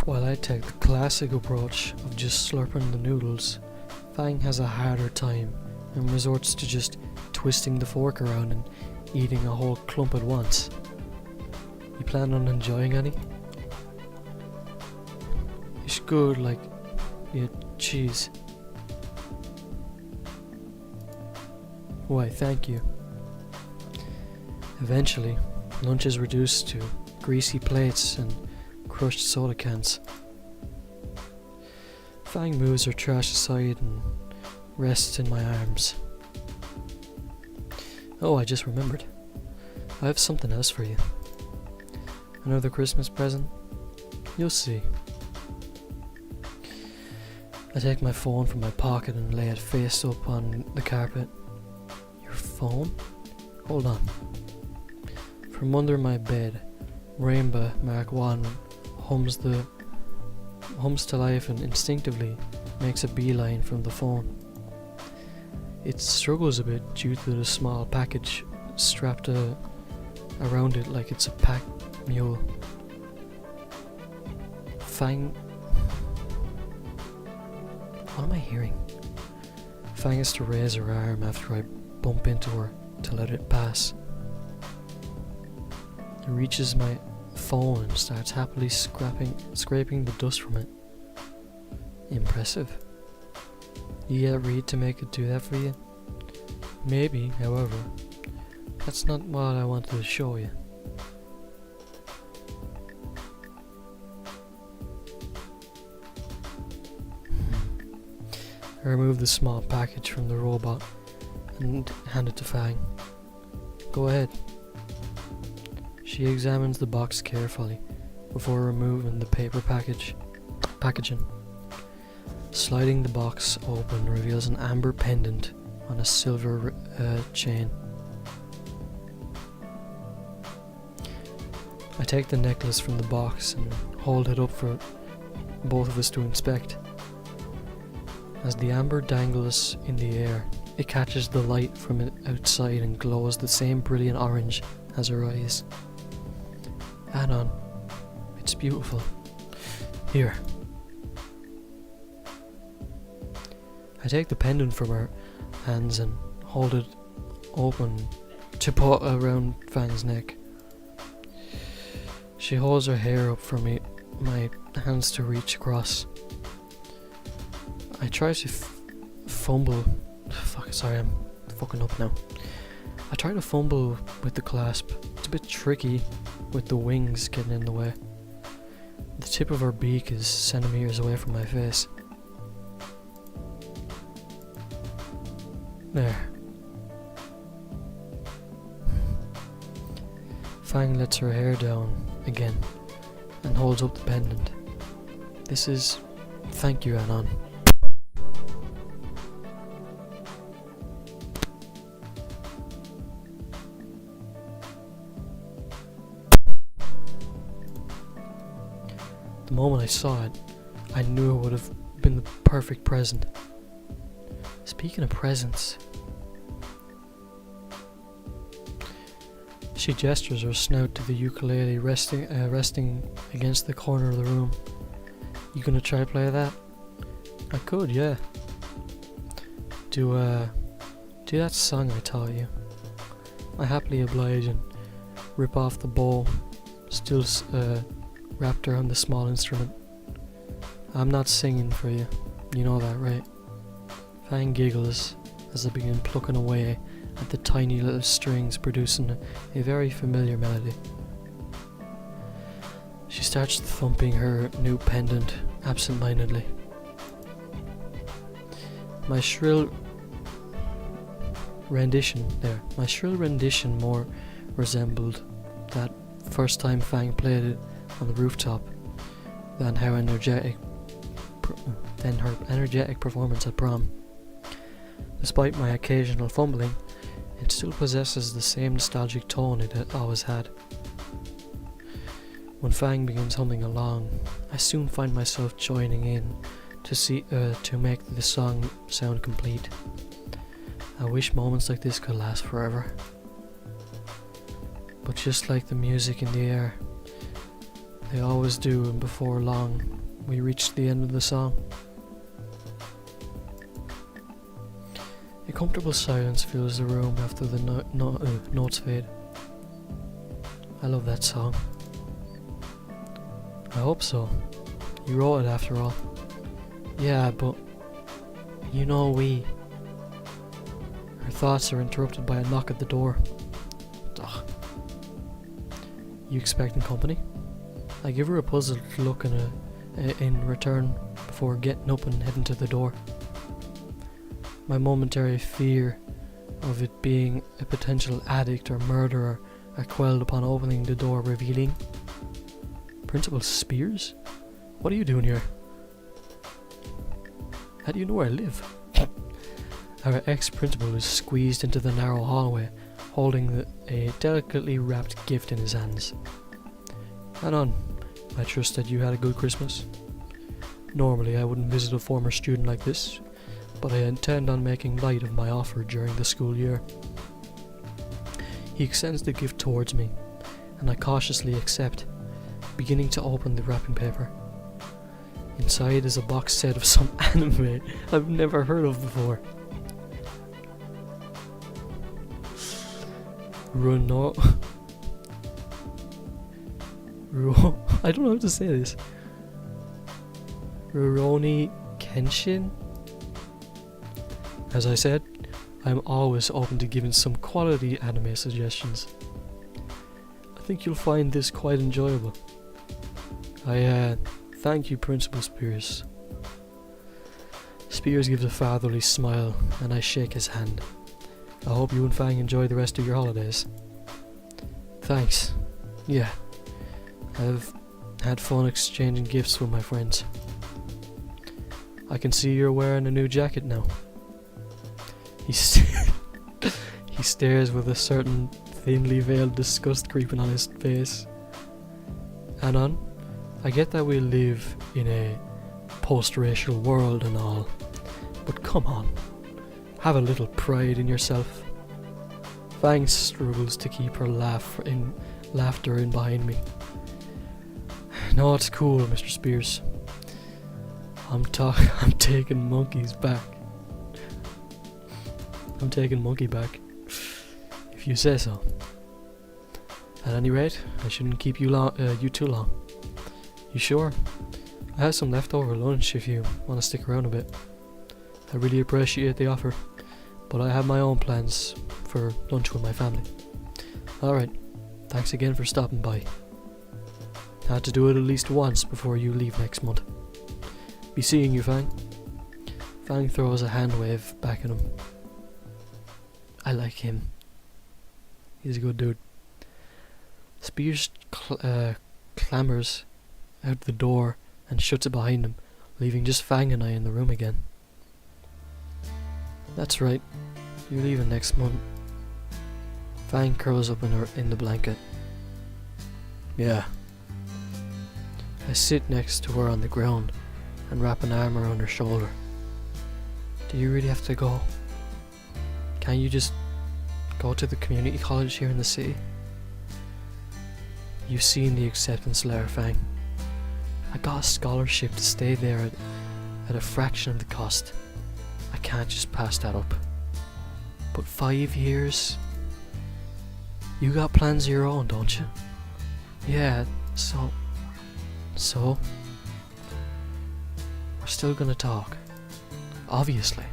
While I take the classic approach of just slurping the noodles, Fang has a harder time and resorts to just twisting the fork around and eating a whole clump at once. You plan on enjoying any? It's good, like, yeah, cheese. Why, thank you. Eventually, lunch is reduced to greasy plates and crushed soda cans. Fang moves her trash aside and rests in my arms. Oh, I just remembered. I have something else for you. Another Christmas present? You'll see. I take my phone from my pocket and lay it face up on the carpet. Your phone? Hold on. From under my bed, Rainbow Mark 1 hums to life and instinctively makes a beeline from the phone. It struggles a bit due to the small package strapped around it like it's a pack mule. Fang... What am I hearing? Fang has to raise her arm after I bump into her to let it pass. It reaches my phone and starts happily scraping the dust from it. Impressive. You get Reed to make it do that for you? Maybe, however, that's not what I wanted to show you. I remove the small package from the robot and hand it to Fang. Go ahead. She examines the box carefully before removing the paper packaging. Sliding the box open reveals an amber pendant on a silver chain. I take the necklace from the box and hold it up for both of us to inspect. As the amber dangles in the air, it catches the light from it outside and glows the same brilliant orange as her eyes. Add on. It's beautiful. Here. I take the pendant from her hands and hold it open to put around Fang's neck. She holds her hair up for me, my hands to reach across. I try to fumble. Sorry, I'm fucking up now. I try to fumble with the clasp. It's a bit tricky with the wings getting in the way. The tip of her beak is centimeters away from my face. There. Fang lets her hair down again and holds up the pendant. This is... Thank you, Anon. The moment I saw it, I knew it would have been the perfect present. Speaking of presents, she gestures her snout to the ukulele resting against the corner of the room. You gonna try to play that? I could, yeah. Do that song I taught you. I happily oblige and rip off the bow, still wrapped around the small instrument. I'm not singing for you, you know that, right? Fang giggles as I begin plucking away at the tiny little strings, producing a very familiar melody. She starts thumping her new pendant absent-mindedly. My shrill rendition more resembled that first time Fang played it on the rooftop than her energetic performance at prom. Despite my occasional fumbling, it still possesses the same nostalgic tone it had always had. When Fang begins humming along, I soon find myself joining in to make the song sound complete. I wish moments like this could last forever. But just like the music in the air, they always do, and before long, we reach the end of the song. A comfortable silence fills the room after the notes fade. I love that song. I hope so. You wrote it after all. Yeah, but you know we... Her thoughts are interrupted by a knock at the door. Ugh. You expecting company? I give her a puzzled look in return before getting up and heading to the door. My momentary fear of it being a potential addict or murderer are quelled upon opening the door, revealing Principal Spears? What are you doing here? How do you know where I live? Our ex-principal is squeezed into the narrow hallway, holding a delicately wrapped gift in his hands. Anon, I trust that you had a good Christmas. Normally I wouldn't visit a former student like this, but I intend on making light of my offer during the school year. He extends the gift towards me, and I cautiously accept, beginning to open the wrapping paper. Inside is a box set of some anime I've never heard of before. I don't know how to say this. Rurouni Kenshin? As I said, I'm always open to giving some quality anime suggestions. I think you'll find this quite enjoyable. I thank you, Principal Spears. Spears gives a fatherly smile, and I shake his hand. I hope you and Fang enjoy the rest of your holidays. Thanks. Yeah, I've had fun exchanging gifts with my friends. I can see you're wearing a new jacket now. He stares with a certain thinly veiled disgust creeping on his face. Anon, I get that we live in a post-racial world and all, but come on, have a little pride in yourself. Fang struggles to keep her laughter in behind me. No, it's cool, Mr. Spears. I'm taking monkeys back. I'm taking monkey back, if you say so. At any rate, I shouldn't keep you too long. You sure? I have some leftover lunch if you want to stick around a bit. I really appreciate the offer, but I have my own plans for lunch with my family. Alright, thanks again for stopping by. Had to do it at least once before you leave next month. Be seeing you, Fang. Fang throws a hand wave back at him. I like him. He's a good dude. Spears clambers out the door and shuts it behind him, leaving just Fang and I in the room again. That's right, you're leaving next month. Fang curls up in the blanket. Yeah. I sit next to her on the ground and wrap an arm around her shoulder. Do you really have to go? Can't you just go to the community college here in the city? You've seen the acceptance letter, Fang. I got a scholarship to stay there at a fraction of the cost. I can't just pass that up. But 5 years? You got plans of your own, don't you? Yeah, so... We're still gonna talk. Obviously.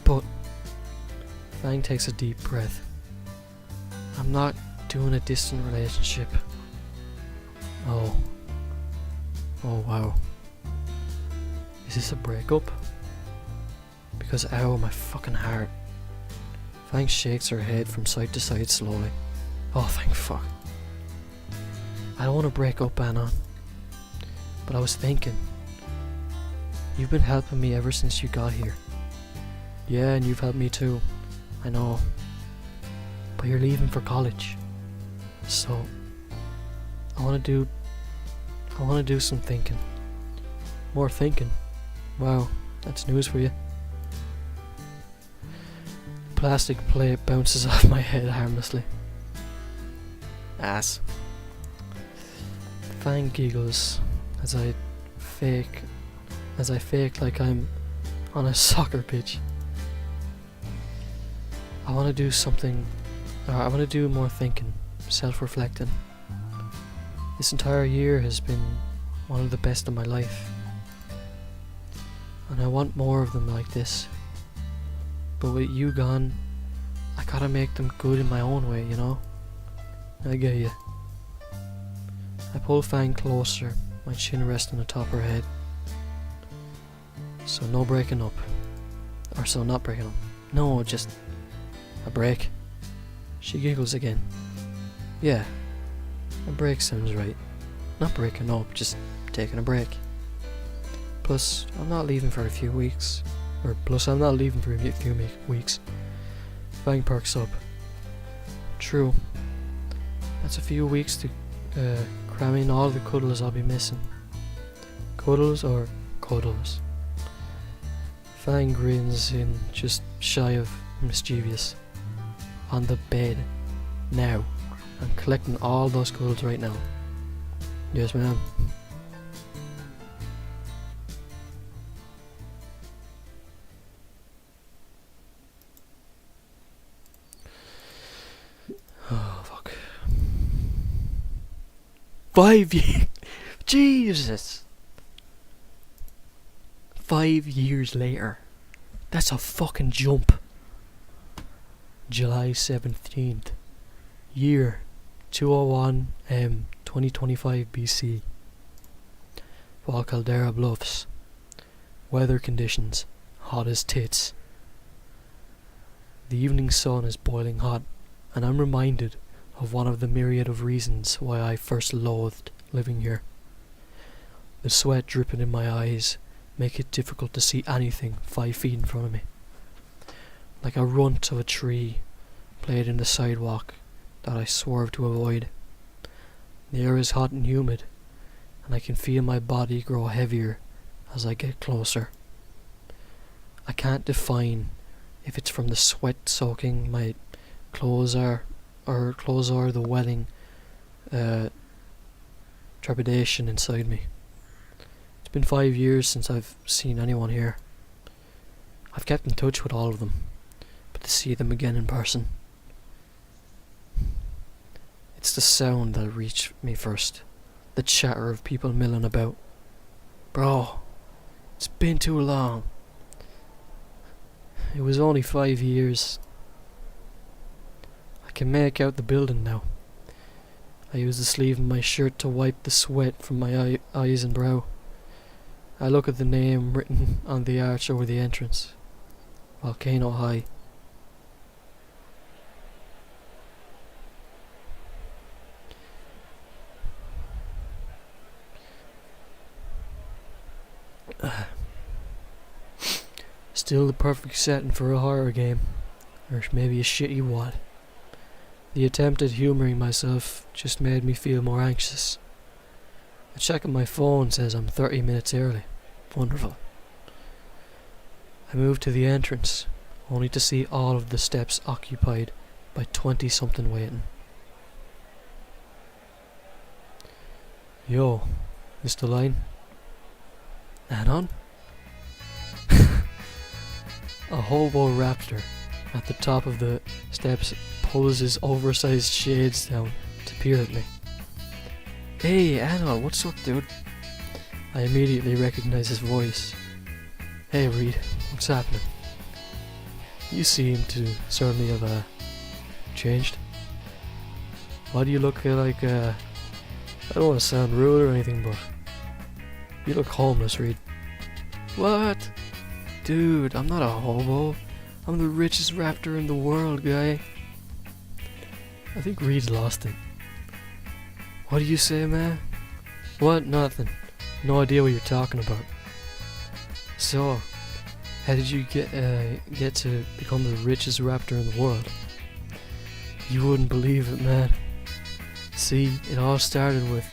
But... Fang takes a deep breath. I'm not doing a distant relationship. Oh wow. Is this a breakup? Because ow, my fucking heart. Fang shakes her head from side to side slowly. Oh, thank fuck. I don't want to break up, Anna. But I was thinking. You've been helping me ever since you got here. Yeah, and you've helped me too. I know. But you're leaving for college. So I wanna do some thinking. More thinking. Wow, that's news for you. Plastic plate bounces off my head harmlessly. Ass. Fang giggles as I fake like I'm on a soccer pitch. I want to do something. I want to do more thinking, self-reflecting. This entire year has been one of the best of my life, and I want more of them like this. But with you gone, I gotta make them good in my own way, you know? I get you. I pull Fang closer, my chin resting atop her head. So no breaking up. Or so not breaking up. No, just a break. She giggles again. Yeah, a break sounds right. Not breaking up, just taking a break. Plus, I'm not leaving for a few weeks. I'm not leaving for a few weeks. Fang perks up. True. That's a few weeks to cram in all the cuddles I'll be missing. Cuddles or cuddles? Fang grins in just shy of mischievous. On the bed. Now. I'm collecting all those cuddles right now. Yes, ma'am. Oh, fuck. 5 years. Jesus. 5 years later. That's a fucking jump. July 17th. Year 201 2025 BC. Val Caldera Bluffs. Weather conditions. Hot as tits. The evening sun is boiling hot, and I'm reminded of one of the myriad of reasons why I first loathed living here. The sweat dripping in my eyes make it difficult to see anything 5 feet in front of me. Like a runt of a tree played in the sidewalk that I swerve to avoid. The air is hot and humid, and I can feel my body grow heavier as I get closer. I can't define if it's from the sweat soaking my clothes or the welling trepidation inside me. It's been 5 years since I've seen anyone here. I've kept in touch with all of them, but to see them again in person, it's the sound that reached me first. The chatter of people milling about. Bro, it's been too long. It was only 5 years. I can make out the building now. I use the sleeve of my shirt to wipe the sweat from my eyes and brow. I look at the name written on the arch over the entrance. Volcano High. Still the perfect setting for a horror game. Or maybe a shitty what. The attempt at humouring myself just made me feel more anxious. A check on my phone says I'm 30 minutes early. Wonderful. I move to the entrance, only to see all of the steps occupied by 20-something waiting. Yo, Mr. Line? Add on? A hobo raptor at the top of the steps pulls his oversized shades down to peer at me. Hey, Anna, what's up, dude? I immediately recognize his voice. Hey, Reed, what's happening? You seem to certainly have changed. Why do you look like I don't want to sound rude or anything, but you look homeless, Reed. What? Dude, I'm not a hobo. I'm the richest raptor in the world, guy. I think Reed's lost it. What do you say, man? What? Nothing. No idea what you're talking about. So, how did you get to become the richest raptor in the world? You wouldn't believe it, man. See, it all started with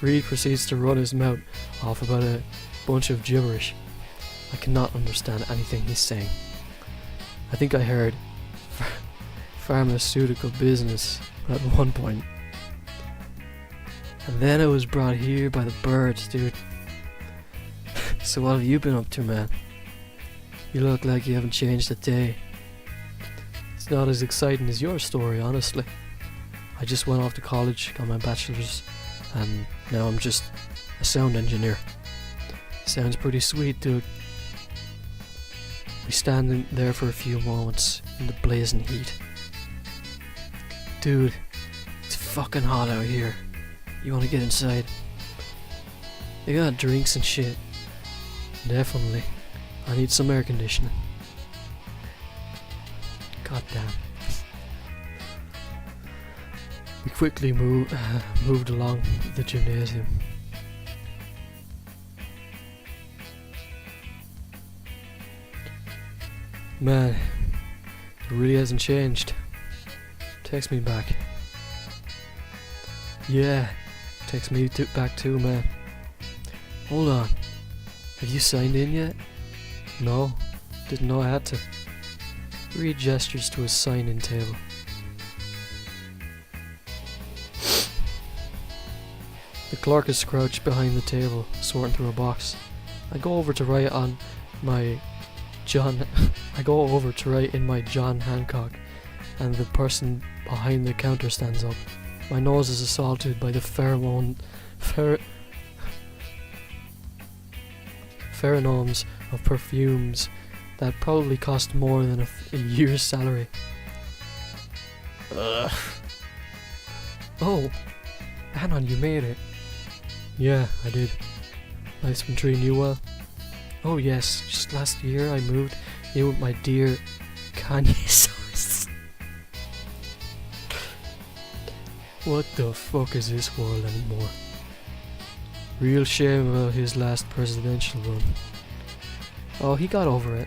Reed proceeds to run his mouth off about a bunch of gibberish. I cannot understand anything he's saying. I think I heard pharmaceutical business at one point. And then I was brought here by the birds, dude. So what have you been up to, man? You look like you haven't changed a day. It's not as exciting as your story, honestly. I just went off to college, got my bachelor's, and now I'm just a sound engineer. Sounds pretty sweet, dude. We stand in there for a few moments in the blazing heat. Dude, it's fucking hot out here. You wanna get inside? They got drinks and shit. Definitely. I need some air conditioning. God damn. We quickly moved along the gymnasium. Man, it really hasn't changed. Text me back. Yeah, text me back too, man. Hold on. Have you signed in yet? No, didn't know I had to. Reed gestures to his sign-in table. The clerk is crouched behind the table, sorting through a box. I go over to write in my John Hancock, and the person behind the counter stands up. My nose is assaulted by the pheromones of perfumes that probably cost more than a year's salary. Ugh. Oh, Anon, you made it. Yeah, I did. Life's been treating you well? Oh yes, just last year I moved in with my dear Kanye source. What the fuck is this world anymore? Real shame about his last presidential run. Oh, he got over it.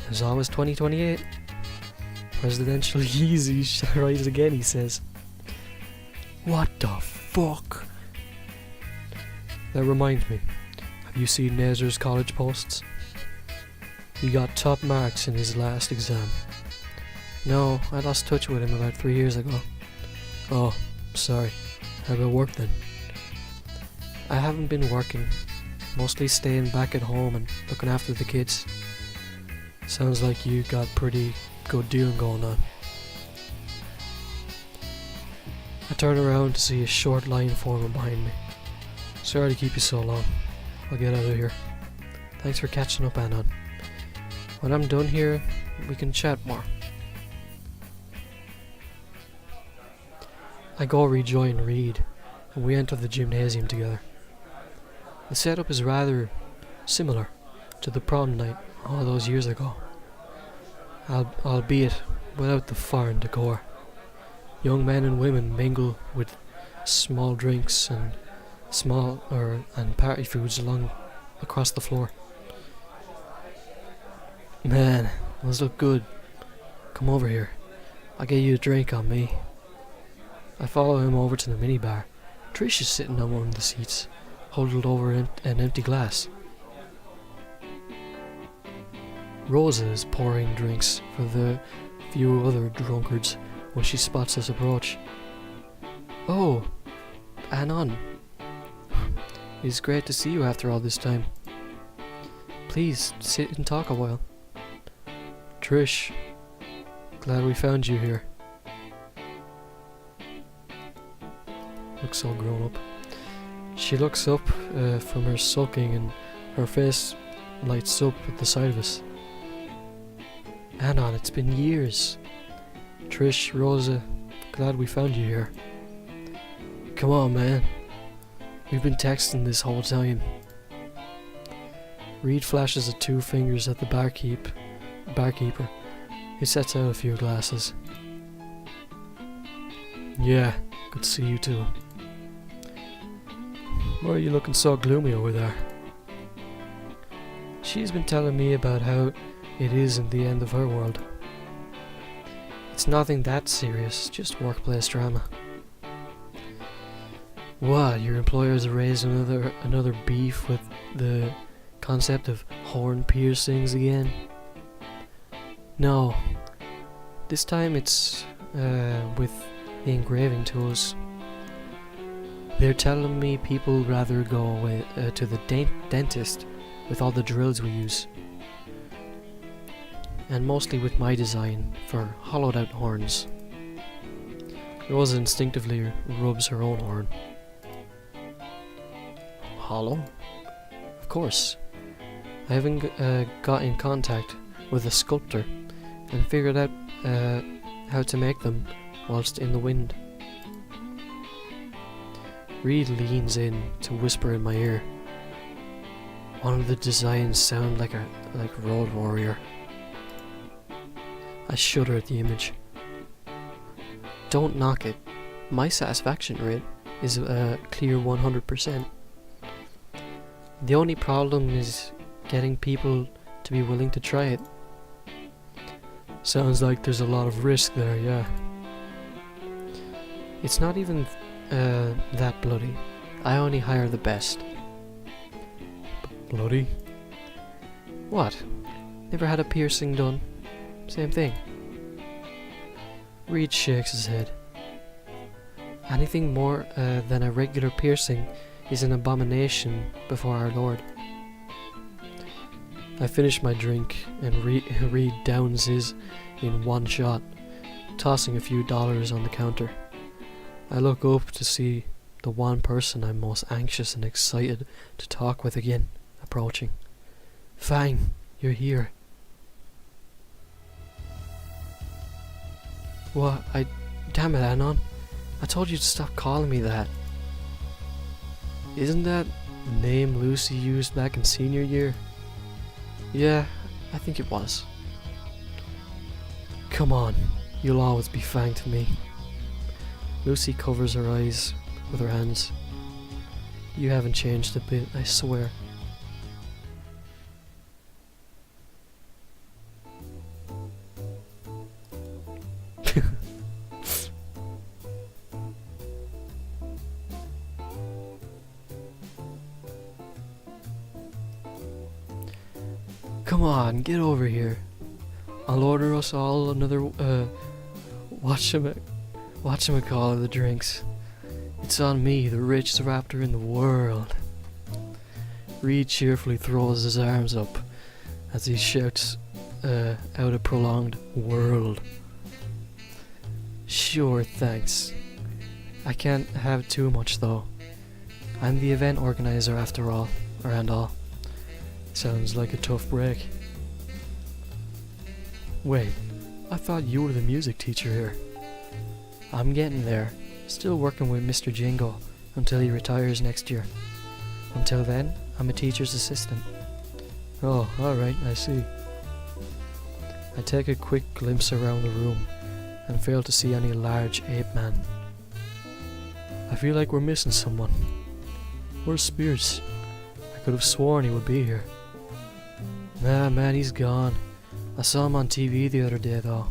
There's always 2028. Presidential Yeezy shall rise again, he says. What the fuck? That reminds me. Have you seen Nazar's college posts? He got top marks in his last exam. No, I lost touch with him about 3 years ago. Oh, sorry. How about work then? I haven't been working. Mostly staying back at home and looking after the kids. Sounds like you got pretty good dealing going on. I turn around to see a short line forming behind me. Sorry to keep you so long. I'll get out of here. Thanks for catching up, Anon. When I'm done here, we can chat more. I go rejoin Reed, and we enter the gymnasium together. The setup is rather similar to the prom night all those years ago, albeit without the foreign decor. Young men and women mingle with small drinks and party foods across the floor. Man, those look good. Come over here. I'll get you a drink on me. I follow him over to the minibar. Trish is sitting on one of the seats, holding over an empty glass. Rosa is pouring drinks for the few other drunkards when she spots us approach. Oh, Anon. It's great to see you after all this time. Please, sit and talk a while. Trish, glad we found you here. Looks so grown up. She looks up from her sulking and her face lights up at the sight of us. Anon, it's been years. Trish, Rosa, glad we found you here. Come on, man. We've been texting this whole time. Reed flashes the 2 fingers at the barkeeper. He sets out a few glasses. Yeah, good to see you too. Why are you looking so gloomy over there? She's been telling me about how it isn't the end of her world. It's nothing that serious, just workplace drama. What, your employers raised another beef with the concept of horn piercings again? No. This time it's with the engraving tools. They're telling me people rather go away to the dentist with all the drills we use. And mostly with my design for hollowed out horns. Rosa instinctively rubs her own horn. Hollow? Of course. I haven't got in contact with a sculptor and figured out how to make them whilst in the wind. Reed leans in to whisper in my ear. One of the designs sound like Road Warrior. I shudder at the image. don't knock it. My satisfaction rate is a clear 100%. The only problem is getting people to be willing to try it. Sounds like there's a lot of risk there, yeah. It's not even that bloody. I only hire the best. Bloody? What? Never had a piercing done? Same thing. Reed shakes his head. Anything more than a regular piercing is an abomination before our Lord. I finish my drink and Reed downs his in one shot, tossing a few dollars on the counter. I look up to see the one person I'm most anxious and excited to talk with again, approaching. Fang, you're here. What? Damn it, Anon. I told you to stop calling me that. Isn't that the name Lucy used back in senior year? Yeah, I think it was. Come on, you'll always be Fang to me. Lucy covers her eyes with her hands. You haven't changed a bit, I swear. Come on, get over here. I'll order us all another, whatchamacallit the drinks. It's on me, the richest raptor in the world. Reed cheerfully throws his arms up as he shouts out a prolonged world. Sure, thanks. I can't have too much though. I'm the event organizer after all, and all. Sounds like a tough break. Wait, I thought you were the music teacher here. I'm getting there. Still working with Mr. Jingo until he retires next year. Until then, I'm a teacher's assistant. Oh, alright, I see. I take a quick glimpse around the room and fail to see any large ape man. I feel like we're missing someone. Where's Spears? I could have sworn he would be here. Nah, man, he's gone. I saw him on TV the other day, though.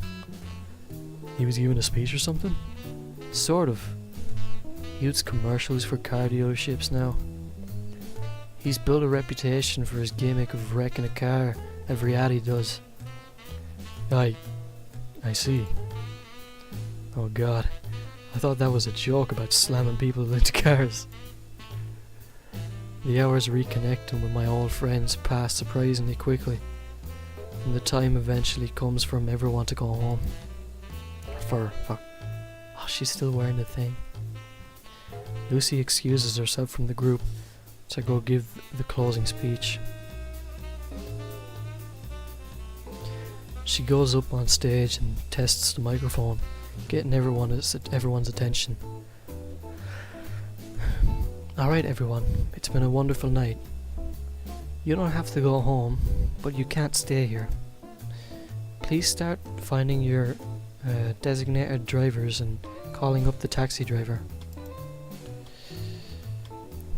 He was giving a speech or something? Sort of. He does commercials for car dealerships now. He's built a reputation for his gimmick of wrecking a car every ad he does. I see. Oh god, I thought that was a joke about slamming people into cars. The hours reconnecting with my old friends pass surprisingly quickly, and the time eventually comes for everyone to go home. Oh, she's still wearing the thing. Lucy excuses herself from the group to go give the closing speech. She goes up on stage and tests the microphone, getting everyone's attention. Alright everyone, it's been a wonderful night. You don't have to go home, but you can't stay here. Please start finding your designated drivers and calling up the taxi driver.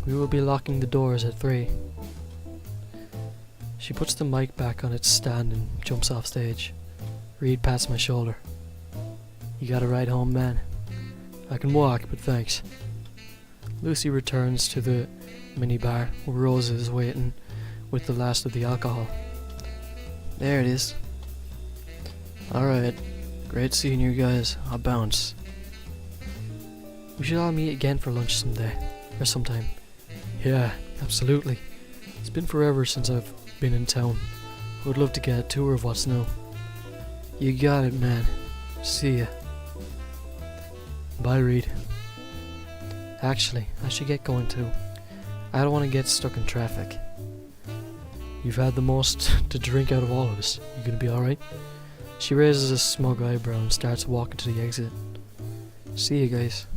We will be locking the doors at 3. She puts the mic back on its stand and jumps off stage. Reed pats my shoulder. You got a ride home, man? I can walk, but thanks. Lucy returns to the minibar where Rosa is waiting with the last of the alcohol. There it is. Alright, great seeing you guys. I'll bounce. We should all meet again for lunch someday, or sometime. Yeah, absolutely. It's been forever since I've been in town. I would love to get a tour of what's new. You got it, man. See ya. Bye, Reed. Actually, I should get going too. I don't want to get stuck in traffic. You've had the most to drink out of all of us. You gonna be alright? She raises a smug eyebrow and starts walking to the exit. See you guys.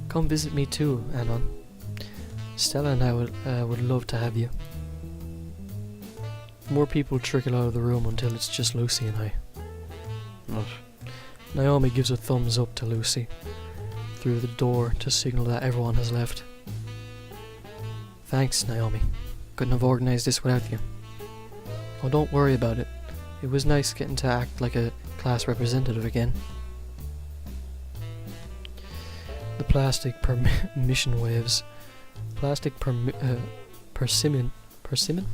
Come visit me too, Anon. Stella and I would love to have you. More people trickle out of the room until it's just Lucy and I. Naomi gives a thumbs up to Lucy through the door to signal that everyone has left. Thanks, Naomi. Couldn't have organised this without you. Oh, don't worry about it. It was nice getting to act like a class representative again. The plastic permission waves. Plastic persimmon? Persimmon?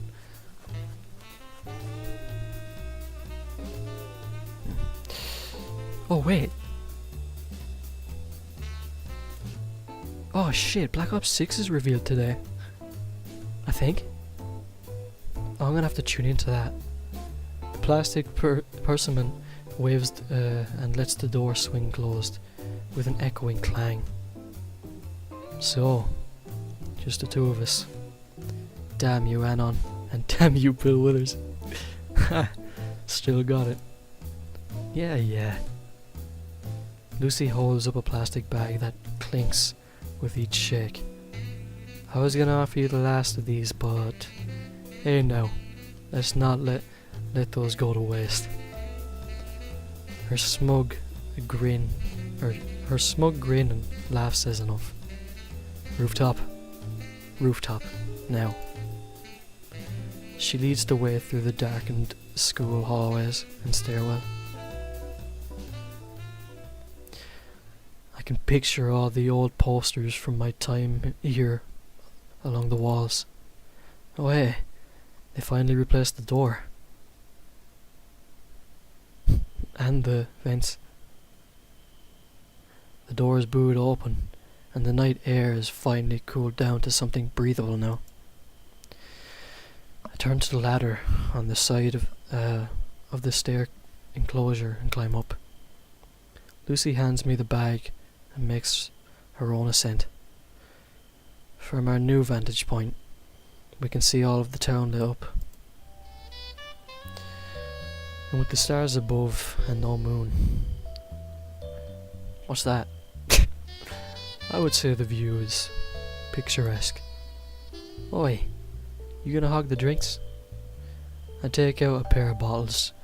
Oh, wait. Oh shit, Black Ops 6 is revealed today. I think. Oh, I'm gonna have to tune into that. The plastic persimmon waves and lets the door swing closed with an echoing clang. So, just the two of us. Damn you, Anon, and damn you, Bill Withers. Still got it. Yeah. Lucy holds up a plastic bag that clinks with each shake. I was gonna offer you the last of these, but hey now, let's not let those go to waste. Her smug grin and laugh says enough. Rooftop, now. She leads the way through the darkened school hallways and stairwell. I can picture all the old posters from my time here along the walls. Oh hey, they finally replaced the door. And the vents. The door is booed open, and the night air is finally cooled down to something breathable now. I turn to the ladder on the side of the stair enclosure and climb up. Lucy hands me the bag and makes her own ascent. From our new vantage point, we can see all of the town lit up. And with the stars above and no moon. What's that? I would say the view is picturesque. Oi, you gonna hog the drinks? I take out a pair of bottles,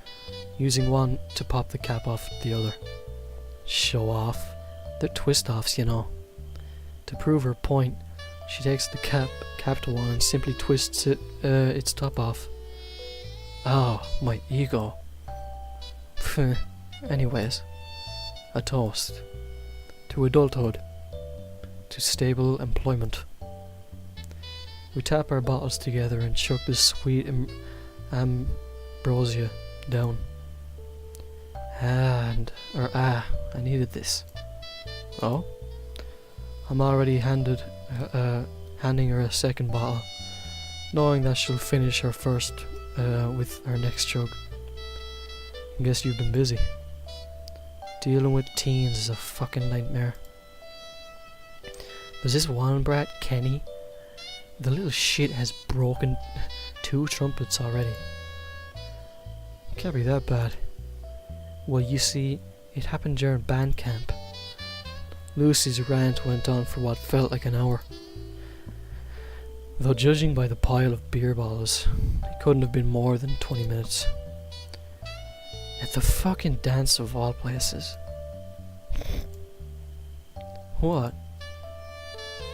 using one to pop the cap off the other. Show off. They're twist-offs, you know. To prove her point, she takes the cap to one and simply twists its top off. Oh, my ego. Anyways, a toast to adulthood, to stable employment. We tap our bottles together and chug the sweet ambrosia down. I needed this. Oh? I'm already handing her a second bottle, knowing that she'll finish her first with her next chug. I guess you've been busy. Dealing with teens is a fucking nightmare. There's this one brat, Kenny. The little shit has broken 2 trumpets already. Can't be that bad. Well, you see, it happened during band camp. Lucy's rant went on for what felt like an hour. Though judging by the pile of beer bottles, it couldn't have been more than 20 minutes. At the fucking dance of all places. What?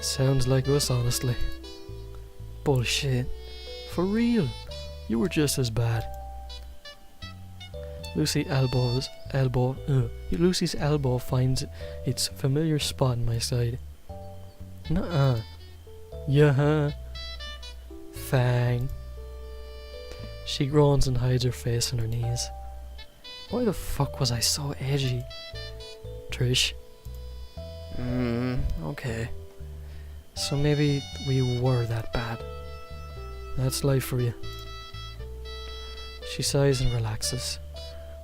Sounds like us, honestly. Bullshit. For real. You were just as bad. Lucy's elbow finds its familiar spot in my side. Nuh-uh. Yeah. Fang. She groans and hides her face on her knees. Why the fuck was I so edgy? Trish. Okay. So maybe we were that bad. That's life for you. She sighs and relaxes.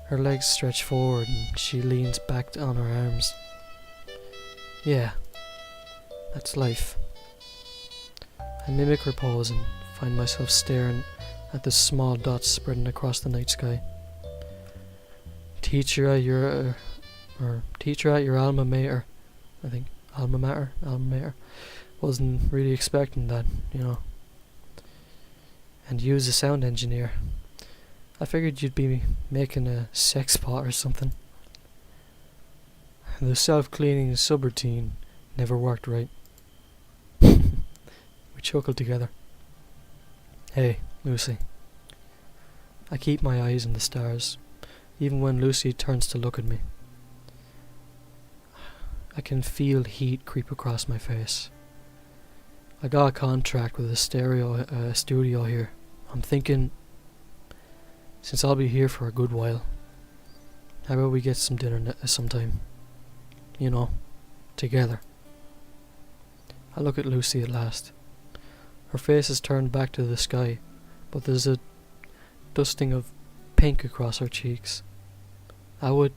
Her legs stretch forward and she leans back on her arms. Yeah, that's life. I mimic her pose and find myself staring at the small dots spreading across the night sky. Teacher at your alma mater, I think. Alma mater. Wasn't really expecting that, you know. And you as a sound engineer. I figured you'd be making a sex pot or something. The self-cleaning subroutine never worked right. We chuckled together. Hey, Lucy. I keep my eyes on the stars, even when Lucy turns to look at me. I can feel heat creep across my face. I got a contract with a studio here. I'm thinking, since I'll be here for a good while, how about we get some dinner sometime? You know, together. I look at Lucy at last. Her face is turned back to the sky, but there's a dusting of pink across her cheeks. I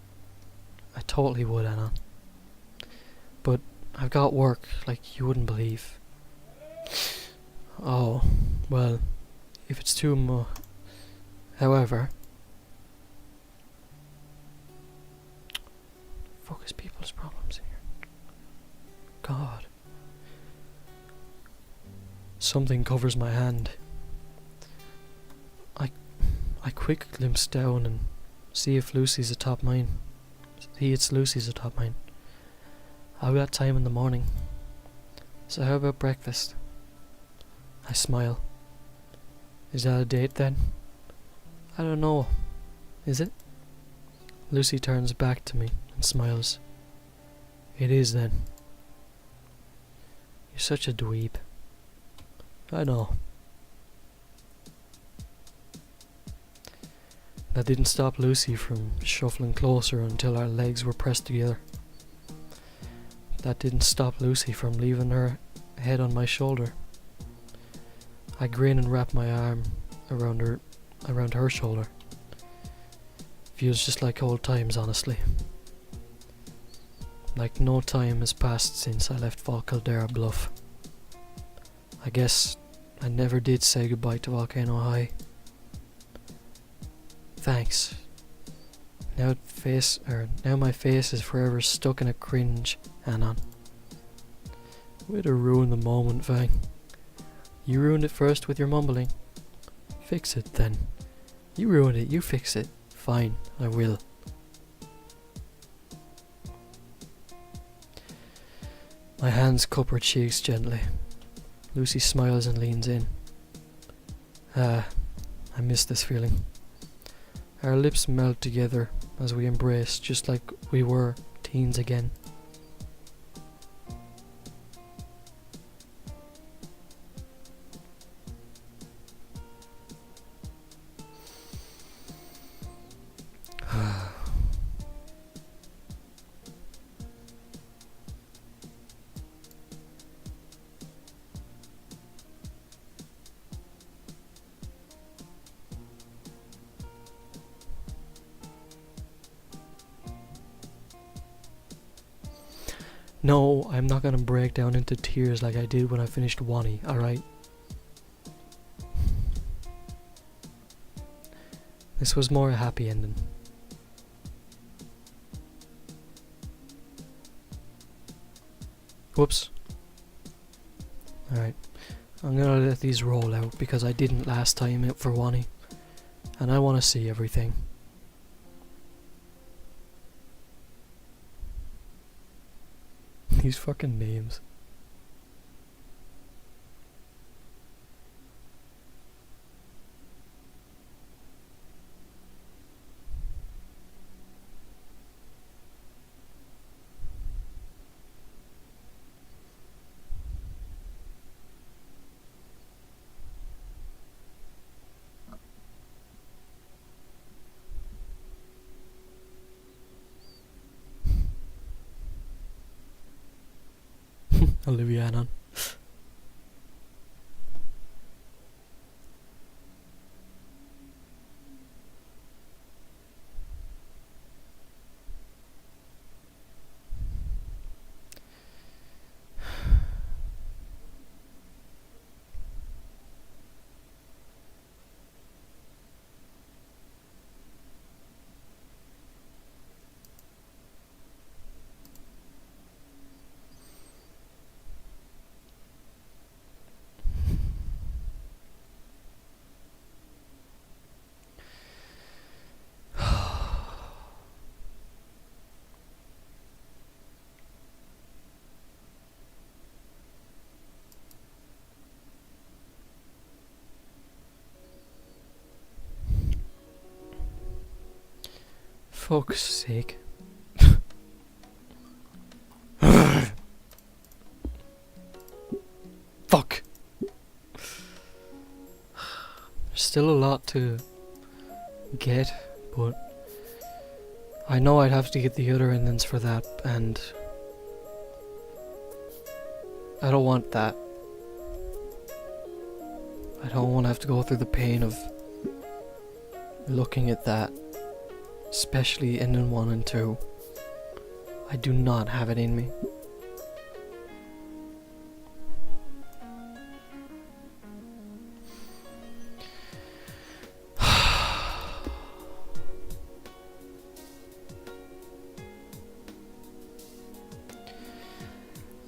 totally would, Anna. But I've got work like you wouldn't believe. Oh, well, if it's too much. However, fuck is people's problems here? God. Something covers my hand. I quick glimpse down and see if Lucy's atop mine. It's Lucy's atop mine. I've got time in the morning. So how about breakfast? I smile. Is that a date then? I don't know. Is it? Lucy turns back to me and smiles. It is then. You're such a dweeb. I know. That didn't stop Lucy from shuffling closer until our legs were pressed together. That didn't stop Lucy from leaving her head on my shoulder. I grin and wrap my arm around her shoulder. Feels just like old times, honestly. Like no time has passed since I left Caldera Bluff. I guess I never did say goodbye to Volcano High. Thanks. Now my face is forever stuck in a cringe, Anon. Way to ruin the moment, Fang. You ruined it first with your mumbling. Fix it then. You ruined it, you fix it. Fine, I will. My hands cup her cheeks gently. Lucy smiles and leans in. I miss this feeling. Our lips melt together as we embrace, just like we were teens again. No, I'm not gonna break down into tears like I did when I finished Wani, alright? This was more a happy ending. Whoops. Alright, I'm gonna let these roll out because I didn't last time out for Wani, and I wanna see everything. These fucking names. Olivia Annan. fuck's sake. Fuck. There's still a lot to get, but I know I'd have to get the other endings for that, and I don't want that. I don't want to have to go through the pain of looking at that, especially ending 1 and 2. I do not have it in me.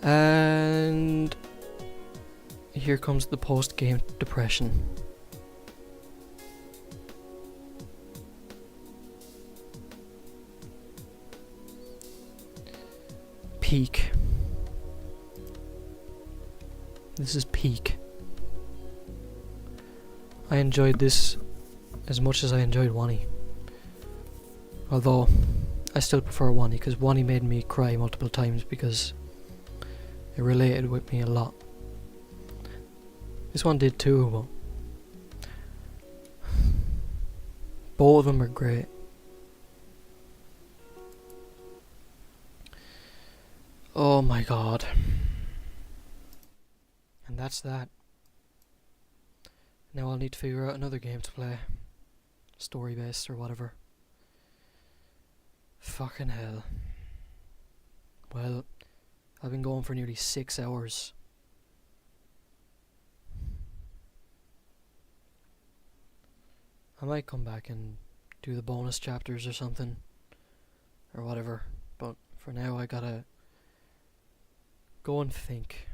And here comes the post-game depression. Peak. This is peak. I enjoyed this as much as I enjoyed Wani. Although, I still prefer Wani because Wani made me cry multiple times because it related with me a lot. This one did too, but both of them are great. Oh my god. And that's that. Now I'll need to figure out another game to play. Story based or whatever. Fucking hell. Well, I've been going for nearly 6 hours. I might come back and do the bonus chapters or something. Or whatever. But for now I gotta go and think.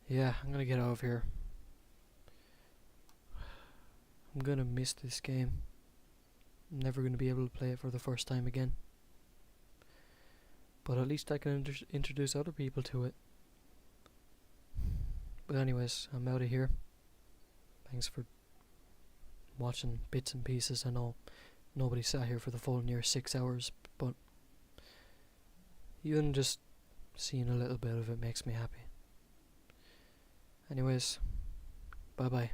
Yeah, I'm gonna get out of here. I'm gonna miss this game. I'm never gonna be able to play it for the first time again. But at least I can introduce other people to it. But anyways, I'm out of here. Thanks for watching bits and pieces. I know nobody sat here for the full near 6 hours, but even just seeing a little bit of it makes me happy. Anyways, bye bye.